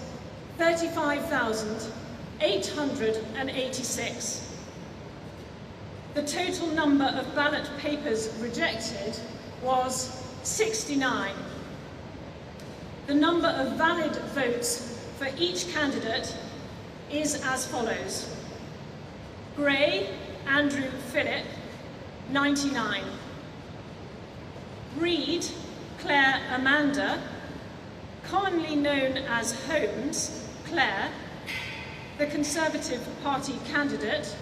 35,886. The total number of ballot papers rejected was 69. The number of valid votes for each candidate is as follows. Gray, Andrew Philip, 99. Reid, Claire Amanda, commonly known as Holmes, Claire, the Conservative Party candidate,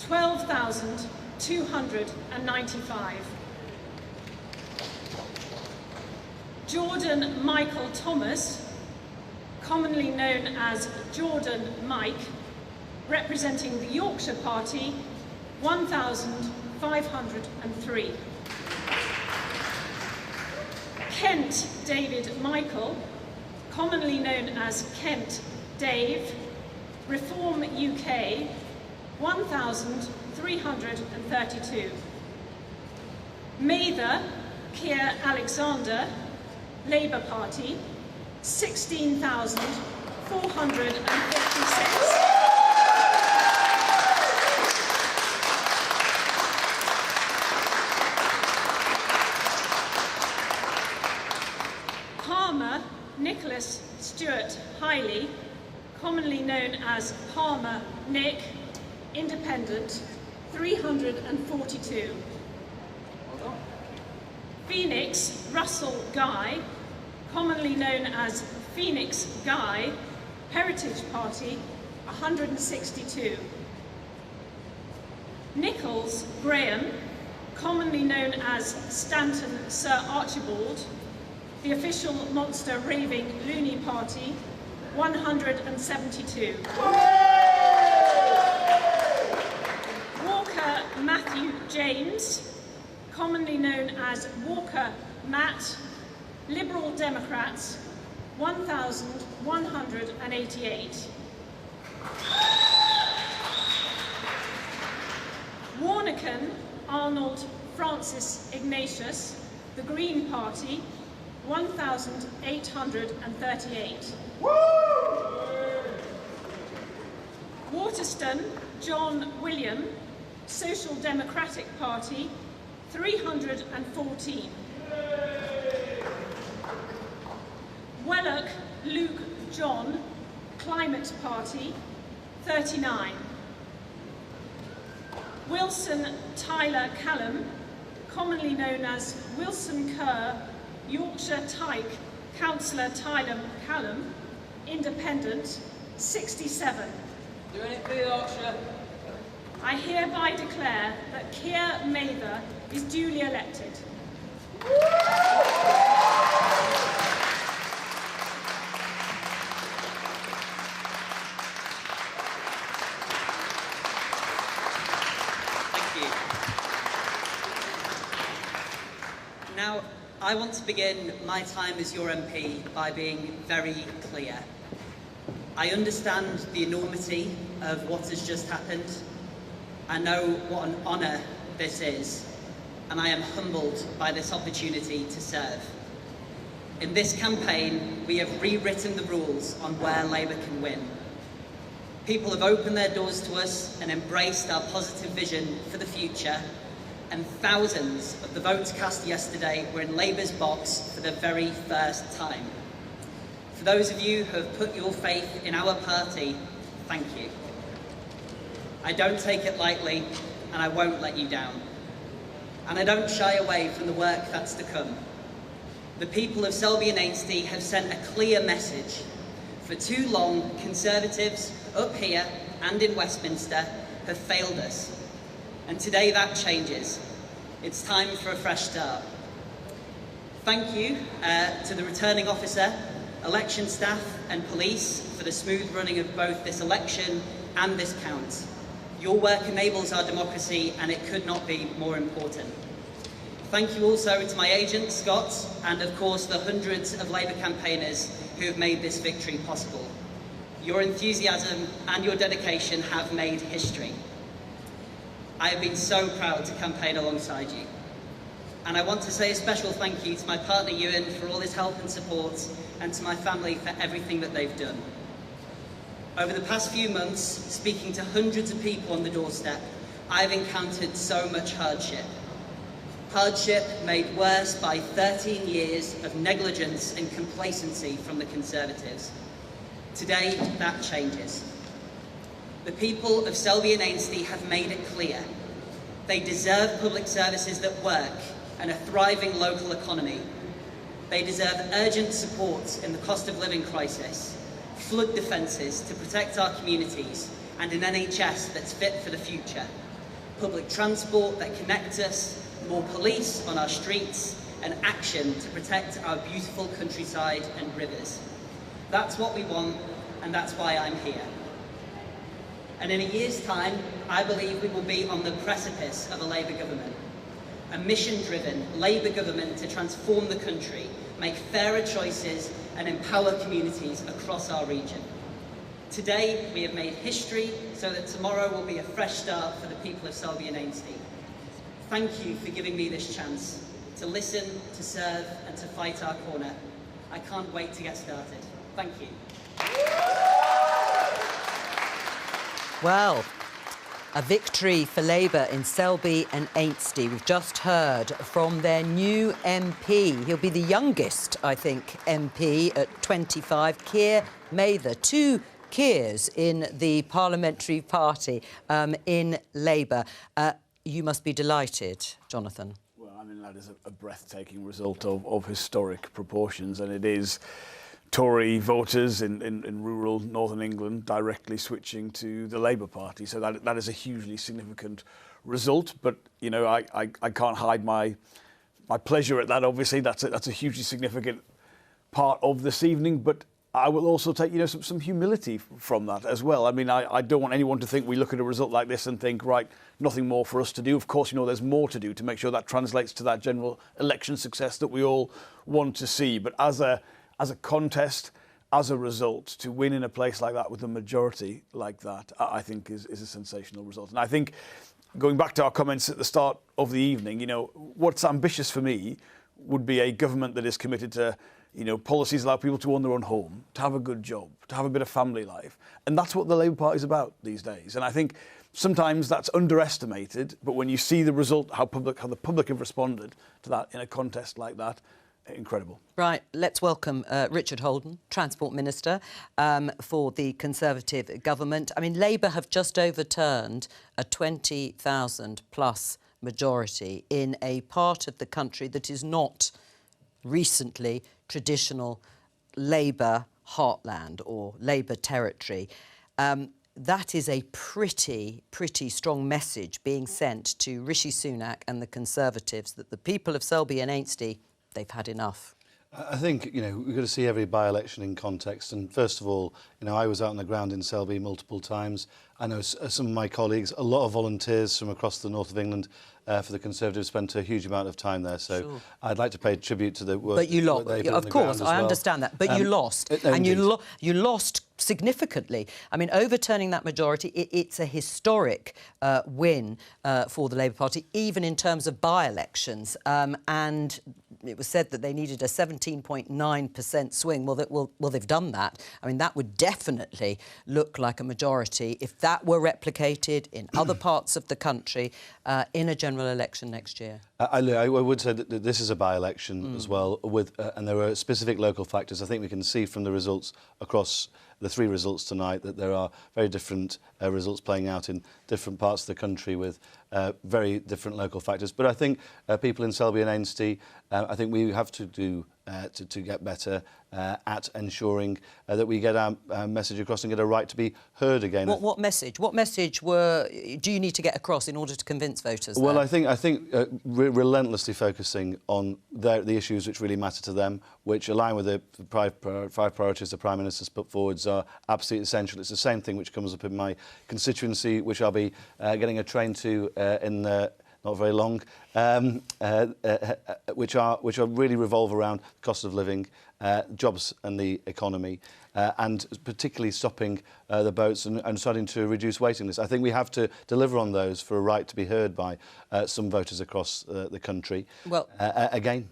12,295. Jordan Michael Thomas, commonly known as Jordan Mike, representing the Yorkshire Party, 1,503. Kent David Michael, commonly known as Kent Dave, Reform UK, 1,332. Mather Keir Alexander, Labour Party, 16,456. Palmer Nicholas Stewart Hiley, commonly known as Palmer Nick, Independent, 342. Phoenix Russell Guy, commonly known as Phoenix Guy, Heritage Party, 162. Nichols Graham, commonly known as Stanton Sir Archibald, the official monster raving loony party, 172. Walker Matthew James, commonly known as Walker Matt, Liberal Democrats, 1,188. Warneken Arnold Francis Ignatius, the Green Party, 1,838. Waterston John William, Social Democratic Party, 314. Wellock Luke John, Climate Party, 39. Wilson Tyler Callum, commonly known as Wilson Kerr, Yorkshire Tyke, Councillor Tyler Callum, Independent, 67. Doing it for Yorkshire. I hereby declare that Keir Mather is duly elected. Thank you. Now, I want to begin my time as your MP by being very clear. I understand the enormity of what has just happened. I know what an honour this is, and I am humbled by this opportunity to serve. In this campaign, we have rewritten the rules on where Labour can win. People have opened their doors to us and embraced our positive vision for the future, and thousands of the votes cast yesterday were in Labour's box for the very first time. For those of you who have put your faith in our party, thank you. I don't take it lightly, and I won't let you down. And I don't shy away from the work that's to come. The people of Selby and Ainsty have sent a clear message. For too long, Conservatives up here and in Westminster have failed us. And today that changes. It's time for a fresh start. Thank you to the returning officer, election staff and police for the smooth running of both this election and this count. Your work enables our democracy, and it could not be more important. Thank you also to my agent, Scott, and of course the hundreds of Labour campaigners who have made this victory possible. Your enthusiasm and your dedication have made history. I have been so proud to campaign alongside you. And I want to say a special thank you to my partner Ewan for all his help and support, and to my family for everything that they've done. Over the past few months, speaking to hundreds of people on the doorstep, I've encountered so much hardship. Hardship made worse by 13 years of negligence and complacency from the Conservatives. Today, that changes. The people of Selby and Ainsty have made it clear. They deserve public services that work and a thriving local economy. They deserve urgent support in the cost of living crisis, flood defences to protect our communities, and an NHS that's fit for the future. Public transport that connects us, more police on our streets, and action to protect our beautiful countryside and rivers. That's what we want, and that's why I'm here. And in a year's time, I believe we will be on the precipice of a Labour government. A mission-driven Labour government to transform the country make fairer choices and empower communities across our region. Today, we have made history so that tomorrow will be a fresh start for the people of Selby and Ainsty. Thank you for giving me this chance to listen, to serve and to fight our corner. I can't wait to get started. Thank you. Well, a victory for Labour in Selby and Ainsty. We've just heard from their new MP. He'll be the youngest, I think, MP at 25. Keir Mather. 2 Keirs in the parliamentary party in Labour. You must be delighted, Jonathan. Well, I mean, that is a breathtaking result of historic proportions, and it is Tory voters in rural northern England directly switching to the Labour Party. So that is a hugely significant result. But, you know, I can't hide my pleasure at that, obviously. That's a hugely significant part of this evening. But I will also take, you know, some humility from that as well. I mean, I don't want anyone to think we look at a result like this and think, right, nothing more for us to do. Of course, you know, there's more to do to make sure that translates to that general election success that we all want to see. But as a contest, as a result, to win in a place like that with a majority like that, I think is a sensational result. And I think, going back to our comments at the start of the evening, you know, what's ambitious for me would be a government that is committed to, you know, policies allow people to own their own home, to have a good job, to have a bit of family life. And that's what the Labour Party is about these days. And I think sometimes that's underestimated, but when you see the result, how the public have responded to that in a contest like that, incredible. Right, let's welcome Richard Holden, Transport Minister for the Conservative government. I mean, Labour have just overturned a 20,000 plus majority in a part of the country that is not recently traditional Labour heartland or Labour territory. That is a pretty strong message being sent to Rishi Sunak and the Conservatives that the people of Selby and Ainsty, they've had enough. I think, you know, we've got to see every by-election in context. And first of all, you know, I was out on the ground in Selby multiple times. I know some of my colleagues, a lot of volunteers from across the north of England for the Conservatives spent a huge amount of time there. So sure. I'd like to pay tribute to the work. But you lost, of course, I understand that. But you lost, and you lost significantly. I mean, overturning that majority, it's a historic win for the Labour Party, even in terms of by-elections. And it was said that they needed a 17.9% swing. Well, they've done that. I mean, that would definitely look like a majority if that were replicated in other parts of the country in a general election next year. I would say that this is a by-election as well, and there are specific local factors. I think we can see from the results across the 3 results tonight that there are very different results playing out in different parts of the country with very different local factors. But I think people in Selby and Ainsty, I think we have to do to get better at ensuring that we get our message across and get a right to be heard again. What message? What message do you need to get across in order to convince voters? Well, there? I think relentlessly focusing on the issues which really matter to them, which align with the 5 priorities the Prime Minister's put forwards, are absolutely essential. It's the same thing which comes up in my constituency, which I'll be getting a train to in not very long, which really revolve around cost of living, jobs and the economy, and particularly stopping the boats and starting to reduce waiting lists. I think we have to deliver on those for a right to be heard by some voters across the country. Well, again.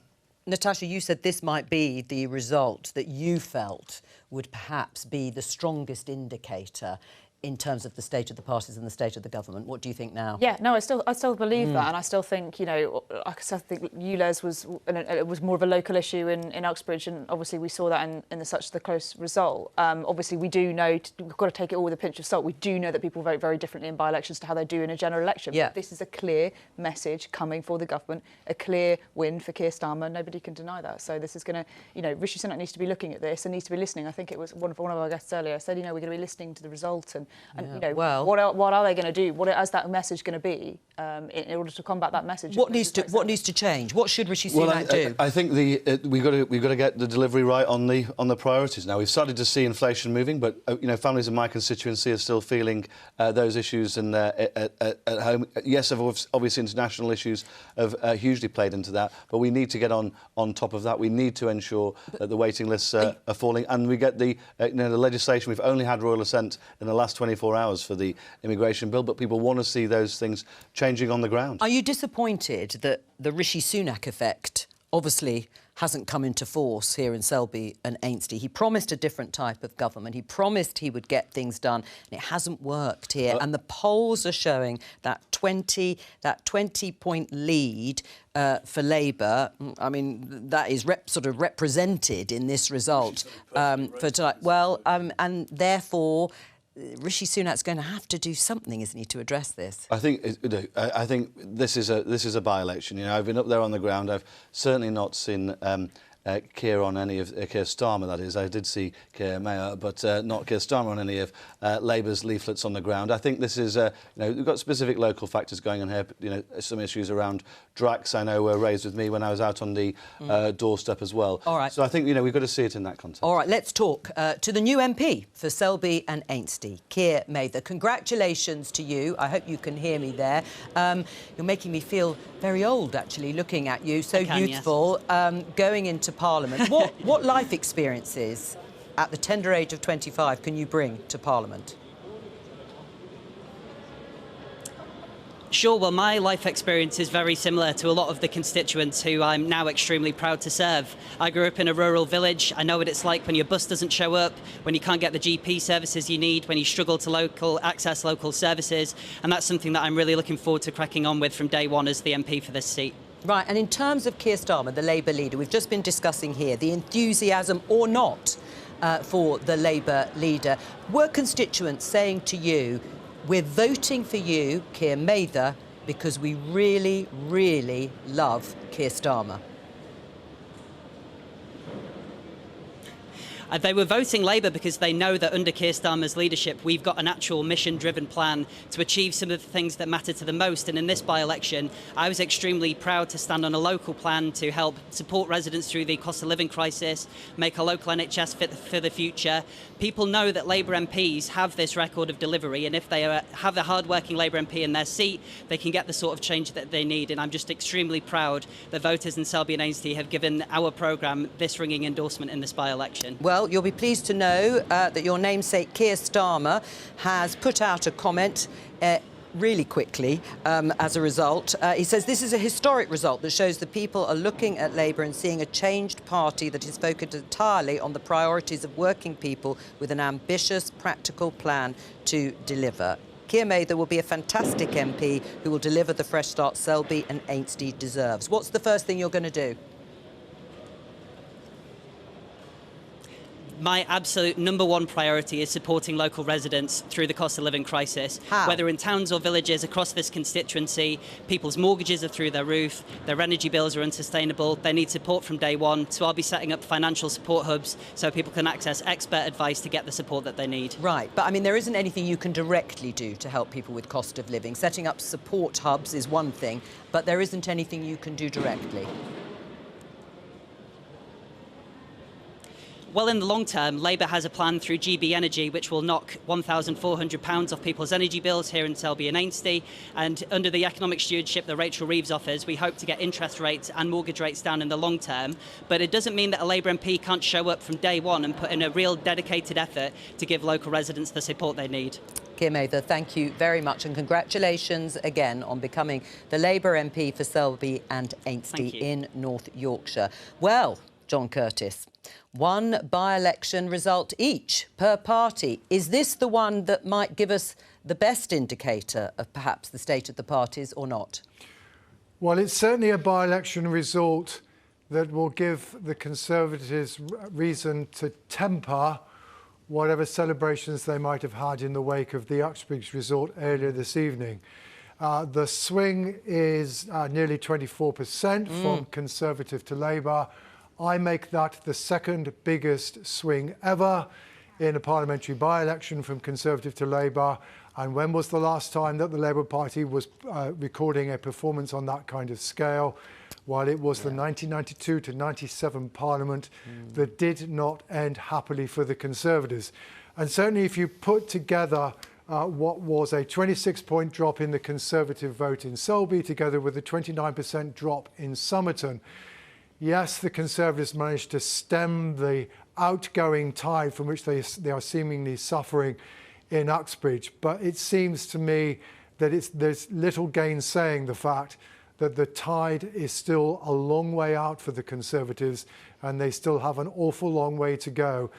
Natasha, you said this might be the result that you felt would perhaps be the strongest indicator in terms of the state of the parties and the state of the government. What do you think now? Yeah, no, I still believe that, and I still think, you know, I still think ULEZ was more of a local issue in Uxbridge, and obviously we saw that in such the close result. Obviously, we do know we've got to take it all with a pinch of salt. We do know that people vote very differently in by-elections to how they do in a general election. Yeah. But this is a clear message coming for the government, a clear win for Keir Starmer. Nobody can deny that. So this is going to, you know, Rishi Sunak needs to be looking at this and needs to be listening. I think it was one of our guests earlier said, you know, we're going to be listening to the result and And Yeah, you know, well, what are they going to do? What is that message going to be in order to combat that message? What needs to change? What should Rishi Sunak do? I think we've got to get the delivery right on the priorities. Now we've started to see inflation moving, but you know, families in my constituency are still feeling those issues and at home. Yes, obviously international issues have hugely played into that, but we need to get on top of that. We need to ensure that the waiting lists are falling, and we get the the legislation. We've only had royal assent in the last 24 hours for the immigration bill, but people want to see those things changing on the ground. Are you disappointed that the Rishi Sunak effect obviously hasn't come into force here in Selby and Ainsty? He promised a different type of government. He promised he would get things done, and it hasn't worked here. And the polls are showing that 20-point lead for Labour. I mean, that is sort of represented in this result for tonight. Well, and therefore, Rishi Sunak's going to have to do something, isn't he, to address this? I think this is a by-election. You know, I've been up there on the ground. I've certainly not seen Keir on any of Keir Starmer. That is, I did see Keir Mayor, but not Keir Starmer on any of Labour's leaflets on the ground. I think this is, we've got specific local factors going on here. You know, some issues around Drax, I know, were raised with me when I was out on the doorstep as well. All right. So I think we've got to see it in that context. All right, let's talk to the new MP for Selby and Ainsty, Keir Mather. Congratulations to you. I hope you can hear me there. You're making me feel very old, actually, looking at you, so youthful, going into Parliament. What life experiences at the tender age of 25 can you bring to Parliament? Sure, well, my life experience is very similar to a lot of the constituents who I'm now extremely proud to serve. I grew up in a rural village. I know what it's like when your bus doesn't show up, when you can't get the GP services you need, when you struggle to access local services, and that's something that I'm really looking forward to cracking on with from day one as the MP for this seat. Right, and in terms of Keir Starmer, the Labour leader, we've just been discussing here the enthusiasm or not for the Labour leader. Were constituents saying to you, we're voting for you, Keir Mather, because we really, really love Keir Starmer? They were voting Labour because they know that under Keir Starmer's leadership, we've got an actual mission-driven plan to achieve some of the things that matter to them most. And in this by-election, I was extremely proud to stand on a local plan to help support residents through the cost of living crisis, make a local NHS fit for the future. People know that Labour MPs have this record of delivery, and if they have a hard-working Labour MP in their seat, they can get the sort of change that they need. And I'm just extremely proud that voters in Selby and Ainsty have given our programme this ringing endorsement in this by-election. Well, you'll be pleased to know that your namesake Keir Starmer has put out a comment really quickly as a result. He says this is a historic result that shows the people are looking at Labour and seeing a changed party that is focused entirely on the priorities of working people with an ambitious, practical plan to deliver. Keir Mather will be a fantastic MP who will deliver the fresh start Selby and Ainsty deserves. What's the first thing you're going to do? My absolute #1 priority is supporting local residents through the cost of living crisis. How? Whether in towns or villages across this constituency, people's mortgages are through their roof, their energy bills are unsustainable, they need support from day one. So I'll be setting up financial support hubs so people can access expert advice to get the support that they need. Right, but I mean, there isn't anything you can directly do to help people with cost of living. Setting up support hubs is one thing, but there isn't anything you can do directly. Well, in the long term, Labour has a plan through GB Energy which will knock £1,400 off people's energy bills here in Selby and Ainsty. And under the economic stewardship that Rachel Reeves offers, we hope to get interest rates and mortgage rates down in the long term. But it doesn't mean that a Labour MP can't show up from day one and put in a real dedicated effort to give local residents the support they need. Keir Mather, thank you very much, and congratulations again on becoming the Labour MP for Selby and Ainsty in North Yorkshire. Well, John Curtis, one by-election result each per party. Is this the one that might give us the best indicator of perhaps the state of the parties or not? Well, it's certainly a by-election result that will give the Conservatives reason to temper whatever celebrations they might have had in the wake of the Uxbridge result earlier this evening. The swing is nearly 24% from Conservative to Labour. I make that the second biggest swing ever. in a parliamentary by-election from Conservative to Labour. And when was the last time that the Labour Party was recording a performance on that kind of scale? Well, it was the 1992 to 97 Parliament that did not end happily for the Conservatives. And certainly if you put together what was a 26-point drop in the Conservative vote in Selby, together with a 29% drop in Somerton, yes, the Conservatives managed to stem the outgoing tide from which they are seemingly suffering in Uxbridge. But it seems to me that there's little gainsaying the fact that the tide is still a long way out for the Conservatives, and they still have an awful long way to go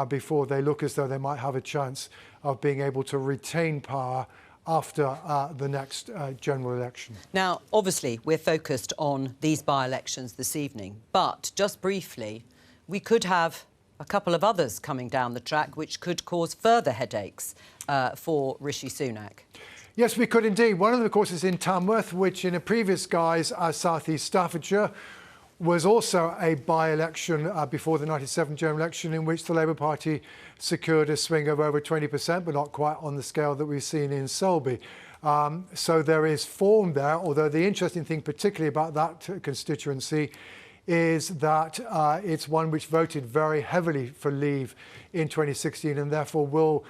before they look as though they might have a chance of being able to retain power after the next general election. Now, obviously, we're focused on these by-elections this evening, but just briefly, we could have a couple of others coming down the track which could cause further headaches for Rishi Sunak. Yes, we could indeed. One of them, of course, is in Tamworth, which in a previous guise as South East Staffordshire was also a by-election before the 97 general election in which the Labour Party secured a swing of over 20%, but not quite on the scale that we've seen in Selby. So there is form there, although the interesting thing particularly about that constituency is that it's one which voted very heavily for Leave in 2016 and therefore will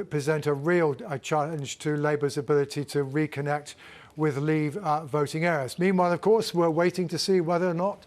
present a real challenge to Labour's ability to reconnect with Leave voting areas. Meanwhile, of course, we're waiting to see whether or not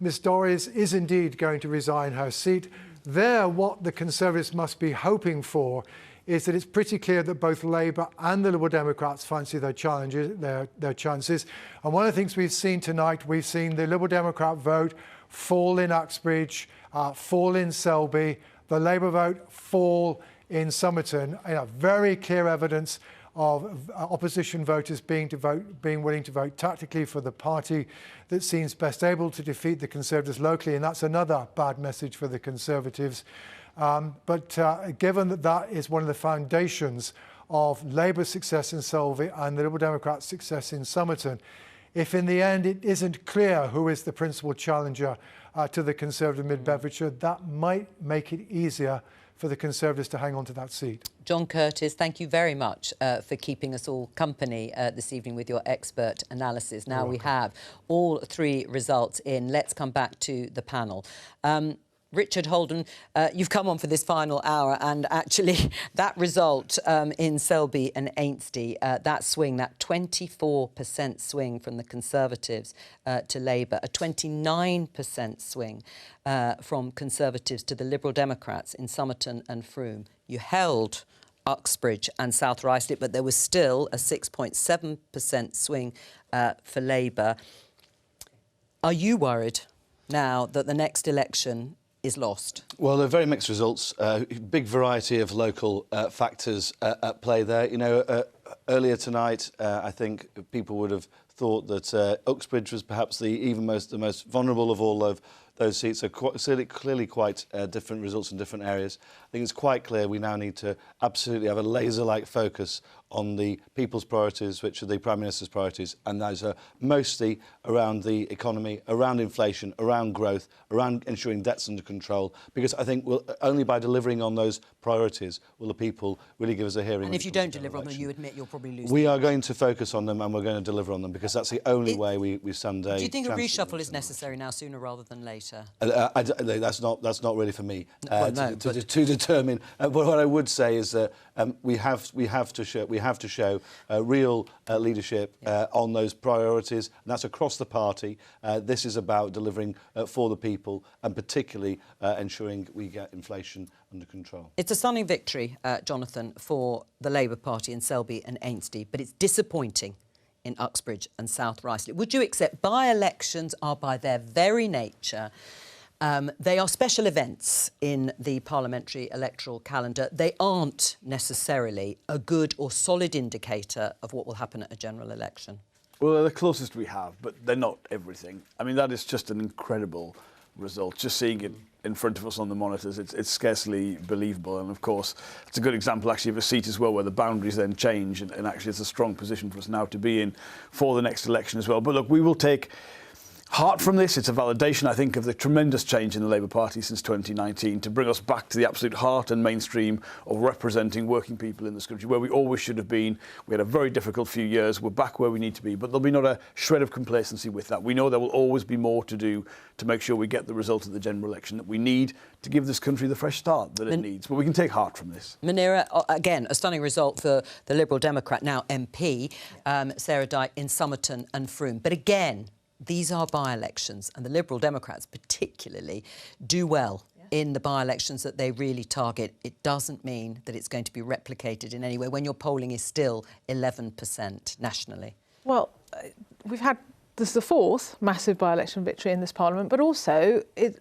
Ms Dorries is indeed going to resign her seat. There, what the Conservatives must be hoping for is that it's pretty clear that both Labour and the Liberal Democrats fancy their chances. And one of the things we've seen tonight, we've seen the Liberal Democrat vote fall in Uxbridge, fall in Selby, the Labour vote fall in Somerton. Very clear evidence of opposition voters being willing to vote tactically for the party that seems best able to defeat the Conservatives locally, and that's another bad message for the Conservatives. But given that that is one of the foundations of Labour's success in Selby and the Liberal Democrats' success in Somerton, if in the end it isn't clear who is the principal challenger to the Conservative mid-Bedfordshire, that might make it easier for the Conservatives to hang on to that seat. John Curtis, thank you very much for keeping us all company this evening with your expert analysis. Now we have all three results in. Let's come back to the panel. Richard Holden, you've come on for this final hour, and actually that result in Selby and Ainsty, that swing, that 24% swing from the Conservatives to Labour, a 29% swing from Conservatives to the Liberal Democrats in Somerton and Frome. You held Uxbridge and South Ruislip, but there was still a 6.7% swing for Labour. Are you worried now that the next election is lost? Well, they're very mixed results. Big variety of local factors at play there. You know, earlier tonight, I think people would have thought that Uxbridge was perhaps the most vulnerable of all of those seats. Are clearly quite different results in different areas. I think it's quite clear we now need to absolutely have a laser-like focus on the people's priorities, which are the Prime Minister's priorities, and those are mostly around the economy, around inflation, around growth, around ensuring debt's under control, because I think only by delivering on those priorities will the people really give us a hearing. And if you don't deliver on them, you admit you'll probably lose. We are going to focus on them and we're going to deliver on them, because that's the only way we stand a Do you think a reshuffle is necessary now, sooner rather than later? That's not really for me to determine. But what I would say is that we have to show real leadership on those priorities, and that's across the party. This is about delivering for the people, and particularly ensuring we get inflation under control. It's a stunning victory, Jonathan, for the Labour Party in Selby and Ainsty, but it's disappointing in Uxbridge and South Ruislip. Would you accept by-elections are by their very nature they are special events in the parliamentary electoral calendar. They aren't necessarily a good or solid indicator of what will happen at a general election. Well, they're the closest we have, but they're not everything. I mean, that is just an incredible result. Just seeing it in front of us on the monitors, it's scarcely believable. And of course, it's a good example actually of a seat as well where the boundaries then change, and actually it's a strong position for us now to be in for the next election as well. But look, we will take heart from this. It's a validation, I think, of the tremendous change in the Labour Party since 2019 to bring us back to the absolute heart and mainstream of representing working people in this country, where we always should have been. We had a very difficult few years. We're back where we need to be, but there'll be not a shred of complacency with that. We know there will always be more to do to make sure we get the result of the general election that we need to give this country the fresh start that it needs. But we can take heart from this. Munira, again, a stunning result for the Liberal Democrat, now MP, Sarah Dyke, in Somerton and Frome. But again, these are by-elections, and the Liberal Democrats particularly do well in the by-elections that they really target. It doesn't mean that it's going to be replicated in any way when your polling is still 11% nationally. Well, we've had this is the fourth massive by-election victory in this Parliament, but also, I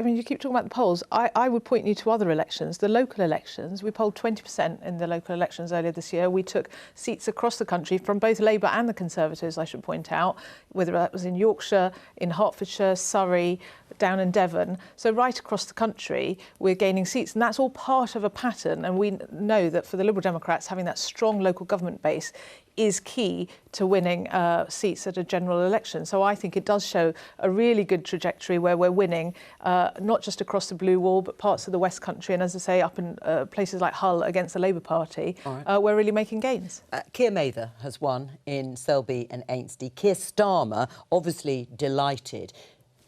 mean, you keep talking about the polls. I would point you to other elections, the local elections. We polled 20% in the local elections earlier this year. We took seats across the country from both Labour and the Conservatives, I should point out, whether that was in Yorkshire, in Hertfordshire, Surrey, down in Devon. So right across the country, we're gaining seats, and that's all part of a pattern. And we know that for the Liberal Democrats, having that strong local government base is key to winning seats at a general election. So I think it does show a really good trajectory where we're winning, not just across the Blue Wall, but parts of the West Country. And as I say, up in places like Hull against the Labour Party, we're really making gains. Keir Mather has won in Selby and Ainsty. Keir Starmer, obviously delighted.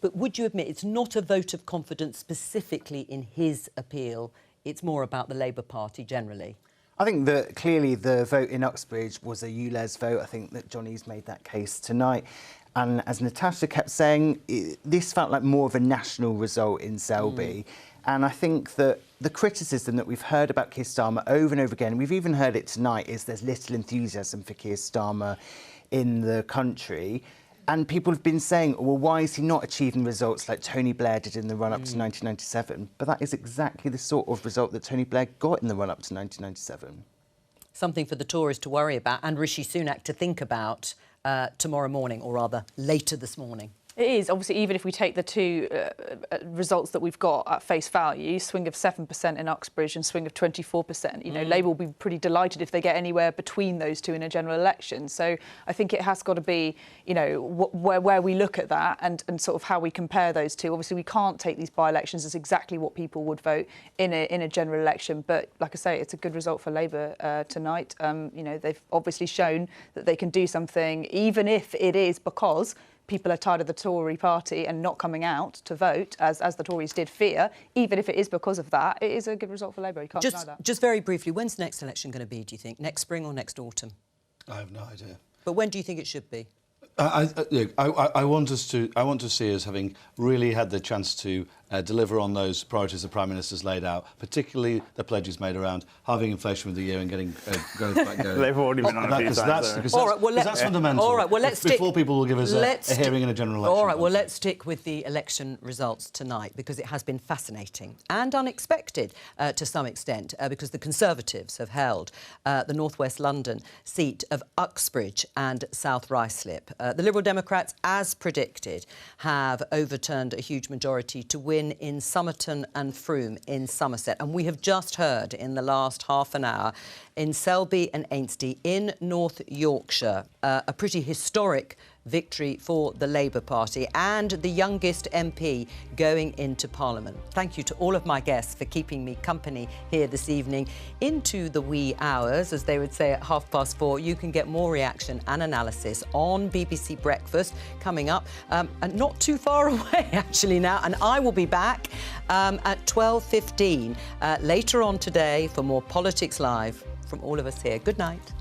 But would you admit it's not a vote of confidence specifically in his appeal? It's more about the Labour Party generally. I think that clearly the vote in Uxbridge was a ULEZ vote. I think that Johnny's made that case tonight. And as Natasha kept saying, this felt like more of a national result in Selby. And I think that the criticism that we've heard about Keir Starmer over and over again, we've even heard it tonight, is there's little enthusiasm for Keir Starmer in the country. And people have been saying, well, why is he not achieving results like Tony Blair did in the run-up to 1997? But that is exactly the sort of result that Tony Blair got in the run-up to 1997. Something for the Tories to worry about and Rishi Sunak to think about tomorrow morning, or rather later this morning. It is. Obviously, even if we take the two results that we've got at face value, swing of 7% in Uxbridge and swing of 24%, you know, Labour will be pretty delighted if they get anywhere between those two in a general election. So I think it has got to be, you know, where we look at that and sort of how we compare those two. Obviously, we can't take these by-elections as exactly what people would vote in a general election. But like I say, it's a good result for Labour tonight. You know, they've obviously shown that they can do something, even if it is because people are tired of the Tory party and not coming out to vote, as the Tories did fear. Even if it is because of that, it is a good result for Labour. You can't deny that. Just very briefly, when's the next election going to be, do you think? Next spring or next autumn? I have no idea. But when do you think it should be? I want to see us having really had the chance to deliver on those priorities the Prime Minister's laid out, particularly the pledges made around halving inflation with the year and getting growth back going. They've already been on a few times. That's fundamental. All right, well, let's before people will give us a hearing in a general election. All right, well, let's stick with the election results tonight, because it has been fascinating and unexpected to some extent, because the Conservatives have held the North West London seat of Uxbridge and South Ruislip. The Liberal Democrats, as predicted, have overturned a huge majority to win in Somerton and Frome in Somerset. And we have just heard in the last half an hour in Selby and Ainsty in North Yorkshire, a pretty historic victory for the Labour Party and the youngest MP going into Parliament. Thank you to all of my guests for keeping me company here this evening into the wee hours, as they would say at 4:30. You can get more reaction and analysis on BBC Breakfast coming up, and not too far away actually now, and I will be back at 12:15 later on today for more Politics Live from all of us here. Good night.